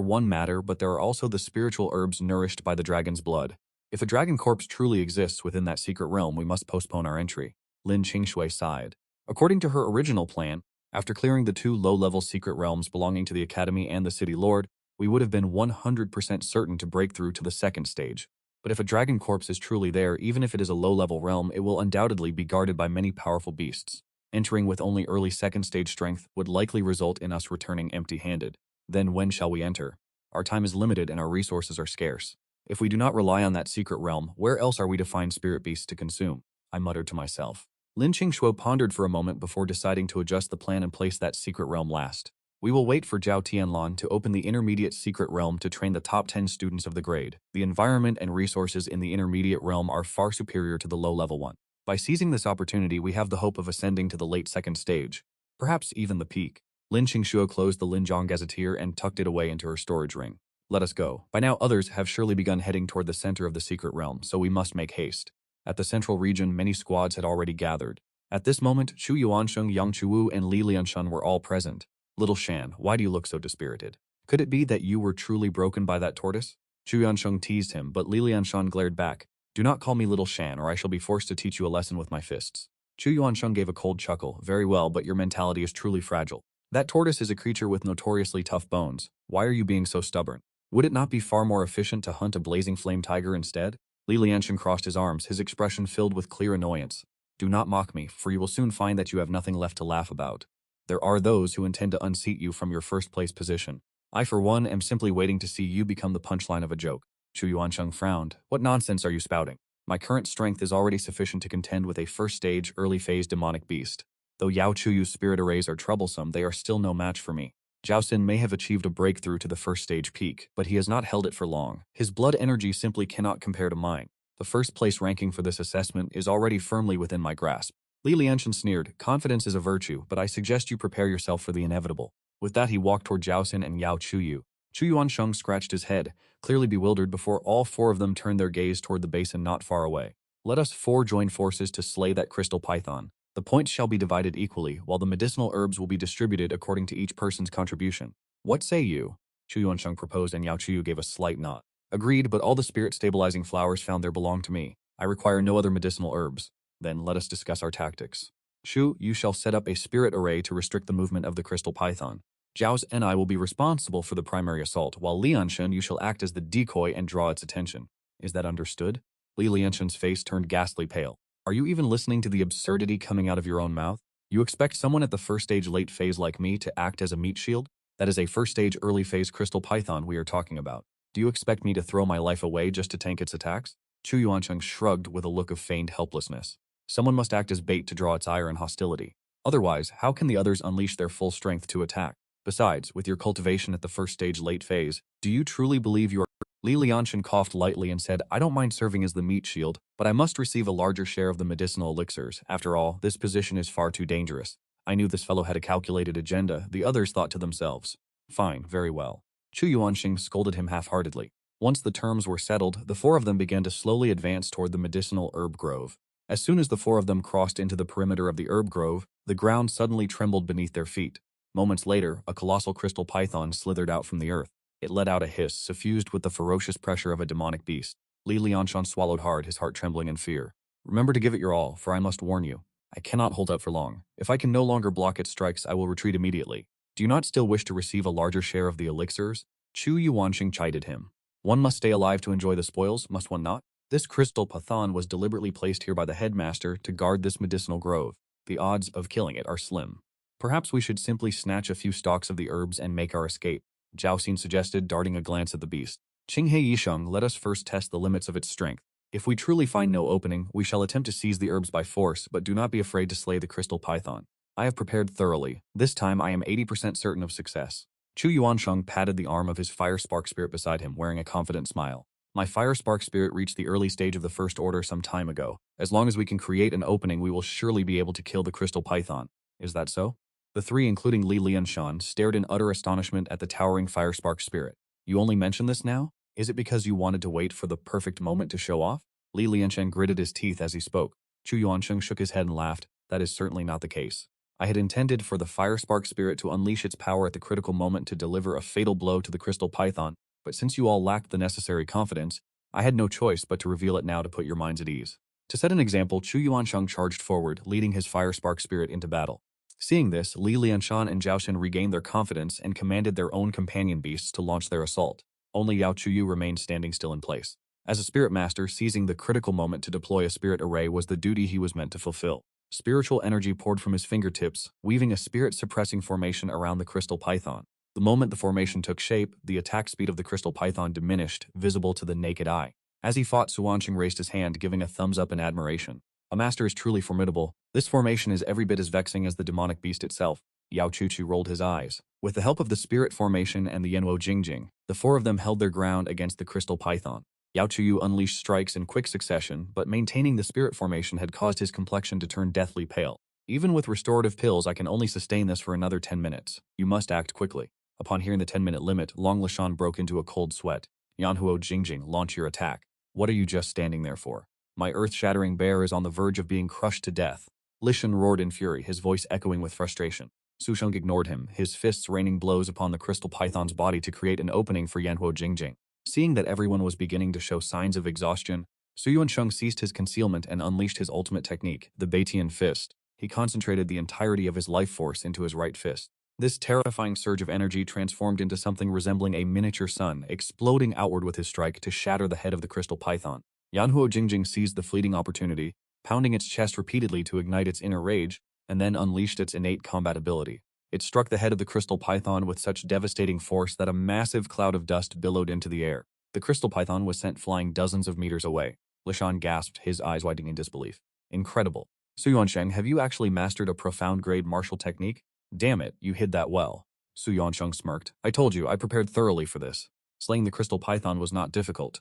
one matter, but there are also the spiritual herbs nourished by the dragon's blood. If a dragon corpse truly exists within that secret realm, we must postpone our entry. Lin Qingxue sighed. According to her original plan, after clearing the two low-level secret realms belonging to the Academy and the City Lord, we would have been 100% certain to break through to the second stage. But if a dragon corpse is truly there, even if it is a low-level realm, it will undoubtedly be guarded by many powerful beasts. Entering with only early second stage strength would likely result in us returning empty-handed. Then when shall we enter? Our time is limited and our resources are scarce. If we do not rely on that secret realm, where else are we to find spirit beasts to consume? I muttered to myself. Lin Qingxuo pondered for a moment before deciding to adjust the plan and place that secret realm last. We will wait for Zhao Tianlan to open the intermediate secret realm to train the top 10 students of the grade. The environment and resources in the intermediate realm are far superior to the low-level one. By seizing this opportunity, we have the hope of ascending to the late second stage, perhaps even the peak. Lin Qingxuo closed the Linjiang Gazetteer and tucked it away into her storage ring. Let us go. By now, others have surely begun heading toward the center of the secret realm, so we must make haste. At the central region, many squads had already gathered. At this moment, Chu Yuansheng, Yang Chuwu, and Li Lianshan were all present. Little Shan, why do you look so dispirited? Could it be that you were truly broken by that tortoise? Chu Yuansheng teased him, but Li Lianshan glared back. Do not call me Little Shan, or I shall be forced to teach you a lesson with my fists. Chu Yuansheng gave a cold chuckle. Very well, but your mentality is truly fragile. That tortoise is a creature with notoriously tough bones. Why are you being so stubborn? Would it not be far more efficient to hunt a blazing flame tiger instead? Li Lianshan crossed his arms, his expression filled with clear annoyance. Do not mock me, for you will soon find that you have nothing left to laugh about. There are those who intend to unseat you from your first-place position. I, for one, am simply waiting to see you become the punchline of a joke. Chu Yuansheng frowned. What nonsense are you spouting? My current strength is already sufficient to contend with a first-stage, early-phase demonic beast. Though Yao Chuyu's spirit arrays are troublesome, they are still no match for me. Zhao Xin may have achieved a breakthrough to the first-stage peak, but he has not held it for long. His blood energy simply cannot compare to mine. The first-place ranking for this assessment is already firmly within my grasp. Li Lianshan sneered. Confidence is a virtue, but I suggest you prepare yourself for the inevitable. With that, he walked toward Zhao Xin and Yao Chuyu. Chu Yuansheng scratched his head, clearly bewildered, before all four of them turned their gaze toward the basin not far away. Let us four join forces to slay that crystal python. The points shall be divided equally, while the medicinal herbs will be distributed according to each person's contribution. What say you? Chu Yuansheng proposed, and Yao Chuyu gave a slight nod. Agreed, but all the spirit-stabilizing flowers found there belong to me. I require no other medicinal herbs. Then let us discuss our tactics. Shu, you shall set up a spirit array to restrict the movement of the crystal python. Zhao's and I will be responsible for the primary assault, while Lianshan, you shall act as the decoy and draw its attention. Is that understood? Li Lianshan's face turned ghastly pale. Are you even listening to the absurdity coming out of your own mouth? You expect someone at the first stage late phase like me to act as a meat shield? That is a first stage early phase crystal python we are talking about. Do you expect me to throw my life away just to tank its attacks? Chu Yuansheng shrugged with a look of feigned helplessness. Someone must act as bait to draw its ire and hostility. Otherwise, how can the others unleash their full strength to attack? Besides, with your cultivation at the first stage late phase, do you truly believe you are— Li Lianshan coughed lightly and said, I don't mind serving as the meat shield, but I must receive a larger share of the medicinal elixirs. After all, this position is far too dangerous. I knew this fellow had a calculated agenda, the others thought to themselves. Fine, very well. Chu Yuanxing scolded him half-heartedly. Once the terms were settled, the four of them began to slowly advance toward the medicinal herb grove. As soon as the four of them crossed into the perimeter of the herb grove, the ground suddenly trembled beneath their feet. Moments later, a colossal crystal python slithered out from the earth. It let out a hiss, suffused with the ferocious pressure of a demonic beast. Li Lianshan swallowed hard, his heart trembling in fear. Remember to give it your all, for I must warn you. I cannot hold out for long. If I can no longer block its strikes, I will retreat immediately. Do you not still wish to receive a larger share of the elixirs? Chu Yuanxing chided him. One must stay alive to enjoy the spoils, must one not? This crystal python was deliberately placed here by the headmaster to guard this medicinal grove. The odds of killing it are slim. Perhaps we should simply snatch a few stalks of the herbs and make our escape, Zhao Xin suggested, darting a glance at the beast. Qinghe Yisheng, let us first test the limits of its strength. If we truly find no opening, we shall attempt to seize the herbs by force, but do not be afraid to slay the crystal python. I have prepared thoroughly. This time I am 80% certain of success. Chu Yuansheng patted the arm of his fire spark spirit beside him, wearing a confident smile. My fire spark spirit reached the early stage of the first order some time ago. As long as we can create an opening, we will surely be able to kill the crystal python. Is that so? The three, including Li Lianshan, stared in utter astonishment at the towering fire spark spirit. You only mention this now? Is it because you wanted to wait for the perfect moment to show off? Li Lianshan gritted his teeth as he spoke. Chu Yuansheng shook his head and laughed. That is certainly not the case. I had intended for the fire spark spirit to unleash its power at the critical moment to deliver a fatal blow to the crystal python, but since you all lacked the necessary confidence, I had no choice but to reveal it now to put your minds at ease. To set an example, Chu Yuansheng charged forward, leading his fire spark spirit into battle. Seeing this, Li Lianshan and Zhao Xin regained their confidence and commanded their own companion beasts to launch their assault. Only Yao Chuyu remained standing still in place. As a spirit master, seizing the critical moment to deploy a spirit array was the duty he was meant to fulfill. Spiritual energy poured from his fingertips, weaving a spirit-suppressing formation around the crystal python. The moment the formation took shape, the attack speed of the crystal python diminished, visible to the naked eye. As he fought, Suansheng raised his hand, giving a thumbs up in admiration. A master is truly formidable. This formation is every bit as vexing as the demonic beast itself. Yao Chuchu rolled his eyes. With the help of the spirit formation and the Yanwo Jingjing, the four of them held their ground against the crystal python. Yao Chuyu unleashed strikes in quick succession, but maintaining the spirit formation had caused his complexion to turn deathly pale. Even with restorative pills, I can only sustain this for another 10 minutes. You must act quickly. Upon hearing the 10-minute limit, Long Lishan broke into a cold sweat. Yanhuo Jingjing, launch your attack. What are you just standing there for? My earth-shattering bear is on the verge of being crushed to death. Lishan roared in fury, his voice echoing with frustration. Susheng ignored him, his fists raining blows upon the crystal python's body to create an opening for Yanhuo Jingjing. Seeing that everyone was beginning to show signs of exhaustion, Su Yuansheng ceased his concealment and unleashed his ultimate technique, the Baitian fist. He concentrated the entirety of his life force into his right fist. This terrifying surge of energy transformed into something resembling a miniature sun, exploding outward with his strike to shatter the head of the crystal python. Yanhuo Jingjing seized the fleeting opportunity, pounding its chest repeatedly to ignite its inner rage, and then unleashed its innate combat ability. It struck the head of the crystal python with such devastating force that a massive cloud of dust billowed into the air. The crystal python was sent flying dozens of meters away. Lishan gasped, his eyes widening in disbelief. Incredible. Su Yuansheng, have you actually mastered a profound-grade martial technique? Damn it, you hid that well. Su Yuansheng smirked. I told you, I prepared thoroughly for this. Slaying the crystal python was not difficult.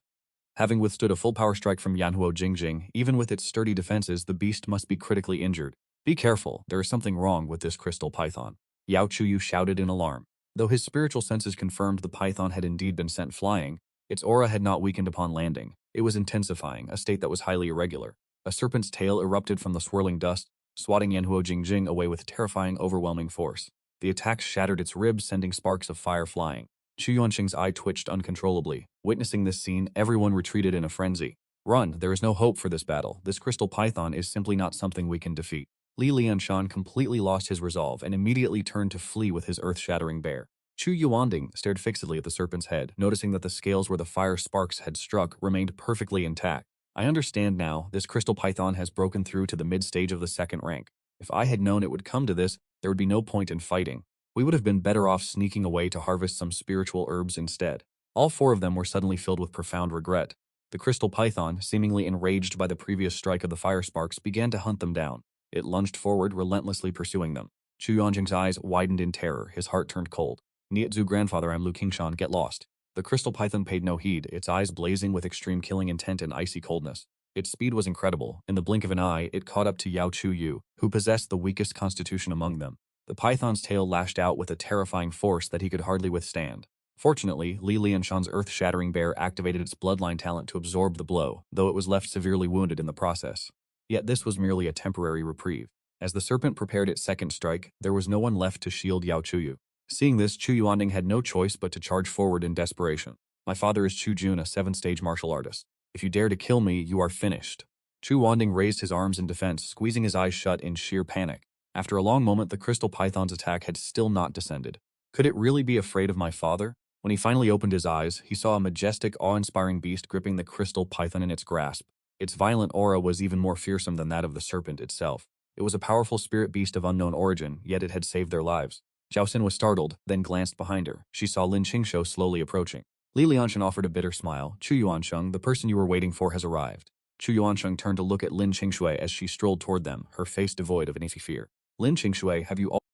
Having withstood a full power strike from Yanhuo Jingjing, even with its sturdy defenses, the beast must be critically injured. Be careful, there is something wrong with this crystal python. Yao Chuyu shouted in alarm. Though his spiritual senses confirmed the python had indeed been sent flying, its aura had not weakened upon landing. It was intensifying, a state that was highly irregular. A serpent's tail erupted from the swirling dust, swatting Yanhuo Jingjing away with terrifying, overwhelming force. The attack shattered its ribs, sending sparks of fire flying. Chu Yuansheng's eye twitched uncontrollably. Witnessing this scene, everyone retreated in a frenzy. Run, there is no hope for this battle. This crystal python is simply not something we can defeat. Li Lianshan completely lost his resolve and immediately turned to flee with his earth-shattering bear. Chu Yuanding stared fixedly at the serpent's head, noticing that the scales where the fire sparks had struck remained perfectly intact. I understand now, this crystal python has broken through to the mid-stage of the second rank. If I had known it would come to this, there would be no point in fighting. We would have been better off sneaking away to harvest some spiritual herbs instead. All four of them were suddenly filled with profound regret. The crystal python, seemingly enraged by the previous strike of the fire sparks, began to hunt them down. It lunged forward, relentlessly pursuing them. Chu Yuanjing's eyes widened in terror, his heart turned cold. Nietzu grandfather, I'm Lu Qingshan, get lost. The crystal python paid no heed, its eyes blazing with extreme killing intent and icy coldness. Its speed was incredible. In the blink of an eye, it caught up to Yao Chuyu, who possessed the weakest constitution among them. The python's tail lashed out with a terrifying force that he could hardly withstand. Fortunately, Li Lianshan's earth-shattering bear activated its bloodline talent to absorb the blow, though it was left severely wounded in the process. Yet this was merely a temporary reprieve. As the serpent prepared its second strike, there was no one left to shield Yao Chuyu. Seeing this, Chu Yuanding had no choice but to charge forward in desperation. My father is Chu Jun, a 7th-stage martial artist. If you dare to kill me, you are finished. Chu Yuanding raised his arms in defense, squeezing his eyes shut in sheer panic. After a long moment, the crystal python's attack had still not descended. Could it really be afraid of my father? When he finally opened his eyes, he saw a majestic, awe-inspiring beast gripping the crystal python in its grasp. Its violent aura was even more fearsome than that of the serpent itself. It was a powerful spirit beast of unknown origin, yet it had saved their lives. Zhao Xin was startled, then glanced behind her. She saw Lin Qingshuo slowly approaching. Li Lianshan offered a bitter smile. Chu Yuansheng, the person you were waiting for has arrived. Chu Yuansheng turned to look at Lin Qingshui as she strolled toward them, her face devoid of any fear. Lin Qingshui,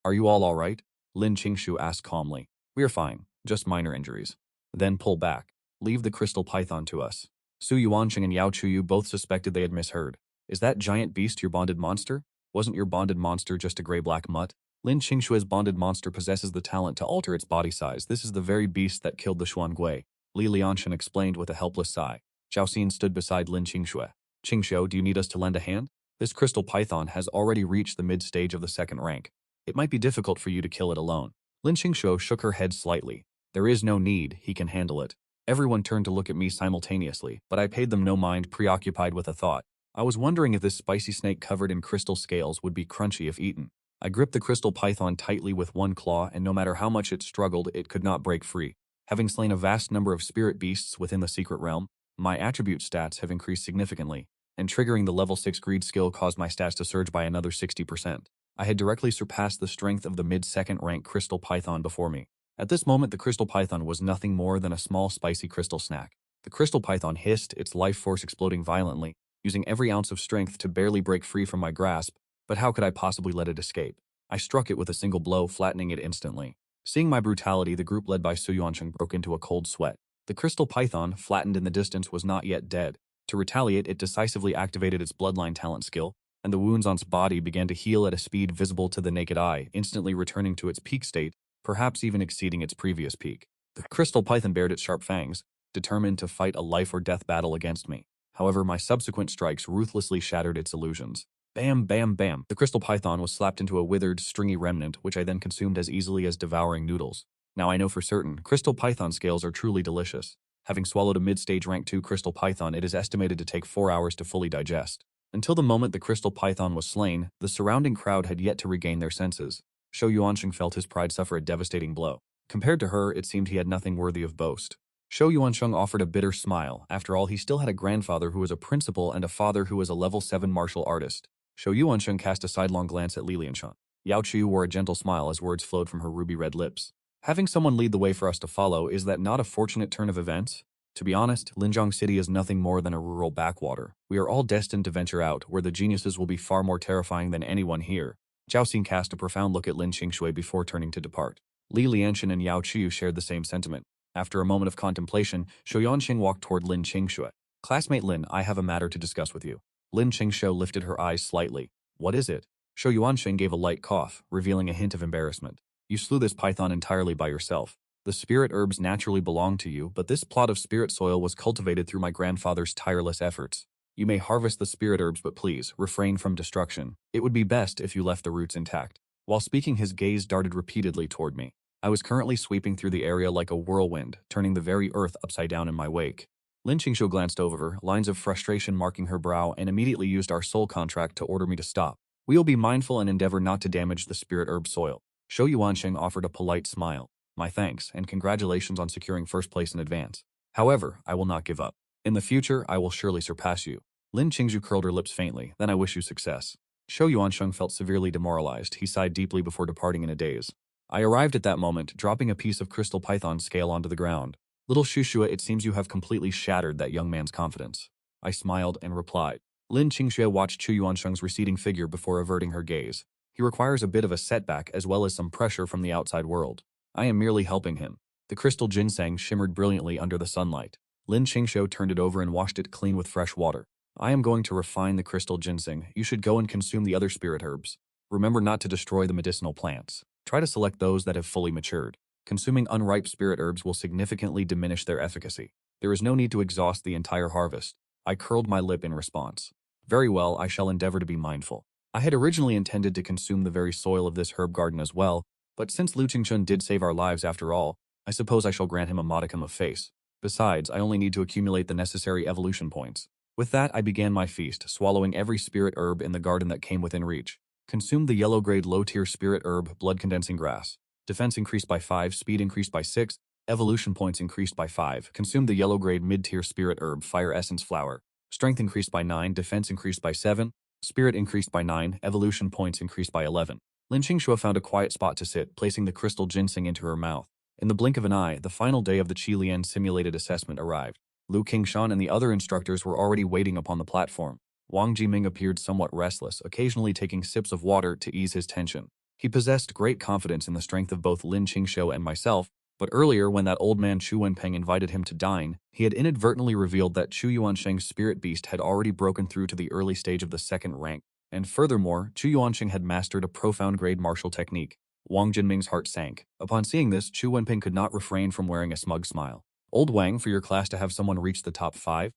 are you all right? Lin Qingshu asked calmly. We are fine, just minor injuries. Then pull back. Leave the crystal python to us. Su Yuansheng and Yao Chuyu both suspected they had misheard. Is that giant beast your bonded monster? Wasn't your bonded monster just a gray-black mutt? Lin Qingshui's bonded monster possesses the talent to alter its body size. This is the very beast that killed the Xuangui. Li Lianshan explained with a helpless sigh. Zhao Xin stood beside Lin Qingshui. Qingshuo, do you need us to lend a hand? This crystal python has already reached the mid-stage of the second rank. It might be difficult for you to kill it alone. Lin Qingshuo shook her head slightly. There is no need, he can handle it. Everyone turned to look at me simultaneously, but I paid them no mind, preoccupied with a thought. I was wondering if this spicy snake covered in crystal scales would be crunchy if eaten. I gripped the crystal python tightly with one claw, and no matter how much it struggled, it could not break free. Having slain a vast number of spirit beasts within the secret realm, my attribute stats have increased significantly, and triggering the level 6 greed skill caused my stats to surge by another 60%. I had directly surpassed the strength of the mid-second rank crystal python before me. At this moment, the crystal python was nothing more than a small spicy crystal snack. The crystal python hissed, its life force exploding violently, using every ounce of strength to barely break free from my grasp, but how could I possibly let it escape? I struck it with a single blow, flattening it instantly. Seeing my brutality, the group led by Su Yuancheng broke into a cold sweat. The crystal python, flattened in the distance, was not yet dead. To retaliate, it decisively activated its bloodline talent skill, and the wounds on its body began to heal at a speed visible to the naked eye, instantly returning to its peak state, perhaps even exceeding its previous peak. The crystal python bared its sharp fangs, determined to fight a life-or-death battle against me. However, my subsequent strikes ruthlessly shattered its illusions. Bam, bam, bam. The crystal python was slapped into a withered, stringy remnant, which I then consumed as easily as devouring noodles. Now I know for certain, crystal python scales are truly delicious. Having swallowed a mid-stage rank 2 crystal python, it is estimated to take 4 hours to fully digest. Until the moment the crystal python was slain, the surrounding crowd had yet to regain their senses. Shou Yuansheng felt his pride suffer a devastating blow. Compared to her, it seemed he had nothing worthy of boast. Shou Yuansheng offered a bitter smile. After all, he still had a grandfather who was a principal and a father who was a level 7 martial artist. Shou Yuansheng cast a sidelong glance at Li Lianshan. Yao Chu wore a gentle smile as words flowed from her ruby-red lips. Having someone lead the way for us to follow, is that not a fortunate turn of events? To be honest, Linzhong City is nothing more than a rural backwater. We are all destined to venture out, where the geniuses will be far more terrifying than anyone here. Zhao Xin cast a profound look at Lin Qingshui before turning to depart. Li Lianshan and Yao Chu shared the same sentiment. After a moment of contemplation, Shou Yuansheng walked toward Lin Qingshui. Classmate Lin, I have a matter to discuss with you. Lin Qingshui lifted her eyes slightly. What is it? Shou Yuansheng gave a light cough, revealing a hint of embarrassment. You slew this python entirely by yourself. The spirit herbs naturally belong to you, but this plot of spirit soil was cultivated through my grandfather's tireless efforts. You may harvest the spirit herbs, but please, refrain from destruction. It would be best if you left the roots intact. While speaking, his gaze darted repeatedly toward me. I was currently sweeping through the area like a whirlwind, turning the very earth upside down in my wake. Lin Qingshu glanced over her, lines of frustration marking her brow, and immediately used our soul contract to order me to stop. We will be mindful and endeavor not to damage the spirit herb soil. Shou Yuansheng offered a polite smile. My thanks, and congratulations on securing first place in advance. However, I will not give up. In the future, I will surely surpass you. Lin Qingshu curled her lips faintly. Then I wish you success. Shou Yuansheng felt severely demoralized. He sighed deeply before departing in a daze. I arrived at that moment, dropping a piece of crystal python scale onto the ground. Little Shushua, it seems you have completely shattered that young man's confidence. I smiled and replied. Lin Qingshu watched Chu Yuansheng's receding figure before averting her gaze. He requires a bit of a setback as well as some pressure from the outside world. I am merely helping him. The crystal ginseng shimmered brilliantly under the sunlight. Lin Qingshu turned it over and washed it clean with fresh water. I am going to refine the crystal ginseng. You should go and consume the other spirit herbs. Remember not to destroy the medicinal plants. Try to select those that have fully matured. Consuming unripe spirit herbs will significantly diminish their efficacy. There is no need to exhaust the entire harvest. I curled my lip in response. Very well, I shall endeavor to be mindful. I had originally intended to consume the very soil of this herb garden as well, but since Lu Qingchun did save our lives after all, I suppose I shall grant him a modicum of face. Besides, I only need to accumulate the necessary evolution points. With that, I began my feast, swallowing every spirit herb in the garden that came within reach. Consumed the yellow-grade low-tier spirit herb, blood-condensing grass. Defense increased by 5, speed increased by 6, evolution points increased by 5. Consumed the yellow-grade mid-tier spirit herb, fire essence flower. Strength increased by 9, defense increased by 7, spirit increased by 9, evolution points increased by 11. Lin Qingshu found a quiet spot to sit, placing the crystal ginseng into her mouth. In the blink of an eye, the final day of the Qilian simulated assessment arrived. Lu Qingshan and the other instructors were already waiting upon the platform. Wang Jiming appeared somewhat restless, occasionally taking sips of water to ease his tension. He possessed great confidence in the strength of both Lin Qingshu and myself, but earlier when that old man Chu Wenpeng invited him to dine, he had inadvertently revealed that Chu Yuansheng's spirit beast had already broken through to the early stage of the second rank. And furthermore, Chu Yuansheng had mastered a profound grade martial technique. Wang Jinming's heart sank. Upon seeing this, Chu Wenping could not refrain from wearing a smug smile. Old Wang, for your class to have someone reach the top 5?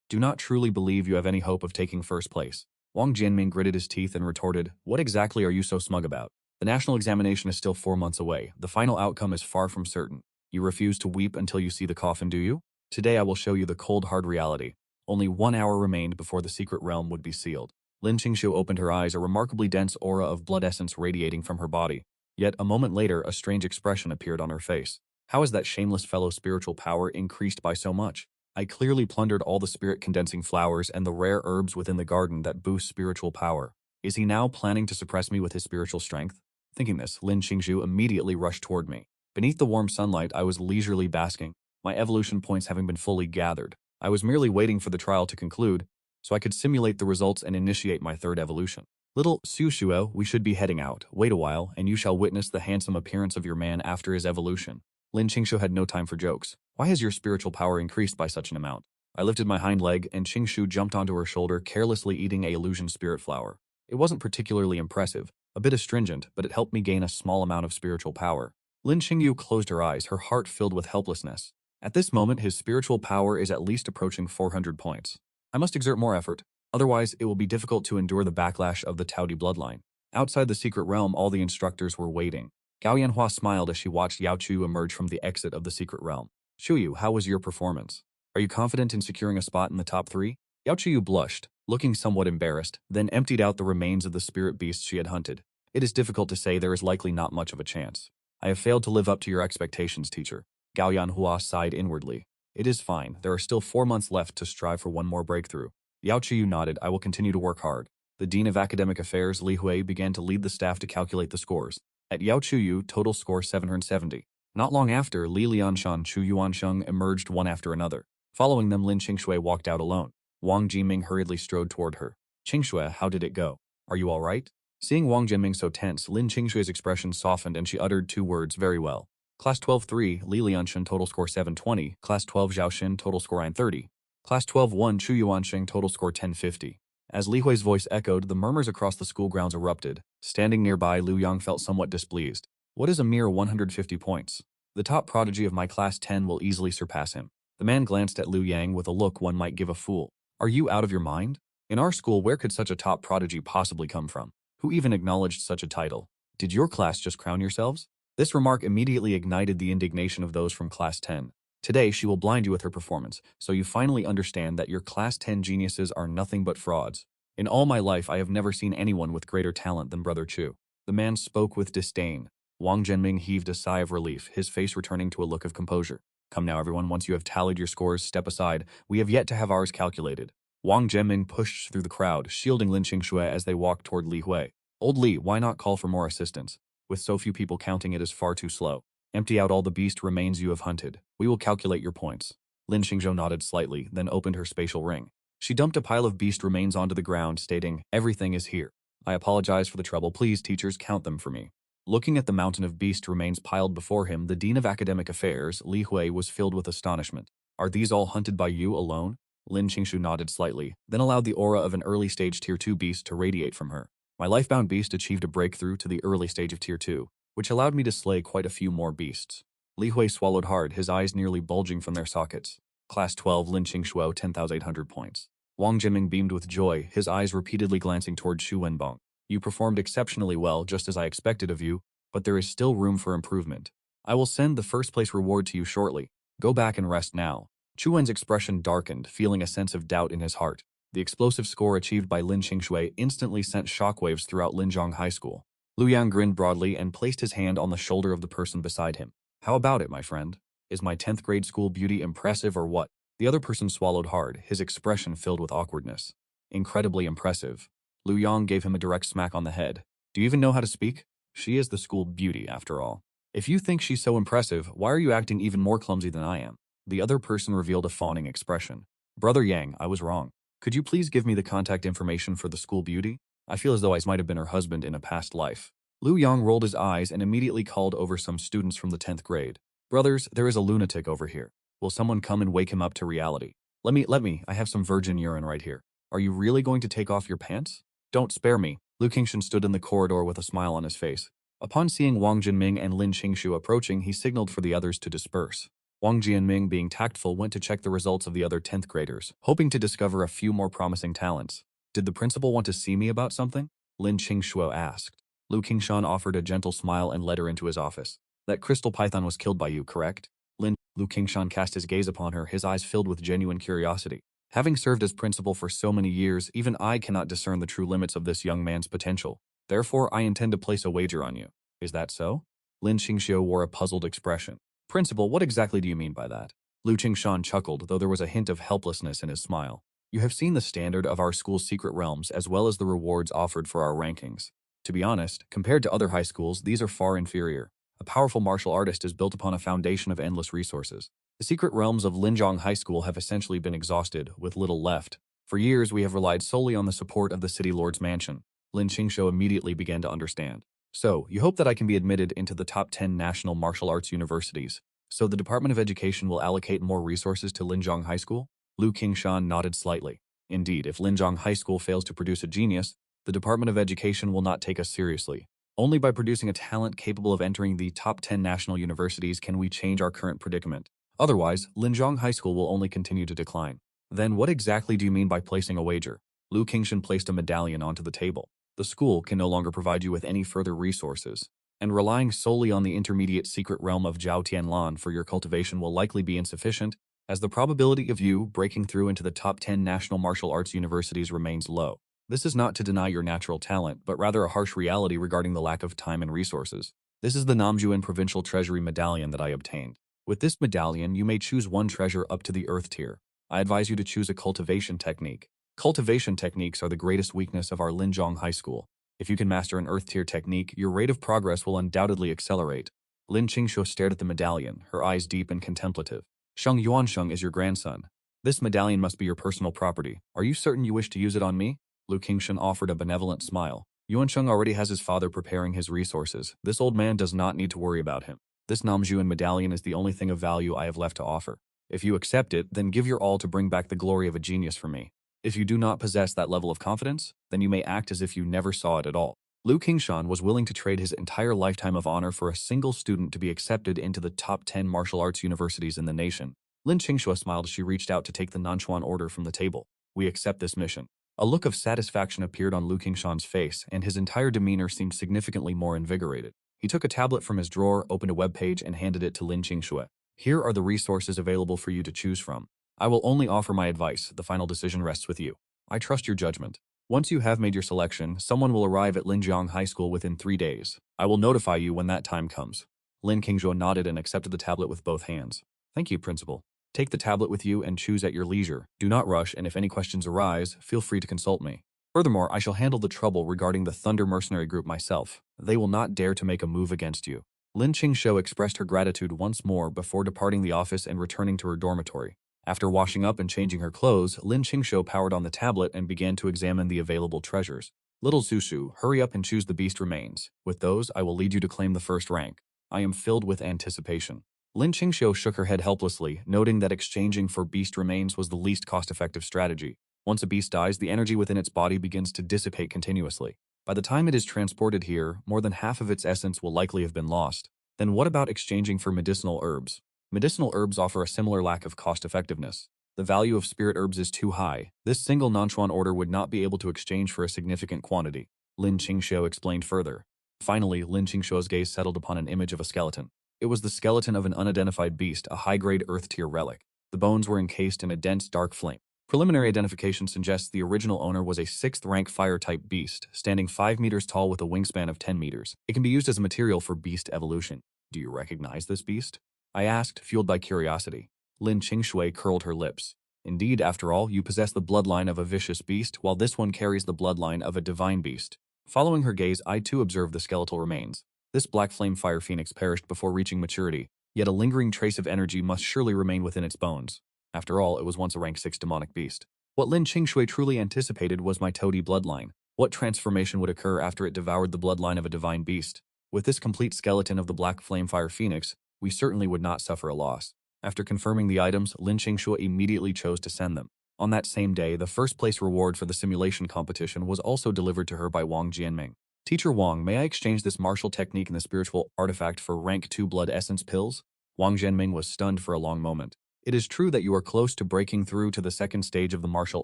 Do not truly believe you have any hope of taking first place. Wang Jinming gritted his teeth and retorted, what exactly are you so smug about? The national examination is still 4 months away. The final outcome is far from certain. You refuse to weep until you see the coffin, do you? Today I will show you the cold, hard reality. Only 1 hour remained before the secret realm would be sealed. Lin Qingshu opened her eyes, a remarkably dense aura of blood essence radiating from her body. Yet, a moment later, a strange expression appeared on her face. How has that shameless fellow's spiritual power increased by so much? I clearly plundered all the spirit-condensing flowers and the rare herbs within the garden that boost spiritual power. Is he now planning to suppress me with his spiritual strength? Thinking this, Lin Qingzhu immediately rushed toward me. Beneath the warm sunlight, I was leisurely basking, my evolution points having been fully gathered. I was merely waiting for the trial to conclude, so I could simulate the results and initiate my third evolution. Little Su Shuo, we should be heading out. Wait a while, and you shall witness the handsome appearance of your man after his evolution. Lin Qingshu had no time for jokes. Why has your spiritual power increased by such an amount? I lifted my hind leg, and Qingshu jumped onto her shoulder, carelessly eating a illusion spirit flower. It wasn't particularly impressive, a bit astringent, but it helped me gain a small amount of spiritual power. Lin Qingyu closed her eyes, her heart filled with helplessness. At this moment, his spiritual power is at least approaching 400 points. I must exert more effort, otherwise it will be difficult to endure the backlash of the Taodi bloodline. Outside the secret realm, all the instructors were waiting. Gao Yanhua smiled as she watched Yao Chu emerge from the exit of the secret realm. Shuyu, how was your performance? Are you confident in securing a spot in the top 3? Yao Chu blushed, looking somewhat embarrassed, then emptied out the remains of the spirit beasts she had hunted. It is difficult to say, there is likely not much of a chance. I have failed to live up to your expectations, teacher. Gao Yanhua sighed inwardly. It is fine, there are still 4 months left to strive for one more breakthrough. Yao Chu nodded, I will continue to work hard. The Dean of Academic Affairs, Li Hui, began to lead the staff to calculate the scores. At Yao Chuyu, total score 770. Not long after, Li Lianshan, Chu Yuansheng emerged one after another. Following them, Lin Qingshui walked out alone. Wang Jiming hurriedly strode toward her. Qingshui, how did it go? Are you all right? Seeing Wang Jiming so tense, Lin Qingshui's expression softened and she uttered 2 words, very well. Class 12-3, Li Lianshan, total score 720. Class 12 Zhaoxin, total score 930. Class 12-1, Chu Yuansheng, total score 1050. As Li Hui's voice echoed, the murmurs across the school grounds erupted. Standing nearby, Liu Yang felt somewhat displeased. What is a mere 150 points? The top prodigy of my class 10 will easily surpass him. The man glanced at Liu Yang with a look one might give a fool. Are you out of your mind? In our school, where could such a top prodigy possibly come from? Who even acknowledged such a title? Did your class just crown yourselves? This remark immediately ignited the indignation of those from class 10. Today, she will blind you with her performance, so you finally understand that your class 10 geniuses are nothing but frauds. In all my life, I have never seen anyone with greater talent than Brother Chu. The man spoke with disdain. Wang Zhenming heaved a sigh of relief, his face returning to a look of composure. Come now, everyone, once you have tallied your scores, step aside. We have yet to have ours calculated. Wang Zhenming pushed through the crowd, shielding Lin Qingshui as they walked toward Li Hui. Old Li, why not call for more assistance? With so few people counting, it is far too slow. Empty out all the beast remains you have hunted. We will calculate your points. Lin Qingzhou nodded slightly, then opened her spatial ring. She dumped a pile of beast remains onto the ground, stating, everything is here. I apologize for the trouble. Please, teachers, count them for me. Looking at the mountain of beast remains piled before him, the Dean of Academic Affairs, Li Hui, was filled with astonishment. Are these all hunted by you alone? Lin Qingshu nodded slightly, then allowed the aura of an early-stage Tier 2 beast to radiate from her. My lifebound beast achieved a breakthrough to the early stage of Tier 2, which allowed me to slay quite a few more beasts. Li Hui swallowed hard, his eyes nearly bulging from their sockets. Class 12, Lin Qingshuo, 10,800 points. Wang Jiming beamed with joy, his eyes repeatedly glancing toward Shu Wenbong. You performed exceptionally well, just as I expected of you, but there is still room for improvement. I will send the first-place reward to you shortly. Go back and rest now. Chu Wen's expression darkened, feeling a sense of doubt in his heart. The explosive score achieved by Lin Qingshui instantly sent shockwaves throughout Linzhong High School. Liu Yang grinned broadly and placed his hand on the shoulder of the person beside him. How about it, my friend? Is my 10th grade school beauty impressive or what? The other person swallowed hard, his expression filled with awkwardness. Incredibly impressive. Liu Yang gave him a direct smack on the head. Do you even know how to speak? She is the school beauty, after all. If you think she's so impressive, why are you acting even more clumsy than I am? The other person revealed a fawning expression. Brother Yang, I was wrong. Could you please give me the contact information for the school beauty? I feel as though I might have been her husband in a past life. Liu Yang rolled his eyes and immediately called over some students from the 10th grade. Brothers, there is a lunatic over here. Will someone come and wake him up to reality? Let me, I have some virgin urine right here. Are you really going to take off your pants? Don't spare me. Lu Qingshan stood in the corridor with a smile on his face. Upon seeing Wang Jinming and Lin Qingshu approaching, he signaled for the others to disperse. Wang Jianming, being tactful, went to check the results of the other 10th graders, hoping to discover a few more promising talents. Did the principal want to see me about something? Lin Qingshuo asked. Lu Qingshan offered a gentle smile and led her into his office. That crystal python was killed by you, correct? Lu Qingshan cast his gaze upon her, his eyes filled with genuine curiosity. Having served as principal for so many years, even I cannot discern the true limits of this young man's potential. Therefore, I intend to place a wager on you. Is that so? Lin Qingxiu wore a puzzled expression. Principal, what exactly do you mean by that? Lu Qingshan chuckled, though there was a hint of helplessness in his smile. You have seen the standard of our school's secret realms as well as the rewards offered for our rankings. To be honest, compared to other high schools, these are far inferior. A powerful martial artist is built upon a foundation of endless resources. The secret realms of Linjiang High School have essentially been exhausted, with little left. For years, we have relied solely on the support of the city lord's mansion. Lin Qingxiu immediately began to understand. So, you hope that I can be admitted into the top 10 national martial arts universities. So the Department of Education will allocate more resources to Linjiang High School? Lu Qingshan nodded slightly. Indeed, if Linjiang High School fails to produce a genius, the Department of Education will not take us seriously. Only by producing a talent capable of entering the top 10 national universities can we change our current predicament. Otherwise, Linjiang High School will only continue to decline. Then what exactly do you mean by placing a wager? Lu Qingshan placed a medallion onto the table. The school can no longer provide you with any further resources, and relying solely on the intermediate secret realm of Zhao Tianlan for your cultivation will likely be insufficient, as the probability of you breaking through into the top 10 national martial arts universities remains low. This is not to deny your natural talent, but rather a harsh reality regarding the lack of time and resources. This is the Namjuan Provincial Treasury Medallion that I obtained. With this medallion, you may choose one treasure up to the Earth tier. I advise you to choose a cultivation technique. Cultivation techniques are the greatest weakness of our Linjiang High School. If you can master an Earth tier technique, your rate of progress will undoubtedly accelerate. Lin Qingxiu stared at the medallion, her eyes deep and contemplative. Sheng Yuansheng is your grandson. This medallion must be your personal property. Are you certain you wish to use it on me? Lu Qingshan offered a benevolent smile. Yuansheng already has his father preparing his resources. This old man does not need to worry about him. This Namjuan medallion is the only thing of value I have left to offer. If you accept it, then give your all to bring back the glory of a genius for me. If you do not possess that level of confidence, then you may act as if you never saw it at all. Lu Qingshan was willing to trade his entire lifetime of honor for a single student to be accepted into the top 10 martial arts universities in the nation. Lin Qingxue smiled as she reached out to take the Nanchuan order from the table. We accept this mission. A look of satisfaction appeared on Lu Qingshan's face, and his entire demeanor seemed significantly more invigorated. He took a tablet from his drawer, opened a web page, and handed it to Lin Qingxue. Here are the resources available for you to choose from. I will only offer my advice. The final decision rests with you. I trust your judgment. Once you have made your selection, someone will arrive at Linjiang High School within 3 days. I will notify you when that time comes. Lin Qingzhou nodded and accepted the tablet with both hands. Thank you, Principal. Take the tablet with you and choose at your leisure. Do not rush, and if any questions arise, feel free to consult me. Furthermore, I shall handle the trouble regarding the Thunder Mercenary Group myself. They will not dare to make a move against you. Lin Qingxiu expressed her gratitude once more before departing the office and returning to her dormitory. After washing up and changing her clothes, Lin Qingxiu powered on the tablet and began to examine the available treasures. Little Zushu, hurry up and choose the beast remains. With those, I will lead you to claim the first rank. I am filled with anticipation. Lin Qingxiu shook her head helplessly, noting that exchanging for beast remains was the least cost-effective strategy. Once a beast dies, the energy within its body begins to dissipate continuously. By the time it is transported here, more than half of its essence will likely have been lost. Then what about exchanging for medicinal herbs? Medicinal herbs offer a similar lack of cost-effectiveness. The value of spirit herbs is too high. This single Nanchuan order would not be able to exchange for a significant quantity. Lin Qingxiu explained further. Finally, Lin Qingxiu's gaze settled upon an image of a skeleton. It was the skeleton of an unidentified beast, a high-grade Earth-tier relic. The bones were encased in a dense, dark flame. Preliminary identification suggests the original owner was a 6th-rank fire-type beast, standing 5 meters tall with a wingspan of 10 meters. It can be used as a material for beast evolution. Do you recognize this beast? I asked, fueled by curiosity. Lin Qingxue curled her lips. Indeed, after all, you possess the bloodline of a vicious beast, while this one carries the bloodline of a divine beast. Following her gaze, I too observed the skeletal remains. This black flame fire phoenix perished before reaching maturity, yet a lingering trace of energy must surely remain within its bones. After all, it was once a rank 6 demonic beast. What Lin Qingxue truly anticipated was my toady bloodline. What transformation would occur after it devoured the bloodline of a divine beast? With this complete skeleton of the black flame fire phoenix, we certainly would not suffer a loss. After confirming the items, Lin Qingxue immediately chose to send them. On that same day, the first-place reward for the simulation competition was also delivered to her by Wang Jianming. Teacher Wang, may I exchange this martial technique and the spiritual artifact for rank 2 blood essence pills? Wang Jianming was stunned for a long moment. It is true that you are close to breaking through to the second stage of the martial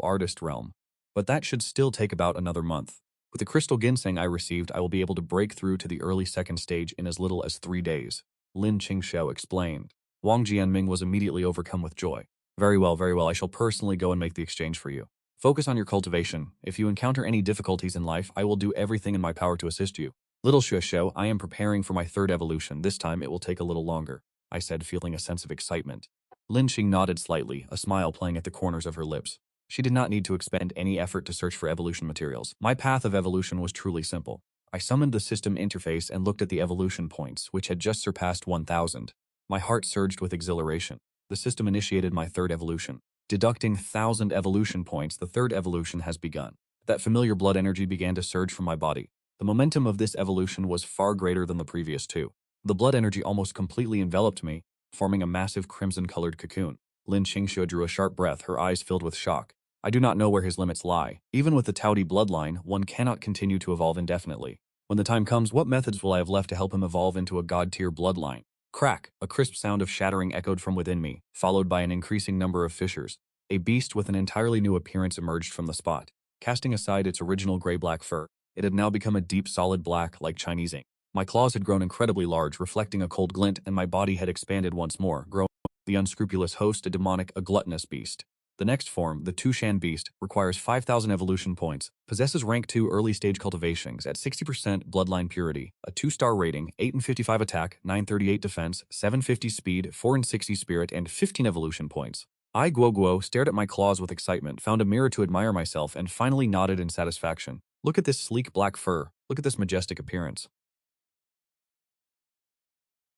artist realm, but that should still take about another month. With the crystal ginseng I received, I will be able to break through to the early second stage in as little as 3 days. Lin Qingxiu explained. Wang Jianming was immediately overcome with joy. Very well, very well. I shall personally go and make the exchange for you. Focus on your cultivation. If you encounter any difficulties in life, I will do everything in my power to assist you. Little Shuo, I am preparing for my third evolution. This time it will take a little longer, I said, feeling a sense of excitement. Lin Xing nodded slightly, a smile playing at the corners of her lips. She did not need to expend any effort to search for evolution materials. My path of evolution was truly simple. I summoned the system interface and looked at the evolution points, which had just surpassed 1,000. My heart surged with exhilaration. The system initiated my third evolution. Deducting 1,000 evolution points, the third evolution has begun. That familiar blood energy began to surge from my body. The momentum of this evolution was far greater than the previous two. The blood energy almost completely enveloped me, forming a massive crimson-colored cocoon. Lin Qingxue drew a sharp breath, her eyes filled with shock. I do not know where his limits lie. Even with the Taudi bloodline, one cannot continue to evolve indefinitely. When the time comes, what methods will I have left to help him evolve into a god-tier bloodline? Crack! A crisp sound of shattering echoed from within me, followed by an increasing number of fissures. A beast with an entirely new appearance emerged from the spot. Casting aside its original gray-black fur, it had now become a deep solid black like Chinese ink. My claws had grown incredibly large, reflecting a cold glint, and my body had expanded once more, growing the unscrupulous host, a demonic, a gluttonous beast. The next form, the Tushan beast, requires 5,000 evolution points, possesses rank 2 early stage cultivations at 60% bloodline purity, a 2-star rating, 8 and 55 attack, 938 defense, 750 speed, 4 and 60 spirit, and 15 evolution points. I Guo stared at my claws with excitement, found a mirror to admire myself, and finally nodded in satisfaction. Look at this sleek black fur. Look at this majestic appearance.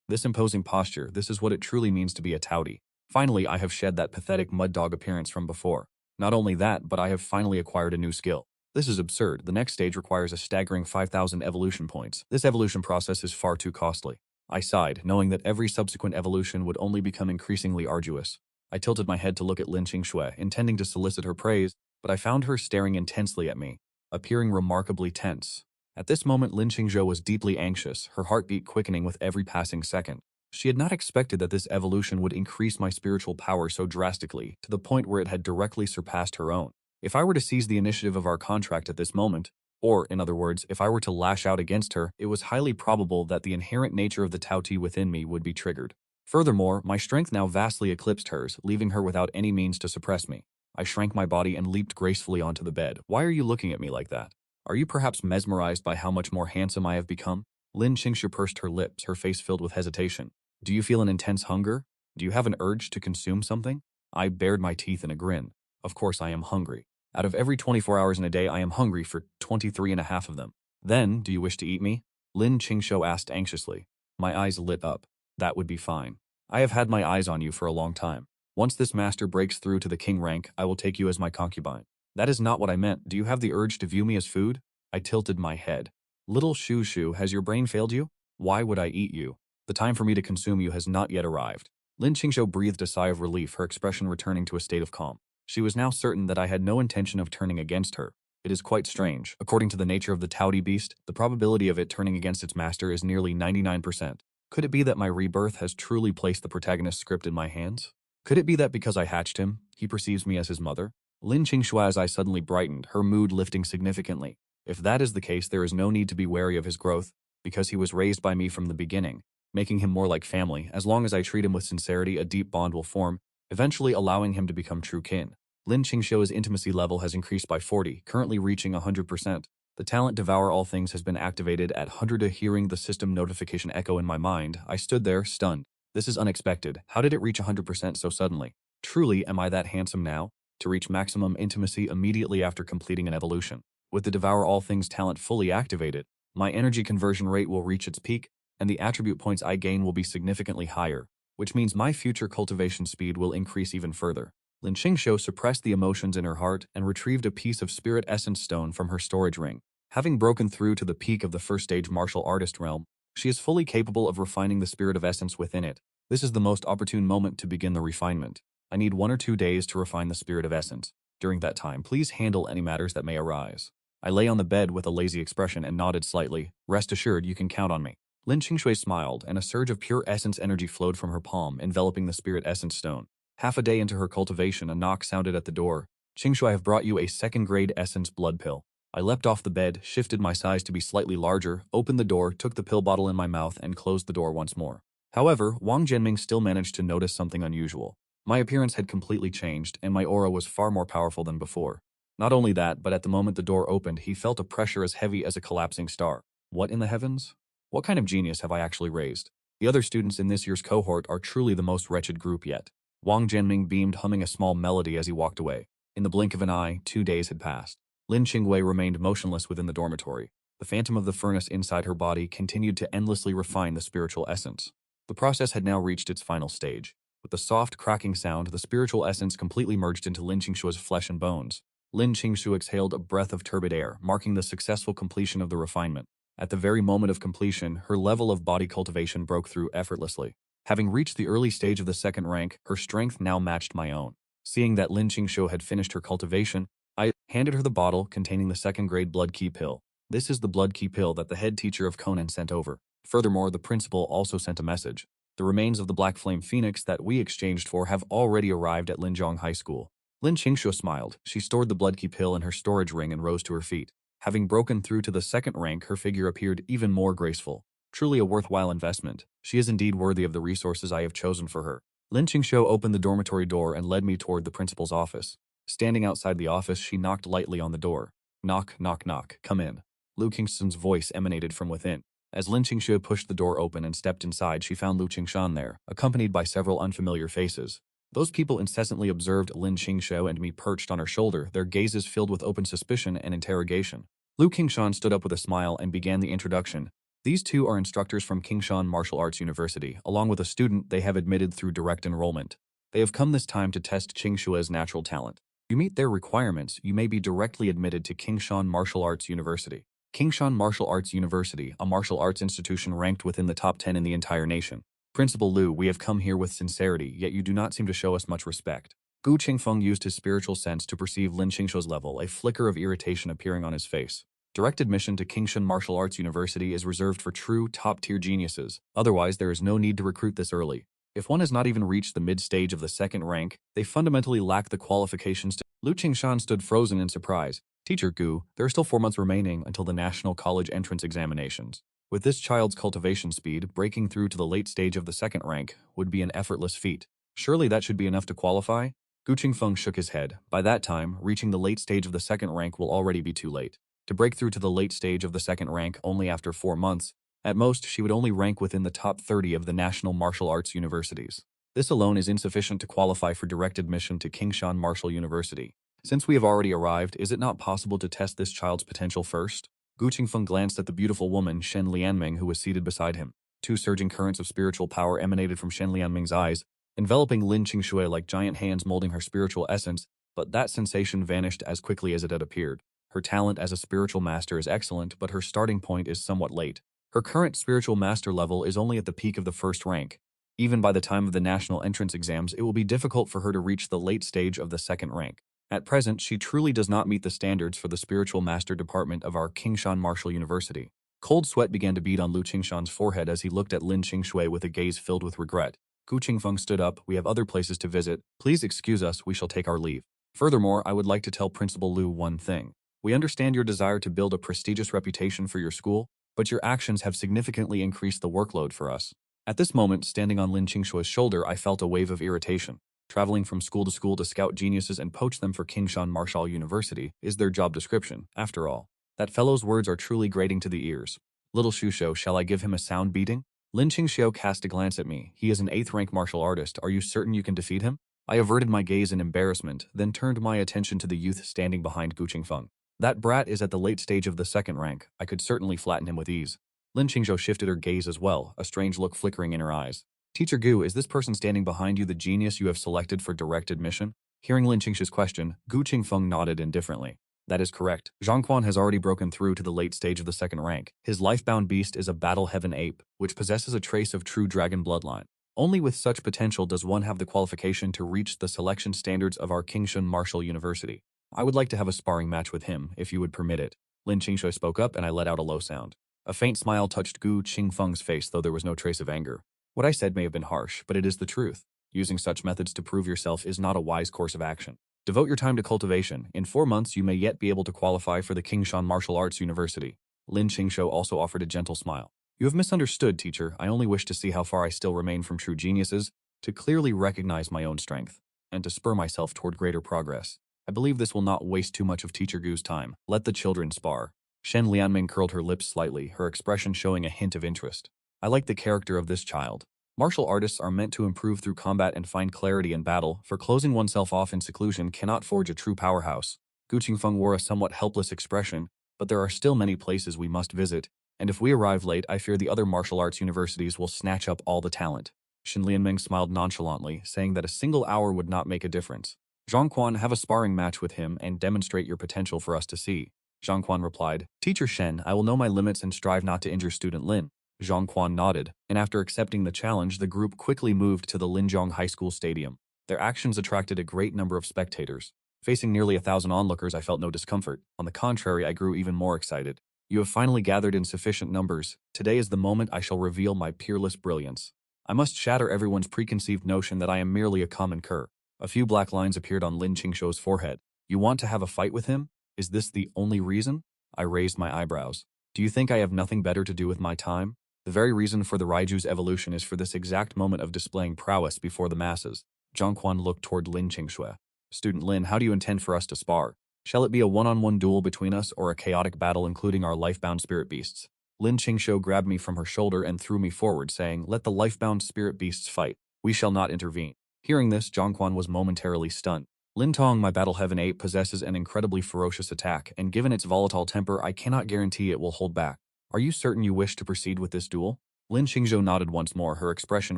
This imposing posture, this is what it truly means to be a Taudi. Finally, I have shed that pathetic mud dog appearance from before. Not only that, but I have finally acquired a new skill. This is absurd. The next stage requires a staggering 5,000 evolution points. This evolution process is far too costly. I sighed, knowing that every subsequent evolution would only become increasingly arduous. I tilted my head to look at Lin Qingxue, intending to solicit her praise, but I found her staring intensely at me, appearing remarkably tense. At this moment, Lin Qingzhou was deeply anxious, her heartbeat quickening with every passing second. She had not expected that this evolution would increase my spiritual power so drastically, to the point where it had directly surpassed her own. If I were to seize the initiative of our contract at this moment, or, in other words, if I were to lash out against her, it was highly probable that the inherent nature of the Taoti within me would be triggered. Furthermore, my strength now vastly eclipsed hers, leaving her without any means to suppress me. I shrank my body and leaped gracefully onto the bed. Why are you looking at me like that? Are you perhaps mesmerized by how much more handsome I have become? Lin Qingxue pursed her lips, her face filled with hesitation. Do you feel an intense hunger? Do you have an urge to consume something? I bared my teeth in a grin. Of course I am hungry. Out of every 24 hours in a day, I am hungry for 23 and a half of them. Then, do you wish to eat me? Lin Qingxue asked anxiously. My eyes lit up. That would be fine. I have had my eyes on you for a long time. Once this master breaks through to the king rank, I will take you as my concubine. That is not what I meant. Do you have the urge to view me as food? I tilted my head. Little Shu, has your brain failed you? Why would I eat you? The time for me to consume you has not yet arrived. Lin Qingzhou breathed a sigh of relief, her expression returning to a state of calm. She was now certain that I had no intention of turning against her. It is quite strange. According to the nature of the Taudi beast, the probability of it turning against its master is nearly 99%. Could it be that my rebirth has truly placed the protagonist's script in my hands? Could it be that because I hatched him, he perceives me as his mother? Lin Qingshua's eyes suddenly brightened, her mood lifting significantly. If that is the case, there is no need to be wary of his growth, because he was raised by me from the beginning, making him more like family. As long as I treat him with sincerity, a deep bond will form, eventually allowing him to become true kin. Lin Qingshua's intimacy level has increased by 40, currently reaching 100%. The talent Devour All Things has been activated at 100. Hearing the system notification echo in my mind, I stood there, stunned. This is unexpected. How did it reach 100% so suddenly? Truly, am I that handsome now? To reach maximum intimacy immediately after completing an evolution. With the Devour All Things talent fully activated, my energy conversion rate will reach its peak, and the attribute points I gain will be significantly higher, which means my future cultivation speed will increase even further. Lin Qingshu suppressed the emotions in her heart and retrieved a piece of spirit essence stone from her storage ring. Having broken through to the peak of the first stage martial artist realm, she is fully capable of refining the spirit of essence within it. This is the most opportune moment to begin the refinement. I need 1 or 2 days to refine the spirit of essence. During that time, please handle any matters that may arise. I lay on the bed with a lazy expression and nodded slightly. Rest assured, you can count on me. Lin Qingshui smiled, and a surge of pure essence energy flowed from her palm, enveloping the spirit essence stone. Half a day into her cultivation, a knock sounded at the door. Qingshui, I have brought you a second-grade essence blood pill. I leapt off the bed, shifted my size to be slightly larger, opened the door, took the pill bottle in my mouth, and closed the door once more. However, Wang Jianming still managed to notice something unusual. My appearance had completely changed, and my aura was far more powerful than before. Not only that, but at the moment the door opened, he felt a pressure as heavy as a collapsing star. What in the heavens? What kind of genius have I actually raised? The other students in this year's cohort are truly the most wretched group yet. Wang Jianming beamed, humming a small melody as he walked away. In the blink of an eye, 2 days had passed. Lin Qingwei remained motionless within the dormitory. The phantom of the furnace inside her body continued to endlessly refine the spiritual essence. The process had now reached its final stage. With the soft, cracking sound, the spiritual essence completely merged into Lin Qingshuo's flesh and bones. Lin Qingshu exhaled a breath of turbid air, marking the successful completion of the refinement. At the very moment of completion, her level of body cultivation broke through effortlessly. Having reached the early stage of the second rank, her strength now matched my own. Seeing that Lin Qingshu had finished her cultivation, I handed her the bottle containing the second-grade blood key pill. This is the blood key pill that the head teacher of Conan sent over. Furthermore, the principal also sent a message. The remains of the Black Flame Phoenix that we exchanged for have already arrived at Linjiang High School. Lin Qingshu smiled. She stored the blood key pill in her storage ring and rose to her feet. Having broken through to the second rank, her figure appeared even more graceful. Truly a worthwhile investment. She is indeed worthy of the resources I have chosen for her. Lin Qingshu opened the dormitory door and led me toward the principal's office. Standing outside the office, she knocked lightly on the door. Knock, knock, knock. Come in. Lu Kingston's voice emanated from within. As Lin Qingshu pushed the door open and stepped inside, she found Lu Qingshan there, accompanied by several unfamiliar faces. Those people incessantly observed Lin Qingshu and me perched on her shoulder, their gazes filled with open suspicion and interrogation. Lu Qingshan stood up with a smile and began the introduction. These two are instructors from Kingshan Martial Arts University, along with a student they have admitted through direct enrollment. They have come this time to test Qingshua's natural talent. If you meet their requirements, you may be directly admitted to Kingshan Martial Arts University. Kingshan Martial Arts University, a martial arts institution ranked within the top 10 in the entire nation. Principal Lu, we have come here with sincerity, yet you do not seem to show us much respect. Gu Qingfeng used his spiritual sense to perceive Lin Qingshuo's level, a flicker of irritation appearing on his face. Direct admission to Kingshan Martial Arts University is reserved for true, top-tier geniuses. Otherwise, there is no need to recruit this early. If one has not even reached the mid-stage of the second rank, they fundamentally lack the qualifications to— Lu Qingshan stood frozen in surprise. Teacher Gu, there are still 4 months remaining until the National College entrance examinations. With this child's cultivation speed, breaking through to the late stage of the second rank would be an effortless feat. Surely that should be enough to qualify? Gu Qingfeng shook his head. By that time, reaching the late stage of the second rank will already be too late. To break through to the late stage of the second rank only after 4 months, at most she would only rank within the top 30 of the national martial arts universities. This alone is insufficient to qualify for direct admission to Kingshan Martial University. Since we have already arrived, is it not possible to test this child's potential first? Gu Qingfeng glanced at the beautiful woman, Shen Lianming, who was seated beside him. 2 surging currents of spiritual power emanated from Shen Lianming's eyes, enveloping Lin Qingshui like giant hands molding her spiritual essence, but that sensation vanished as quickly as it had appeared. Her talent as a spiritual master is excellent, but her starting point is somewhat late. Her current spiritual master level is only at the peak of the first rank. Even by the time of the national entrance exams, it will be difficult for her to reach the late stage of the second rank. At present, she truly does not meet the standards for the spiritual master department of our Kingshan Martial University. Cold sweat began to bead on Lu Qingshan's forehead as he looked at Lin Qingshui with a gaze filled with regret. Gu Qingfeng stood up. We have other places to visit. Please excuse us, we shall take our leave. Furthermore, I would like to tell Principal Lu one thing. We understand your desire to build a prestigious reputation for your school, but your actions have significantly increased the workload for us. At this moment, standing on Lin Qingshui's shoulder, I felt a wave of irritation. Traveling from school to scout geniuses and poach them for Kingshan Martial University is their job description, after all. That fellow's words are truly grating to the ears. Little Shusho, shall I give him a sound beating? Lin Qingxiu cast a glance at me. He is an 8th rank martial artist. Are you certain you can defeat him? I averted my gaze in embarrassment, then turned my attention to the youth standing behind Gu Qingfeng. That brat is at the late stage of the second rank. I could certainly flatten him with ease. Lin Qingxiu shifted her gaze as well, a strange look flickering in her eyes. Teacher Gu, is this person standing behind you the genius you have selected for direct admission? Hearing Lin Qingxiu's question, Gu Qingfeng nodded indifferently. That is correct. Zhang Quan has already broken through to the late stage of the second rank. His lifebound beast is a battle heaven ape, which possesses a trace of true dragon bloodline. Only with such potential does one have the qualification to reach the selection standards of our Kingshan Martial University. I would like to have a sparring match with him, if you would permit it. Lin Qingshui spoke up and I let out a low sound. A faint smile touched Gu Qingfeng's face, though there was no trace of anger. What I said may have been harsh, but it is the truth. Using such methods to prove yourself is not a wise course of action. Devote your time to cultivation. In 4 months, you may yet be able to qualify for the Kingshan Martial Arts University. Lin Qingshu also offered a gentle smile. You have misunderstood, teacher. I only wish to see how far I still remain from true geniuses. to clearly recognize my own strength, and to spur myself toward greater progress. I believe this will not waste too much of Teacher Gu's time. Let the children spar. Shen Lianming curled her lips slightly, her expression showing a hint of interest. I like the character of this child. Martial artists are meant to improve through combat and find clarity in battle, for closing oneself off in seclusion cannot forge a true powerhouse. Gu Qingfeng wore a somewhat helpless expression, but there are still many places we must visit, and if we arrive late, I fear the other martial arts universities will snatch up all the talent. Shen Lianming smiled nonchalantly, saying that a single hour would not make a difference. Zhang Quan, have a sparring match with him and demonstrate your potential for us to see. Zhang Quan replied, Teacher Shen, I will know my limits and strive not to injure student Lin. Zhang Quan nodded, and after accepting the challenge, the group quickly moved to the Linjiang High School Stadium. Their actions attracted a great number of spectators. Facing nearly 1,000 onlookers, I felt no discomfort. On the contrary, I grew even more excited. You have finally gathered in sufficient numbers. Today is the moment I shall reveal my peerless brilliance. I must shatter everyone's preconceived notion that I am merely a common cur. A few black lines appeared on Lin Qingshuo's forehead. You want to have a fight with him? Is this the only reason? I raised my eyebrows. Do you think I have nothing better to do with my time? The very reason for the Raiju's evolution is for this exact moment of displaying prowess before the masses. Zhang Quan looked toward Lin Qingxue. Student Lin, how do you intend for us to spar? Shall it be a one-on-one duel between us or a chaotic battle including our life-bound spirit beasts? Lin Qingxue grabbed me from her shoulder and threw me forward, saying, Let the life-bound spirit beasts fight. We shall not intervene. Hearing this, Zhang Quan was momentarily stunned. Lin Tong, my Battle Heaven Ape, possesses an incredibly ferocious attack, and given its volatile temper, I cannot guarantee it will hold back. Are you certain you wish to proceed with this duel? Lin Qingzhou nodded once more, her expression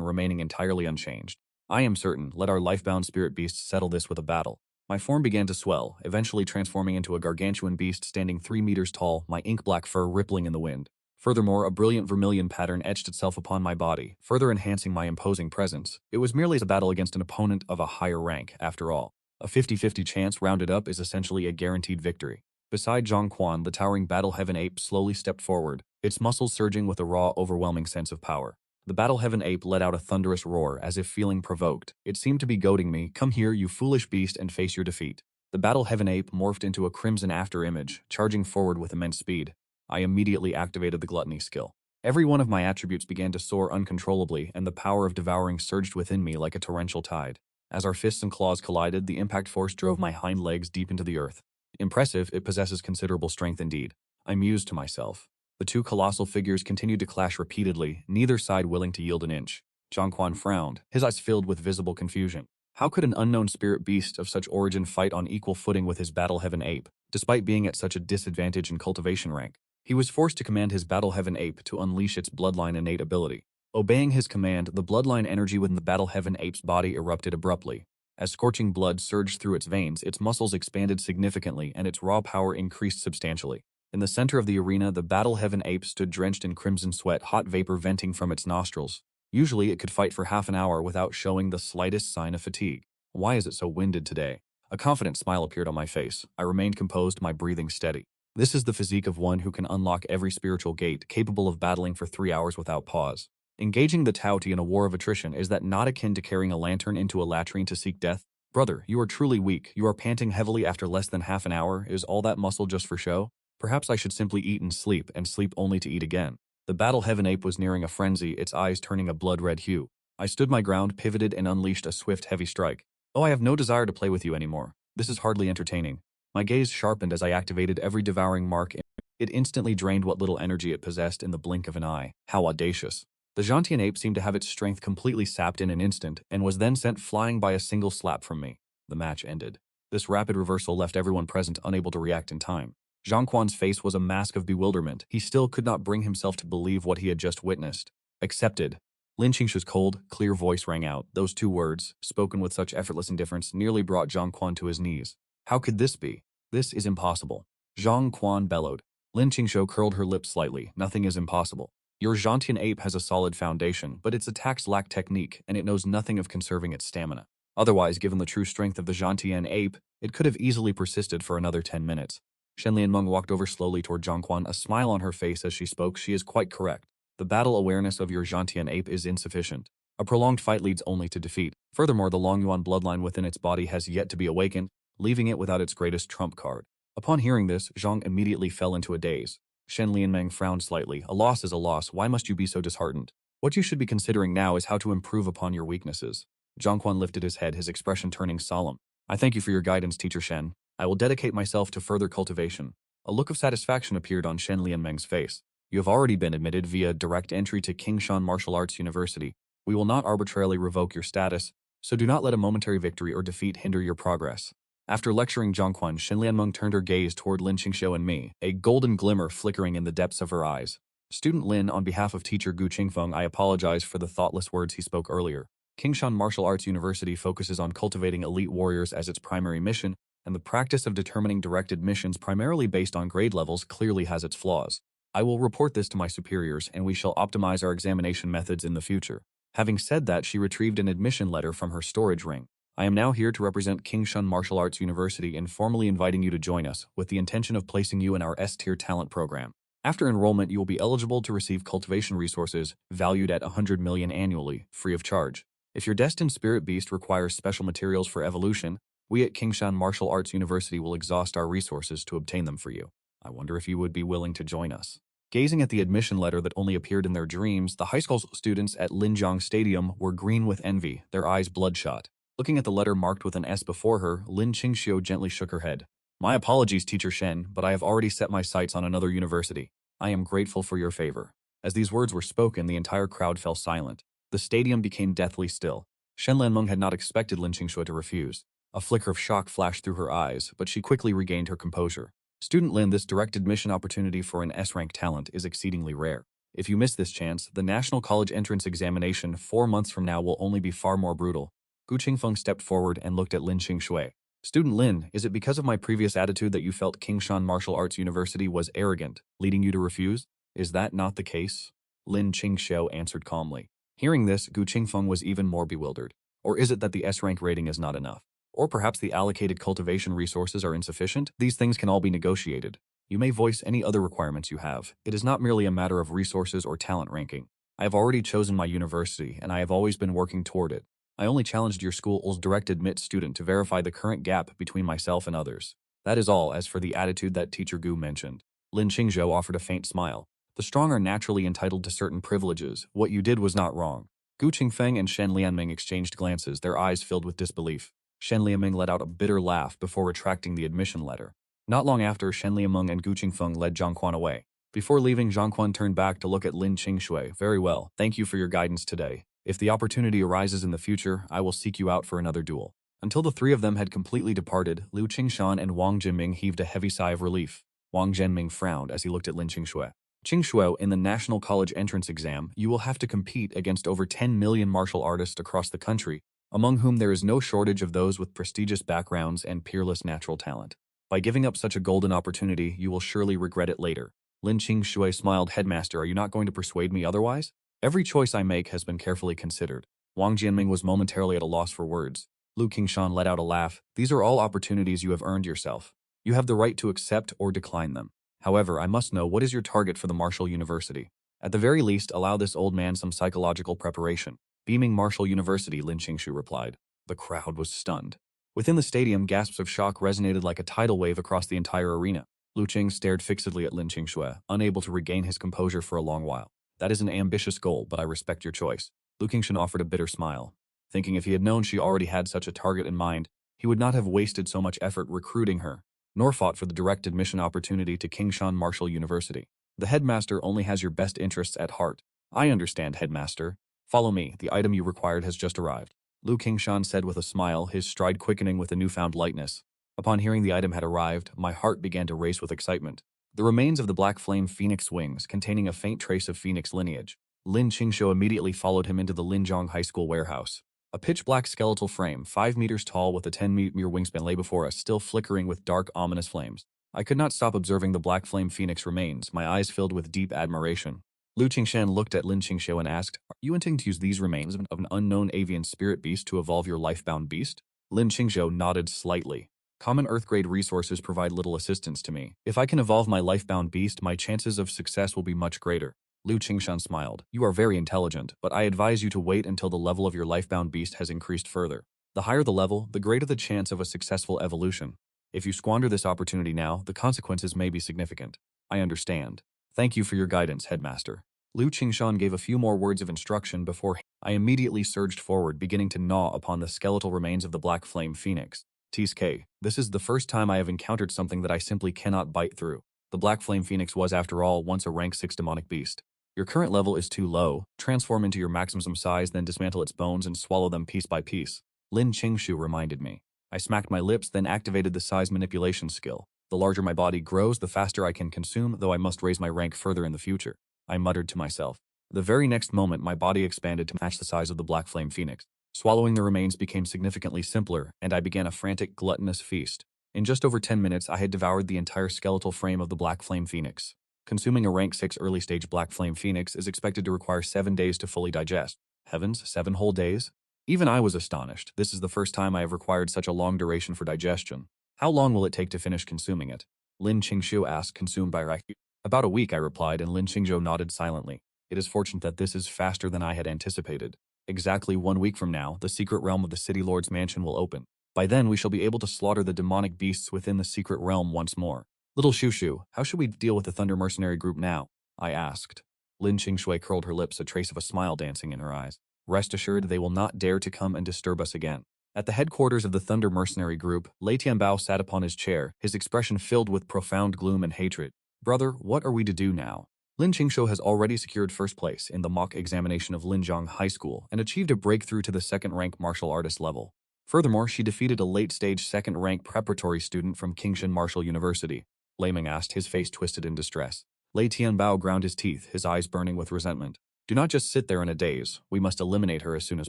remaining entirely unchanged. I am certain. Let our life-bound spirit beasts settle this with a battle. My form began to swell, eventually transforming into a gargantuan beast standing 3 meters tall, my ink-black fur rippling in the wind. Furthermore, a brilliant vermilion pattern etched itself upon my body, further enhancing my imposing presence. It was merely a battle against an opponent of a higher rank, after all. A 50-50 chance rounded up is essentially a guaranteed victory. Beside Zhang Quan, the towering Battle Heaven Ape slowly stepped forward, its muscles surging with a raw, overwhelming sense of power. The Battle Heaven Ape let out a thunderous roar, as if feeling provoked. It seemed to be goading me, Come here, you foolish beast, and face your defeat. The Battle Heaven Ape morphed into a crimson after-image, charging forward with immense speed. I immediately activated the gluttony skill. Every one of my attributes began to soar uncontrollably, and the power of devouring surged within me like a torrential tide. As our fists and claws collided, the impact force drove my hind legs deep into the earth. Impressive, it possesses considerable strength indeed. I mused to myself. The two colossal figures continued to clash repeatedly, neither side willing to yield an inch. Zhang Quan frowned, his eyes filled with visible confusion. How could an unknown spirit beast of such origin fight on equal footing with his Battle Heaven Ape, despite being at such a disadvantage in cultivation rank? He was forced to command his Battle Heaven Ape to unleash its bloodline innate ability. Obeying his command, the bloodline energy within the Battle Heaven Ape's body erupted abruptly. As scorching blood surged through its veins, its muscles expanded significantly and its raw power increased substantially. In the center of the arena, the Battle Heaven Ape stood drenched in crimson sweat, hot vapor venting from its nostrils. Usually, it could fight for half an hour without showing the slightest sign of fatigue. Why is it so winded today? A confident smile appeared on my face. I remained composed, my breathing steady. This is the physique of one who can unlock every spiritual gate, capable of battling for 3 hours without pause. Engaging the Tao Ti in a war of attrition, is that not akin to carrying a lantern into a latrine to seek death? Brother, you are truly weak. You are panting heavily after less than half an hour. Is all that muscle just for show? Perhaps I should simply eat and sleep only to eat again. The Battle Heaven Ape was nearing a frenzy, its eyes turning a blood-red hue. I stood my ground, pivoted, and unleashed a swift, heavy strike. Oh, I have no desire to play with you anymore. This is hardly entertaining. My gaze sharpened as I activated every devouring mark. It instantly drained what little energy it possessed in the blink of an eye. How audacious. The Gentian ape seemed to have its strength completely sapped in an instant, and was then sent flying by a single slap from me. The match ended. This rapid reversal left everyone present unable to react in time. Zhang Quan's face was a mask of bewilderment. He still could not bring himself to believe what he had just witnessed. Accepted. Lin Qingshu's cold, clear voice rang out. Those two words, spoken with such effortless indifference, nearly brought Zhang Quan to his knees. How could this be? This is impossible. Zhang Quan bellowed. Lin Qingshu curled her lips slightly. Nothing is impossible. Your Gentian ape has a solid foundation, but its attacks lack technique, and it knows nothing of conserving its stamina. Otherwise, given the true strength of the Gentian ape, it could have easily persisted for another 10 minutes. Shen Lianmeng walked over slowly toward Zhang Quan, a smile on her face as she spoke. She is quite correct. The battle awareness of your Gentian ape is insufficient. A prolonged fight leads only to defeat. Furthermore, the Longyuan bloodline within its body has yet to be awakened, leaving it without its greatest trump card. Upon hearing this, Zhang immediately fell into a daze. Shen Lianmeng frowned slightly. A loss is a loss. Why must you be so disheartened? What you should be considering now is how to improve upon your weaknesses. Zhongquan lifted his head, his expression turning solemn. I thank you for your guidance, Teacher Shen. I will dedicate myself to further cultivation. A look of satisfaction appeared on Shen Lianmeng's face. You have already been admitted via direct entry to Kingshan Martial Arts University. We will not arbitrarily revoke your status, so do not let a momentary victory or defeat hinder your progress. After lecturing Zhongquan, Shen Lianmeng turned her gaze toward Lin Qingxiu and me, a golden glimmer flickering in the depths of her eyes. Student Lin, on behalf of teacher Gu Qingfeng, I apologize for the thoughtless words he spoke earlier. Kingshan Martial Arts University focuses on cultivating elite warriors as its primary mission, and the practice of determining direct admissions primarily based on grade levels clearly has its flaws. I will report this to my superiors, and we shall optimize our examination methods in the future. Having said that, she retrieved an admission letter from her storage ring. I am now here to represent Kingshan Martial Arts University and formally inviting you to join us, with the intention of placing you in our S-tier talent program. After enrollment, you will be eligible to receive cultivation resources valued at 100 million annually, free of charge. If your destined spirit beast requires special materials for evolution, we at Kingshan Martial Arts University will exhaust our resources to obtain them for you. I wonder if you would be willing to join us. Gazing at the admission letter that only appeared in their dreams, the high school students at Linjiang Stadium were green with envy, their eyes bloodshot. Looking at the letter marked with an S before her, Lin Qingxiu gently shook her head. My apologies, Teacher Shen, but I have already set my sights on another university. I am grateful for your favor. As these words were spoken, the entire crowd fell silent. The stadium became deathly still. Shen Lianmeng had not expected Lin Qingxiu to refuse. A flicker of shock flashed through her eyes, but she quickly regained her composure. Student Lin, this direct admission opportunity for an S-rank talent is exceedingly rare. If you miss this chance, the National College Entrance Examination 4 months from now will only be far more brutal. Gu Qingfeng stepped forward and looked at Lin Qingxue. Student Lin, is it because of my previous attitude that you felt Kingshan Martial Arts University was arrogant, leading you to refuse? Is that not the case? Lin Qingxiu answered calmly. Hearing this, Gu Qingfeng was even more bewildered. Or is it that the S-rank rating is not enough? Or perhaps the allocated cultivation resources are insufficient? These things can all be negotiated. You may voice any other requirements you have. It is not merely a matter of resources or talent ranking. I have already chosen my university, and I have always been working toward it. I only challenged your school's direct admit student to verify the current gap between myself and others. That is all. As for the attitude that Teacher Gu mentioned. Lin Qingzhou offered a faint smile. The strong are naturally entitled to certain privileges. What you did was not wrong. Gu Qingfeng and Shen Lianmeng exchanged glances, their eyes filled with disbelief. Shen Lianmeng let out a bitter laugh before retracting the admission letter. Not long after, Shen Lianmeng and Gu Qingfeng led Zhongquan away. Before leaving, Zhongquan turned back to look at Lin Qingxue. Very well, thank you for your guidance today. If the opportunity arises in the future, I will seek you out for another duel. Until the three of them had completely departed, Liu Qingshan and Wang Jinming heaved a heavy sigh of relief. Wang Zhenming frowned as he looked at Lin Qingxue. Qingxue, in the National College Entrance Exam, you will have to compete against over 10 million martial artists across the country, among whom there is no shortage of those with prestigious backgrounds and peerless natural talent. By giving up such a golden opportunity, you will surely regret it later. Lin Qingxue smiled. Headmaster, are you not going to persuade me otherwise? Every choice I make has been carefully considered. Wang Jianming was momentarily at a loss for words. Liu Qingshan let out a laugh. These are all opportunities you have earned yourself. You have the right to accept or decline them. However, I must know, what is your target for the Martial University? At the very least, allow this old man some psychological preparation. Beaming Martial University, Lin Qingxu replied. The crowd was stunned. Within the stadium, gasps of shock resonated like a tidal wave across the entire arena. Lu Qing stared fixedly at Lin Qingxue, unable to regain his composure for a long while. That is an ambitious goal, but I respect your choice. Lu Qingshan offered a bitter smile, thinking if he had known she already had such a target in mind, he would not have wasted so much effort recruiting her, nor fought for the direct admission opportunity to Kingshan Martial University. The headmaster only has your best interests at heart. I understand, headmaster. Follow me, the item you required has just arrived. Lu Qingshan said with a smile, his stride quickening with a newfound lightness. Upon hearing the item had arrived, my heart began to race with excitement. The remains of the black flame phoenix wings, containing a faint trace of phoenix lineage. Lin Qingxiu immediately followed him into the Linjiang High School warehouse. A pitch-black skeletal frame, 5 meters tall with a 10-meter wingspan lay before us, still flickering with dark, ominous flames. I could not stop observing the black flame phoenix remains, my eyes filled with deep admiration. Liu Qingshan looked at Lin Qingxiu and asked, are you intending to use these remains of an unknown avian spirit beast to evolve your life-bound beast? Lin Qingxiu nodded slightly. Common Earth-grade resources provide little assistance to me. If I can evolve my life-bound beast, my chances of success will be much greater. Liu Qingshan smiled. You are very intelligent, but I advise you to wait until the level of your life-bound beast has increased further. The higher the level, the greater the chance of a successful evolution. If you squander this opportunity now, the consequences may be significant. I understand. Thank you for your guidance, Headmaster. Liu Qingshan gave a few more words of instruction before I immediately surged forward, beginning to gnaw upon the skeletal remains of the Black Flame Phoenix. TSK, this is the first time I have encountered something that I simply cannot bite through. The Black Flame Phoenix was, after all, once a rank 6 demonic beast. Your current level is too low. Transform into your maximum size, then dismantle its bones and swallow them piece by piece. Lin Qingshu reminded me. I smacked my lips, then activated the size manipulation skill. The larger my body grows, the faster I can consume, though I must raise my rank further in the future. I muttered to myself. The very next moment, my body expanded to match the size of the Black Flame Phoenix. Swallowing the remains became significantly simpler, and I began a frantic, gluttonous feast. In just over 10 minutes, I had devoured the entire skeletal frame of the Black Flame Phoenix. Consuming a rank 6 early-stage Black Flame Phoenix is expected to require 7 days to fully digest. Heavens, 7 whole days? Even I was astonished. This is the first time I have required such a long duration for digestion. How long will it take to finish consuming it? Lin Qingshu asked, consumed by Raihu. About a week, I replied, and Lin Qingzhou nodded silently. It is fortunate that this is faster than I had anticipated. Exactly 1 week from now, the secret realm of the City Lord's mansion will open. By then, we shall be able to slaughter the demonic beasts within the secret realm once more. Little Shushu, how should we deal with the Thunder Mercenary group now? I asked. Lin Qingshui curled her lips, a trace of a smile dancing in her eyes. Rest assured, they will not dare to come and disturb us again. At the headquarters of the Thunder Mercenary group, Lei Tianbao sat upon his chair, his expression filled with profound gloom and hatred. Brother, what are we to do now? Lin Qingshu has already secured first place in the mock examination of Linjiang High School and achieved a breakthrough to the second-rank martial artist level. Furthermore, she defeated a late-stage second-rank preparatory student from Qingshan Martial University. Lei Ming asked, his face twisted in distress. Lei Tianbao ground his teeth, his eyes burning with resentment. Do not just sit there in a daze. We must eliminate her as soon as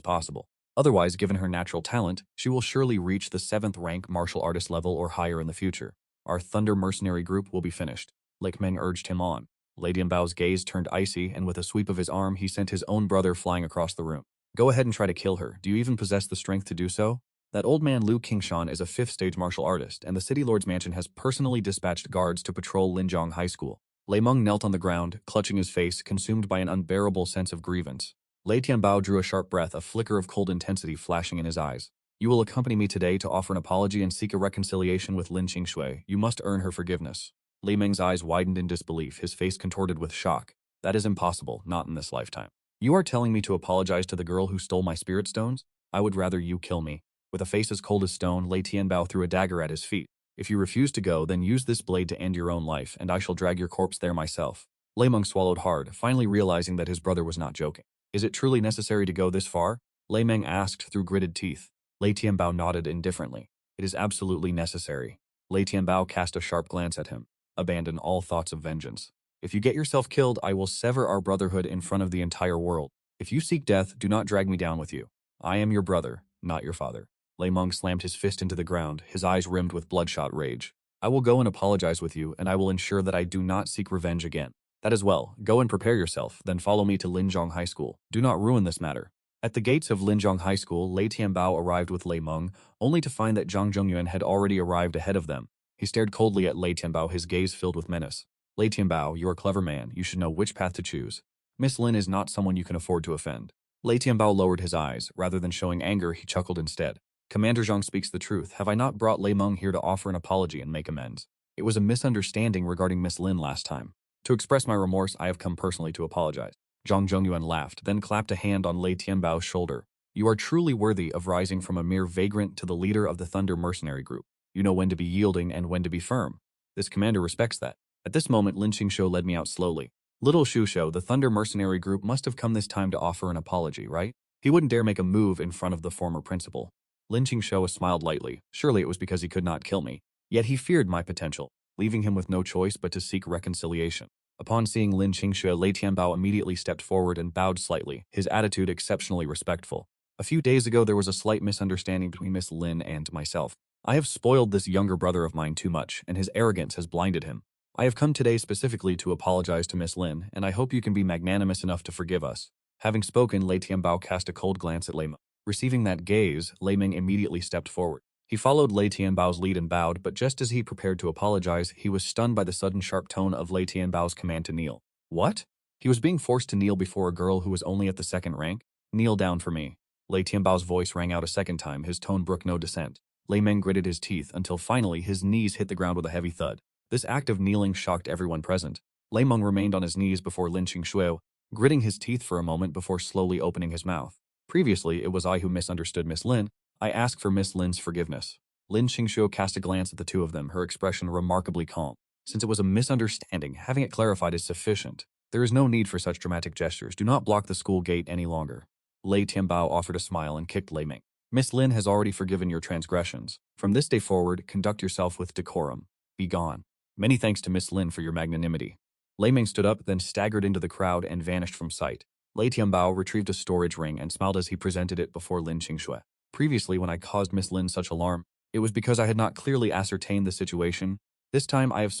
possible. Otherwise, given her natural talent, she will surely reach the 7th-rank martial artist level or higher in the future. Our Thunder Mercenary group will be finished. Lei Ming urged him on. Lei Tianbao's gaze turned icy, and with a sweep of his arm, he sent his own brother flying across the room. Go ahead and try to kill her. Do you even possess the strength to do so? That old man Liu Qingshan is a 5th-stage martial artist, and the City Lord's mansion has personally dispatched guards to patrol Linjiang High School. Lei Meng knelt on the ground, clutching his face, consumed by an unbearable sense of grievance. Lei Tianbao drew a sharp breath, a flicker of cold intensity flashing in his eyes. You will accompany me today to offer an apology and seek a reconciliation with Lin Qingshui. You must earn her forgiveness. Lei Ming's eyes widened in disbelief, his face contorted with shock. That is impossible, not in this lifetime. You are telling me to apologize to the girl who stole my spirit stones? I would rather you kill me. With a face as cold as stone, Lei Tianbao threw a dagger at his feet. If you refuse to go, then use this blade to end your own life, and I shall drag your corpse there myself. Lei Meng swallowed hard, finally realizing that his brother was not joking. Is it truly necessary to go this far? Lei Meng asked through gritted teeth. Lei Tianbao nodded indifferently. It is absolutely necessary. Lei Tianbao cast a sharp glance at him. Abandon all thoughts of vengeance. If you get yourself killed, I will sever our brotherhood in front of the entire world. If you seek death, do not drag me down with you. I am your brother, not your father. Lei Meng slammed his fist into the ground, his eyes rimmed with bloodshot rage. I will go and apologize with you, and I will ensure that I do not seek revenge again. That is well. Go and prepare yourself, then follow me to Linjiang High School. Do not ruin this matter. At the gates of Linjiang High School, Lei Tianbao arrived with Lei Meng, only to find that Zhang Zhongyuan had already arrived ahead of them. He stared coldly at Lei Tianbao, his gaze filled with menace. Lei Tianbao, you are a clever man. You should know which path to choose. Miss Lin is not someone you can afford to offend. Lei Tianbao lowered his eyes. Rather than showing anger, he chuckled instead. Commander Zhang speaks the truth. Have I not brought Lei Meng here to offer an apology and make amends? It was a misunderstanding regarding Miss Lin last time. To express my remorse, I have come personally to apologize. Zhang Zhongyuan laughed, then clapped a hand on Lei Tianbao's shoulder. You are truly worthy of rising from a mere vagrant to the leader of the Thunder Mercenary Group. You know when to be yielding and when to be firm. This commander respects that. At this moment, Lin Qingshu led me out slowly. Little Shusho, the Thunder Mercenary Group must have come this time to offer an apology, right? He wouldn't dare make a move in front of the former principal. Lin Qingshu smiled lightly. Surely it was because he could not kill me. Yet he feared my potential, leaving him with no choice but to seek reconciliation. Upon seeing Lin Qingshu, Lei Tianbao immediately stepped forward and bowed slightly, his attitude exceptionally respectful. A few days ago, there was a slight misunderstanding between Miss Lin and myself. I have spoiled this younger brother of mine too much, and his arrogance has blinded him. I have come today specifically to apologize to Miss Lin, and I hope you can be magnanimous enough to forgive us. Having spoken, Lei Tianbao cast a cold glance at Lei Meng. Receiving that gaze, Lei Ming immediately stepped forward. He followed Lei Tianbao's lead and bowed, but just as he prepared to apologize, he was stunned by the sudden sharp tone of Lei Tianbao's command to kneel. What? He was being forced to kneel before a girl who was only at the 2nd rank? Kneel down for me. Lei Tianbao's voice rang out a second time, his tone brooked no dissent. Lei Ming gritted his teeth until finally his knees hit the ground with a heavy thud. This act of kneeling shocked everyone present. Lei Meng remained on his knees before Lin Qingshu, gritting his teeth for a moment before slowly opening his mouth. Previously, it was I who misunderstood Miss Lin. I asked for Miss Lin's forgiveness. Lin Qingxiu cast a glance at the two of them, her expression remarkably calm. Since it was a misunderstanding, having it clarified is sufficient. There is no need for such dramatic gestures. Do not block the school gate any longer. Lei Tianbao offered a smile and kicked Lei Ming. Miss Lin has already forgiven your transgressions. From this day forward, conduct yourself with decorum. Be gone. Many thanks to Miss Lin for your magnanimity. Lei Ming stood up, then staggered into the crowd and vanished from sight. Lei Tianbao retrieved a storage ring and smiled as he presented it before Lin Qingxue. Previously, when I caused Miss Lin such alarm, it was because I had not clearly ascertained the situation. This time I have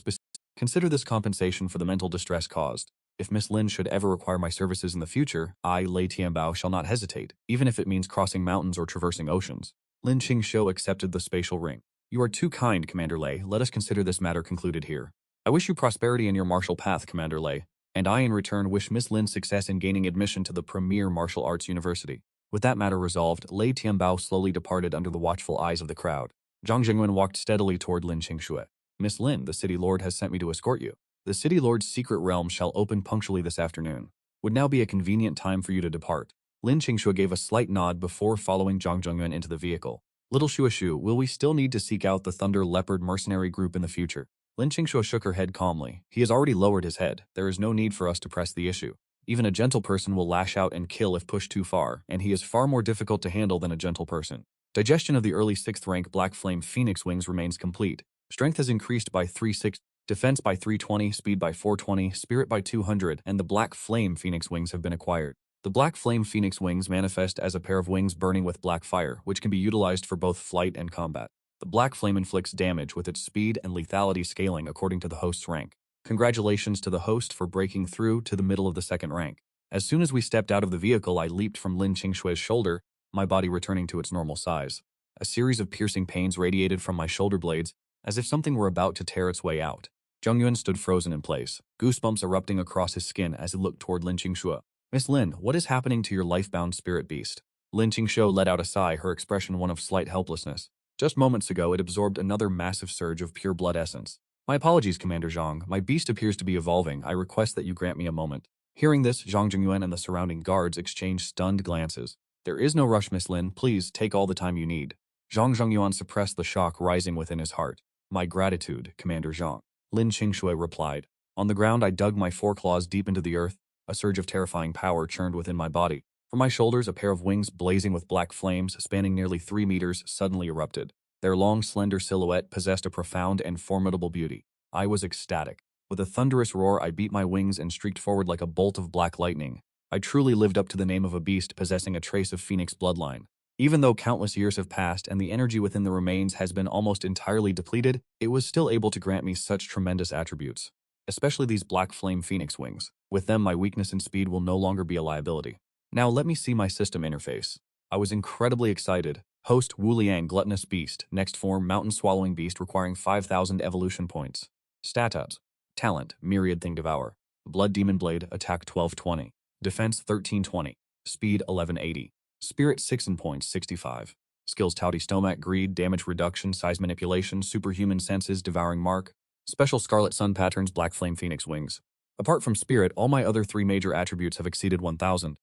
consider this compensation for the mental distress caused. If Miss Lin should ever require my services in the future, I, Lei Tianbao, shall not hesitate, even if it means crossing mountains or traversing oceans. Lin Qingxiu accepted the spatial ring. You are too kind, Commander Lei. Let us consider this matter concluded here. I wish you prosperity in your martial path, Commander Lei, and I in return wish Miss Lin success in gaining admission to the premier martial arts university. With that matter resolved, Lei Tianbao slowly departed under the watchful eyes of the crowd. Zhang Jingwen walked steadily toward Lin Qingxue. Miss Lin, the city lord has sent me to escort you. The city lord's secret realm shall open punctually this afternoon. Would now be a convenient time for you to depart. Lin Qingxue gave a slight nod before following Zhang Jingwen into the vehicle. Little Shuashu, will we still need to seek out the Thunder Leopard mercenary group in the future? Lin Qingxue shook her head calmly. He has already lowered his head. There is no need for us to press the issue. Even a gentle person will lash out and kill if pushed too far, and he is far more difficult to handle than a gentle person. Digestion of the early 6th rank Black Flame Phoenix Wings remains complete. Strength has increased by 360, defense by 320, speed by 420, spirit by 200, and the Black Flame Phoenix Wings have been acquired. The Black Flame Phoenix Wings manifest as a pair of wings burning with black fire, which can be utilized for both flight and combat. The Black Flame inflicts damage with its speed and lethality scaling according to the host's rank. Congratulations to the host for breaking through to the middle of the 2nd rank. As soon as we stepped out of the vehicle, I leaped from Lin Qingxue's shoulder, my body returning to its normal size. A series of piercing pains radiated from my shoulder blades, as if something were about to tear its way out. Zhang Yuan stood frozen in place, goosebumps erupting across his skin as he looked toward Lin Qingxue. Miss Lin, what is happening to your life-bound spirit beast? Lin Qingxue let out a sigh, her expression one of slight helplessness. Just moments ago, it absorbed another massive surge of pure blood essence. My apologies, Commander Zhang. My beast appears to be evolving. I request that you grant me a moment. Hearing this, Zhang Jingyuan and the surrounding guards exchanged stunned glances. There is no rush, Miss Lin. Please take all the time you need. Zhang Zhengyuan suppressed the shock rising within his heart. My gratitude, Commander Zhang. Lin Qingxue replied. On the ground, I dug my foreclaws deep into the earth. A surge of terrifying power churned within my body. From my shoulders, a pair of wings blazing with black flames, spanning nearly 3 meters, suddenly erupted. Their long, slender silhouette possessed a profound and formidable beauty. I was ecstatic. With a thunderous roar, I beat my wings and streaked forward like a bolt of black lightning. I truly lived up to the name of a beast possessing a trace of phoenix bloodline. Even though countless years have passed and the energy within the remains has been almost entirely depleted, it was still able to grant me such tremendous attributes. Especially these black flame phoenix wings. With them, my weakness and speed will no longer be a liability. Now let me see my system interface. I was incredibly excited. Host Wu Liang Gluttonous Beast. Next form Mountain Swallowing Beast requiring 5,000 evolution points. Status. Talent Myriad Thing Devour. Blood Demon Blade Attack 1220. Defense 1320. Speed 1180. Spirit 6 in points 65. Skills Touty Stomach Greed Damage Reduction Size Manipulation Superhuman Senses Devouring Mark. Special Scarlet Sun Patterns Black Flame Phoenix Wings. Apart from Spirit, all my other 3 major attributes have exceeded 1,000.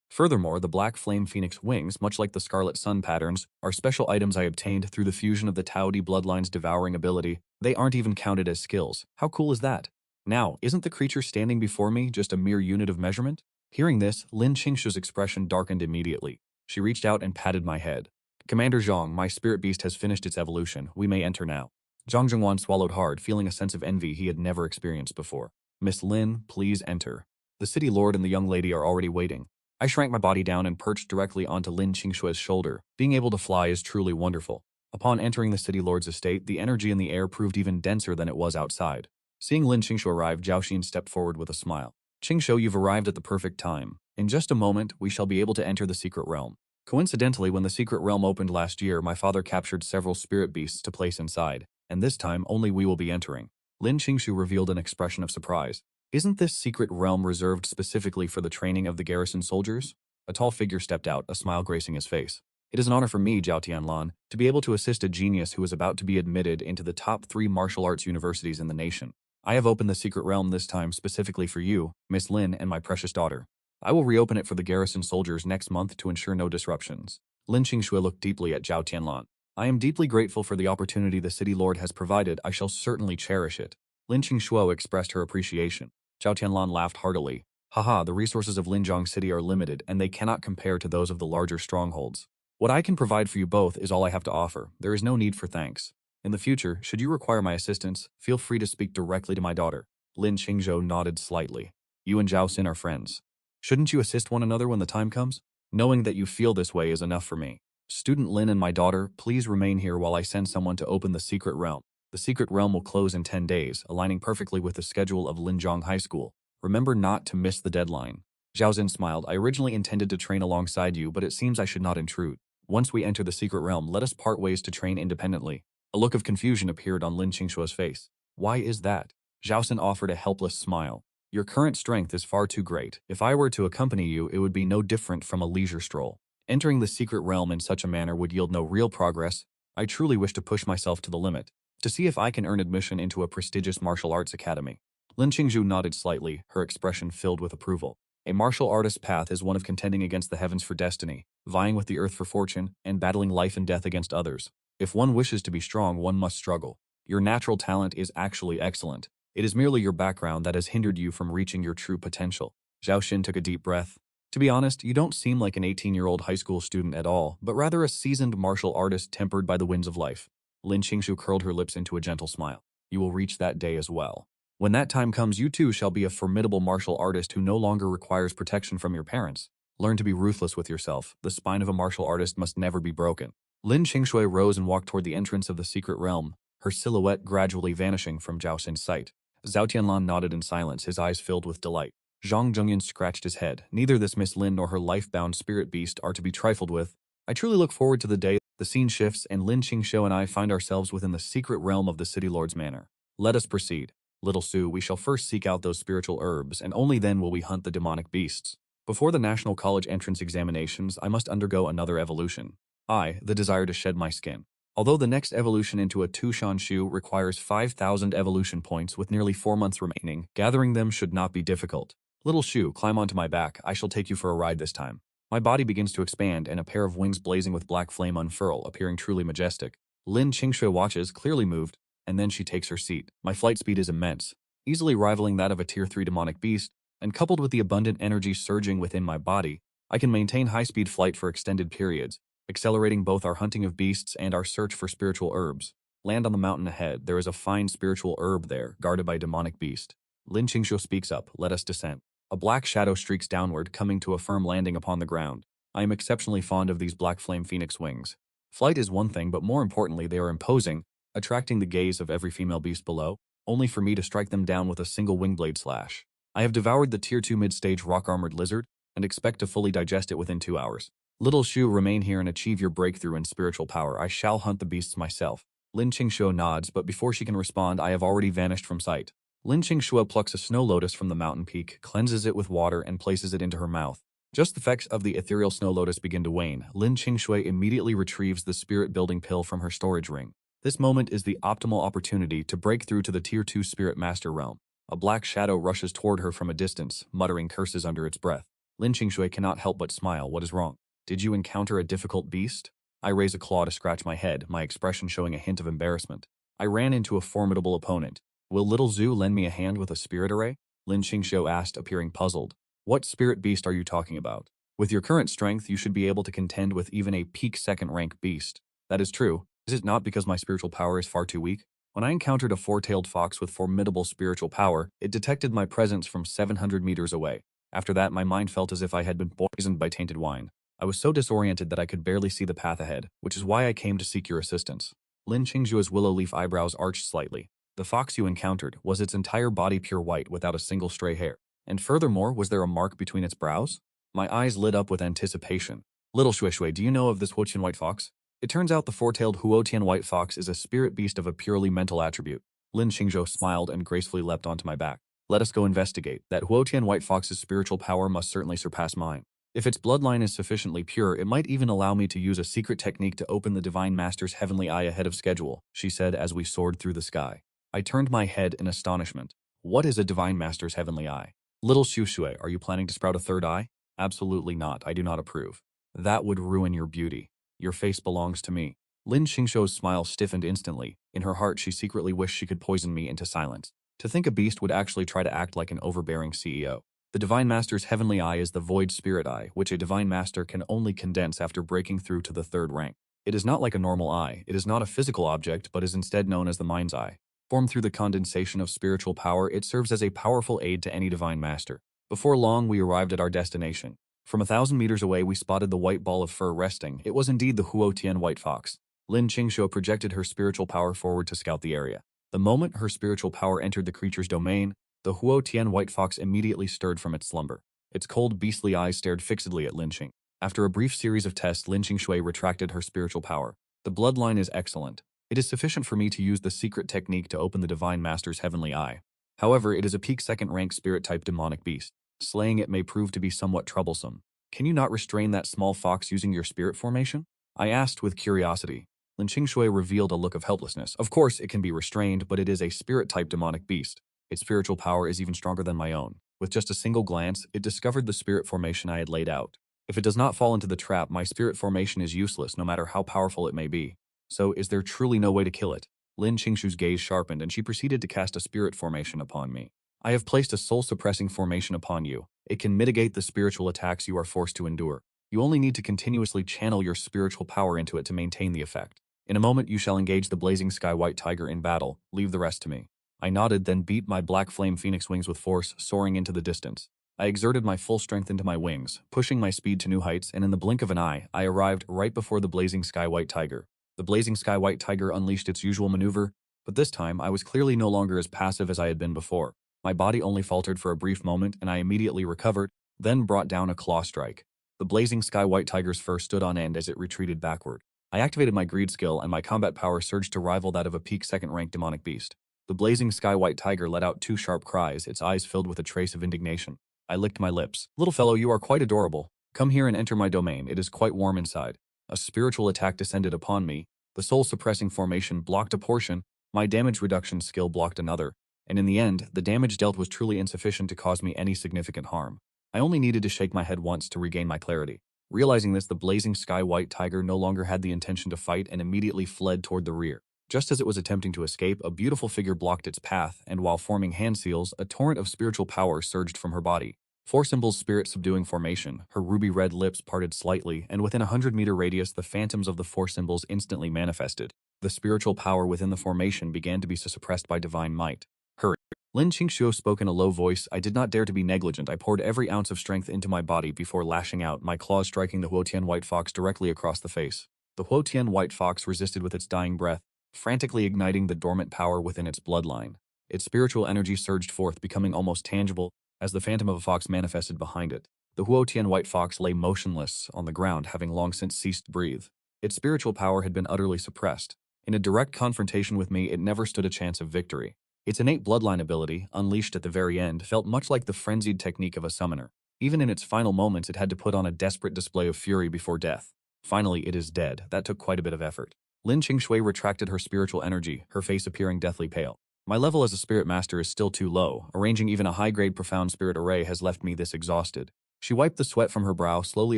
Furthermore, the Black Flame Phoenix Wings, much like the Scarlet Sun Patterns, are special items I obtained through the fusion of the Taodi Bloodline's Devouring ability. They aren't even counted as skills. How cool is that? Now, isn't the creature standing before me just a mere unit of measurement? Hearing this, Lin Qingxue's expression darkened immediately. She reached out and patted my head. Commander Zhang, my spirit beast has finished its evolution. We may enter now. Zhang Zhengwan swallowed hard, feeling a sense of envy he had never experienced before. Miss Lin, please enter. The city lord and the young lady are already waiting. I shrank my body down and perched directly onto Lin Qingxue's shoulder. Being able to fly is truly wonderful. Upon entering the city lord's estate, the energy in the air proved even denser than it was outside. Seeing Lin Qingxue arrive, Zhao Xin stepped forward with a smile. Qingxue, you've arrived at the perfect time. In just a moment, we shall be able to enter the secret realm. Coincidentally, when the secret realm opened last year, my father captured several spirit beasts to place inside, and this time only we will be entering. Lin Qingxue revealed an expression of surprise. Isn't this secret realm reserved specifically for the training of the garrison soldiers? A tall figure stepped out, a smile gracing his face. It is an honor for me, Zhao Tianlan, to be able to assist a genius who is about to be admitted into the top 3 martial arts universities in the nation. I have opened the secret realm this time specifically for you, Miss Lin, and my precious daughter. I will reopen it for the garrison soldiers next month to ensure no disruptions. Lin Qingxue looked deeply at Zhao Tianlan. I am deeply grateful for the opportunity the city lord has provided. I shall certainly cherish it. Lin Qingxue expressed her appreciation. Zhao Tianlan laughed heartily. Haha, the resources of Linjiang City are limited, and they cannot compare to those of the larger strongholds. What I can provide for you both is all I have to offer. There is no need for thanks. In the future, should you require my assistance, feel free to speak directly to my daughter. Lin Qingzhou nodded slightly. You and Zhao Xin are friends. Shouldn't you assist one another when the time comes? Knowing that you feel this way is enough for me. Student Lin and my daughter, please remain here while I send someone to open the secret realm. The secret realm will close in 10 days, aligning perfectly with the schedule of Linjiang High School. Remember not to miss the deadline. Zhao Xin smiled. I originally intended to train alongside you, but it seems I should not intrude. Once we enter the secret realm, let us part ways to train independently. A look of confusion appeared on Lin Qingshuo's face. Why is that? Zhao Xin offered a helpless smile. Your current strength is far too great. If I were to accompany you, it would be no different from a leisure stroll. Entering the secret realm in such a manner would yield no real progress. I truly wish to push myself to the limit, to see if I can earn admission into a prestigious martial arts academy. Lin Qingzhu nodded slightly, her expression filled with approval. A martial artist's path is one of contending against the heavens for destiny, vying with the earth for fortune, and battling life and death against others. If one wishes to be strong, one must struggle. Your natural talent is actually excellent. It is merely your background that has hindered you from reaching your true potential. Zhao Xin took a deep breath. To be honest, you don't seem like an 18-year-old high school student at all, but rather a seasoned martial artist tempered by the winds of life. Lin Qingshu curled her lips into a gentle smile. You will reach that day as well. When that time comes, you too shall be a formidable martial artist who no longer requires protection from your parents. Learn to be ruthless with yourself. The spine of a martial artist must never be broken. Lin Qingshui rose and walked toward the entrance of the secret realm, her silhouette gradually vanishing from Zhao Xin's sight. Zhao Tianlan nodded in silence, his eyes filled with delight. Zhang Zhengyan scratched his head. Neither this Miss Lin nor her life-bound spirit beast are to be trifled with. I truly look forward to the day the scene shifts and Lin Qingshu and I find ourselves within the secret realm of the City Lord's manor. Let us proceed. Little Sue, we shall first seek out those spiritual herbs, and only then will we hunt the demonic beasts. Before the National College entrance examinations, I must undergo another evolution. The desire to shed my skin. Although the next evolution into a Tushan Shu requires 5,000 evolution points with nearly 4 months remaining, gathering them should not be difficult. Little Shu, climb onto my back. I shall take you for a ride this time. My body begins to expand, and a pair of wings blazing with black flame unfurl, appearing truly majestic. Lin Qingshui watches, clearly moved, and then she takes her seat. My flight speed is immense, easily rivaling that of a Tier 3 demonic beast, and coupled with the abundant energy surging within my body, I can maintain high-speed flight for extended periods, accelerating both our hunting of beasts and our search for spiritual herbs. Land on the mountain ahead. There is a fine spiritual herb there, guarded by a demonic beast. Lin Qingshu speaks up. Let us descend. A black shadow streaks downward, coming to a firm landing upon the ground. I am exceptionally fond of these black flame phoenix wings. Flight is one thing, but more importantly, they are imposing, attracting the gaze of every female beast below, only for me to strike them down with a single wing blade slash. I have devoured the Tier 2 mid-stage rock-armored lizard, and expect to fully digest it within 2 hours. Little Shu, remain here and achieve your breakthrough in spiritual power. I shall hunt the beasts myself. Lin Qingshuo nods, but before she can respond, I have already vanished from sight. Lin Qingshuo plucks a snow lotus from the mountain peak, cleanses it with water, and places it into her mouth. Just the effects of the ethereal snow lotus begin to wane. Lin Qingshui immediately retrieves the spirit-building pill from her storage ring. This moment is the optimal opportunity to break through to the Tier 2 Spirit Master realm. A black shadow rushes toward her from a distance, muttering curses under its breath. Lin Qingshui cannot help but smile. What is wrong? Did you encounter a difficult beast? I raise a claw to scratch my head, my expression showing a hint of embarrassment. I ran into a formidable opponent. Will little Zhu lend me a hand with a spirit array? Lin Qingshu asked, appearing puzzled. What spirit beast are you talking about? With your current strength, you should be able to contend with even a peak second-rank beast. That is true. Is it not because my spiritual power is far too weak? When I encountered a four-tailed fox with formidable spiritual power, it detected my presence from 700 meters away. After that, my mind felt as if I had been poisoned by tainted wine. I was so disoriented that I could barely see the path ahead, which is why I came to seek your assistance. Lin Qingshuo's willow leaf eyebrows arched slightly. The fox you encountered, was its entire body pure white without a single stray hair? And furthermore, was there a mark between its brows? My eyes lit up with anticipation. Little Shui, do you know of this Huotian white fox? It turns out the four-tailed Huotian white fox is a spirit beast of a purely mental attribute. Lin Qingzhou smiled and gracefully leapt onto my back. Let us go investigate. That Huotian white fox's spiritual power must certainly surpass mine. If its bloodline is sufficiently pure, it might even allow me to use a secret technique to open the Divine Master's heavenly eye ahead of schedule, she said as we soared through the sky. I turned my head in astonishment. What is a Divine Master's heavenly eye? Little Shushui, are you planning to sprout a third eye? Absolutely not, I do not approve. That would ruin your beauty. Your face belongs to me. Lin Qingshuo's smile stiffened instantly. In her heart, she secretly wished she could poison me into silence. To think a beast would actually try to act like an overbearing CEO. The Divine Master's heavenly eye is the Void Spirit Eye, which a Divine Master can only condense after breaking through to the third rank. It is not like a normal eye, it is not a physical object, but is instead known as the Mind's Eye. Formed through the condensation of spiritual power, it serves as a powerful aid to any Divine Master. Before long, we arrived at our destination. From 1,000 meters away, we spotted the white ball of fur resting. It was indeed the Huotian White Fox. Lin Qingshuo projected her spiritual power forward to scout the area. The moment her spiritual power entered the creature's domain, the Huotian White Fox immediately stirred from its slumber. Its cold, beastly eyes stared fixedly at Lin Qing. After a brief series of tests, Lin Qingshui retracted her spiritual power. The bloodline is excellent. It is sufficient for me to use the secret technique to open the Divine Master's heavenly eye. However, it is a peak second-rank spirit-type demonic beast. Slaying it may prove to be somewhat troublesome. Can you not restrain that small fox using your spirit formation? I asked with curiosity. Lin Qingshui revealed a look of helplessness. Of course, it can be restrained, but it is a spirit-type demonic beast. Its spiritual power is even stronger than my own. With just a single glance, it discovered the spirit formation I had laid out. If it does not fall into the trap, my spirit formation is useless no matter how powerful it may be. So, is there truly no way to kill it? Lin Qingshu's gaze sharpened and she proceeded to cast a spirit formation upon me. I have placed a soul-suppressing formation upon you. It can mitigate the spiritual attacks you are forced to endure. You only need to continuously channel your spiritual power into it to maintain the effect. In a moment you shall engage the blazing sky white tiger in battle. Leave the rest to me. I nodded, then beat my black flame phoenix wings with force, soaring into the distance. I exerted my full strength into my wings, pushing my speed to new heights, and in the blink of an eye, I arrived right before the blazing sky white tiger. The blazing sky white tiger unleashed its usual maneuver, but this time I was clearly no longer as passive as I had been before. My body only faltered for a brief moment, and I immediately recovered, then brought down a claw strike. The blazing sky white tiger's fur stood on end as it retreated backward. I activated my greed skill, and my combat power surged to rival that of a peak second-rank demonic beast. The blazing sky white tiger let out two sharp cries, its eyes filled with a trace of indignation. I licked my lips. Little fellow, you are quite adorable. Come here and enter my domain. It is quite warm inside. A spiritual attack descended upon me. The soul-suppressing formation blocked a portion, my damage reduction skill blocked another, and in the end, the damage dealt was truly insufficient to cause me any significant harm. I only needed to shake my head once to regain my clarity. Realizing this, the blazing sky white tiger no longer had the intention to fight and immediately fled toward the rear. Just as it was attempting to escape, a beautiful figure blocked its path, and while forming hand seals, a torrent of spiritual power surged from her body. Four symbols spirit-subduing formation, her ruby-red lips parted slightly, and within a 100-meter radius the phantoms of the four symbols instantly manifested. The spiritual power within the formation began to be suppressed by divine might. Hurry. Lin Qingshuo spoke in a low voice. I did not dare to be negligent. I poured every ounce of strength into my body before lashing out, my claws striking the Huotian white fox directly across the face. The Huotian white fox resisted with its dying breath, frantically igniting the dormant power within its bloodline. Its spiritual energy surged forth, becoming almost tangible, as the phantom of a fox manifested behind it. The Huotian white fox lay motionless on the ground, having long since ceased to breathe. Its spiritual power had been utterly suppressed. In a direct confrontation with me, it never stood a chance of victory. Its innate bloodline ability, unleashed at the very end, felt much like the frenzied technique of a summoner. Even in its final moments, it had to put on a desperate display of fury before death. Finally, it is dead. That took quite a bit of effort. Lin Qingshui retracted her spiritual energy, her face appearing deathly pale. My level as a spirit master is still too low. Arranging even a high-grade profound spirit array has left me this exhausted. She wiped the sweat from her brow, slowly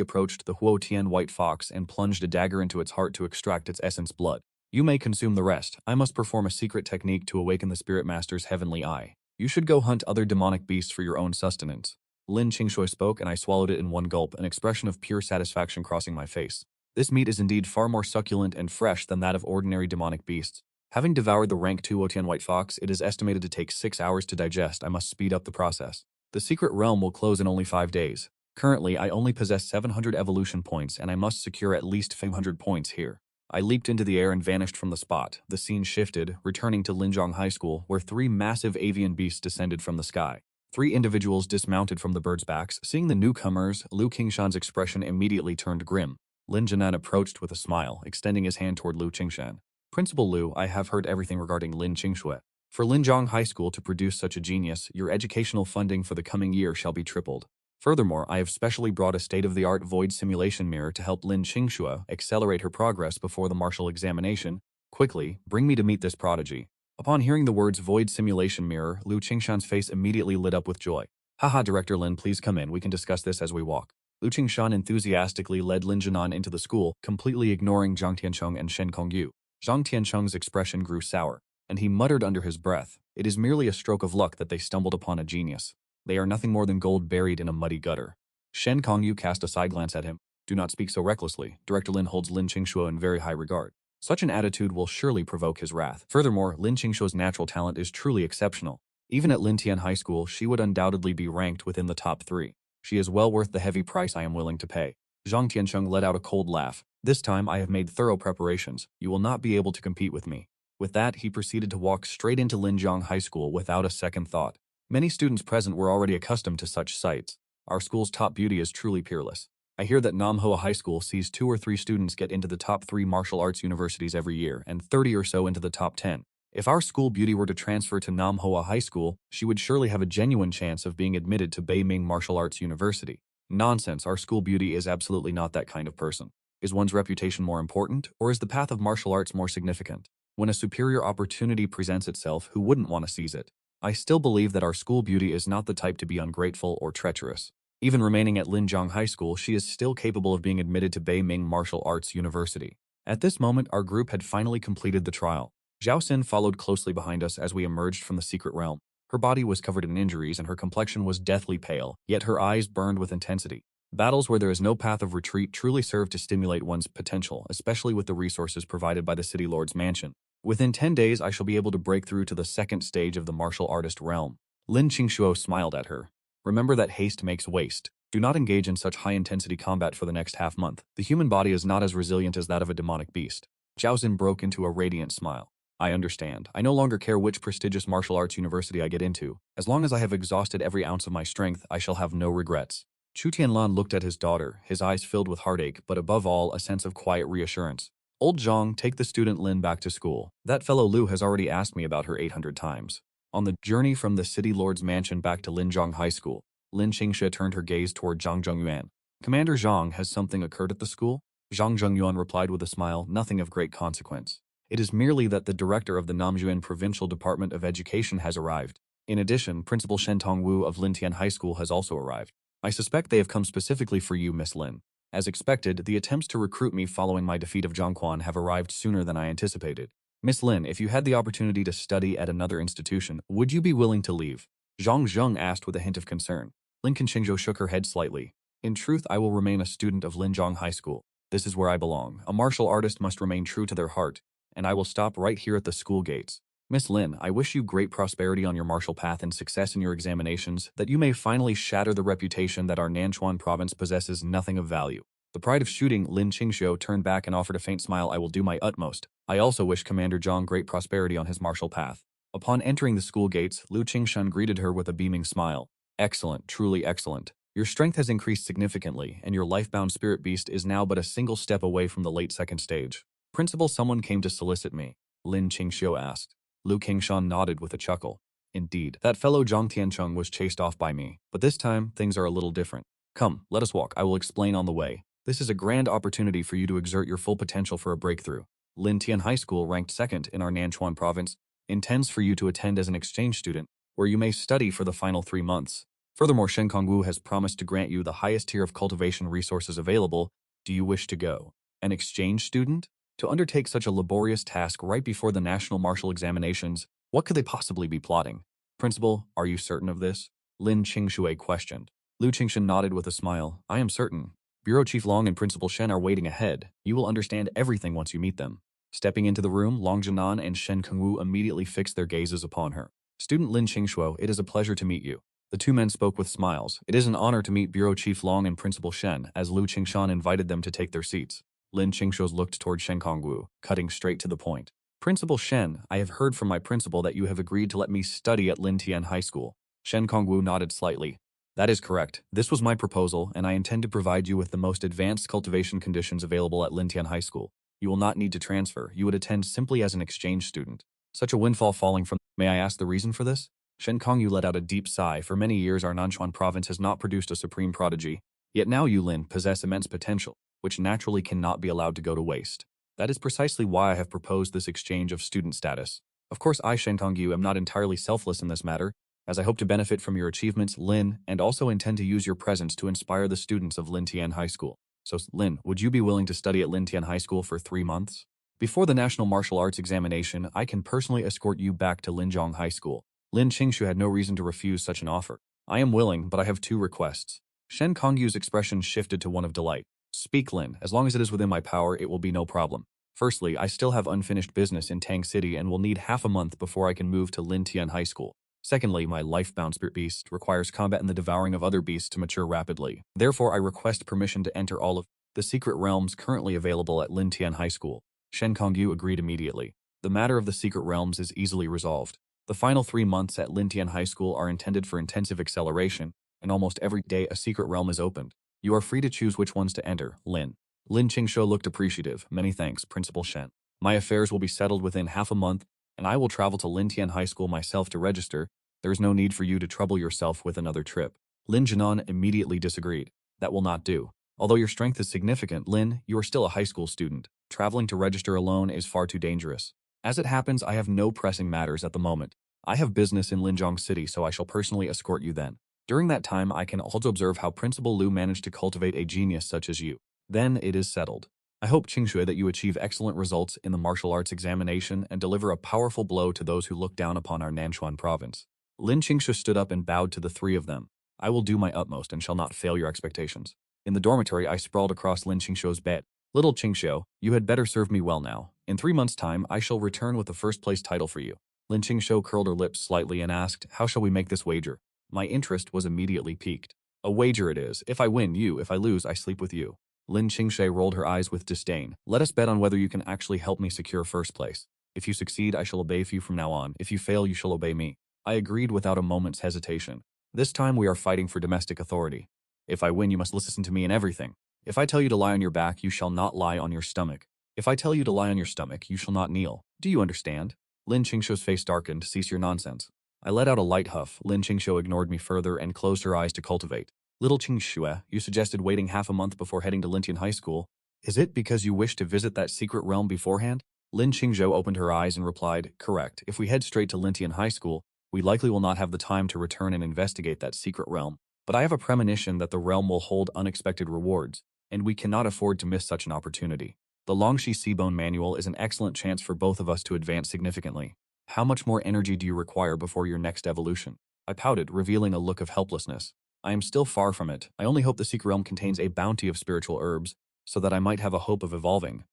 approached the Huotian white fox, and plunged a dagger into its heart to extract its essence blood. You may consume the rest. I must perform a secret technique to awaken the spirit master's heavenly eye. You should go hunt other demonic beasts for your own sustenance. Lin Qingshui spoke, and I swallowed it in one gulp, an expression of pure satisfaction crossing my face. This meat is indeed far more succulent and fresh than that of ordinary demonic beasts. Having devoured the rank 2 Huotian white fox, it is estimated to take 6 hours to digest. I must speed up the process. The secret realm will close in only 5 days. Currently, I only possess 700 evolution points, and I must secure at least 500 points here. I leaped into the air and vanished from the spot. The scene shifted, returning to Linjiang High School, where 3 massive avian beasts descended from the sky. 3 individuals dismounted from the birds' backs. Seeing the newcomers, Lu Qingshan's expression immediately turned grim. Lin Jianan approached with a smile, extending his hand toward Lu Qingshan. Principal Lu, I have heard everything regarding Lin Qingshui. For Linjiang High School to produce such a genius, your educational funding for the coming year shall be tripled. Furthermore, I have specially brought a state-of-the-art void simulation mirror to help Lin Qingshui accelerate her progress before the martial examination. Quickly, bring me to meet this prodigy. Upon hearing the words void simulation mirror, Lu Qingshan's face immediately lit up with joy. Haha, Director Lin, please come in. We can discuss this as we walk. Lu Qingshan enthusiastically led Lin Jinan into the school, completely ignoring Zhang Tiancheng and Shen Kongyu. Zhang Tiancheng's expression grew sour, and he muttered under his breath, "It is merely a stroke of luck that they stumbled upon a genius. They are nothing more than gold buried in a muddy gutter." Shen Kongyu cast a side glance at him. "Do not speak so recklessly. Director Lin holds Lin Qingshuo in very high regard. Such an attitude will surely provoke his wrath. Furthermore, Lin Qingshuo's natural talent is truly exceptional. Even at Lintian High School, she would undoubtedly be ranked within the top 3. She is well worth the heavy price I am willing to pay." Zhang Tiancheng let out a cold laugh. "This time I have made thorough preparations. You will not be able to compete with me." With that, he proceeded to walk straight into Linjiang High School without a second thought. Many students present were already accustomed to such sights. Our school's top beauty is truly peerless. I hear that Namhoa High School sees 2 or 3 students get into the top 3 martial arts universities every year, and 30 or so into the top 10. If our school beauty were to transfer to Namhoa High School, she would surely have a genuine chance of being admitted to Beiming Martial Arts University. Nonsense, our school beauty is absolutely not that kind of person. Is one's reputation more important, or is the path of martial arts more significant? When a superior opportunity presents itself, who wouldn't want to seize it? I still believe that our school beauty is not the type to be ungrateful or treacherous. Even remaining at Linjiang High School, she is still capable of being admitted to Beiming Martial Arts University. At this moment, our group had finally completed the trial. Zhao Xin followed closely behind us as we emerged from the secret realm. Her body was covered in injuries and her complexion was deathly pale, yet her eyes burned with intensity. Battles where there is no path of retreat truly serve to stimulate one's potential, especially with the resources provided by the City Lord's mansion. Within 10 days, I shall be able to break through to the second stage of the martial artist realm. Lin Qingshuo smiled at her. Remember that haste makes waste. Do not engage in such high-intensity combat for the next half-month. The human body is not as resilient as that of a demonic beast. Zhao Xin broke into a radiant smile. I understand. I no longer care which prestigious martial arts university I get into. As long as I have exhausted every ounce of my strength, I shall have no regrets. Chu Tianlan looked at his daughter, his eyes filled with heartache, but above all, a sense of quiet reassurance. Old Zhang, take the student Lin back to school. That fellow Lu has already asked me about her 800 times. On the journey from the City Lord's mansion back to Linjiang High School, Lin Qingshe turned her gaze toward Zhang Zhengyuan. Commander Zhang, has something occurred at the school? Zhang Zhengyuan replied with a smile, nothing of great consequence. It is merely that the director of the Namjuan Provincial Department of Education has arrived. In addition, Principal Shen Tongwu of Lintian High School has also arrived. I suspect they have come specifically for you, Miss Lin. As expected, the attempts to recruit me following my defeat of Zhang Quan have arrived sooner than I anticipated. Miss Lin, if you had the opportunity to study at another institution, would you be willing to leave? Zhang Zheng asked with a hint of concern. Lin Qingzhou shook her head slightly. In truth, I will remain a student of Linjiang High School. This is where I belong. A martial artist must remain true to their heart, and I will stop right here at the school gates. Miss Lin, I wish you great prosperity on your martial path and success in your examinations, that you may finally shatter the reputation that our Nanchuan province possesses nothing of value. The pride of shooting, Lin Qingzhou turned back and offered a faint smile. I will do my utmost. I also wish Commander Zhang great prosperity on his martial path. Upon entering the school gates, Lu Qingshan greeted her with a beaming smile. Excellent, truly excellent. Your strength has increased significantly, and your life-bound spirit beast is now but a single step away from the late second stage. Principal, someone came to solicit me, Lin Qingxiu asked. Lu Qingshan nodded with a chuckle. Indeed, that fellow Zhang Tiancheng was chased off by me, but this time, things are a little different. Come, let us walk. I will explain on the way. This is a grand opportunity for you to exert your full potential for a breakthrough. Lin Tian High School, ranked second in our Nanchuan province, intends for you to attend as an exchange student, where you may study for the final 3 months. Furthermore, Shen Kongwu has promised to grant you the highest tier of cultivation resources available. Do you wish to go? An exchange student? To undertake such a laborious task right before the national martial examinations, what could they possibly be plotting? Principal, are you certain of this? Lin Qingxue questioned. Lu Qingshan nodded with a smile. I am certain. Bureau Chief Long and Principal Shen are waiting ahead. You will understand everything once you meet them. Stepping into the room, Long Jinan and Shen Kongwu immediately fixed their gazes upon her. Student Lin Qingshuo, it is a pleasure to meet you. The 2 men spoke with smiles. It is an honor to meet Bureau Chief Long and Principal Shen, as Lu Qingshan invited them to take their seats. Lin Qingshuo looked toward Shen Kongwu, cutting straight to the point. Principal Shen, I have heard from my principal that you have agreed to let me study at Lintian High School. Shen Kongwu nodded slightly. That is correct. This was my proposal, and I intend to provide you with the most advanced cultivation conditions available at Lintian High School. You will not need to transfer. You would attend simply as an exchange student. Such a windfall falling from... May I ask the reason for this? Shen Kongyu let out a deep sigh. For many years, our Nanchuan province has not produced a supreme prodigy. Yet now you, Lin, possess immense potential, which naturally cannot be allowed to go to waste. That is precisely why I have proposed this exchange of student status. Of course, I, Shen Tongyu, am not entirely selfless in this matter, as I hope to benefit from your achievements, Lin, and also intend to use your presence to inspire the students of Lin Tian High School. So, Lin, would you be willing to study at Lin Tian High School for 3 months? Before the National Martial Arts examination, I can personally escort you back to Linjiang High School. Lin Qingshu had no reason to refuse such an offer. I am willing, but I have 2 requests. Shen Kongyu's expression shifted to one of delight. Speak, Lin. As long as it is within my power, it will be no problem. Firstly, I still have unfinished business in Tang City and will need half a month before I can move to Lin Tian High School. Secondly, my life-bound spirit beast requires combat and the devouring of other beasts to mature rapidly. Therefore, I request permission to enter all of the secret realms currently available at Lin Tian High School. Shen Kongyu agreed immediately. The matter of the secret realms is easily resolved. The final 3 months at Lin Tian High School are intended for intensive acceleration, and almost every day a secret realm is opened. You are free to choose which ones to enter, Lin. Lin Qingshuo looked appreciative. Many thanks, Principal Shen. My affairs will be settled within half a month, and I will travel to Lin Tian High School myself to register. There is no need for you to trouble yourself with another trip. Lin Jinan immediately disagreed. That will not do. Although your strength is significant, Lin, you are still a high school student. Traveling to register alone is far too dangerous. As it happens, I have no pressing matters at the moment. I have business in Linjiang City, so I shall personally escort you then. During that time, I can also observe how Principal Lu managed to cultivate a genius such as you. Then it is settled. I hope, Qingshui, that you achieve excellent results in the martial arts examination and deliver a powerful blow to those who look down upon our Nanchuan province. Lin Qingshu stood up and bowed to the 3 of them. I will do my utmost and shall not fail your expectations. In the dormitory, I sprawled across Lin Qingshuo's bed. Little Qingshuo, you had better serve me well now. In 3 months' time, I shall return with the first-place title for you. Lin Qingshuo curled her lips slightly and asked, how shall we make this wager? My interest was immediately piqued. A wager it is. If I win, you. If I lose, I sleep with you. Lin Qingshui rolled her eyes with disdain. Let us bet on whether you can actually help me secure first place. If you succeed, I shall obey you from now on. If you fail, you shall obey me. I agreed without a moment's hesitation. This time we are fighting for domestic authority. If I win, you must listen to me in everything. If I tell you to lie on your back, you shall not lie on your stomach. If I tell you to lie on your stomach, you shall not kneel. Do you understand? Lin Qingshuo's face darkened. Cease your nonsense. I let out a light huff. Lin Qingshuo ignored me further and closed her eyes to cultivate. Little Qingshuo, you suggested waiting half a month before heading to Lintian High School. Is it because you wish to visit that secret realm beforehand? Lin Qingshuo opened her eyes and replied, correct. If we head straight to Lintian High School, we likely will not have the time to return and investigate that secret realm. But I have a premonition that the realm will hold unexpected rewards, and we cannot afford to miss such an opportunity. The Longxi Seabone Manual is an excellent chance for both of us to advance significantly. How much more energy do you require before your next evolution? I pouted, revealing a look of helplessness. I am still far from it. I only hope the secret realm contains a bounty of spiritual herbs, so that I might have a hope of evolving.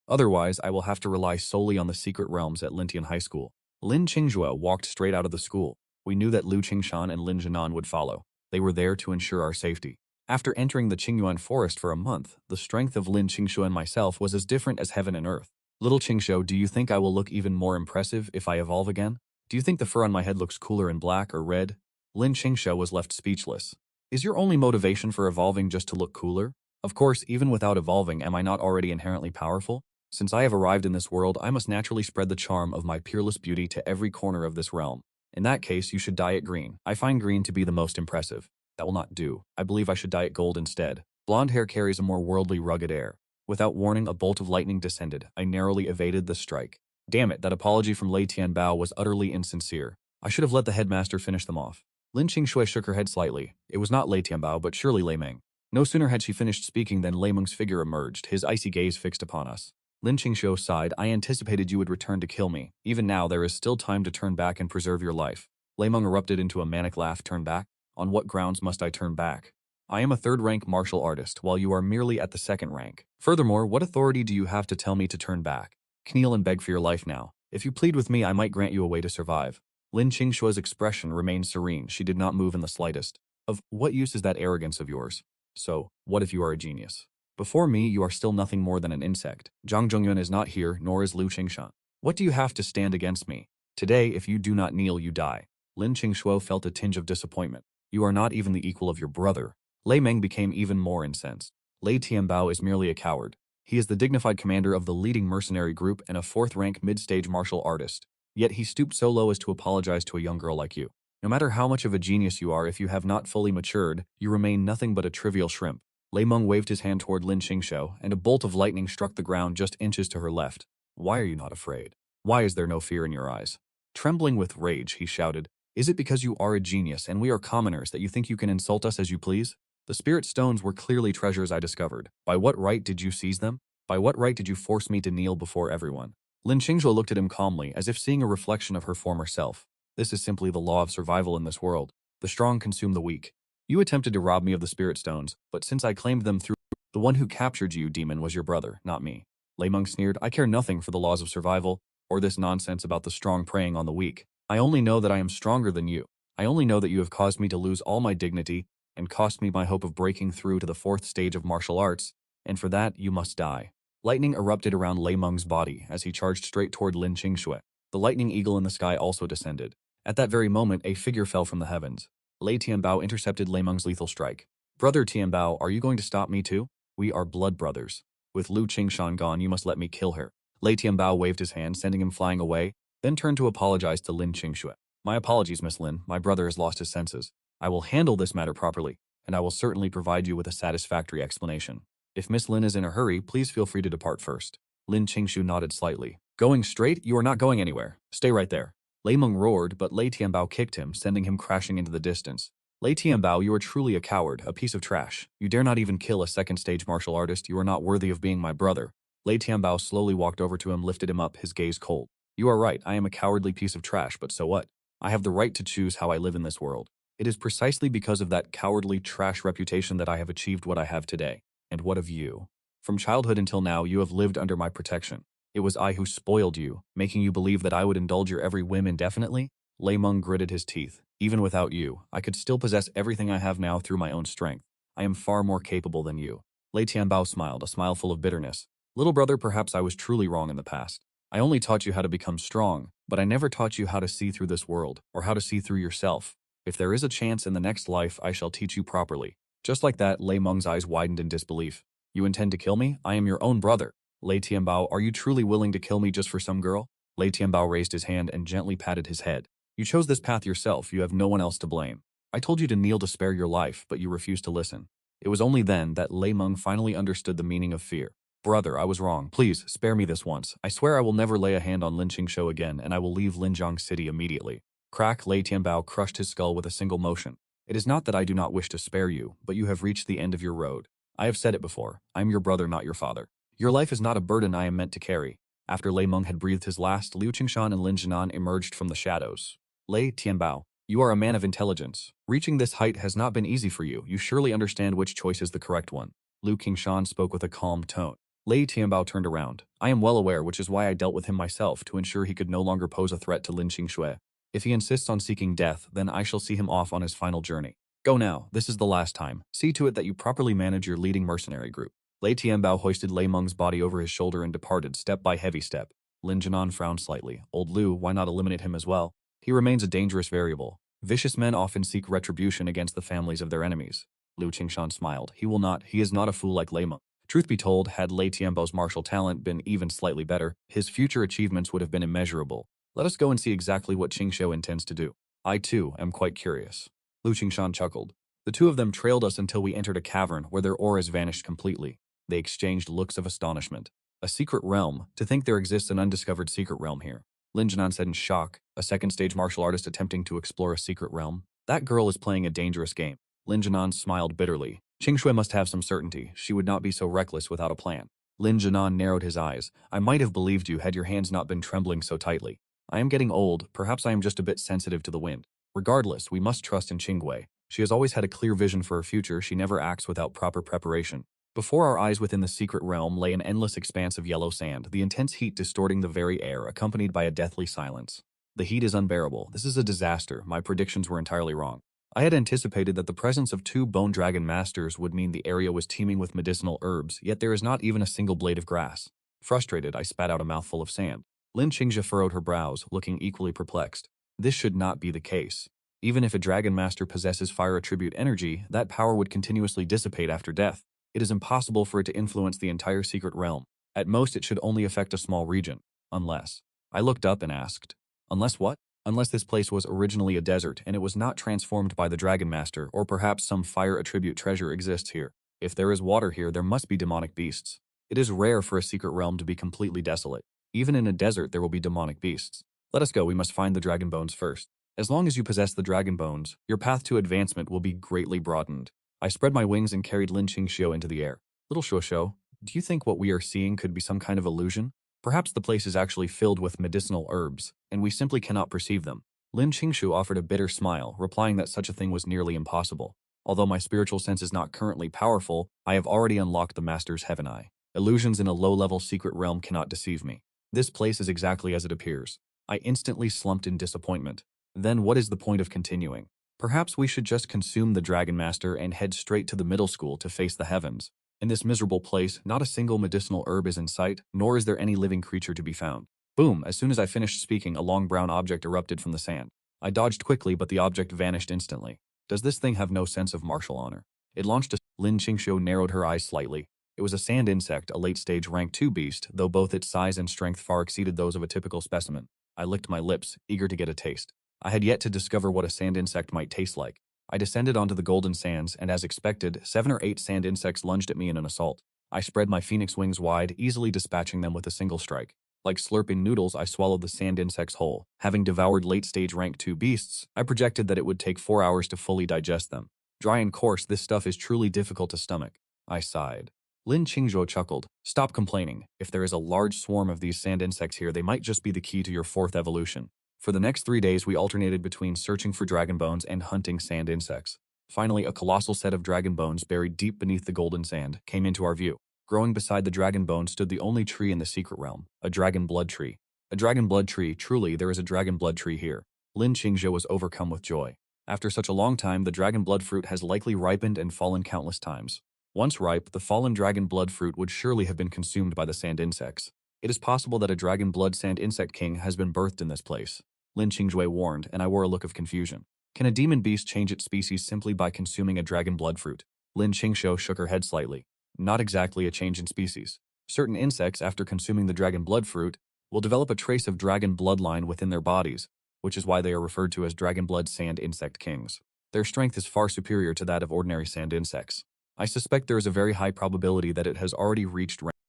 Otherwise, I will have to rely solely on the secret realms at Lintian High School. Lin Qingzhuo walked straight out of the school. We knew that Lu Qingshan and Lin Jinan would follow. They were there to ensure our safety. After entering the Qingyuan forest for a month, the strength of Lin Qingshuo and myself was as different as heaven and earth. Little Qingshuo, do you think I will look even more impressive if I evolve again? Do you think the fur on my head looks cooler in black or red? Lin Qingshuo was left speechless. Is your only motivation for evolving just to look cooler? Of course, even without evolving, am I not already inherently powerful? Since I have arrived in this world, I must naturally spread the charm of my peerless beauty to every corner of this realm. In that case, you should dye it green. I find green to be the most impressive. That will not do. I believe I should dye it gold instead. Blonde hair carries a more worldly, rugged air. Without warning, a bolt of lightning descended. I narrowly evaded the strike. Damn it, that apology from Lei Tianbao was utterly insincere. I should have let the headmaster finish them off. Lin Qingshui shook her head slightly. It was not Lei Tianbao, but surely Lei Meng. No sooner had she finished speaking than Lei Meng's figure emerged, his icy gaze fixed upon us. Lin Qingshuo sighed. I anticipated you would return to kill me. Even now, there is still time to turn back and preserve your life. Lei Meng erupted into a manic laugh. Turn back? On what grounds must I turn back? I am a third-rank martial artist, while you are merely at the second rank. Furthermore, what authority do you have to tell me to turn back? Kneel and beg for your life now. If you plead with me, I might grant you a way to survive. Lin Qingshuo's expression remained serene. She did not move in the slightest. Of what use is that arrogance of yours? So, what if you are a genius? Before me, you are still nothing more than an insect. Zhang Zhongyuan is not here, nor is Lu Qingshan. What do you have to stand against me? Today, if you do not kneel, you die. Lin Qingshuo felt a tinge of disappointment. You are not even the equal of your brother. Lei Meng became even more incensed. Lei Tianbao is merely a coward. He is the dignified commander of the leading mercenary group and a fourth-rank mid-stage martial artist. Yet he stooped so low as to apologize to a young girl like you. No matter how much of a genius you are, if you have not fully matured, you remain nothing but a trivial shrimp. Lei Meng waved his hand toward Lin Qingshuo, and a bolt of lightning struck the ground just inches to her left. Why are you not afraid? Why is there no fear in your eyes? Trembling with rage, he shouted, "Is it because you are a genius and we are commoners that you think you can insult us as you please? The spirit stones were clearly treasures I discovered. By what right did you seize them? By what right did you force me to kneel before everyone?" Lin Qingzhuo looked at him calmly, as if seeing a reflection of her former self. "This is simply the law of survival in this world. The strong consume the weak. You attempted to rob me of the spirit stones, but since I claimed them through the one who captured you, demon, was your brother, not me." Lei Meng sneered, "I care nothing for the laws of survival, or this nonsense about the strong preying on the weak. I only know that I am stronger than you. I only know that you have caused me to lose all my dignity and cost me my hope of breaking through to the fourth stage of martial arts, and for that you must die." Lightning erupted around Lei Meng's body as he charged straight toward Lin Qingshui. The lightning eagle in the sky also descended. At that very moment, a figure fell from the heavens. Lei Tianbao intercepted Lei Meng's lethal strike. "Brother Tianbao, are you going to stop me too? We are blood brothers. With Lu Qingshan gone, you must let me kill her." Lei Tianbao waved his hand, sending him flying away, then turned to apologize to Lin Qingshui. "My apologies, Miss Lin. My brother has lost his senses. I will handle this matter properly, and I will certainly provide you with a satisfactory explanation. If Miss Lin is in a hurry, please feel free to depart first." Lin Qingshu nodded slightly. "Going straight? You are not going anywhere. Stay right there." Lei Meng roared, but Lei Tianbao kicked him, sending him crashing into the distance. "Lei Tianbao, you are truly a coward, a piece of trash. You dare not even kill a second-stage martial artist. You are not worthy of being my brother." Lei Tianbao slowly walked over to him, lifted him up, his gaze cold. "You are right, I am a cowardly piece of trash, but so what? I have the right to choose how I live in this world. It is precisely because of that cowardly trash reputation that I have achieved what I have today. And what of you? From childhood until now, you have lived under my protection. It was I who spoiled you, making you believe that I would indulge your every whim indefinitely?" Lei Meng gritted his teeth. "Even without you, I could still possess everything I have now through my own strength. I am far more capable than you." Lei Tianbao smiled, a smile full of bitterness. "Little brother, perhaps I was truly wrong in the past. I only taught you how to become strong, but I never taught you how to see through this world, or how to see through yourself. If there is a chance in the next life, I shall teach you properly." Just like that, Lei Meng's eyes widened in disbelief. "You intend to kill me? I am your own brother." "Lei Tianbao, are you truly willing to kill me just for some girl?" Lei Tianbao raised his hand and gently patted his head. "You chose this path yourself, you have no one else to blame. I told you to kneel to spare your life, but you refused to listen." It was only then that Lei Meng finally understood the meaning of fear. "Brother, I was wrong. Please, spare me this once. I swear I will never lay a hand on Lin Qingshou again, and I will leave Linjiang City immediately." Crack, Lei Tianbao crushed his skull with a single motion. "It is not that I do not wish to spare you, but you have reached the end of your road. I have said it before. I am your brother, not your father. Your life is not a burden I am meant to carry." After Lei Meng had breathed his last, Liu Qingshan and Lin Jinan emerged from the shadows. "Lei Tianbao, you are a man of intelligence. Reaching this height has not been easy for you. You surely understand which choice is the correct one." Liu Qingshan spoke with a calm tone. Lei Tianbao turned around. "I am well aware, which is why I dealt with him myself, to ensure he could no longer pose a threat to Lin Qingshui. If he insists on seeking death, then I shall see him off on his final journey. Go now, this is the last time. See to it that you properly manage your leading mercenary group." Lei Tianbao hoisted Lei Meng's body over his shoulder and departed step by heavy step. Lin Jinan frowned slightly. "Old Liu, why not eliminate him as well? He remains a dangerous variable. Vicious men often seek retribution against the families of their enemies." Liu Qingshan smiled. "He will not. He is not a fool like Lei Meng. Truth be told, had Lei Tianbao's martial talent been even slightly better, his future achievements would have been immeasurable. Let us go and see exactly what Qingshou intends to do. I, too, am quite curious." Liu Qingshan chuckled. The two of them trailed us until we entered a cavern where their auras vanished completely. They exchanged looks of astonishment. "A secret realm? To think there exists an undiscovered secret realm here." Lin Jinan said in shock. "A second-stage martial artist attempting to explore a secret realm? That girl is playing a dangerous game." Lin Jinan smiled bitterly. "Qingshui must have some certainty. She would not be so reckless without a plan." Lin Jinan narrowed his eyes. "I might have believed you had your hands not been trembling so tightly. I am getting old. Perhaps I am just a bit sensitive to the wind. Regardless, we must trust in Qingwei. She has always had a clear vision for her future. She never acts without proper preparation." Before our eyes within the secret realm lay an endless expanse of yellow sand, the intense heat distorting the very air, accompanied by a deathly silence. "The heat is unbearable. This is a disaster. My predictions were entirely wrong. I had anticipated that the presence of two bone dragon masters would mean the area was teeming with medicinal herbs, yet there is not even a single blade of grass." Frustrated, I spat out a mouthful of sand. Lin Qingzhe furrowed her brows, looking equally perplexed. This should not be the case. Even if a dragon master possesses fire attribute energy, that power would continuously dissipate after death. It is impossible for it to influence the entire secret realm. At most, it should only affect a small region. Unless. I looked up and asked, "Unless what?" "Unless this place was originally a desert and it was not transformed by the Dragon Master, or perhaps some fire attribute treasure exists here. If there is water here, there must be demonic beasts. It is rare for a secret realm to be completely desolate. Even in a desert, there will be demonic beasts." Let us go, we must find the dragon bones first. As long as you possess the dragon bones, your path to advancement will be greatly broadened. I spread my wings and carried Lin Qingxiu into the air. Little Shuo, do you think what we are seeing could be some kind of illusion? Perhaps the place is actually filled with medicinal herbs, and we simply cannot perceive them. Lin Qingxiu offered a bitter smile, replying that such a thing was nearly impossible. Although my spiritual sense is not currently powerful, I have already unlocked the Master's Heaven Eye. Illusions in a low-level secret realm cannot deceive me. This place is exactly as it appears. I instantly slumped in disappointment. Then what is the point of continuing? Perhaps we should just consume the Dragon Master and head straight to the middle school to face the heavens. In this miserable place, not a single medicinal herb is in sight, nor is there any living creature to be found. Boom! As soon as I finished speaking, a long brown object erupted from the sand. I dodged quickly, but the object vanished instantly. Does this thing have no sense of martial honor? It launched a... Lin Qingxiu narrowed her eyes slightly. It was a sand insect, a late-stage rank 2 beast, though both its size and strength far exceeded those of a typical specimen. I licked my lips, eager to get a taste. I had yet to discover what a sand insect might taste like. I descended onto the golden sands, and as expected, 7 or 8 sand insects lunged at me in an assault. I spread my phoenix wings wide, easily dispatching them with a single strike. Like slurping noodles, I swallowed the sand insects whole. Having devoured late-stage rank 2 beasts, I projected that it would take 4 hours to fully digest them. Dry and coarse, this stuff is truly difficult to stomach. I sighed. Lin Qingzhuo chuckled. Stop complaining. If there is a large swarm of these sand insects here, they might just be the key to your 4th evolution. For the next 3 days, we alternated between searching for dragon bones and hunting sand insects. Finally, a colossal set of dragon bones buried deep beneath the golden sand came into our view. Growing beside the dragon bone stood the only tree in the secret realm, a dragon blood tree. A dragon blood tree, truly, there is a dragon blood tree here. Lin Qingzhuo was overcome with joy. After such a long time, the dragon blood fruit has likely ripened and fallen countless times. Once ripe, the fallen dragon blood fruit would surely have been consumed by the sand insects. It is possible that a dragon blood sand insect king has been birthed in this place. Lin Qingzhui warned, and I wore a look of confusion. Can a demon beast change its species simply by consuming a dragon blood fruit? Lin Qingzhou shook her head slightly. Not exactly a change in species. Certain insects, after consuming the dragon blood fruit, will develop a trace of dragon bloodline within their bodies, which is why they are referred to as dragon blood sand insect kings. Their strength is far superior to that of ordinary sand insects. I suspect there is a very high probability that it has already reached